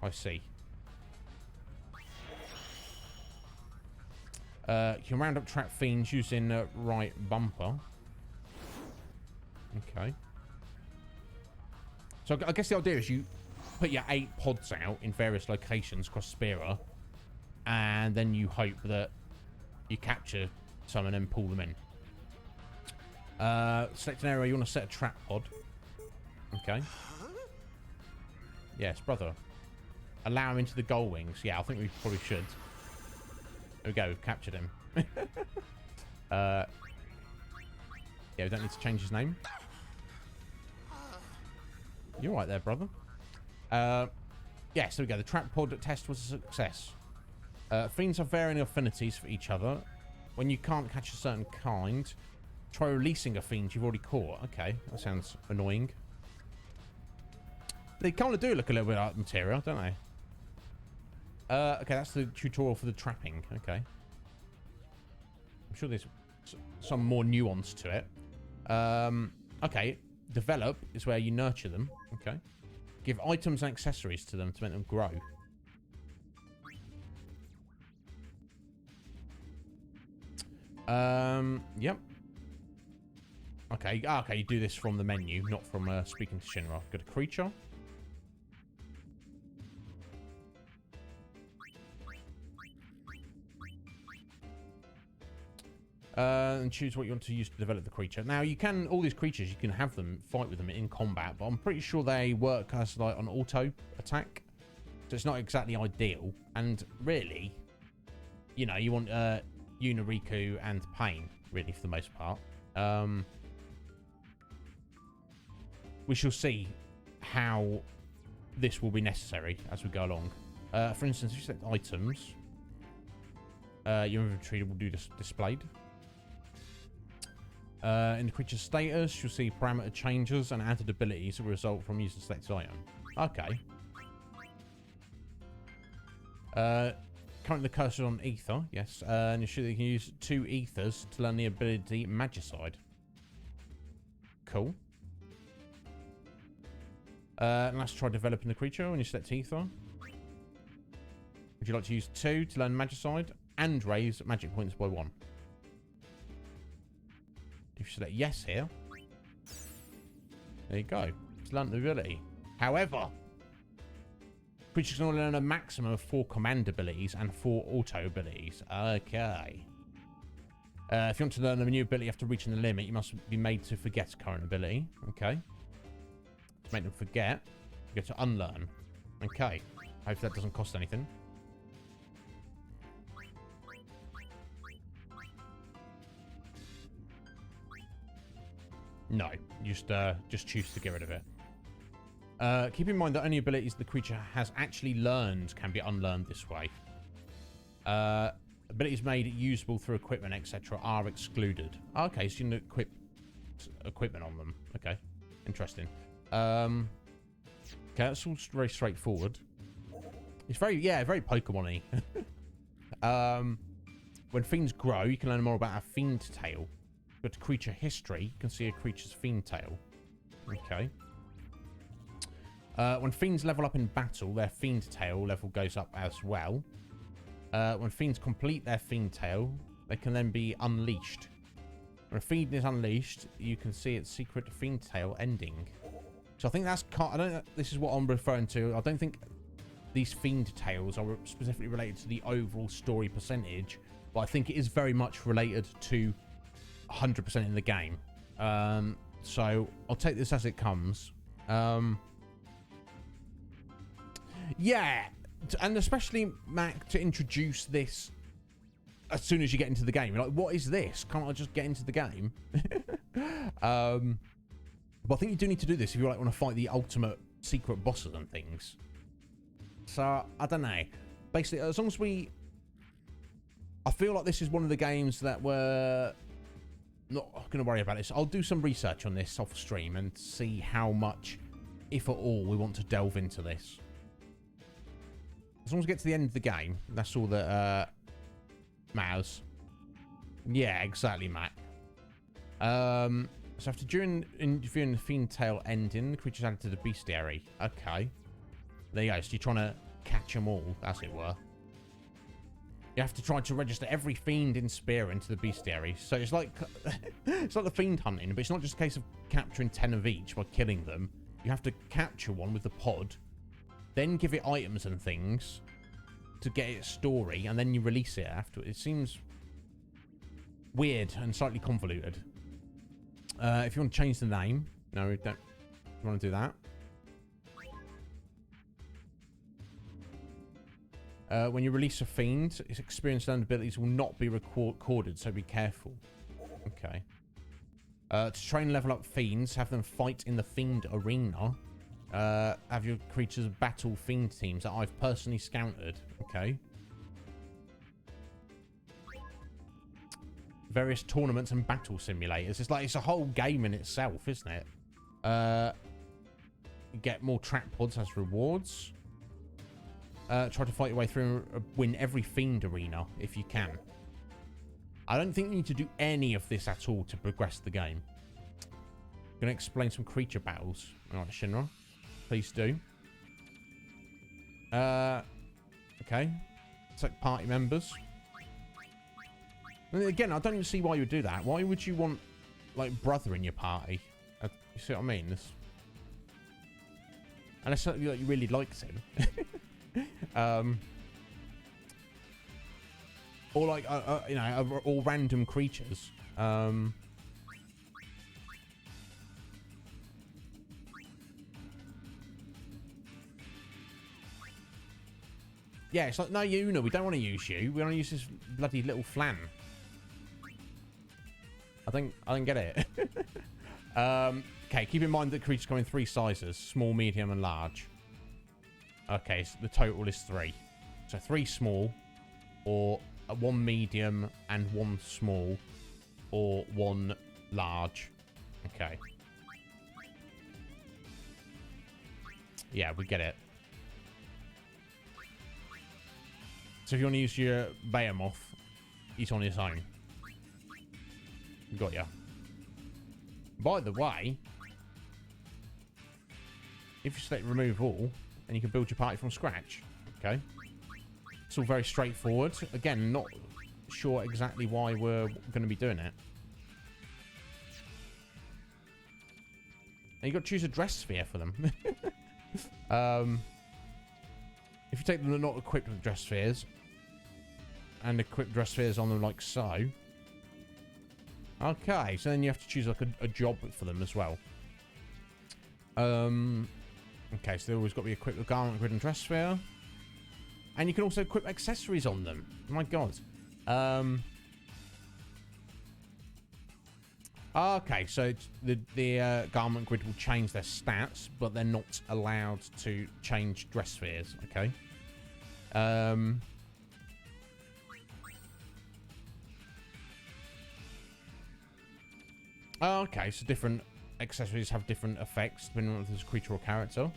I see. You can round up trap fiends using right bumper. Okay. So I guess the idea is you put your 8 pods out in various locations across Spira, and then you hope that you capture some and then pull them in. Select an area you want to set a trap pod. Okay. Yes, Brother. Allow him into the goal wings. Yeah, I think we probably should. There we go, we've captured him. Yeah, we don't need to change his name. You're right there, brother. Yeah, so we go. The trap pod test was a success. Fiends have varying affinities for each other. When you can't catch a certain kind, try releasing a fiend you've already caught. Okay, that sounds annoying. They kind of do look a little bit like material, don't they? Okay, that's the tutorial for the trapping. Okay. I'm sure there's some more nuance to it. Okay, develop is where you nurture them. Okay. Give items and accessories to them to make them grow. Yep. Okay, okay, you do this from the menu, not from speaking to Shinra. Got a creature. And choose what you want to use to develop the creature. Now, you can, all these creatures, you can have them, fight with them in combat, but I'm pretty sure they work as like an auto attack. So it's not exactly ideal. And really, you know, you want Unariku and Pain, really, for the most part. We shall see how this will be necessary as we go along. For instance, if you select items, your inventory will do this displayed. In the creature's status, you'll see parameter changes and added abilities that will result from using selected item. Okay. Currently the cursor on Ether, yes. And you should can use 2 Ethers to learn the ability Magicide. Cool. And let's try developing the creature when you select Ether. Would you like to use 2 to learn Magicide and raise magic points by 1? If you select yes here, there you go. It's learned the ability. However, creatures can only learn a maximum of 4 command abilities and 4 auto abilities. Okay. If you want to learn a new ability after reaching the limit, you must be made to forget a current ability. Okay. To make them forget, you go to unlearn. Okay. Hope that doesn't cost anything. No, just choose to get rid of it. Keep in mind that only abilities the creature has actually learned can be unlearned this way. Abilities made usable through equipment, etc. are excluded. Okay, so you can equip equipment on them. Okay, interesting. Okay, that's all very straightforward. It's very Pokemon-y. When fiends grow, you can learn more about a fiend tail. Go to creature history, you can see a creature's fiend tail. Okay. When fiends level up in battle, their fiend tail level goes up as well. When fiends complete their fiend tail, they can then be unleashed. When a fiend is unleashed, you can see its secret fiend tail ending. So I think that's... I don't know, this is what I'm referring to. I don't think these fiend tails are specifically related to the overall story percentage, but I think it is very much related to 100% in the game. So I'll take this as it comes. Yeah, and especially, Mac, to introduce this as soon as you get into the game. You're like, what is this? Can't I just get into the game? But I think you do need to do this if you like want to fight the ultimate secret bosses and things. So, I don't know. Basically, as long as we... I feel like this is one of the games that we're not going to worry about this. I'll do some research on this off stream and see how much, if at all, we want to delve into this. As long as we get to the end of the game, that's all that matters. Yeah, exactly, Matt. So after during the fiend tail ending, the creature's added to the bestiary. Okay. There you go. So you're trying to catch them all, as it were. You have to try to register every fiend in Spear into the bestiary. So it's like it's like the fiend hunting, but it's not just a case of capturing 10 of each by killing them. You have to capture one with the pod, then give it items and things to get its story, and then you release it after. It seems weird and slightly convoluted. If you want to change the name, no, don't. You want to do that? When you release a fiend, its experience and abilities will not be recorded, so be careful. Okay. To train level up fiends, have them fight in the fiend arena. Have your creatures battle fiend teams that I've personally scouted. Okay. Various tournaments and battle simulators. It's like it's a whole game in itself, isn't it? Get more trap pods as rewards. Try to fight your way through and win every fiend arena if you can. I don't think you need to do any of this at all to progress the game. I'm going to explain some creature battles. Alright, Shinra. Please do. Okay. Select party members. And again, I don't even see why you would do that. Why would you want, like, brother in your party? You see what I mean? This... Unless you really likes him. Or like, you know, all random creatures. Yeah, it's like, no, Yuna, we don't want to use you. We want to use this bloody little flan. I don't get it. Okay, keep in mind that creatures come in 3 sizes: small, medium, and large. Okay, so the total is 3. So 3 small, or 1 medium and 1 small, or 1 large. Okay. Yeah, we get it. So if you want to use your Behemoth, he's on his own. Got ya. By the way, if you select remove all, then you can build your party from scratch. Okay. It's all very straightforward. Again, not sure exactly why we're going to be doing it. And you've got to choose a dress sphere for them. If you take them that are not equipped with dress spheres and equip dress spheres on them like so. Okay, so then you have to choose like a job for them as well. Okay, so they've always got to be equipped with garment, grid, and dress sphere. And you can also equip accessories on them. My God. Okay, so the garment grid will change their stats, but they're not allowed to change dress spheres. Okay. Okay, so different accessories have different effects depending on if there's a creature or character.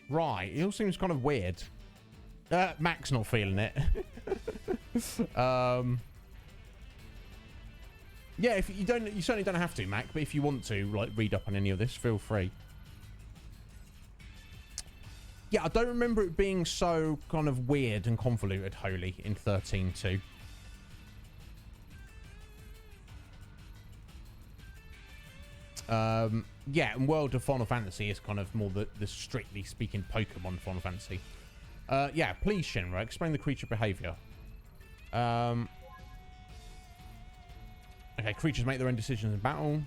Right, it all seems kind of weird. Mac's not feeling it. Yeah, if you don't, you certainly don't have to, Mac. But if you want to, like, read up on any of this, feel free. Yeah, I don't remember it being so kind of weird and convoluted, Holy, in 13.2. Yeah, and World of Final Fantasy is kind of more the strictly speaking Pokemon Final Fantasy. Yeah, please, Shinra, explain the creature behavior. Okay, creatures make their own decisions in battle.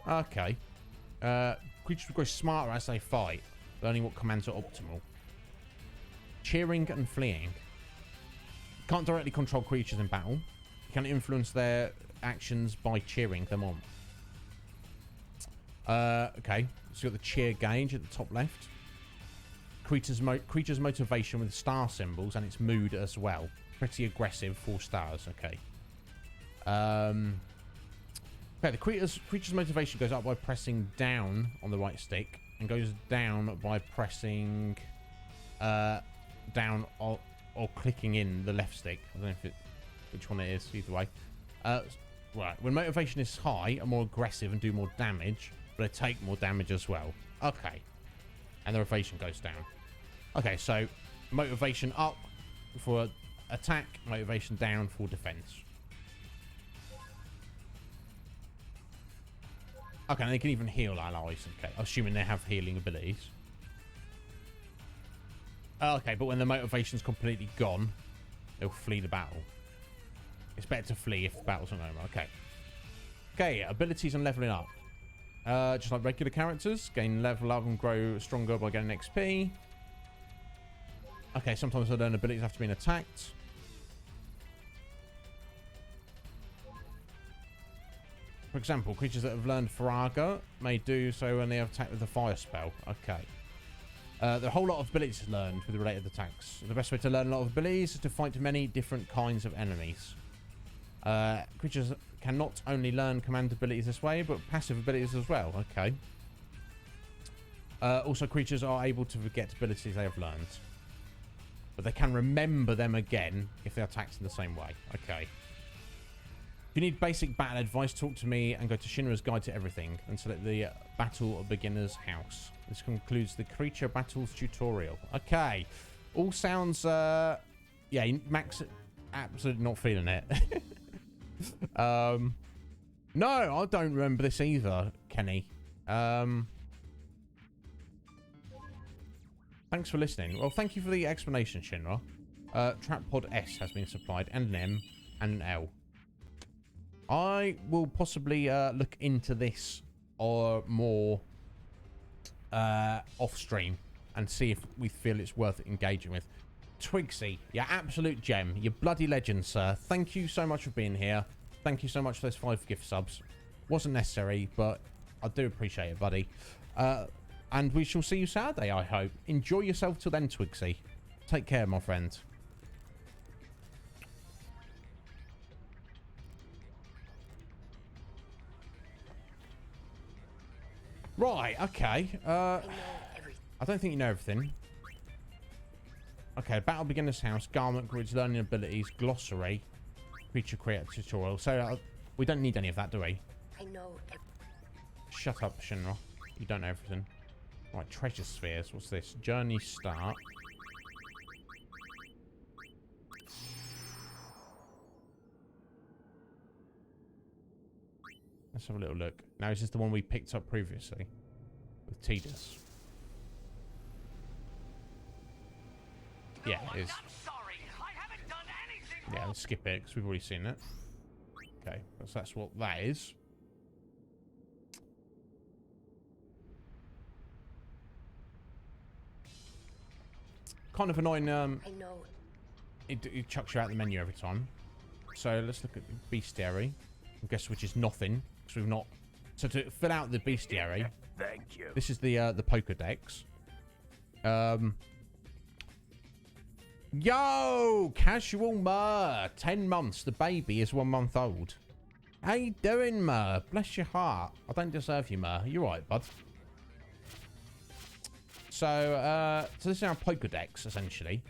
Okay. Creatures will grow smarter as they fight, learning what commands are optimal. Cheering and fleeing. Can't directly control creatures in battle. You can influence their actions by cheering them on. Okay, so you've got the cheer gauge at the top left. Creature's motivation with star symbols and its mood as well. Pretty aggressive, 4 stars. Okay. Okay, the creature's motivation goes up by pressing down on the right stick and goes down by pressing down or clicking in the left stick. I don't know which one it is, either way. Right, when motivation is high, are more aggressive and do more damage, but they take more damage as well. Okay. And the motivation goes down. Okay, so motivation up for attack, motivation down for defense. Okay, and they can even heal allies. Okay, assuming they have healing abilities. Okay, but when the motivation's completely gone, they'll flee the battle. It's better to flee if the battle's not going on. Okay. Okay, abilities and leveling up. Just like regular characters, gain level up and grow stronger by getting XP. Okay, sometimes I learn abilities after being attacked. For example, creatures that have learned Faraga may do so when they are attacked with a fire spell. Okay. There are a whole lot of abilities learned with related attacks. The best way to learn a lot of abilities is to fight many different kinds of enemies. Creatures can not only learn command abilities this way, but passive abilities as well. Okay. Also, creatures are able to forget abilities they have learned. But they can remember them again if they're attacked in the same way. Okay. If you need basic battle advice, talk to me and go to Shinra's Guide to Everything and select the Battle Beginner's House. This concludes the Creature Battles tutorial. Okay. All sounds... yeah, Max absolutely not feeling it. No, I don't remember this either, Kenny. Thanks for listening. Well, thank you for the explanation, Shinra. Trap-Pod S has been supplied, and an M, and an L. I will possibly look into this or more off stream and see if we feel it's worth engaging with. Twigsy, you absolute gem. You bloody legend, sir. Thank you so much for being here. Thank you so much for those 5 gift subs. Wasn't necessary, but I do appreciate it, buddy. And we shall see you Saturday, I hope. Enjoy yourself till then, Twigsy. Take care, my friend. Right, okay. I don't think you know everything. Okay, Battle Beginner's House, Garment Grids, Learning Abilities, Glossary, Creature Creator Tutorial. So, we don't need any of that, do we? I know. Shut up, Shinra. You don't know everything. Right, Treasure Spheres. What's this? Journey Start. Let's have a little look. Now, is this the one we picked up previously? With Tidus. Yeah, it is. Yeah, let's skip it because we've already seen it. Okay, so that's what that is. kind of annoying. I know. It chucks you out the menu every time. So let's look at bestiary. I guess which is nothing because we've not. So to fill out the bestiary. Thank you. This is the Pokédex. Yo, Casual Mer, 10 months. The baby is 1 month old. How you doing, Mer? Bless your heart. I don't deserve you, Mer. You're right, bud. So this is our Pokédex, essentially.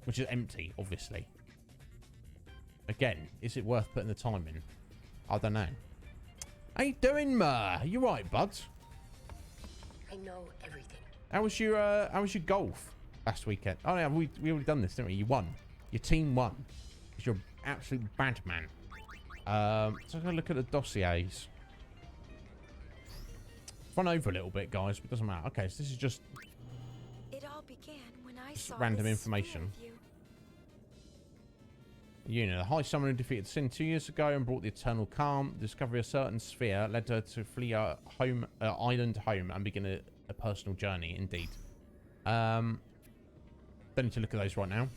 Which is empty, obviously. Again, is it worth putting the time in? I don't know. How you doing, Mer? You right, bud? I know everything. How was your golf last weekend? Oh yeah, we already done this, didn't we? You won. Your team won. Because you're an absolute bad man. So I'm gonna look at the dossiers. Run over a little bit, guys, but it doesn't matter. Okay, so this is just It all began when I saw random this information. sphere of you. The High Summoner defeated Sin 2 years ago and brought the Eternal Calm. The discovery of a certain sphere led her to flee her island home and begin a personal journey, indeed. Don't need to look at those right now.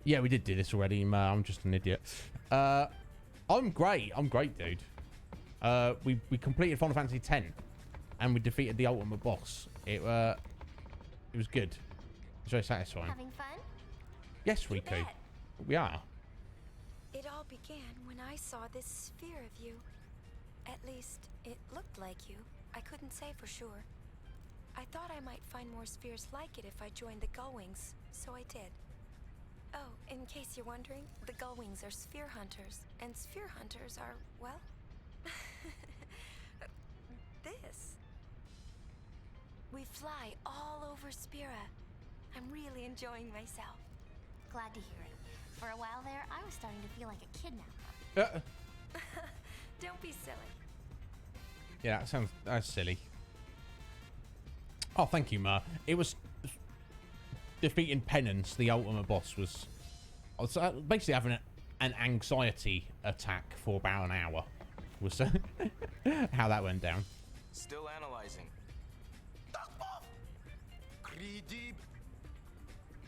Yeah, we did do this already. I'm just an idiot. I'm great. I'm great, dude. We completed Final Fantasy X and we defeated the ultimate boss. It was good. It's very satisfying. Having fun? Yes, Riku. We are. It all began when I saw this sphere of you. At least, it looked like you. I couldn't say for sure. I thought I might find more spheres like it if I joined the Gullwings, so I did. Oh, in case you're wondering, the Gullwings are sphere hunters, and sphere hunters are, well, this. We fly all over Spira. I'm really enjoying myself. Glad to hear it. For a while there, I was starting to feel like a kid now. Don't be silly. Yeah, that's silly. Oh, thank you, Ma. It was defeating Penance, the ultimate boss, was I was basically having an anxiety attack for about an hour. Was how that went down. Still analyzing.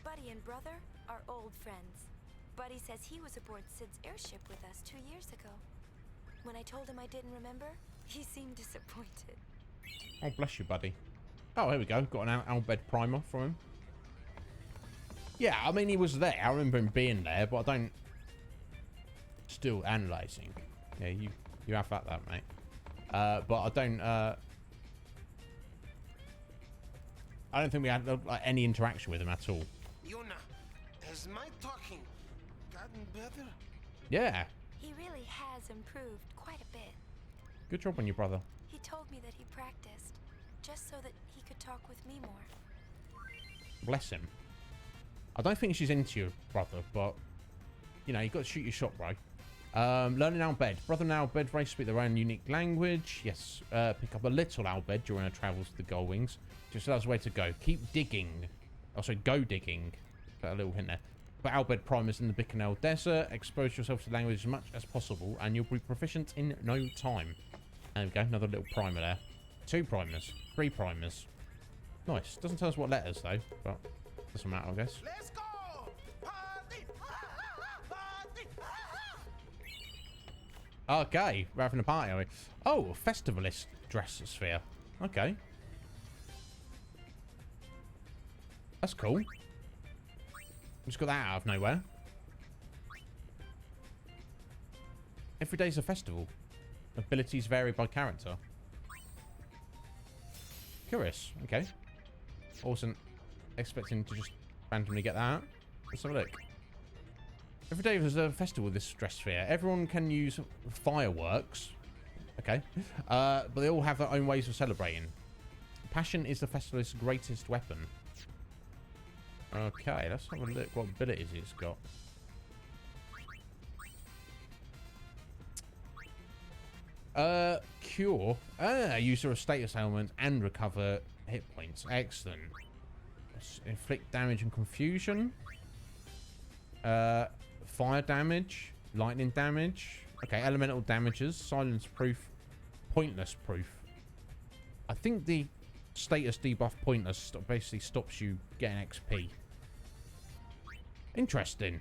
Buddy and brother are old friends. Buddy says he was aboard Sid's airship with us 2 years ago. When I told him I didn't remember, he seemed disappointed. Oh, bless you, buddy. Oh, here we go. Got an Albed primer from him. Yeah, I mean, he was there. I remember him being there, but I don't... Still analysing. Yeah, you have that, mate. But I don't think we had like, any interaction with him at all. Yuna, has my talking gotten better? Yeah. He really has improved quite a bit. Good job on your brother. He told me that he practiced, just so that he could talk with me more. Bless him. I don't think she's into your brother, but, you know, you got to shoot your shot, bro. Learning Albed. Brother and Albed race speak their own unique language. Yes. Pick up a little Albed during our travels to the Gullwings. Just that's the way to go. Keep digging. Oh, sorry, go digging. Got a little hint there. Put Albed primers in the Bicanel Desert. Expose yourself to the language as much as possible, and you'll be proficient in no time. There we go. Another little primer there. 2 primers. 3 primers. Nice. Doesn't tell us what letters, though. But doesn't matter, I guess. Let's go! Party! Party! Okay. We're having a party, are we? Oh, Festivalist dress sphere. Okay. That's cool. Just got that out of nowhere. Every day's a festival. Abilities vary by character. Curious. Okay. Wasn't expecting to just randomly get that. Let's have a look. Every day there's a festival with this dress sphere. Everyone can use fireworks. Okay. But they all have their own ways of celebrating. Passion is the festivalist's greatest weapon. Okay, let's have a look what abilities it's got. Cure. Use a status ailment and recover hit points. Excellent. Inflict damage and confusion. Fire damage. Lightning damage. Okay, elemental damages. Silence proof. Pointless proof. I think the status debuff pointer basically stops you getting XP. Interesting.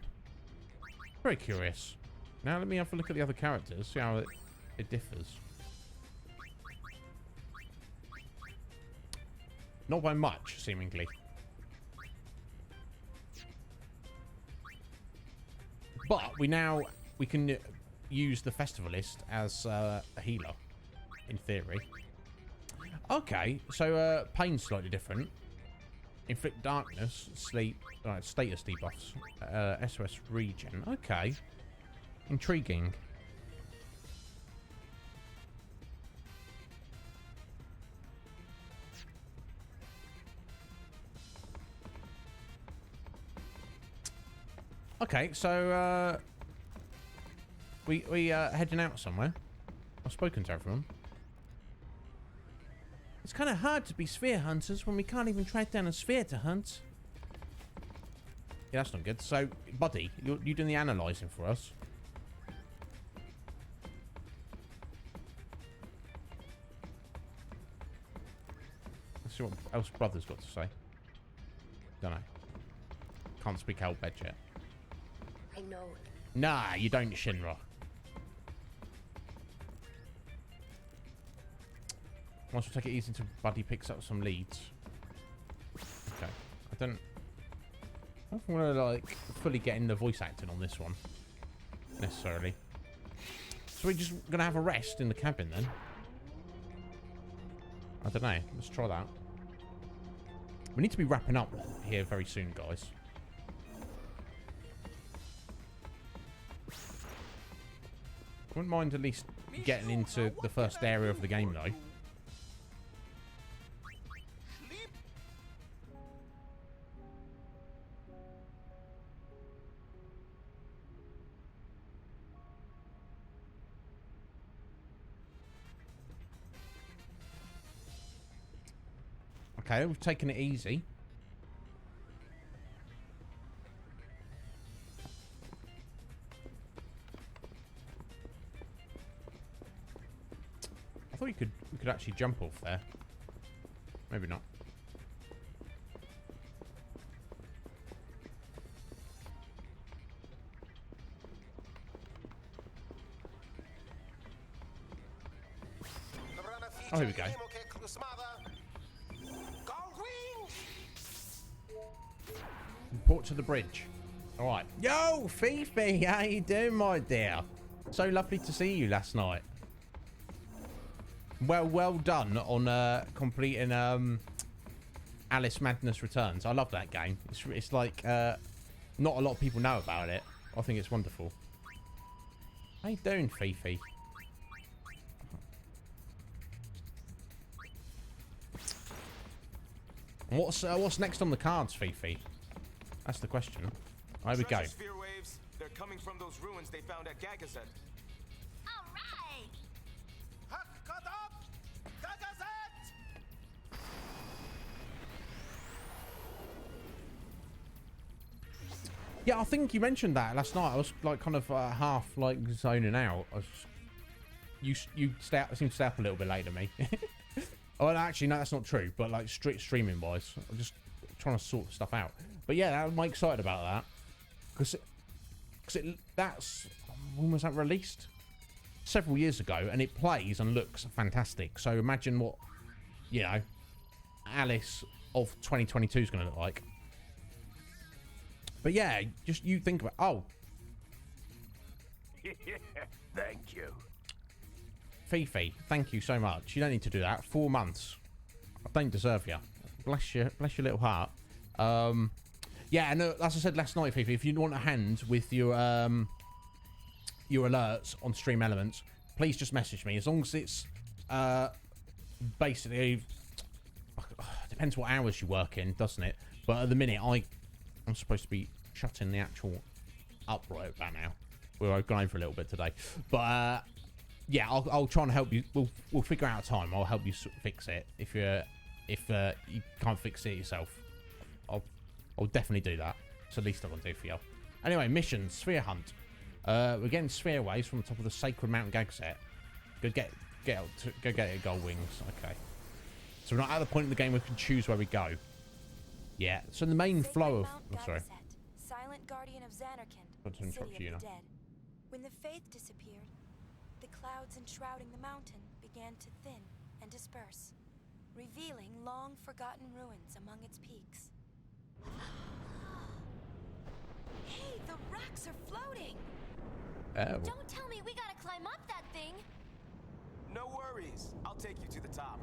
Very curious. Now let me have a look at the other characters, see how it differs. Not by much, seemingly. But we can use the Festivalist as a healer, in theory. Okay, so pain's slightly different. Inflict darkness, sleep, status debuffs, SOS regen. Okay, intriguing. Okay, so we heading out somewhere. I've spoken to everyone. It's kind of hard to be sphere hunters when we can't even track down a sphere to hunt. Yeah, that's not good. So, buddy, you're doing the analysing for us. Let's see what else Brother's got to say. Don't know. Can't speak out bed yet. I know. Nah, you don't, Shinra. Once we take it easy until Buddy picks up some leads. Okay. I don't want to, like, fully get in the voice acting on this one. Necessarily. So we're just going to have a rest in the cabin, then? I don't know. Let's try that. We need to be wrapping up here very soon, guys. I wouldn't mind at least getting into the first area of the game, though. Okay, we've taken it easy. I thought we could actually jump off there. Maybe not. Oh, here we go. Report to the bridge. All right. Yo, Fifi, how you doing, my dear? So lovely to see you last night. Well done on completing Alice Madness Returns. I love that game. It's like not a lot of people know about it. I think it's wonderful. How you doing, Fifi? What's next on the cards, Fifi? That's the question. Here we go. Sphere waves. They're coming from those ruins they found at Gagazet. All right. Yeah, I think you mentioned that last night. I was like kind of half like zoning out. You seem to stay up a little bit later than me. Oh, actually, no, that's not true. But like streaming wise, I'm just trying to sort stuff out. But yeah, I'm excited about that because that's when was that released? Several years ago, and it plays and looks fantastic. So imagine what, you know, Alice of 2022 is going to look like. But yeah, just you think about. Oh, Thank you. Fifi, thank you so much. You don't need to do that. 4 months. I don't deserve you. Bless your little heart. Yeah, and as I said last night, Fifi, if you want a hand with your alerts on Stream Elements, please just message me. As long as it's basically depends what hours you work in, doesn't it? But at the minute, I'm supposed to be shutting the actual up right about now. We're going for a little bit today, but yeah, I'll try and help you. We'll figure out a time. I'll help you fix it if you can't fix it yourself. I'll definitely do that. It's the least I can do for you. Anyway, mission sphere hunt. We're getting sphere waves from the top of the Sacred Mountain Gagset. Go get it, Gold Wings. Okay. So we're not at the point in the game where we can choose where we go. Yeah. So the main flow of... Oh, sorry. Silent guardian of Xanarkand, Not to interrupt city you, of you the know. dead. When the faith disappeared, the clouds enshrouding the mountain began to thin and disperse, revealing long-forgotten ruins among its peaks. Hey, the rocks are floating! Oh. Don't tell me we gotta climb up that thing! No worries. I'll take you to the top.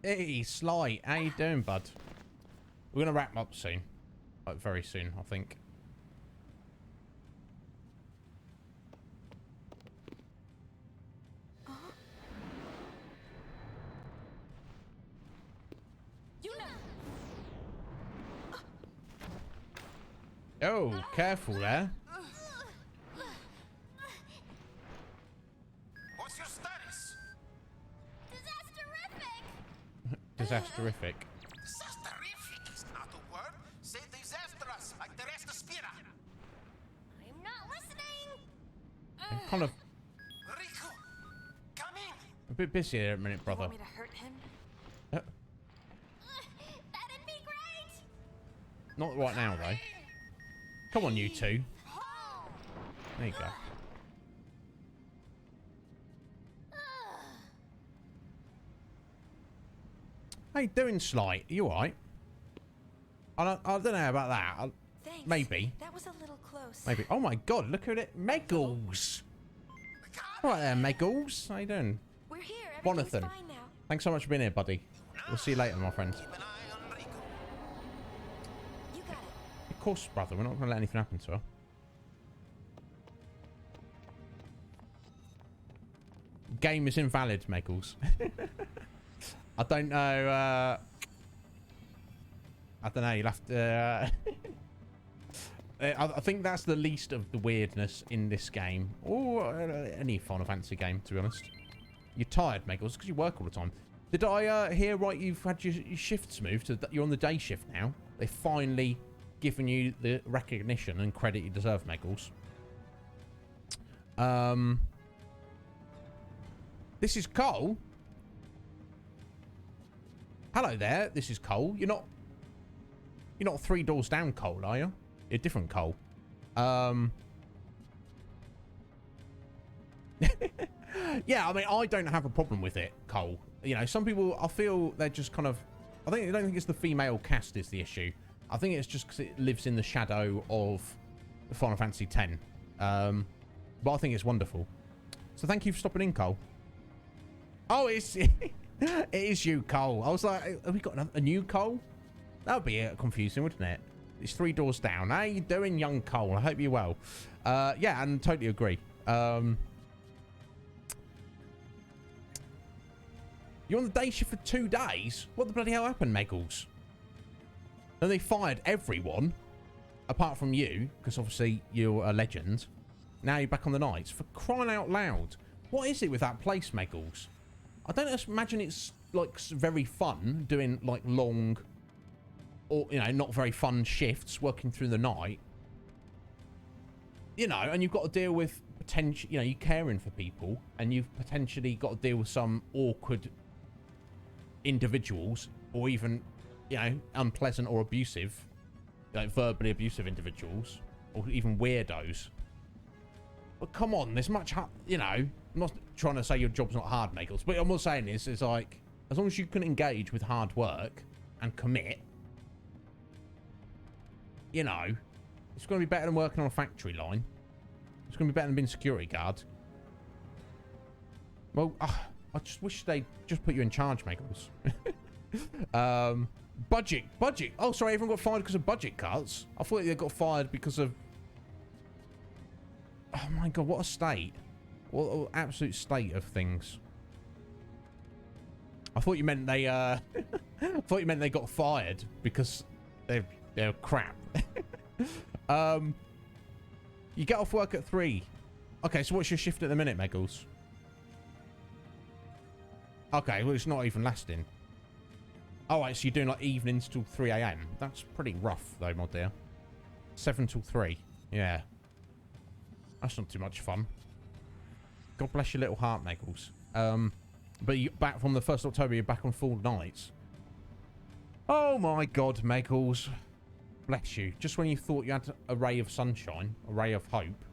Hey, Sly. How you doing, bud? We're going to wrap up soon. Like, very soon, I think. Oh, careful there. What's your status? Disasterific. Disasterific is not a word. Say disastrous, like the rest of Spira. I'm not listening! I'm kind of Riku, come in. a bit busy here at the minute, brother. Want me to hurt him? That'd be great! Not right now, though. Come on, you two. There you go. How you doing, Sly? Are you alright? I don't know about that. Thanks. Maybe. That was a little close. Maybe. Oh my god, look at it. Meggles. Alright there, Meggles. How you doing? We're here. Jonathan. Everything's fine now. Thanks so much for being here, buddy. We'll see you later, my friend. You got it. Of course, brother. We're not going to let anything happen to her. Game is invalid, Meggles. I don't know. I don't know. You'll have to. I think that's the least of the weirdness in this game, or any Final Fantasy game, to be honest. You're tired, Meggles, because you work all the time. Did I hear right? You've had your shifts moved. You're on the day shift now. They've finally given you the recognition and credit you deserve, Meggles. This is Cole. Hello there. This is Cole. You're not 3 doors down, Cole, are you? You're a different Cole. Yeah, I mean, I don't have a problem with it, Cole. You know, some people, I feel they're just kind of... I don't think it's the female cast is the issue. I think it's just because it lives in the shadow of Final Fantasy X. But I think it's wonderful. So thank you for stopping in, Cole. Oh, it's... it is you, Cole. I was like, have we got a new Cole? That would be confusing, wouldn't it? It's 3 doors down. How you doing, young Cole? I hope you're well. Yeah, and totally agree. You're on the day shift for 2 days? What the bloody hell happened, Meggles? And they fired everyone, apart from you, because obviously you're a legend. Now you're back on the nights. For crying out loud. What is it with that place, Meggles? I don't imagine it's, like, very fun doing, like, long... or, you know, not very fun shifts, working through the night. You know, and you've got to deal with potential, you know, you're caring for people, and you've potentially got to deal with some awkward individuals, or even, you know, unpleasant or abusive, like verbally abusive individuals, or even weirdos. But come on, there's much, you know, I'm not trying to say your job's not hard, Meggles, but I'm not saying this, is like, as long as you can engage with hard work and commit, you know, it's going to be better than working on a factory line. It's going to be better than being a security guard. Well, I just wish they'd just put you in charge, Meggles. Budget. Oh, sorry, everyone got fired because of budget cuts. I thought they got fired because of... Oh my god, what a state. What an absolute state of things. I thought you meant they, I thought you meant they got fired because they're crap. You get off work at 3. Okay, so what's your shift at the minute, Meggles? Okay, well, it's not even lasting. Alright, so you're doing like evenings till 3 AM. That's pretty rough though, my dear. 7 till 3. Yeah. That's not too much fun. God bless your little heart, Megals. But you back from the 1st October, you're back on full nights. Oh my God, Megals. Bless you. Just when you thought you had a ray of sunshine, a ray of hope.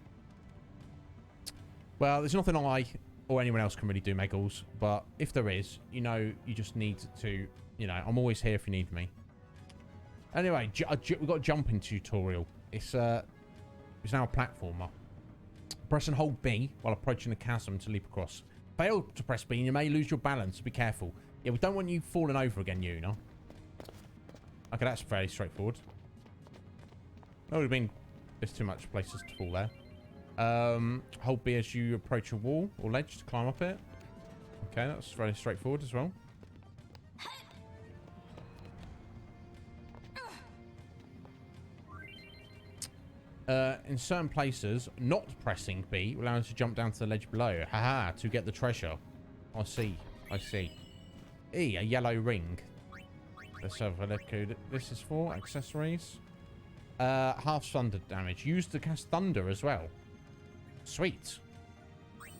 Well, there's nothing I or anyone else can really do, Megals. But if there is, you know, you just need to, you know, I'm always here if you need me. Anyway, we've got a jumping tutorial. It's now a platformer. Press and hold B while approaching the chasm to leap across. Fail to press B and you may lose your balance. Be careful. Yeah, we don't want you falling over again, you know. Okay, that's fairly straightforward. That would have been... There's too much places to fall there. Hold B as you approach a wall or ledge to climb up it. Okay, that's fairly straightforward as well. In certain places, not pressing B will allow us to jump down to the ledge below. Haha, to get the treasure. I see. I see. E, a yellow ring. Let's have a look who this is for. Accessories. Half thunder damage. Used to cast thunder as well. Sweet. I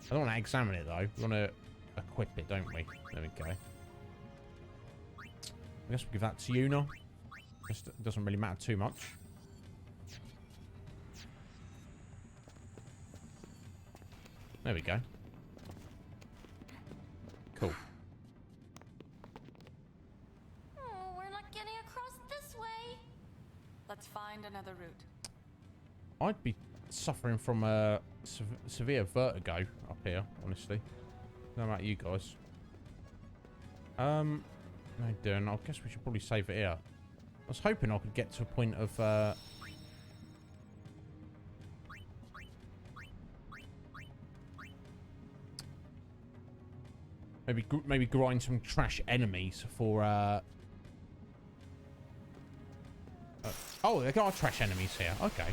don't want to examine it though. We want to equip it, don't we? There we go. I guess we'll give that to you now. It doesn't really matter too much. There we go. Cool. Oh, we're not getting across this way. Let's find another route. I'd be suffering from a severe vertigo up here, honestly. I don't know about you guys. No, doing. I guess we should probably save it here. I was hoping I could get to a point of maybe grind some trash enemies for oh, there are trash enemies here. Okay.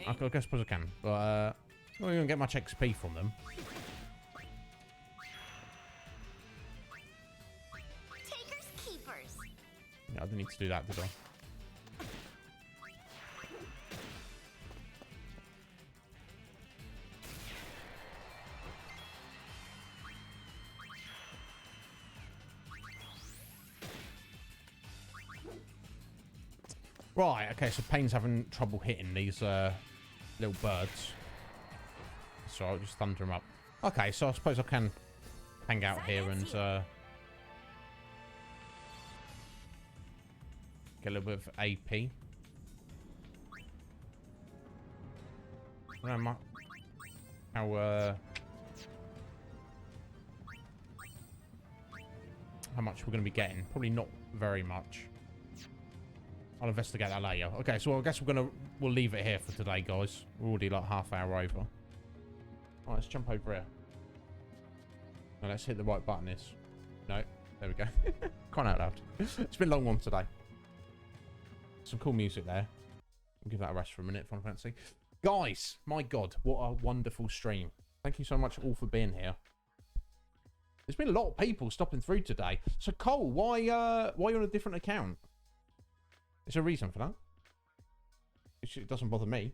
Okay, I suppose I can. But I'm not going to get much XP from them. Takers, keepers. Yeah, I didn't need to do that, did I? Right, okay, so Payne's having trouble hitting these little birds. So I'll just thunder them up. Okay, so I suppose I can hang out here and get a little bit of AP. I don't know how much we're going to be getting. Probably not very much. I'll investigate that later. Okay, so I guess we'll leave it here for today, guys. We're already like half hour over. All right, let's jump over here. Now let's hit the right button. No, there we go. Can't out loud. It's been a long one today. Some cool music there. I'll give that a rest for a minute, Final Fantasy. Guys, my God, what a wonderful stream. Thank you so much all for being here. There's been a lot of people stopping through today. So Cole, why you on a different account? Is there a reason for that? It doesn't bother me.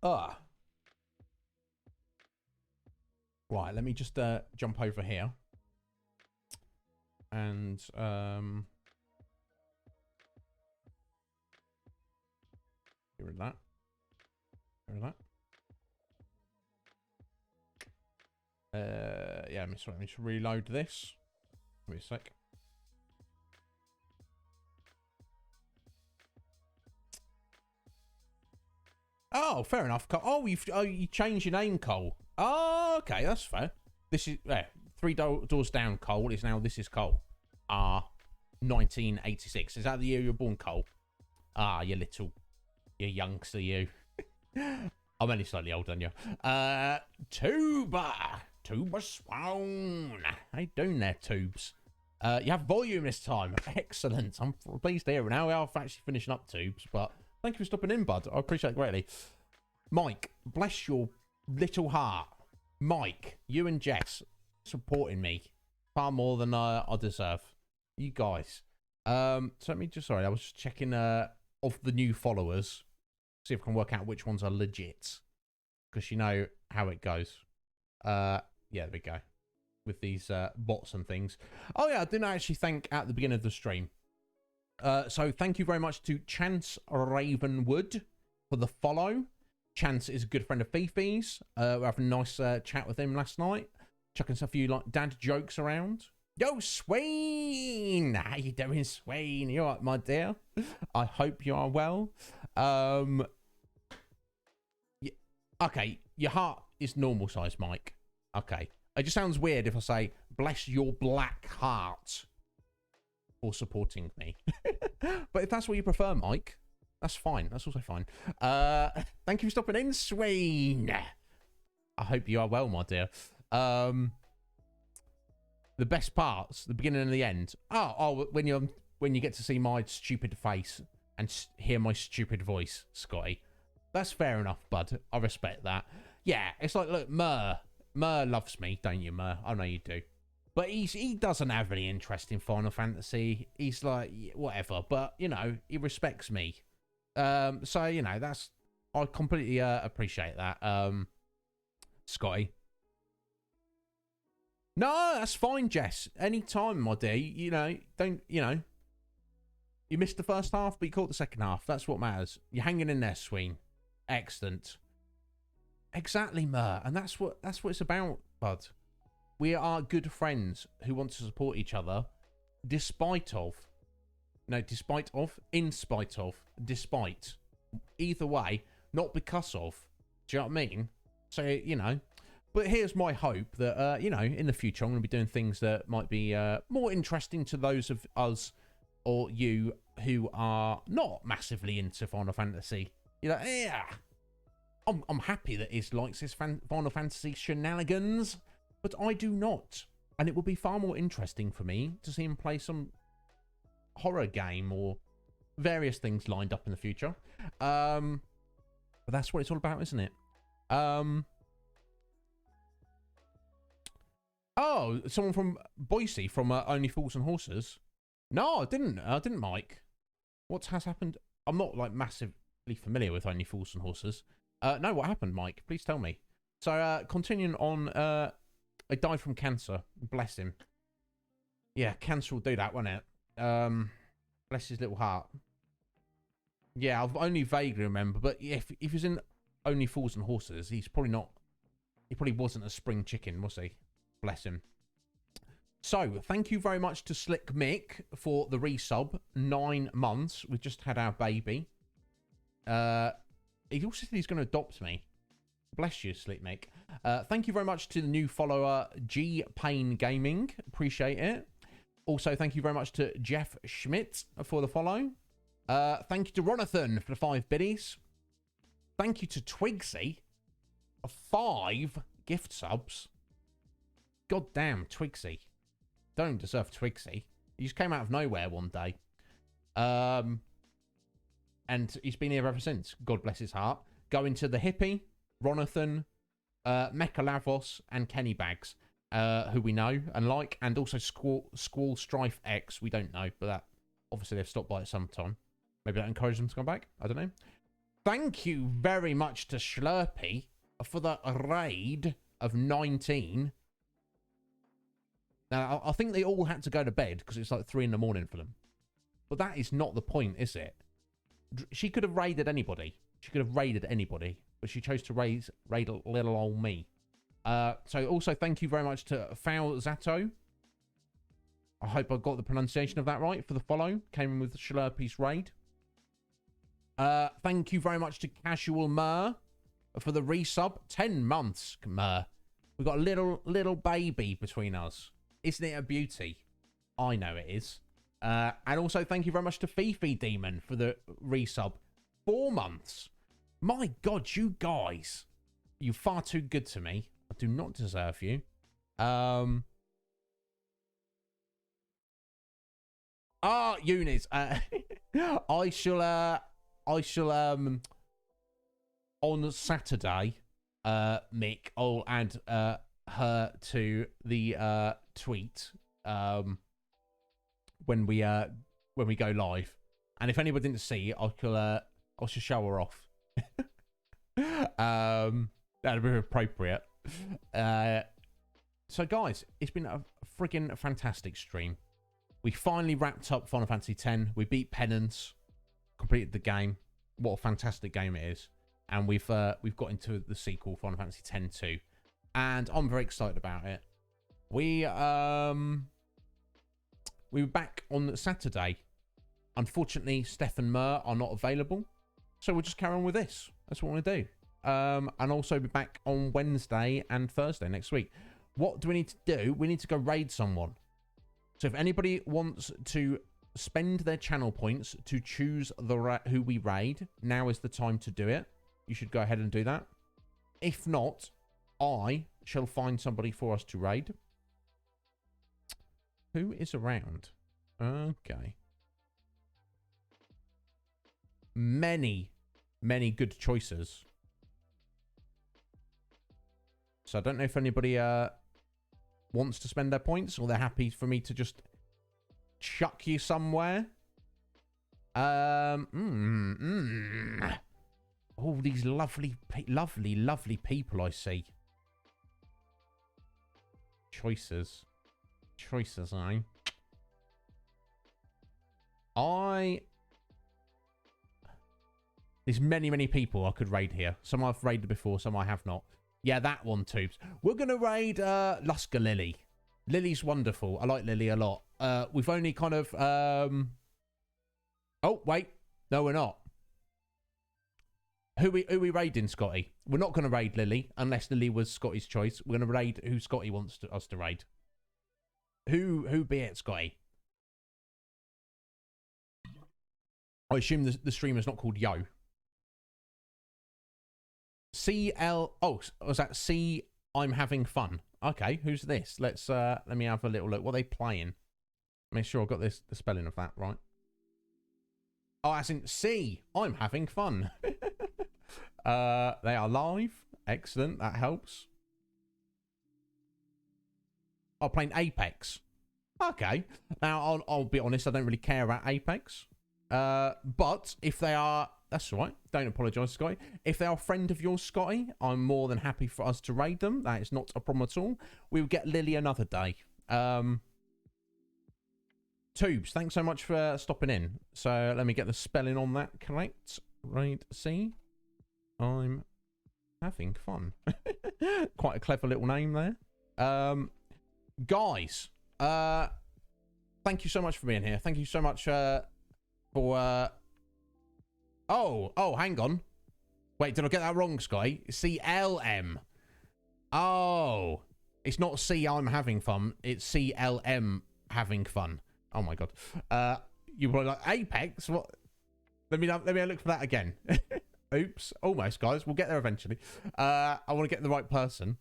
Right, let me just jump over here. And get rid of that. Get rid of that. Yeah, let me just reload this. Give me a sec. Oh, fair enough, Cole. Oh, you changed your name, Cole. Oh, okay, that's fair. This is 3 doors down. Cole is now. This is Cole. 1986. Is that the year you were born, Cole? You youngster, you. I'm only slightly older than you. Tuba Swan. How you doing there, Tubes? You have volume this time. Excellent. I'm pleased to hear it. Now we are actually finishing up, Tubes, but thank you for stopping in, bud. I appreciate it greatly. Mike, bless your little heart. Mike, you and Jess supporting me far more than I deserve. You guys. So let me just, sorry, I was just checking of the new followers. See if I can work out which ones are legit. Because you know how it goes. Yeah, there we go. With these bots and things. Oh yeah, I didn't actually thank at the beginning of the stream. So thank you very much to Chance Ravenwood for the follow. Chance is a good friend of Fifi's. We had a nice chat with him last night. Chucking some few like dad jokes around. Yo, Swain! How you doing, Swain? You alright, my dear? I hope you are well. Okay, your heart is normal size, Mike. Okay. It just sounds weird if I say, bless your black heart for supporting me. But if that's what you prefer, Mike, that's fine. That's also fine. Thank you for stopping in, Swain. I hope you are well, my dear. The best parts, the beginning and the end. Oh, when you get to see my stupid face and hear my stupid voice, Scotty. That's fair enough, bud. I respect that. Yeah, it's like, look, Mur loves me, don't you, Mur? I know you do. But he doesn't have any interest in Final Fantasy. He's like, whatever. But, you know, he respects me. So, you know, I completely appreciate that, Scotty. No, that's fine, Jess. Anytime, my dear. You missed the first half, but you caught the second half. That's what matters. You're hanging in there, Sween. Excellent. Exactly, Mer. And that's what it's about, bud. We are good friends who want to support each other in spite of. Either way, not because of. Do you know what I mean? So, you know. But here's my hope that, you know, in the future, I'm going to be doing things that might be more interesting to those of us or you who are not massively into Final Fantasy. You're like, yeah, I'm happy that Iz likes his Final Fantasy shenanigans, but I do not. And it would be far more interesting for me to see him play some horror game or various things lined up in the future. But that's what it's all about, isn't it? Oh, someone from Boise from Only Fools and Horses. No, I didn't, Mike. What has happened? I'm not like massively familiar with Only Fools and Horses. No, what happened, Mike? Please tell me. So, continuing on, he died from cancer. Bless him. Yeah, cancer will do that, won't it? Bless his little heart. Yeah, I've only vaguely remember, but if he's in Only Fools and Horses, he's probably not. He probably wasn't a spring chicken, was he? Bless him. So, thank you very much to Slick Mick for the resub. 9 months. We've just had our baby. He also said he's going to adopt me. Bless you, Slick Mick. Thank you very much to the new follower, G Payne Gaming. Appreciate it. Also, thank you very much to Jeff Schmidt for the follow. Thank you to Ronathan for the 5 biddies. Thank you to Twigsy for 5 gift subs. God damn, Twigsy. Don't deserve Twigsy. He just came out of nowhere one day. And he's been here ever since. God bless his heart. Going to the Hippie, Ronathan, Mecha Lavos, and Kenny Bags, who we know and like, and also Squall Strife X. We don't know, but that obviously they've stopped by at some time. Maybe that encourages them to come back. I don't know. Thank you very much to Schlurpy for the raid of 19. Now, I think they all had to go to bed because it's like 3 in the morning for them. But that is not the point, is it? She could have raided anybody. But she chose to raid little old me. So also thank you very much to Foul Zato. I hope I got the pronunciation of that right for the follow. Came in with the Schlurpy's raid. Thank you very much to Casual Mer for the resub. 10 months, Mer. We've got a little baby between us. Isn't it a beauty? I know it is. And also thank you very much to Fifi Demon for the resub. 4 months. My God, you guys. You're far too good to me. I do not deserve you. Eunice. I shall on Saturday, Mick, I'll add her to the tweet when we when we go live. And if anybody didn't see, I'll just show her off. That'd be appropriate. So guys, it's been a friggin' fantastic stream. We finally wrapped up Final Fantasy X. We beat Penance, completed the game. What a fantastic game it is. And we've got into the sequel, Final Fantasy X-2. And I'm very excited about it. We were back on Saturday. Unfortunately, Steph and Mer are not available. So we'll just carry on with this. That's what we want to do. And also be back on Wednesday and Thursday next week. What do we need to do? We need to go raid someone. So if anybody wants to spend their channel points to choose who we raid, now is the time to do it. You should go ahead and do that. If not, I shall find somebody for us to raid. Who is around? Okay. Many good choices. So I don't know if anybody wants to spend their points, or they're happy for me to just chuck you somewhere. All these lovely people I see. Choices, eh? There's many people I could raid here. Some I've raided before, some I have not. Yeah, that one, Tubes. We're going to raid Lusker Lily. Lily's wonderful. I like Lily a lot. We've only kind of... Oh, wait. No, we're not. Who we raiding, Scotty? We're not going to raid Lily, unless Lily was Scotty's choice. We're going to raid who Scotty wants us to raid. Who be it, Scotty? I assume the streamer's not called Yo. CL... Oh, was that C... I'm having fun. Okay, who's this? Let me have a little look. What are they playing? Make sure I've got the spelling of that right. Oh, as in C. I'm having fun. They are live. Excellent. That helps. Oh, playing Apex. Okay. Now, I'll be honest. I don't really care about Apex. But if they are... That's all right. Don't apologise, Scotty. If they are a friend of yours, Scotty, I'm more than happy for us to raid them. That is not a problem at all. We will get Lily another day. Tubes, thanks so much for stopping in. So let me get the spelling on that correct. Raid C. I'm having fun. Quite a clever little name there. Guys, thank you so much for being here. Thank you so much for... Oh, hang on. Wait, did I get that wrong, Sky? CLM. Oh. It's not C, I'm having fun. It's CLM having fun. Oh, my God. You were like, Apex? What? Let me look for that again. Oops. Almost, guys. We'll get there eventually. I want to get the right person.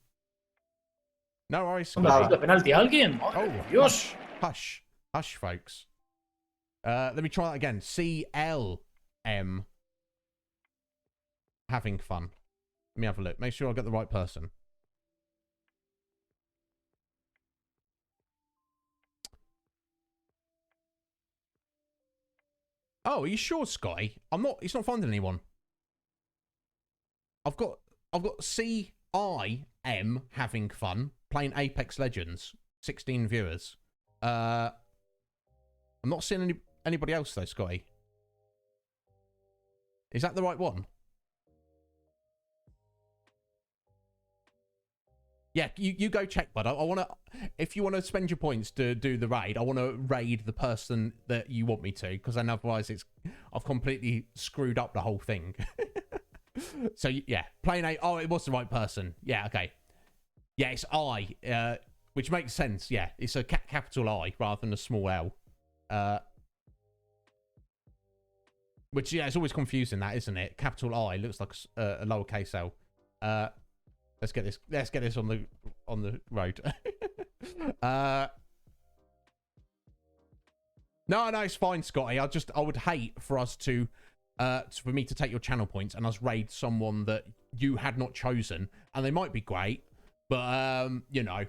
No worries, Sky. penalti a alguien. Oh, Dios. Hush, folks. Let me try that again. CLM. Having fun. Let me have a look. Make sure I get the right person. Oh, are you sure, Sky? It's not finding anyone. I've got CIM having fun playing Apex Legends. 16 viewers. I'm not seeing anybody else though, Scotty. Is that the right one? Yeah, you go check, bud. I want to... If you want to spend your points to do the raid, I want to raid the person that you want me to, because then otherwise I've completely screwed up the whole thing. So, yeah. Playing A... Oh, it was the right person. Yeah, okay. Yeah, it's I, which makes sense. Yeah, it's a capital I rather than a small L. Which, yeah, it's always confusing, that, isn't it? Capital I looks like a lowercase L. Let's get this on the road. No, it's fine, Scotty. I would hate for us for me to take your channel points and us raid someone that you had not chosen, and they might be great, but you know,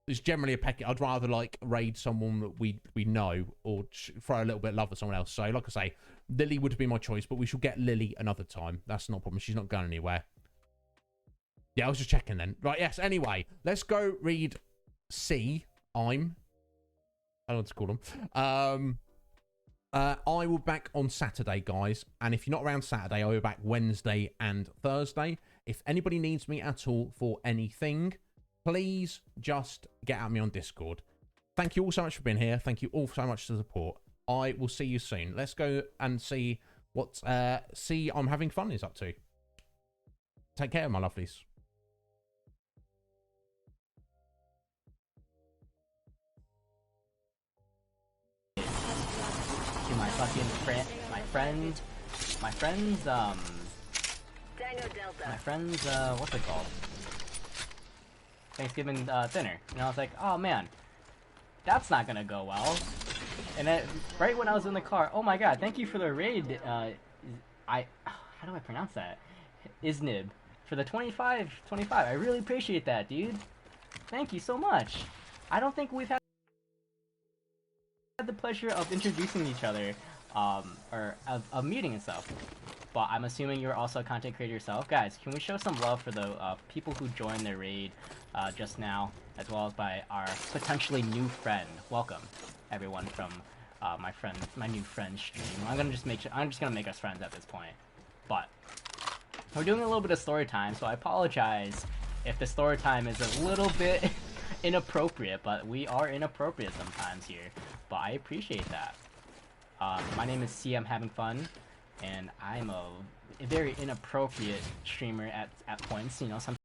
It's generally a peck. I'd rather like raid someone that we know or throw a little bit of love at someone else. So like I say, Lily would be my choice, but we shall get Lily another time. That's not a problem. She's not going anywhere. Yeah, I was just checking then. Right, yes. Anyway, let's go read C. I don't know what to call them. I will be back on Saturday, guys. And if you're not around Saturday, I'll be back Wednesday and Thursday. If anybody needs me at all for anything, please just get at me on Discord. Thank you all so much for being here. Thank you all so much for the support. I will see you soon. Let's go and see what I'm Having Fun is up to. Take care, my lovelies. My fucking my friend's what's it called? Thanksgiving dinner. And I was like, oh man, that's not gonna go well. And right when I was in the car, oh my god, thank you for the raid. How do I pronounce that? Iznib for the 25. I really appreciate that, dude. Thank you so much. I don't think we've had the pleasure of introducing each other, or of meeting and stuff. But I'm assuming you're also a content creator yourself. Guys, can we show some love for the people who joined the raid just now, as well as by our potentially new friend. Welcome, everyone from my new friend stream. I'm just gonna make us friends at this point. But we're doing a little bit of story time, so I apologize if the story time is a little bit inappropriate, but we are inappropriate sometimes here. But I appreciate that. My name is C. I'm Having Fun, and I'm a very inappropriate streamer at points. You know, sometimes